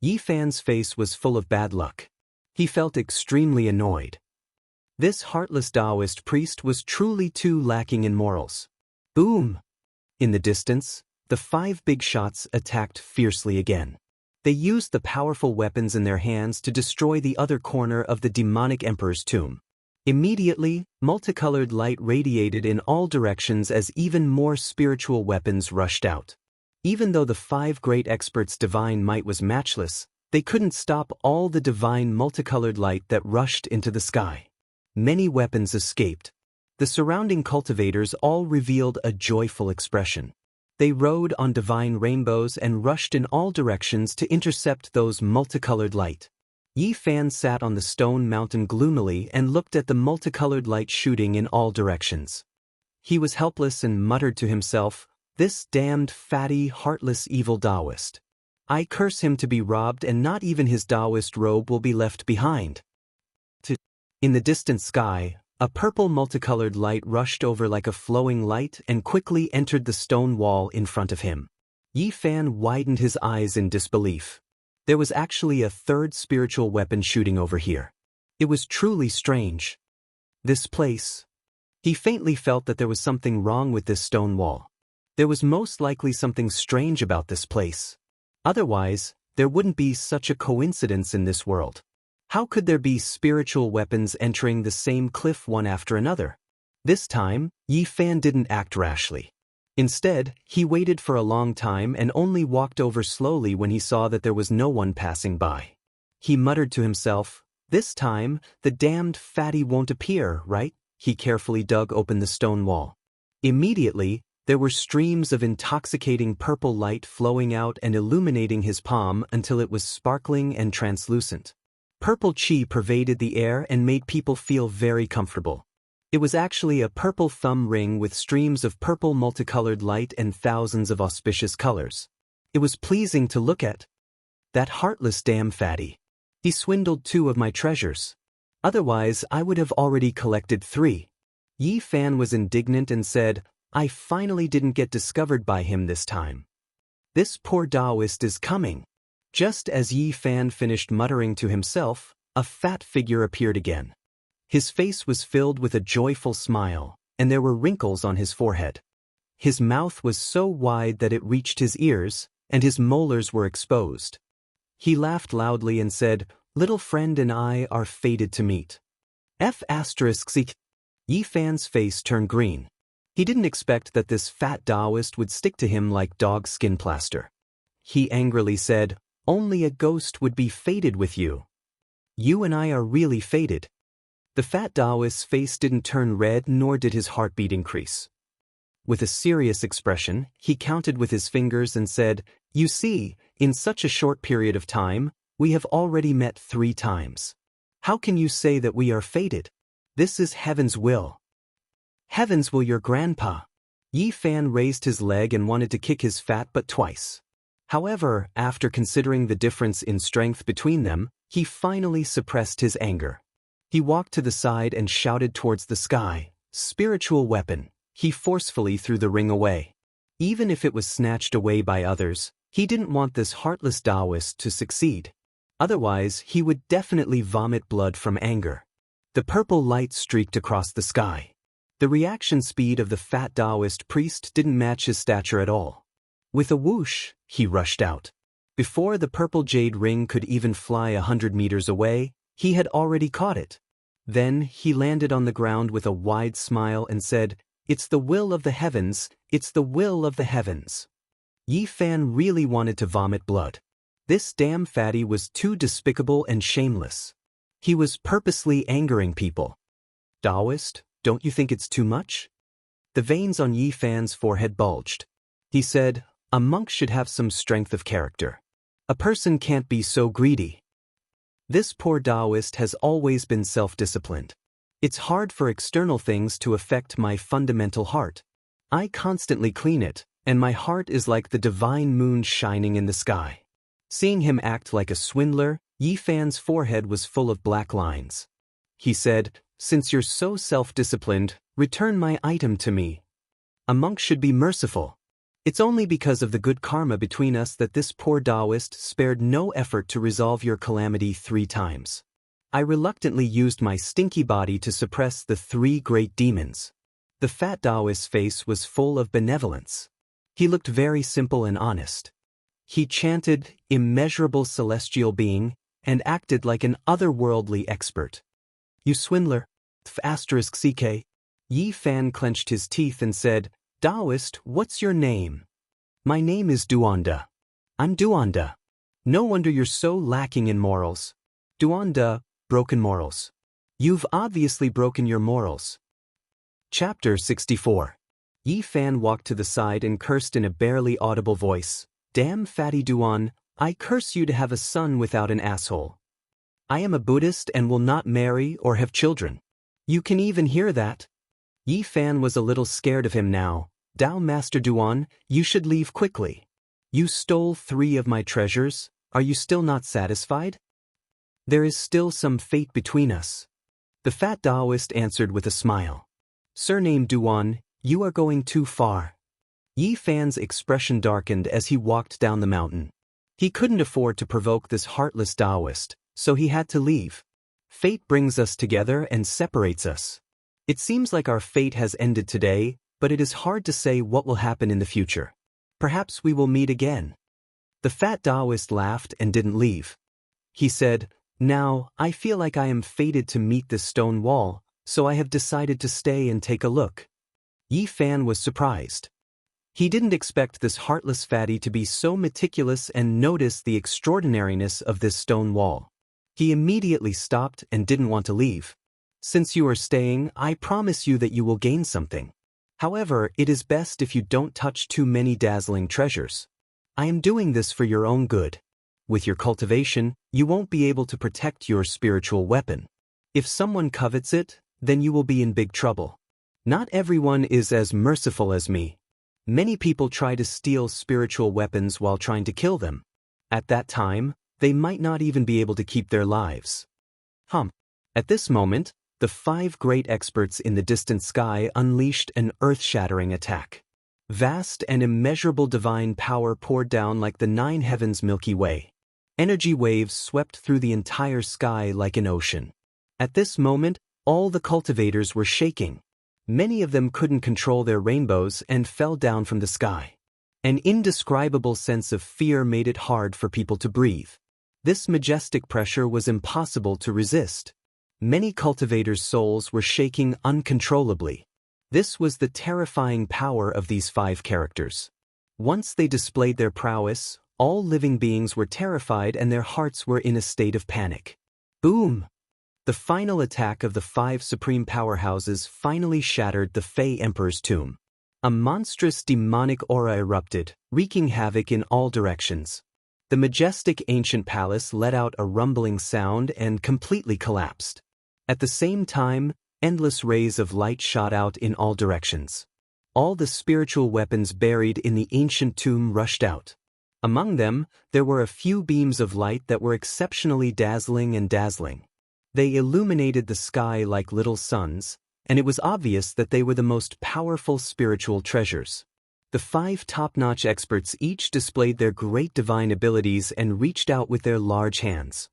Yi Fan's face was full of bad luck. He felt extremely annoyed. This heartless Taoist priest was truly too lacking in morals. Boom! In the distance, the 5 big shots attacked fiercely again. They used the powerful weapons in their hands to destroy the other corner of the demonic emperor's tomb. Immediately, multicolored light radiated in all directions as even more spiritual weapons rushed out. Even though the 5 great experts' divine might was matchless, they couldn't stop all the divine multicolored light that rushed into the sky. Many weapons escaped. The surrounding cultivators all revealed a joyful expression. They rode on divine rainbows and rushed in all directions to intercept those multicolored light. Yi Fan sat on the stone mountain gloomily and looked at the multicolored light shooting in all directions. He was helpless and muttered to himself, "This damned fatty, heartless evil Taoist. I curse him to be robbed and not even his Taoist robe will be left behind." In the distant sky, a purple multicolored light rushed over like a flowing light and quickly entered the stone wall in front of him. Yi Fan widened his eyes in disbelief. There was actually a 3rd spiritual weapon shooting over here. It was truly strange. This place. He faintly felt that there was something wrong with this stone wall. There was most likely something strange about this place. Otherwise, there wouldn't be such a coincidence in this world. How could there be spiritual weapons entering the same cliff one after another? This time, Yi Fan didn't act rashly. Instead, he waited for a long time and only walked over slowly when he saw that there was no one passing by. He muttered to himself, "This time, the damned fatty won't appear, right?" He carefully dug open the stone wall. Immediately, there were streams of intoxicating purple light flowing out and illuminating his palm until it was sparkling and translucent. Purple chi pervaded the air and made people feel very comfortable. It was actually a purple thumb ring with streams of purple multicolored light and thousands of auspicious colors. It was pleasing to look at. That heartless damn fatty. He swindled 2 of my treasures. Otherwise, I would have already collected 3. Yi Fan was indignant and said, "I finally didn't get discovered by him this time. This poor Taoist is coming." Just as Yi Fan finished muttering to himself, a fat figure appeared again. His face was filled with a joyful smile, and there were wrinkles on his forehead. His mouth was so wide that it reached his ears, and his molars were exposed. He laughed loudly and said, "Little friend and I are fated to meet." Yi Fan's face turned green. He didn't expect that this fat Taoist would stick to him like dog skin plaster. He angrily said, "Only a ghost would be fated with you. You and I are really fated." The fat Taoist's face didn't turn red, nor did his heartbeat increase. With a serious expression, he counted with his fingers and said, "You see, in such a short period of time, we have already met 3 times. How can you say that we are fated? This is heaven's will." "Heaven's will, your grandpa." Yi Fan raised his leg and wanted to kick his fat butt twice. However, after considering the difference in strength between them, he finally suppressed his anger. He walked to the side and shouted towards the sky, "Spiritual weapon." He forcefully threw the ring away. Even if it was snatched away by others, he didn't want this heartless Taoist to succeed. Otherwise, he would definitely vomit blood from anger. The purple light streaked across the sky. The reaction speed of the fat Taoist priest didn't match his stature at all. With a whoosh, he rushed out. Before the purple jade ring could even fly 100 meters away, he had already caught it. Then he landed on the ground with a wide smile and said, "It's the will of the heavens, it's the will of the heavens." Yi Fan really wanted to vomit blood. This damn fatty was too despicable and shameless. He was purposely angering people. "Taoist, don't you think it's too much?" The veins on Yi Fan's forehead bulged. He said, "A monk should have some strength of character. A person can't be so greedy. This poor Taoist has always been self-disciplined. It's hard for external things to affect my fundamental heart. I constantly clean it, and my heart is like the divine moon shining in the sky." Seeing him act like a swindler, Yi Fan's forehead was full of black lines. He said, "Since you're so self-disciplined, return my item to me. A monk should be merciful. It's only because of the good karma between us that this poor Taoist spared no effort to resolve your calamity 3 times. I reluctantly used my stinky body to suppress the 3 great demons." The fat Taoist's face was full of benevolence. He looked very simple and honest. He chanted, "Immeasurable celestial being," and acted like an otherworldly expert. "You swindler." **CK. Yi Fan clenched his teeth and said, "Taoist, what's your name?" "My name is Duanda." "I'm Duanda." "No wonder you're so lacking in morals." Duanda, broken morals. "You've obviously broken your morals." Chapter 64. Yi Fan walked to the side and cursed in a barely audible voice, "Damn fatty Duan, I curse you to have a son without an asshole. I am a Buddhist and will not marry or have children. You can even hear that?" Yi Fan was a little scared of him now. "Tao Master Duan, you should leave quickly. You stole 3 of my treasures, are you still not satisfied? There is still some fate between us." The fat Taoist answered with a smile. "Surname Duan, you are going too far." Yi Fan's expression darkened as he walked down the mountain. He couldn't afford to provoke this heartless Taoist, so he had to leave. Fate brings us together and separates us. It seems like our fate has ended today, but it is hard to say what will happen in the future. Perhaps we will meet again. The fat Taoist laughed and didn't leave. He said, "Now, I feel like I am fated to meet this stone wall, so I have decided to stay and take a look." Yi Fan was surprised. He didn't expect this heartless fatty to be so meticulous and notice the extraordinariness of this stone wall. He immediately stopped and didn't want to leave. "Since you are staying, I promise you that you will gain something. However, it is best if you don't touch too many dazzling treasures. I am doing this for your own good. With your cultivation, you won't be able to protect your spiritual weapon. If someone covets it, then you will be in big trouble. Not everyone is as merciful as me. Many people try to steal spiritual weapons while trying to kill them. At that time, they might not even be able to keep their lives." At this moment, the 5 great experts in the distant sky unleashed an earth-shattering attack. Vast and immeasurable divine power poured down like the 9 heavens Milky Way. Energy waves swept through the entire sky like an ocean. At this moment, all the cultivators were shaking. Many of them couldn't control their rainbows and fell down from the sky. An indescribable sense of fear made it hard for people to breathe. This majestic pressure was impossible to resist. Many cultivators' souls were shaking uncontrollably. This was the terrifying power of these 5 characters. Once they displayed their prowess, all living beings were terrified and their hearts were in a state of panic. Boom! The final attack of the 5 supreme powerhouses finally shattered the Fey Emperor's tomb. A monstrous demonic aura erupted, wreaking havoc in all directions. The majestic ancient palace let out a rumbling sound and completely collapsed. At the same time, endless rays of light shot out in all directions. All the spiritual weapons buried in the ancient tomb rushed out. Among them, there were a few beams of light that were exceptionally dazzling. They illuminated the sky like little suns, and it was obvious that they were the most powerful spiritual treasures. The 5 top-notch experts each displayed their great divine abilities and reached out with their large hands.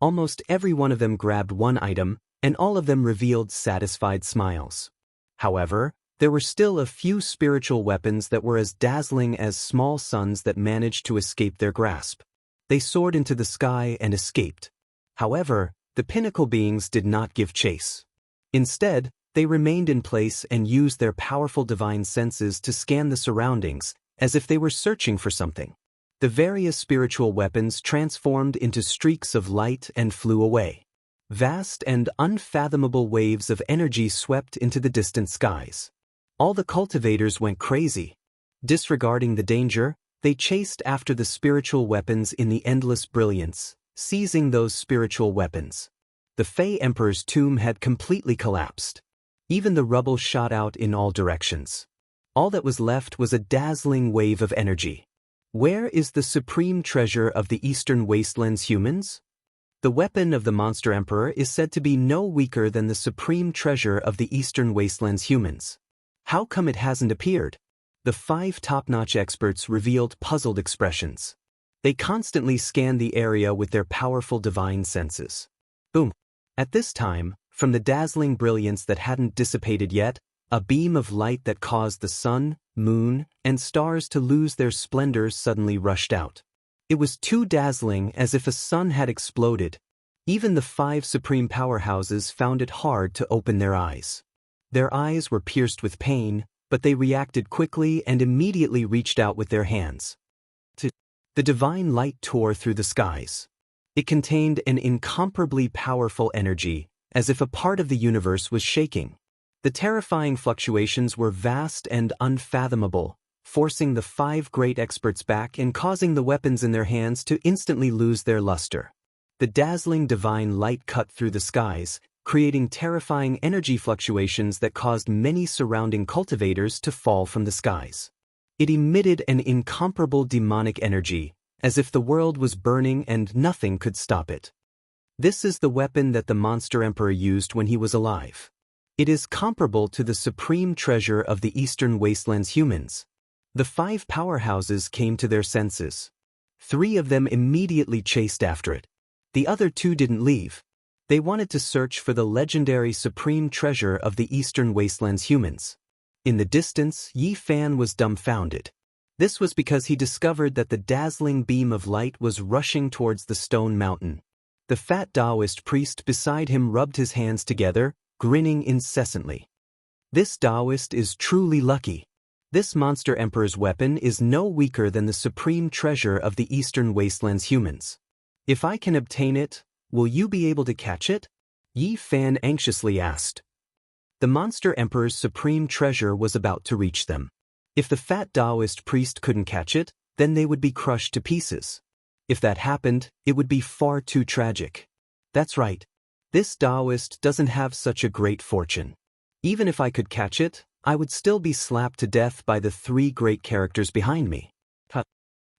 Almost every one of them grabbed one item, and all of them revealed satisfied smiles. However, there were still a few spiritual weapons that were as dazzling as small suns that managed to escape their grasp. They soared into the sky and escaped. However, the pinnacle beings did not give chase. Instead, they remained in place and used their powerful divine senses to scan the surroundings, as if they were searching for something. The various spiritual weapons transformed into streaks of light and flew away. Vast and unfathomable waves of energy swept into the distant skies. All the cultivators went crazy. Disregarding the danger, they chased after the spiritual weapons in the endless brilliance, seizing those spiritual weapons. The Fey Emperor's tomb had completely collapsed. Even the rubble shot out in all directions. All that was left was a dazzling wave of energy. Where is the supreme treasure of the Eastern Wastelands humans? The weapon of the Monster Emperor is said to be no weaker than the supreme treasure of the Eastern Wastelands humans. How come it hasn't appeared? The 5 top-notch experts revealed puzzled expressions. They constantly scanned the area with their powerful divine senses. Boom! At this time, from the dazzling brilliance that hadn't dissipated yet, a beam of light that caused the sun, moon, and stars to lose their splendor suddenly rushed out. It was too dazzling, as if a sun had exploded. Even the 5 supreme powerhouses found it hard to open their eyes. Their eyes were pierced with pain, but they reacted quickly and immediately reached out with their hands. The divine light tore through the skies. It contained an incomparably powerful energy, as if a part of the universe was shaking. The terrifying fluctuations were vast and unfathomable, forcing the 5 great experts back and causing the weapons in their hands to instantly lose their luster. The dazzling divine light cut through the skies, creating terrifying energy fluctuations that caused many surrounding cultivators to fall from the skies. It emitted an incomparable demonic energy, as if the world was burning and nothing could stop it. This is the weapon that the Monster Emperor used when he was alive. It is comparable to the supreme treasure of the Eastern Wastelands humans. The 5 powerhouses came to their senses. 3 of them immediately chased after it. The other 2 didn't leave. They wanted to search for the legendary supreme treasure of the Eastern Wastelands humans. In the distance, Yi Fan was dumbfounded. This was because he discovered that the dazzling beam of light was rushing towards the stone mountain. The fat Taoist priest beside him rubbed his hands together, grinning incessantly. This Taoist is truly lucky. This monster emperor's weapon is no weaker than the supreme treasure of the Eastern Wastelands humans. If I can obtain it, will you be able to catch it? Yi Fan anxiously asked. The monster emperor's supreme treasure was about to reach them. If the fat Taoist priest couldn't catch it, then they would be crushed to pieces. If that happened, it would be far too tragic. That's right. This Taoist doesn't have such a great fortune. Even if I could catch it, I would still be slapped to death by the three great characters behind me.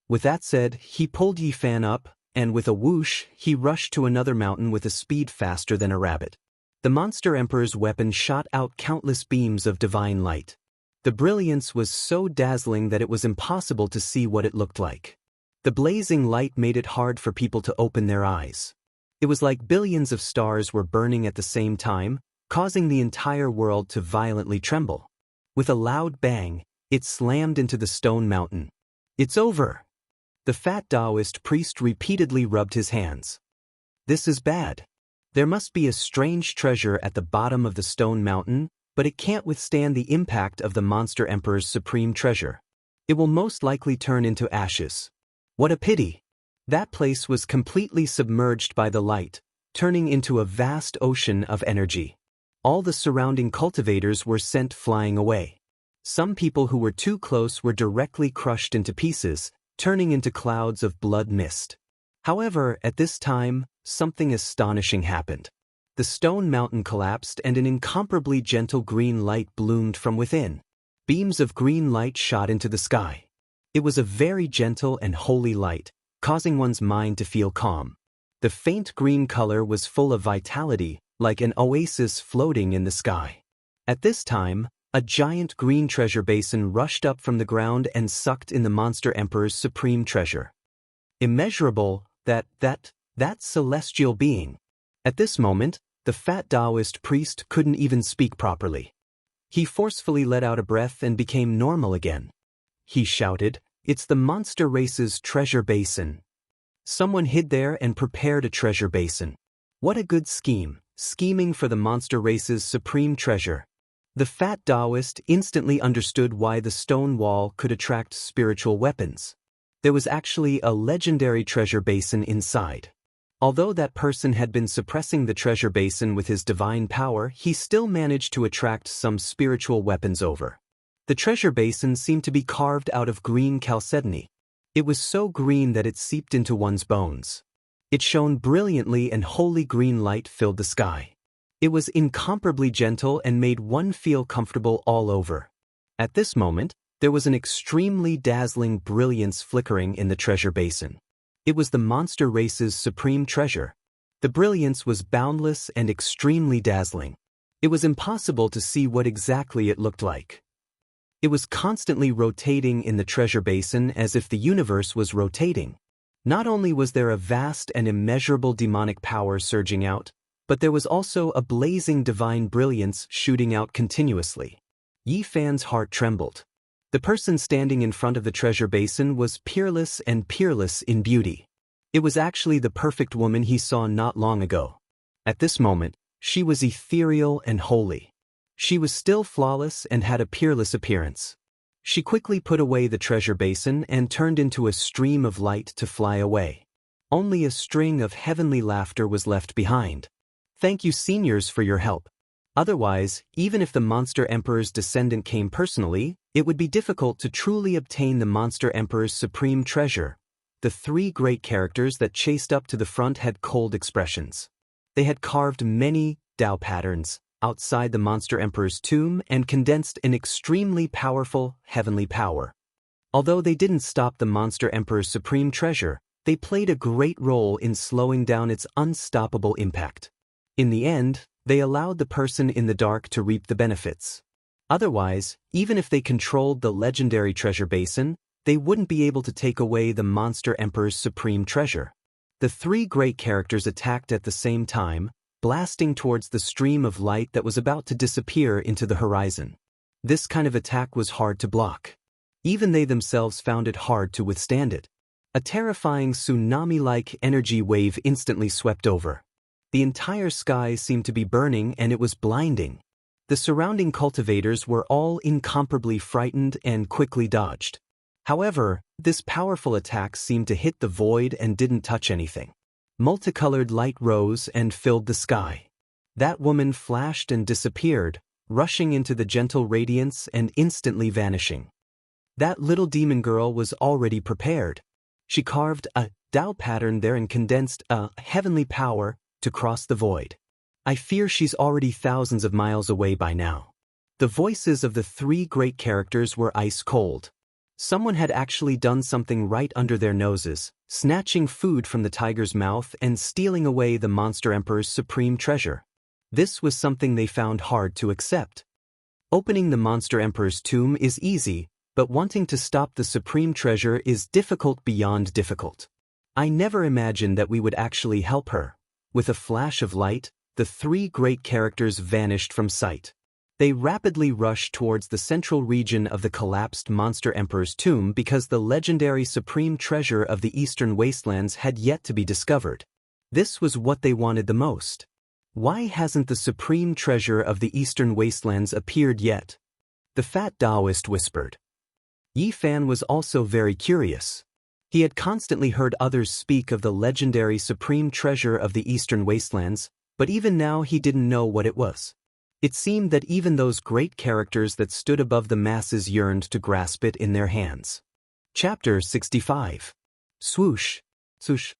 With that said, he pulled Yi Fan up, and with a whoosh, he rushed to another mountain with a speed faster than a rabbit. The monster emperor's weapon shot out countless beams of divine light. The brilliance was so dazzling that it was impossible to see what it looked like. The blazing light made it hard for people to open their eyes. It was like billions of stars were burning at the same time, causing the entire world to violently tremble. With a loud bang, it slammed into the stone mountain. It's over! The fat Taoist priest repeatedly rubbed his hands. This is bad. There must be a strange treasure at the bottom of the stone mountain, but it can't withstand the impact of the monster emperor's supreme treasure. It will most likely turn into ashes. What a pity! That place was completely submerged by the light, turning into a vast ocean of energy. All the surrounding cultivators were sent flying away. Some people who were too close were directly crushed into pieces, turning into clouds of blood mist. However, at this time, something astonishing happened. The stone mountain collapsed and an incomparably gentle green light bloomed from within. Beams of green light shot into the sky. It was a very gentle and holy light, causing one's mind to feel calm. The faint green color was full of vitality, like an oasis floating in the sky. At this time, a giant green treasure basin rushed up from the ground and sucked in the monster emperor's supreme treasure. Immeasurable, that celestial being. At this moment, the fat Taoist priest couldn't even speak properly. He forcefully let out a breath and became normal again. He shouted, "It's the monster race's treasure basin." Someone hid there and prepared a treasure basin. What a good scheme, scheming for the monster race's supreme treasure. The fat Taoist instantly understood why the stone wall could attract spiritual weapons. There was actually a legendary treasure basin inside. Although that person had been suppressing the treasure basin with his divine power, he still managed to attract some spiritual weapons over. The treasure basin seemed to be carved out of green chalcedony. It was so green that it seeped into one's bones. It shone brilliantly and holy green light filled the sky. It was incomparably gentle and made one feel comfortable all over. At this moment, there was an extremely dazzling brilliance flickering in the treasure basin. It was the monster race's supreme treasure. The brilliance was boundless and extremely dazzling. It was impossible to see what exactly it looked like. It was constantly rotating in the treasure basin as if the universe was rotating. Not only was there a vast and immeasurable demonic power surging out, but there was also a blazing divine brilliance shooting out continuously. Yi Fan's heart trembled. The person standing in front of the treasure basin was peerless and peerless in beauty. It was actually the perfect woman he saw not long ago. At this moment, she was ethereal and holy. She was still flawless and had a peerless appearance. She quickly put away the treasure basin and turned into a stream of light to fly away. Only a string of heavenly laughter was left behind. Thank you, seniors, for your help. Otherwise, even if the monster emperor's descendant came personally, it would be difficult to truly obtain the monster emperor's supreme treasure. The three great characters that chased up to the front had cold expressions. They had carved many Dao patterns outside the monster emperor's tomb and condensed an extremely powerful heavenly power. Although they didn't stop the monster emperor's supreme treasure, they played a great role in slowing down its unstoppable impact. In the end, they allowed the person in the dark to reap the benefits. Otherwise, even if they controlled the legendary treasure basin, they wouldn't be able to take away the monster emperor's supreme treasure. The three great characters attacked at the same time, blasting towards the stream of light that was about to disappear into the horizon. This kind of attack was hard to block. Even they themselves found it hard to withstand it. A terrifying tsunami-like energy wave instantly swept over. The entire sky seemed to be burning and it was blinding. The surrounding cultivators were all incomparably frightened and quickly dodged. However, this powerful attack seemed to hit the void and didn't touch anything. Multicolored light rose and filled the sky. That woman flashed and disappeared, rushing into the gentle radiance and instantly vanishing. That little demon girl was already prepared. She carved a Tao pattern there and condensed a heavenly power to cross the void. I fear she's already thousands of miles away by now. The voices of the three great characters were ice cold. Someone had actually done something right under their noses, snatching food from the tiger's mouth and stealing away the monster emperor's supreme treasure. This was something they found hard to accept. Opening the monster emperor's tomb is easy, but wanting to stop the supreme treasure is difficult beyond difficult. I never imagined that we would actually help her. With a flash of light, the three great characters vanished from sight. They rapidly rushed towards the central region of the collapsed monster emperor's tomb because the legendary supreme treasure of the eastern wastelands had yet to be discovered. This was what they wanted the most. Why hasn't the supreme treasure of the eastern wastelands appeared yet? The fat Taoist whispered. Yi Fan was also very curious. He had constantly heard others speak of the legendary supreme treasure of the eastern wastelands, but even now he didn't know what it was. It seemed that even those great characters that stood above the masses yearned to grasp it in their hands. Chapter 65. Swoosh, swoosh.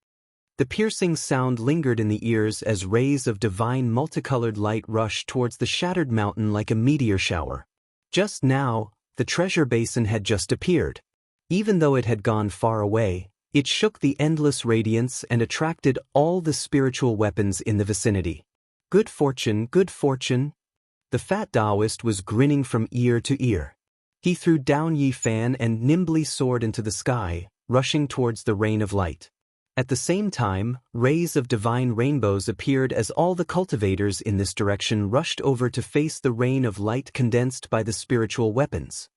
The piercing sound lingered in the ears as rays of divine multicolored light rushed towards the shattered mountain like a meteor shower. Just now, the treasure basin had just appeared. Even though it had gone far away, it shook the endless radiance and attracted all the spiritual weapons in the vicinity. Good fortune, good fortune. The fat Taoist was grinning from ear to ear. He threw down Yi Fan and nimbly soared into the sky, rushing towards the rain of light. At the same time, rays of divine rainbows appeared as all the cultivators in this direction rushed over to face the rain of light condensed by the spiritual weapons.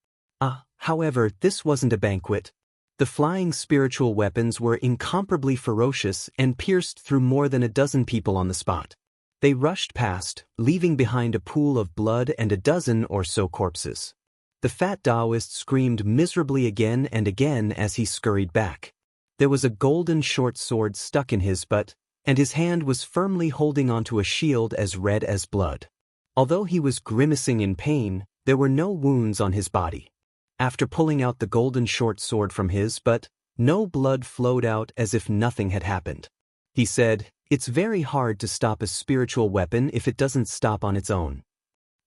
However, this wasn't a banquet. The flying spiritual weapons were incomparably ferocious and pierced through more than a dozen people on the spot. They rushed past, leaving behind a pool of blood and a dozen or so corpses. The fat Taoist screamed miserably again and again as he scurried back. There was a golden short sword stuck in his butt, and his hand was firmly holding onto a shield as red as blood. Although he was grimacing in pain, there were no wounds on his body. After pulling out the golden short sword from his butt, no blood flowed out as if nothing had happened. He said, "It's very hard to stop a spiritual weapon if it doesn't stop on its own."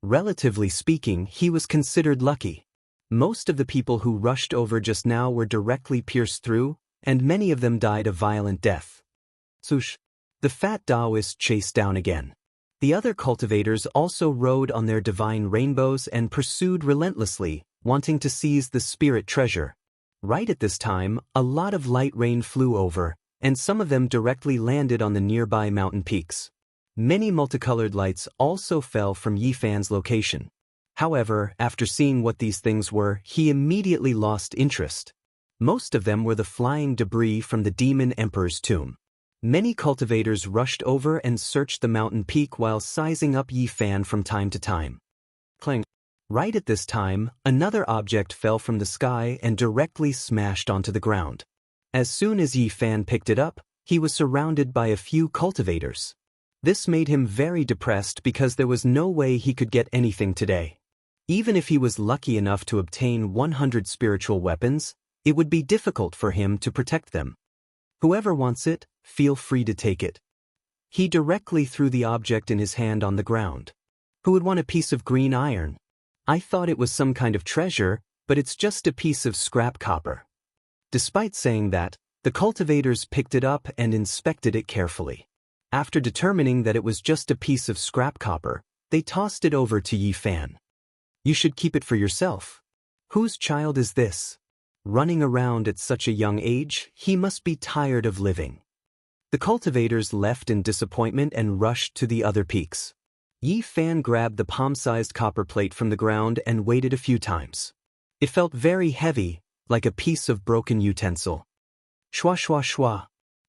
Relatively speaking, he was considered lucky. Most of the people who rushed over just now were directly pierced through, and many of them died a violent death. Swoosh! The fat Taoist chased down again. The other cultivators also rode on their divine rainbows and pursued relentlessly, wanting to seize the spirit treasure. Right at this time, a lot of light rain flew over, and some of them directly landed on the nearby mountain peaks. Many multicolored lights also fell from Yi Fan's location. However, after seeing what these things were, he immediately lost interest. Most of them were the flying debris from the demon emperor's tomb. Many cultivators rushed over and searched the mountain peak while sizing up Yi Fan from time to time. Clang! Right at this time, another object fell from the sky and directly smashed onto the ground. As soon as Yi Fan picked it up, he was surrounded by a few cultivators. This made him very depressed because there was no way he could get anything today. Even if he was lucky enough to obtain 100 spiritual weapons, it would be difficult for him to protect them. Whoever wants it, feel free to take it. He directly threw the object in his hand on the ground. Who would want a piece of green iron? I thought it was some kind of treasure, but it's just a piece of scrap copper. Despite saying that, the cultivators picked it up and inspected it carefully. After determining that it was just a piece of scrap copper, they tossed it over to Yi Fan. You should keep it for yourself. Whose child is this? Running around at such a young age, he must be tired of living. The cultivators left in disappointment and rushed to the other peaks. Yi Fan grabbed the palm-sized copper plate from the ground and waited a few times. It felt very heavy, like a piece of broken utensil. Shwa shwa shwa.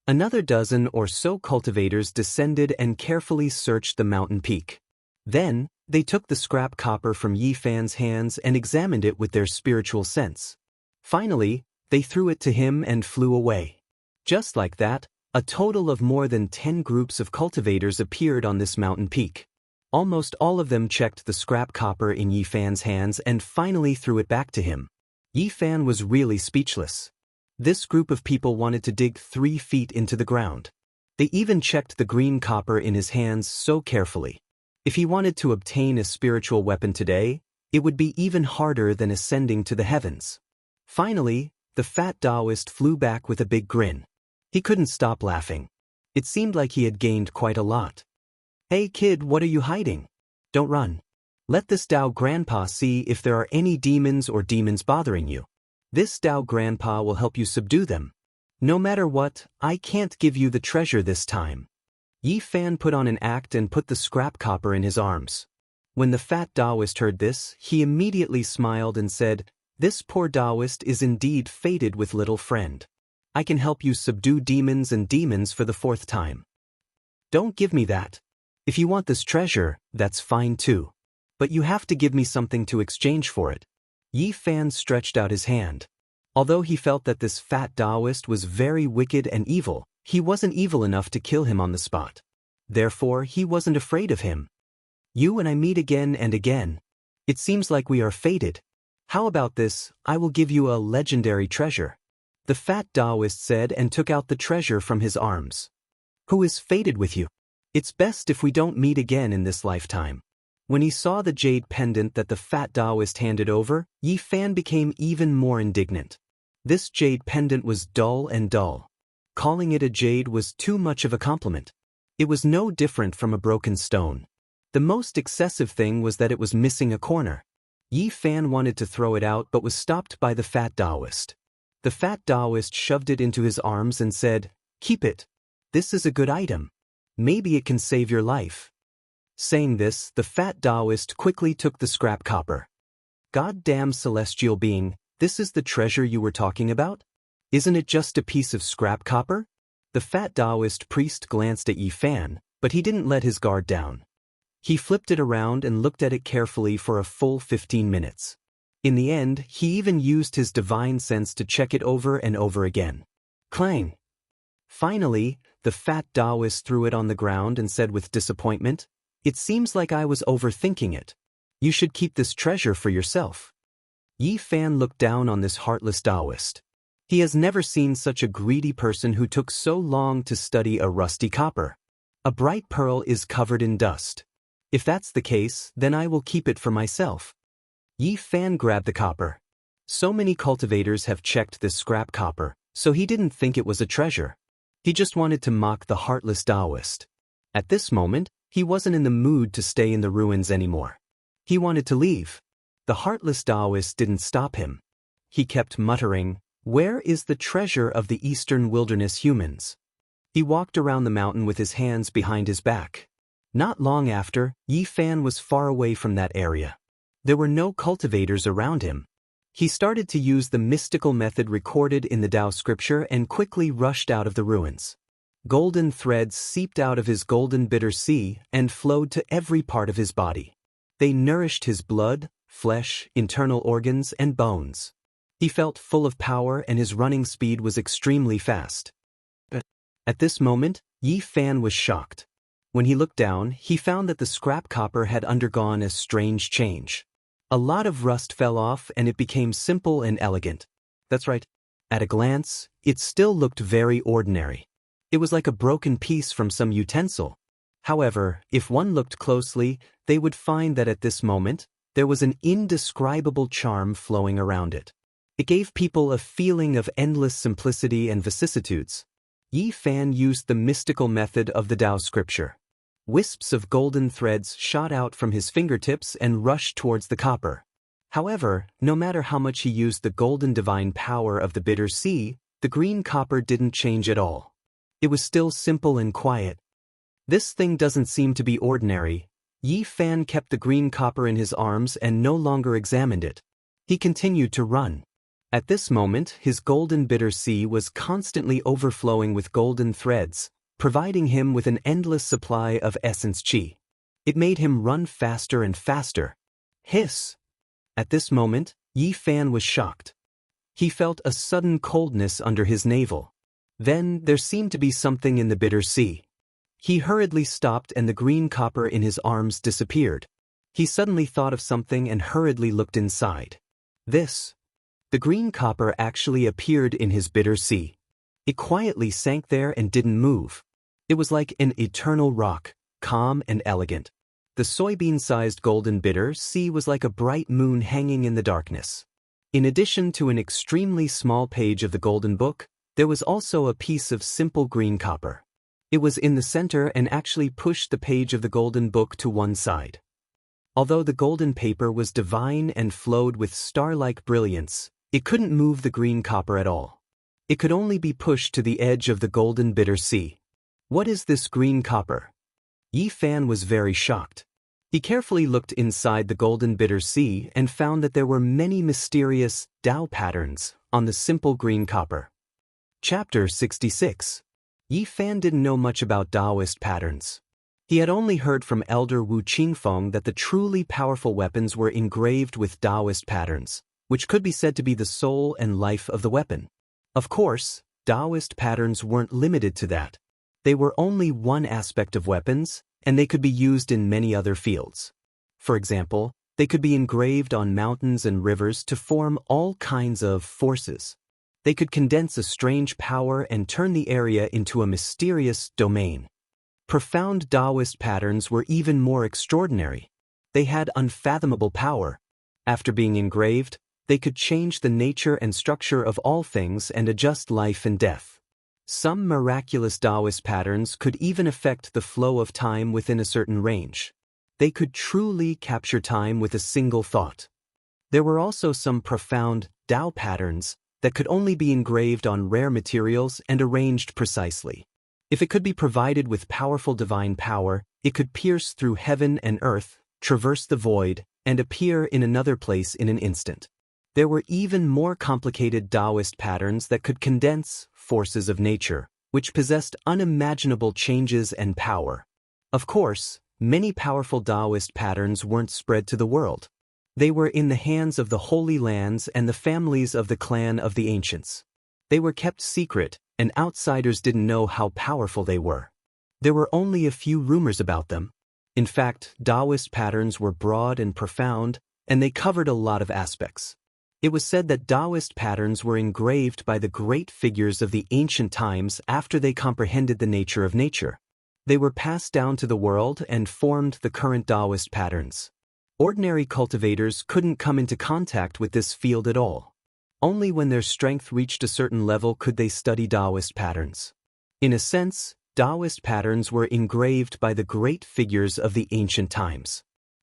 Another dozen or so cultivators descended and carefully searched the mountain peak. Then, they took the scrap copper from Yi Fan's hands and examined it with their spiritual sense. Finally, they threw it to him and flew away. Just like that, a total of more than 10 groups of cultivators appeared on this mountain peak. Almost all of them checked the scrap copper in Yi Fan's hands and finally threw it back to him. Yi Fan was really speechless. This group of people wanted to dig 3 feet into the ground. They even checked the green copper in his hands so carefully. If he wanted to obtain a spiritual weapon today, it would be even harder than ascending to the heavens. Finally, the fat Taoist flew back with a big grin. He couldn't stop laughing. It seemed like he had gained quite a lot. "Hey kid, what are you hiding? Don't run. Let this Tao Grandpa see if there are any demons or demons bothering you. This Tao Grandpa will help you subdue them. No matter what, I can't give you the treasure this time." Yi Fan put on an act and put the scrap copper in his arms. When the fat Taoist heard this, he immediately smiled and said, "This poor Taoist is indeed fated with little friend. I can help you subdue demons and demons for the 4th time. Don't give me that. If you want this treasure, that's fine too. But you have to give me something to exchange for it." Yi Fan stretched out his hand. Although he felt that this fat Taoist was very wicked and evil, he wasn't evil enough to kill him on the spot. Therefore, he wasn't afraid of him. "You and I meet again and again. It seems like we are fated. How about this? I will give you a legendary treasure," the fat Taoist said and took out the treasure from his arms. "Who is fated with you? It's best if we don't meet again in this lifetime." When he saw the jade pendant that the fat Taoist handed over, Yi Fan became even more indignant. This jade pendant was dull and dull. Calling it a jade was too much of a compliment. It was no different from a broken stone. The most excessive thing was that it was missing a corner. Yi Fan wanted to throw it out but was stopped by the fat Taoist. The fat Taoist shoved it into his arms and said, "Keep it. This is a good item. Maybe it can save your life." Saying this, the fat Taoist quickly took the scrap copper. "Goddamn celestial being, this is the treasure you were talking about? Isn't it just a piece of scrap copper?" The fat Taoist priest glanced at Yi Fan, but he didn't let his guard down. He flipped it around and looked at it carefully for a full 15 minutes. In the end, he even used his divine sense to check it over and over again. Clang! Finally, the fat Taoist threw it on the ground and said with disappointment, "It seems like I was overthinking it. You should keep this treasure for yourself." Yi Fan looked down on this heartless Taoist. He has never seen such a greedy person who took so long to study a rusty copper. A bright pearl is covered in dust. If that's the case, then I will keep it for myself. Yi Fan grabbed the copper. So many cultivators have checked this scrap copper, so he didn't think it was a treasure. He just wanted to mock the heartless Taoist. At this moment, he wasn't in the mood to stay in the ruins anymore. He wanted to leave. The heartless Taoist didn't stop him. He kept muttering, "Where is the treasure of the eastern wilderness humans?" He walked around the mountain with his hands behind his back. Not long after, Yi Fan was far away from that area. There were no cultivators around him. He started to use the mystical method recorded in the Tao scripture and quickly rushed out of the ruins. Golden threads seeped out of his golden bitter sea and flowed to every part of his body. They nourished his blood, flesh, internal organs, and bones. He felt full of power and his running speed was extremely fast. But at this moment, Yi Fan was shocked. When he looked down, he found that the scrap copper had undergone a strange change. A lot of rust fell off and it became simple and elegant. That's right. At a glance, it still looked very ordinary. It was like a broken piece from some utensil. However, if one looked closely, they would find that at this moment, there was an indescribable charm flowing around it. It gave people a feeling of endless simplicity and vicissitudes. Yi Fan used the mystical method of the Tao scripture. Wisps of golden threads shot out from his fingertips and rushed towards the copper. However, no matter how much he used the golden divine power of the bitter sea, the green copper didn't change at all. It was still simple and quiet. This thing doesn't seem to be ordinary. Yi Fan kept the green copper in his arms and no longer examined it. He continued to run. At this moment, his golden bitter sea was constantly overflowing with golden threads, providing him with an endless supply of essence qi. It made him run faster and faster. Hiss! At this moment, Yi Fan was shocked. He felt a sudden coldness under his navel. Then, there seemed to be something in the bitter sea. He hurriedly stopped and the green copper in his arms disappeared. He suddenly thought of something and hurriedly looked inside. The green copper actually appeared in his bitter sea. It quietly sank there and didn't move. It was like an eternal rock, calm and elegant. The soybean-sized golden bitter sea was like a bright moon hanging in the darkness. In addition to an extremely small page of the golden book, there was also a piece of simple green copper. It was in the center and actually pushed the page of the golden book to one side. Although the golden paper was divine and flowed with star-like brilliance, it couldn't move the green copper at all. It could only be pushed to the edge of the golden bitter sea. What is this green copper? Yi Fan was very shocked. He carefully looked inside the golden bitter sea and found that there were many mysterious Tao patterns on the simple green copper. Chapter 66. Yi Fan didn't know much about Taoist patterns. He had only heard from Elder Wu Qingfeng that the truly powerful weapons were engraved with Taoist patterns, which could be said to be the soul and life of the weapon. Of course, Taoist patterns weren't limited to that. They were only one aspect of weapons, and they could be used in many other fields. For example, they could be engraved on mountains and rivers to form all kinds of forces. They could condense a strange power and turn the area into a mysterious domain. Profound Taoist patterns were even more extraordinary. They had unfathomable power. After being engraved, they could change the nature and structure of all things and adjust life and death. Some miraculous Taoist patterns could even affect the flow of time within a certain range. They could truly capture time with a single thought. There were also some profound Tao patterns that could only be engraved on rare materials and arranged precisely. If it could be provided with powerful divine power, it could pierce through heaven and earth, traverse the void, and appear in another place in an instant. There were even more complicated Taoist patterns that could condense forces of nature, which possessed unimaginable changes and power. Of course, many powerful Taoist patterns weren't spread to the world. They were in the hands of the Holy Lands and the families of the clan of the ancients. They were kept secret, and outsiders didn't know how powerful they were. There were only a few rumors about them. In fact, Taoist patterns were broad and profound, and they covered a lot of aspects. It was said that Taoist patterns were engraved by the great figures of the ancient times after they comprehended the nature of nature. They were passed down to the world and formed the current Taoist patterns. Ordinary cultivators couldn't come into contact with this field at all. Only when their strength reached a certain level could they study Taoist patterns. In a sense, Taoist patterns were engraved by the great figures of the ancient times.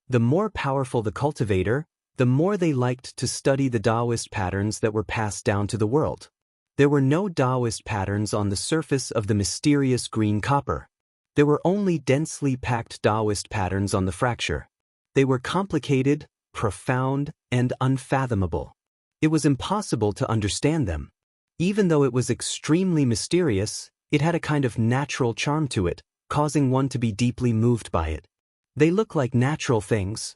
The more powerful the cultivator, the more they liked to study the Taoist patterns that were passed down to the world. There were no Taoist patterns on the surface of the mysterious green copper. There were only densely packed Taoist patterns on the fracture. They were complicated, profound, and unfathomable. It was impossible to understand them. Even though it was extremely mysterious, it had a kind of natural charm to it, causing one to be deeply moved by it. They look like natural things.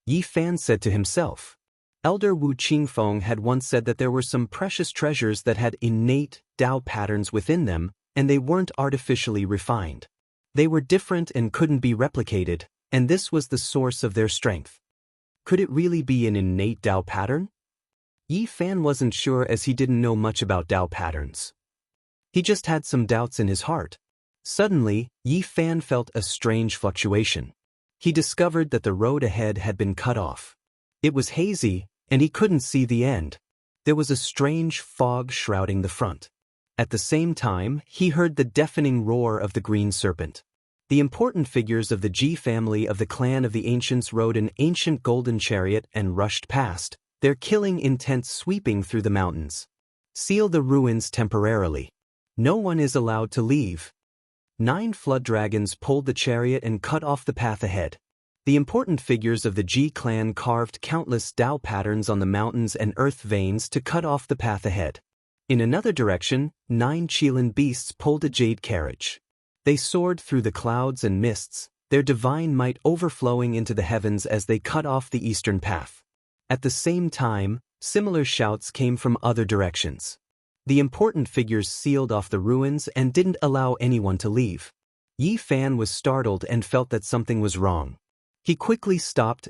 Yi Fan said to himself. Elder Wu Qingfeng had once said that there were some precious treasures that had innate Tao patterns within them, and they weren't artificially refined. They were different and couldn't be replicated, and this was the source of their strength. Could it really be an innate Tao pattern? Yi Fan wasn't sure as he didn't know much about Tao patterns. He just had some doubts in his heart. Suddenly, Yi Fan felt a strange fluctuation. He discovered that the road ahead had been cut off. It was hazy, and he couldn't see the end. There was a strange fog shrouding the front. At the same time, he heard the deafening roar of the green serpent. The important figures of the Ji family of the clan of the ancients rode an ancient golden chariot and rushed past, their killing intent sweeping through the mountains. Seal the ruins temporarily. No one is allowed to leave. 9 flood dragons pulled the chariot and cut off the path ahead. The important figures of the Ji clan carved countless Dao patterns on the mountains and earth veins to cut off the path ahead. In another direction, 9 Qilin beasts pulled a jade carriage. They soared through the clouds and mists, their divine might overflowing into the heavens as they cut off the eastern path. At the same time, similar shouts came from other directions. The important figures sealed off the ruins and didn't allow anyone to leave. Yi Fan was startled and felt that something was wrong. He quickly stopped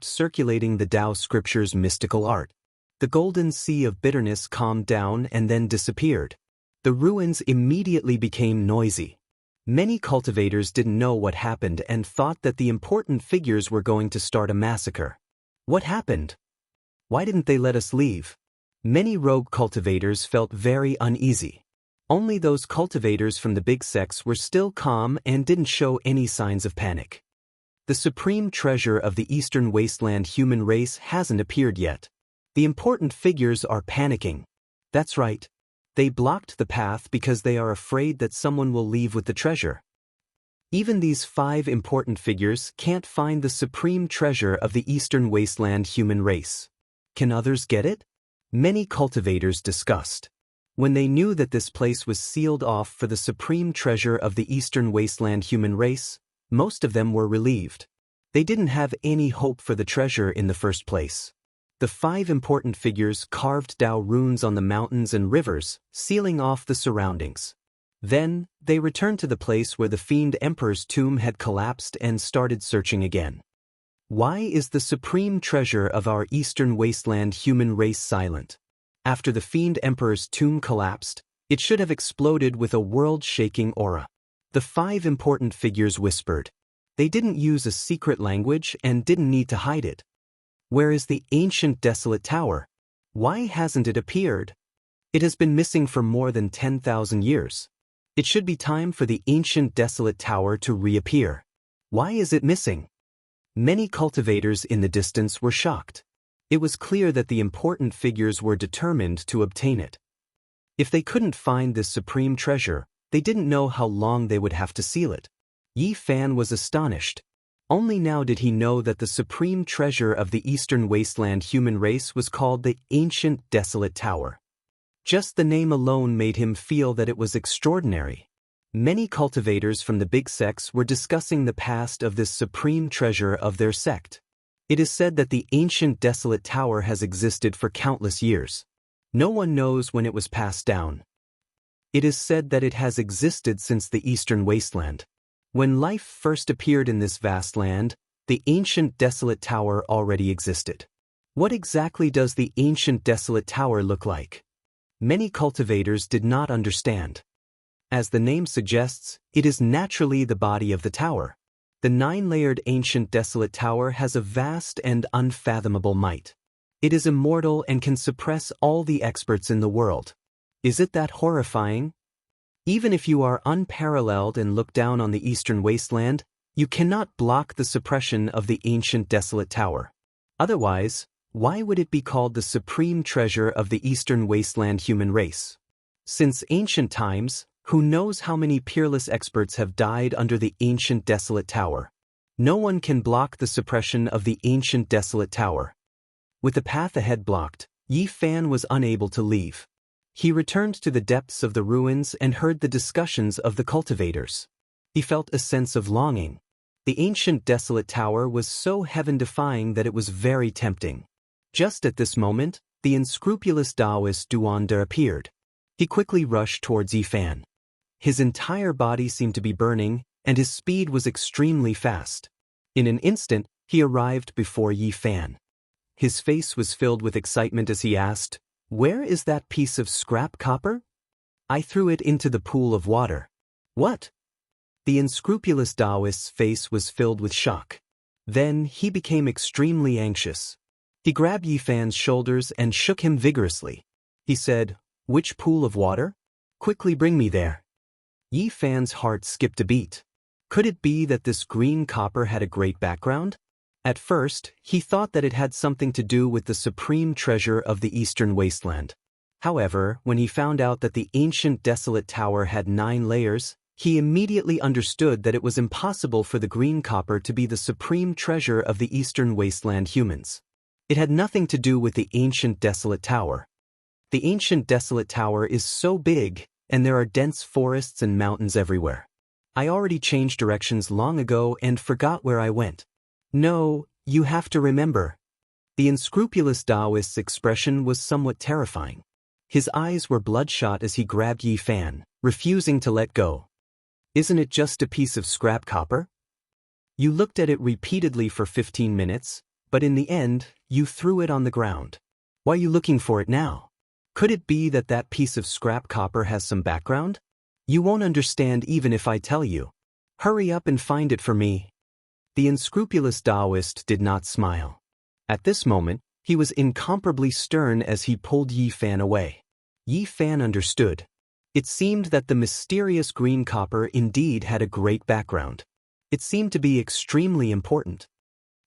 circulating the Tao scripture's mystical art. The golden sea of bitterness calmed down and then disappeared. The ruins immediately became noisy. Many cultivators didn't know what happened and thought that the important figures were going to start a massacre. What happened? Why didn't they let us leave? Many rogue cultivators felt very uneasy. Only those cultivators from the big sects were still calm and didn't show any signs of panic. The supreme treasure of the eastern wasteland human race hasn't appeared yet. The important figures are panicking. That's right. They blocked the path because they are afraid that someone will leave with the treasure. Even these 5 important figures can't find the supreme treasure of the eastern wasteland human race. Can others get it? Many cultivators discussed. When they knew that this place was sealed off for the supreme treasure of the eastern wasteland human race, most of them were relieved. They didn't have any hope for the treasure in the first place. The 5 important figures carved Dao runes on the mountains and rivers, sealing off the surroundings. Then, they returned to the place where the Fiend Emperor's tomb had collapsed and started searching again. Why is the supreme treasure of our eastern wasteland human race silent? After the Fiend Emperor's tomb collapsed, it should have exploded with a world-shaking aura. The 5 important figures whispered. They didn't use a secret language and didn't need to hide it. Where is the ancient desolate tower? Why hasn't it appeared? It has been missing for more than 10,000 years. It should be time for the ancient desolate tower to reappear. Why is it missing? Many cultivators in the distance were shocked. It was clear that the important figures were determined to obtain it. If they couldn't find this supreme treasure, they didn't know how long they would have to seal it. Yi Fan was astonished. Only now did he know that the supreme treasure of the eastern wasteland human race was called the Ancient Desolate Tower. Just the name alone made him feel that it was extraordinary. Many cultivators from the big sects were discussing the past of this supreme treasure of their sect. It is said that the Ancient Desolate Tower has existed for countless years. No one knows when it was passed down. It is said that it has existed since the eastern wasteland. When life first appeared in this vast land, the Ancient Desolate Tower already existed. What exactly does the Ancient Desolate Tower look like? Many cultivators did not understand. As the name suggests, it is naturally the body of the tower. The 9-layered Ancient Desolate Tower has a vast and unfathomable might. It is immortal and can suppress all the experts in the world. Is it that horrifying? Even if you are unparalleled and look down on the eastern wasteland, you cannot block the suppression of the Ancient Desolate Tower. Otherwise, why would it be called the supreme treasure of the eastern wasteland human race? Since ancient times, who knows how many peerless experts have died under the Ancient Desolate Tower? No one can block the suppression of the Ancient Desolate Tower. With the path ahead blocked, Yi Fan was unable to leave. He returned to the depths of the ruins and heard the discussions of the cultivators. He felt a sense of longing. The Ancient Desolate Tower was so heaven-defying that it was very tempting. Just at this moment, the unscrupulous Taoist Duan De appeared. He quickly rushed towards Yi Fan. His entire body seemed to be burning, and his speed was extremely fast. In an instant, he arrived before Yi Fan. His face was filled with excitement as he asked, "Where is that piece of scrap copper?" "I threw it into the pool of water." "What?" The unscrupulous Taoist's face was filled with shock. Then he became extremely anxious. He grabbed Yi Fan's shoulders and shook him vigorously. He said, "Which pool of water? Quickly bring me there." Yi Fan's heart skipped a beat. Could it be that this green copper had a great background? At first, he thought that it had something to do with the supreme treasure of the eastern wasteland. However, when he found out that the Ancient Desolate Tower had 9 layers, He immediately understood that it was impossible for the green copper to be the supreme treasure of the Eastern Wasteland humans. It had nothing to do with the ancient desolate tower. The ancient desolate tower is so big, and there are dense forests and mountains everywhere. I already changed directions long ago and forgot where I went. No, you have to remember. The unscrupulous Taoist's expression was somewhat terrifying. His eyes were bloodshot as he grabbed Yi Fan, refusing to let go. Isn't it just a piece of scrap copper? You looked at it repeatedly for 15 minutes, but in the end, you threw it on the ground. Why are you looking for it now? Could it be that that piece of scrap copper has some background? You won't understand even if I tell you. Hurry up and find it for me. The unscrupulous Taoist did not smile. At this moment, he was incomparably stern as he pulled Yi Fan away. Yi Fan understood. It seemed that the mysterious green copper indeed had a great background. It seemed to be extremely important.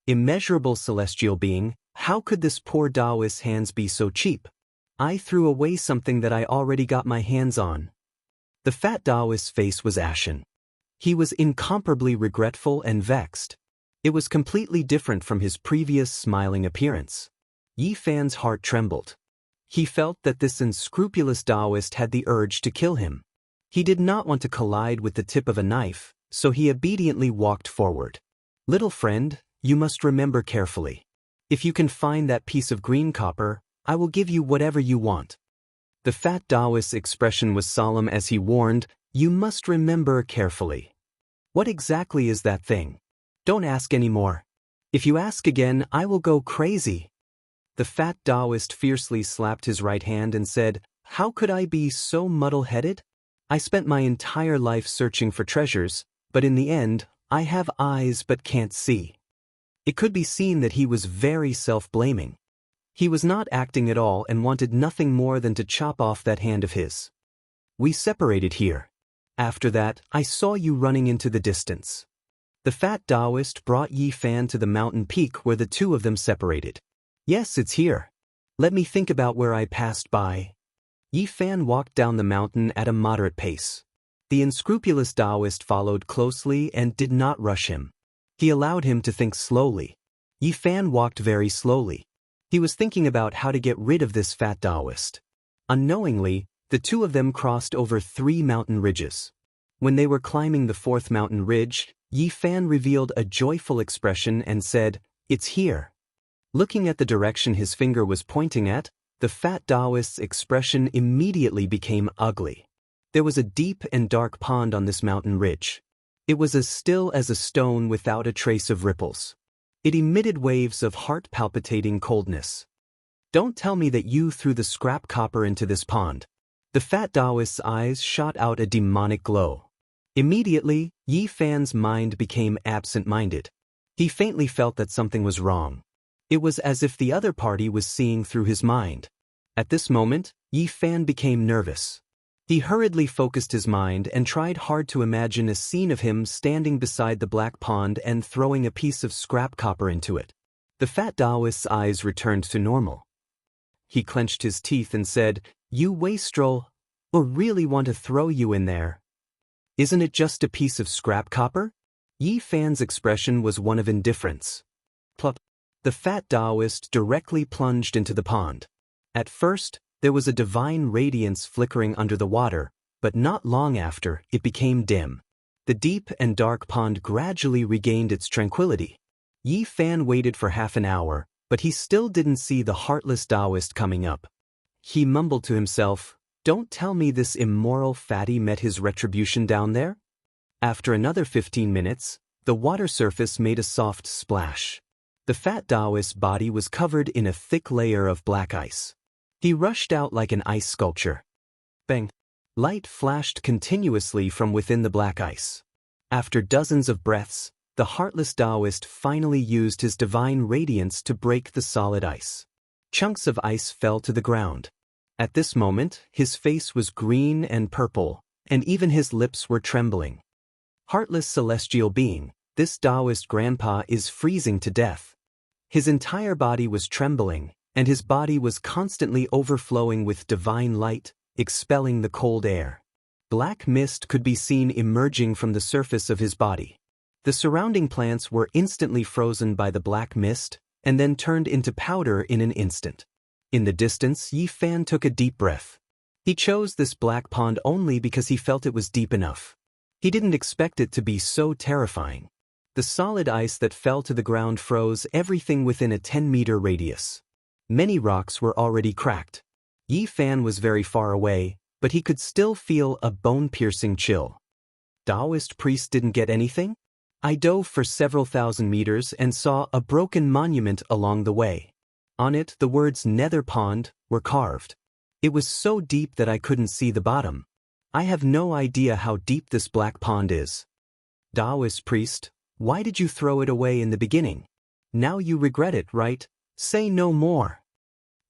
Immeasurable celestial being, how could this poor Taoist's hands be so cheap? I threw away something that I already got my hands on. The fat Taoist's face was ashen. He was incomparably regretful and vexed. It was completely different from his previous smiling appearance. Yi Fan's heart trembled. He felt that this unscrupulous Taoist had the urge to kill him. He did not want to collide with the tip of a knife, so he obediently walked forward. Little friend, you must remember carefully. If you can find that piece of green copper, I will give you whatever you want. The fat Taoist's expression was solemn as he warned, you must remember carefully. What exactly is that thing? Don't ask any more. If you ask again, I will go crazy. The fat Taoist fiercely slapped his right hand and said, how could I be so muddle-headed? I spent my entire life searching for treasures, but in the end, I have eyes but can't see. It could be seen that he was very self-blaming. He was not acting at all and wanted nothing more than to chop off that hand of his. We separated here. After that, I saw you running into the distance. The fat Taoist brought Yi Fan to the mountain peak where the two of them separated. Yes, it's here. Let me think about where I passed by. Yi Fan walked down the mountain at a moderate pace. The unscrupulous Taoist followed closely and did not rush him. He allowed him to think slowly. Yi Fan walked very slowly. He was thinking about how to get rid of this fat Taoist. Unknowingly, the two of them crossed over 3 mountain ridges. When they were climbing the 4th mountain ridge, Yi Fan revealed a joyful expression and said, it's here. Looking at the direction his finger was pointing at, the fat Taoist's expression immediately became ugly. There was a deep and dark pond on this mountain ridge. It was as still as a stone without a trace of ripples. It emitted waves of heart-palpitating coldness. Don't tell me that you threw the scrap copper into this pond. The fat Taoist's eyes shot out a demonic glow. Immediately, Yi Fan's mind became absent-minded. He faintly felt that something was wrong. It was as if the other party was seeing through his mind. At this moment, Yi Fan became nervous. He hurriedly focused his mind and tried hard to imagine a scene of him standing beside the black pond and throwing a piece of scrap copper into it. The fat Taoist's eyes returned to normal. He clenched his teeth and said, you wastrel, I really want to throw you in there. Isn't it just a piece of scrap copper? Yi Fan's expression was one of indifference. Plop. The fat Taoist directly plunged into the pond. At first, there was a divine radiance flickering under the water, but not long after, it became dim. The deep and dark pond gradually regained its tranquility. Yi Fan waited for half an hour, but he still didn't see the heartless Taoist coming up. He mumbled to himself, don't tell me this immoral fatty met his retribution down there? After another 15 minutes, the water surface made a soft splash. The fat Taoist's body was covered in a thick layer of black ice. He rushed out like an ice sculpture. Bang! Light flashed continuously from within the black ice. After dozens of breaths, the heartless Taoist finally used his divine radiance to break the solid ice. Chunks of ice fell to the ground. At this moment, his face was green and purple, and even his lips were trembling. Heartless celestial being, this Taoist grandpa is freezing to death. His entire body was trembling, and his body was constantly overflowing with divine light, expelling the cold air. Black mist could be seen emerging from the surface of his body. The surrounding plants were instantly frozen by the black mist, and then turned into powder in an instant. In the distance, Yi Fan took a deep breath. He chose this black pond only because he felt it was deep enough. He didn't expect it to be so terrifying. The solid ice that fell to the ground froze everything within a 10-meter radius. Many rocks were already cracked. Yi Fan was very far away, but he could still feel a bone-piercing chill. Taoist priest didn't get anything? I dove for several thousand meters and saw a broken monument along the way. On it, the words Nether Pond were carved. It was so deep that I couldn't see the bottom. I have no idea how deep this black pond is. Taoist priest, why did you throw it away in the beginning? Now you regret it, right? Say no more.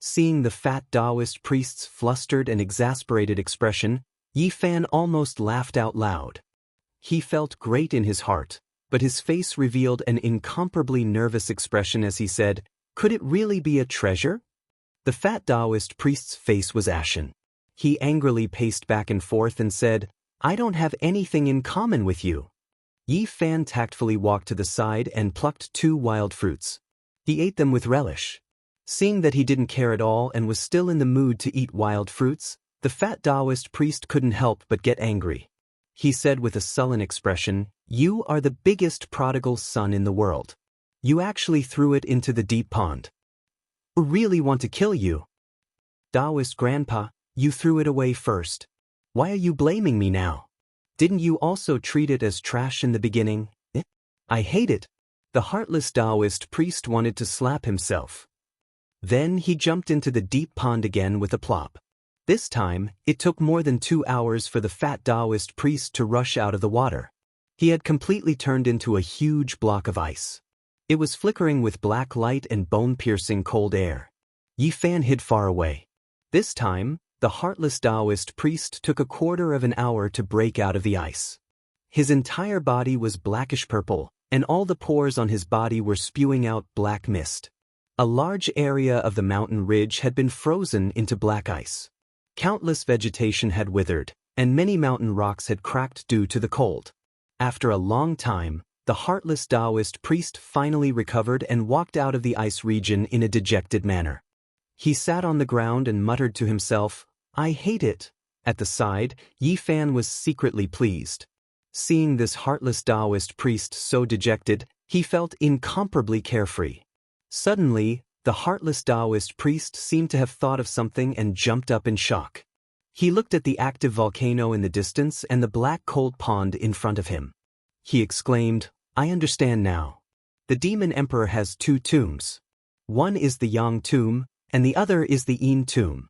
Seeing the fat Taoist priest's flustered and exasperated expression, Yi Fan almost laughed out loud. He felt great in his heart, but his face revealed an incomparably nervous expression as he said, "Could it really be a treasure?" The fat Taoist priest's face was ashen. He angrily paced back and forth and said, "I don't have anything in common with you." Yi Fan tactfully walked to the side and plucked 2 wild fruits. He ate them with relish. Seeing that he didn't care at all and was still in the mood to eat wild fruits, the fat Taoist priest couldn't help but get angry. He said with a sullen expression, "You are the biggest prodigal son in the world. You actually threw it into the deep pond. I really want to kill you. Taoist grandpa, you threw it away first. Why are you blaming me now? Didn't you also treat it as trash in the beginning? I hate it." The heartless Taoist priest wanted to slap himself. Then he jumped into the deep pond again with a plop. This time, it took more than 2 hours for the fat Taoist priest to rush out of the water. He had completely turned into a huge block of ice. It was flickering with black light and bone-piercing cold air. Yi Fan hid far away. This time, the heartless Taoist priest took a quarter of an hour to break out of the ice. His entire body was blackish purple, and all the pores on his body were spewing out black mist. A large area of the mountain ridge had been frozen into black ice. Countless vegetation had withered, and many mountain rocks had cracked due to the cold. After a long time, the heartless Taoist priest finally recovered and walked out of the ice region in a dejected manner. He sat on the ground and muttered to himself, "I hate it." At the side, Yi Fan was secretly pleased. Seeing this heartless Taoist priest so dejected, he felt incomparably carefree. Suddenly, the heartless Taoist priest seemed to have thought of something and jumped up in shock. He looked at the active volcano in the distance and the black cold pond in front of him. He exclaimed, "I understand now. The demon emperor has 2 tombs. One is the Yang tomb, and the other is the Yin tomb."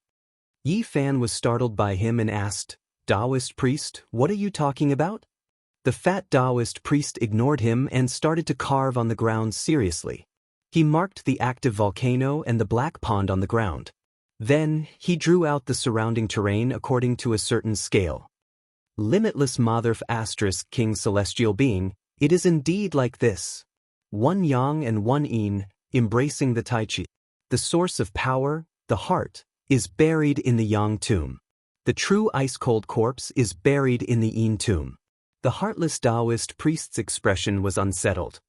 Yi Fan was startled by him and asked, "Taoist priest, what are you talking about?" The fat Taoist priest ignored him and started to carve on the ground seriously. He marked the active volcano and the black pond on the ground. Then, he drew out the surrounding terrain according to a certain scale. Limitless Mother * King Celestial Being, it is indeed like this. 1 Yang and 1 Yin, embracing the Tai Chi. The source of power, the heart, is buried in the Yang tomb. The true ice-cold corpse is buried in the Yin tomb. The heartless Taoist priest's expression was unsettled.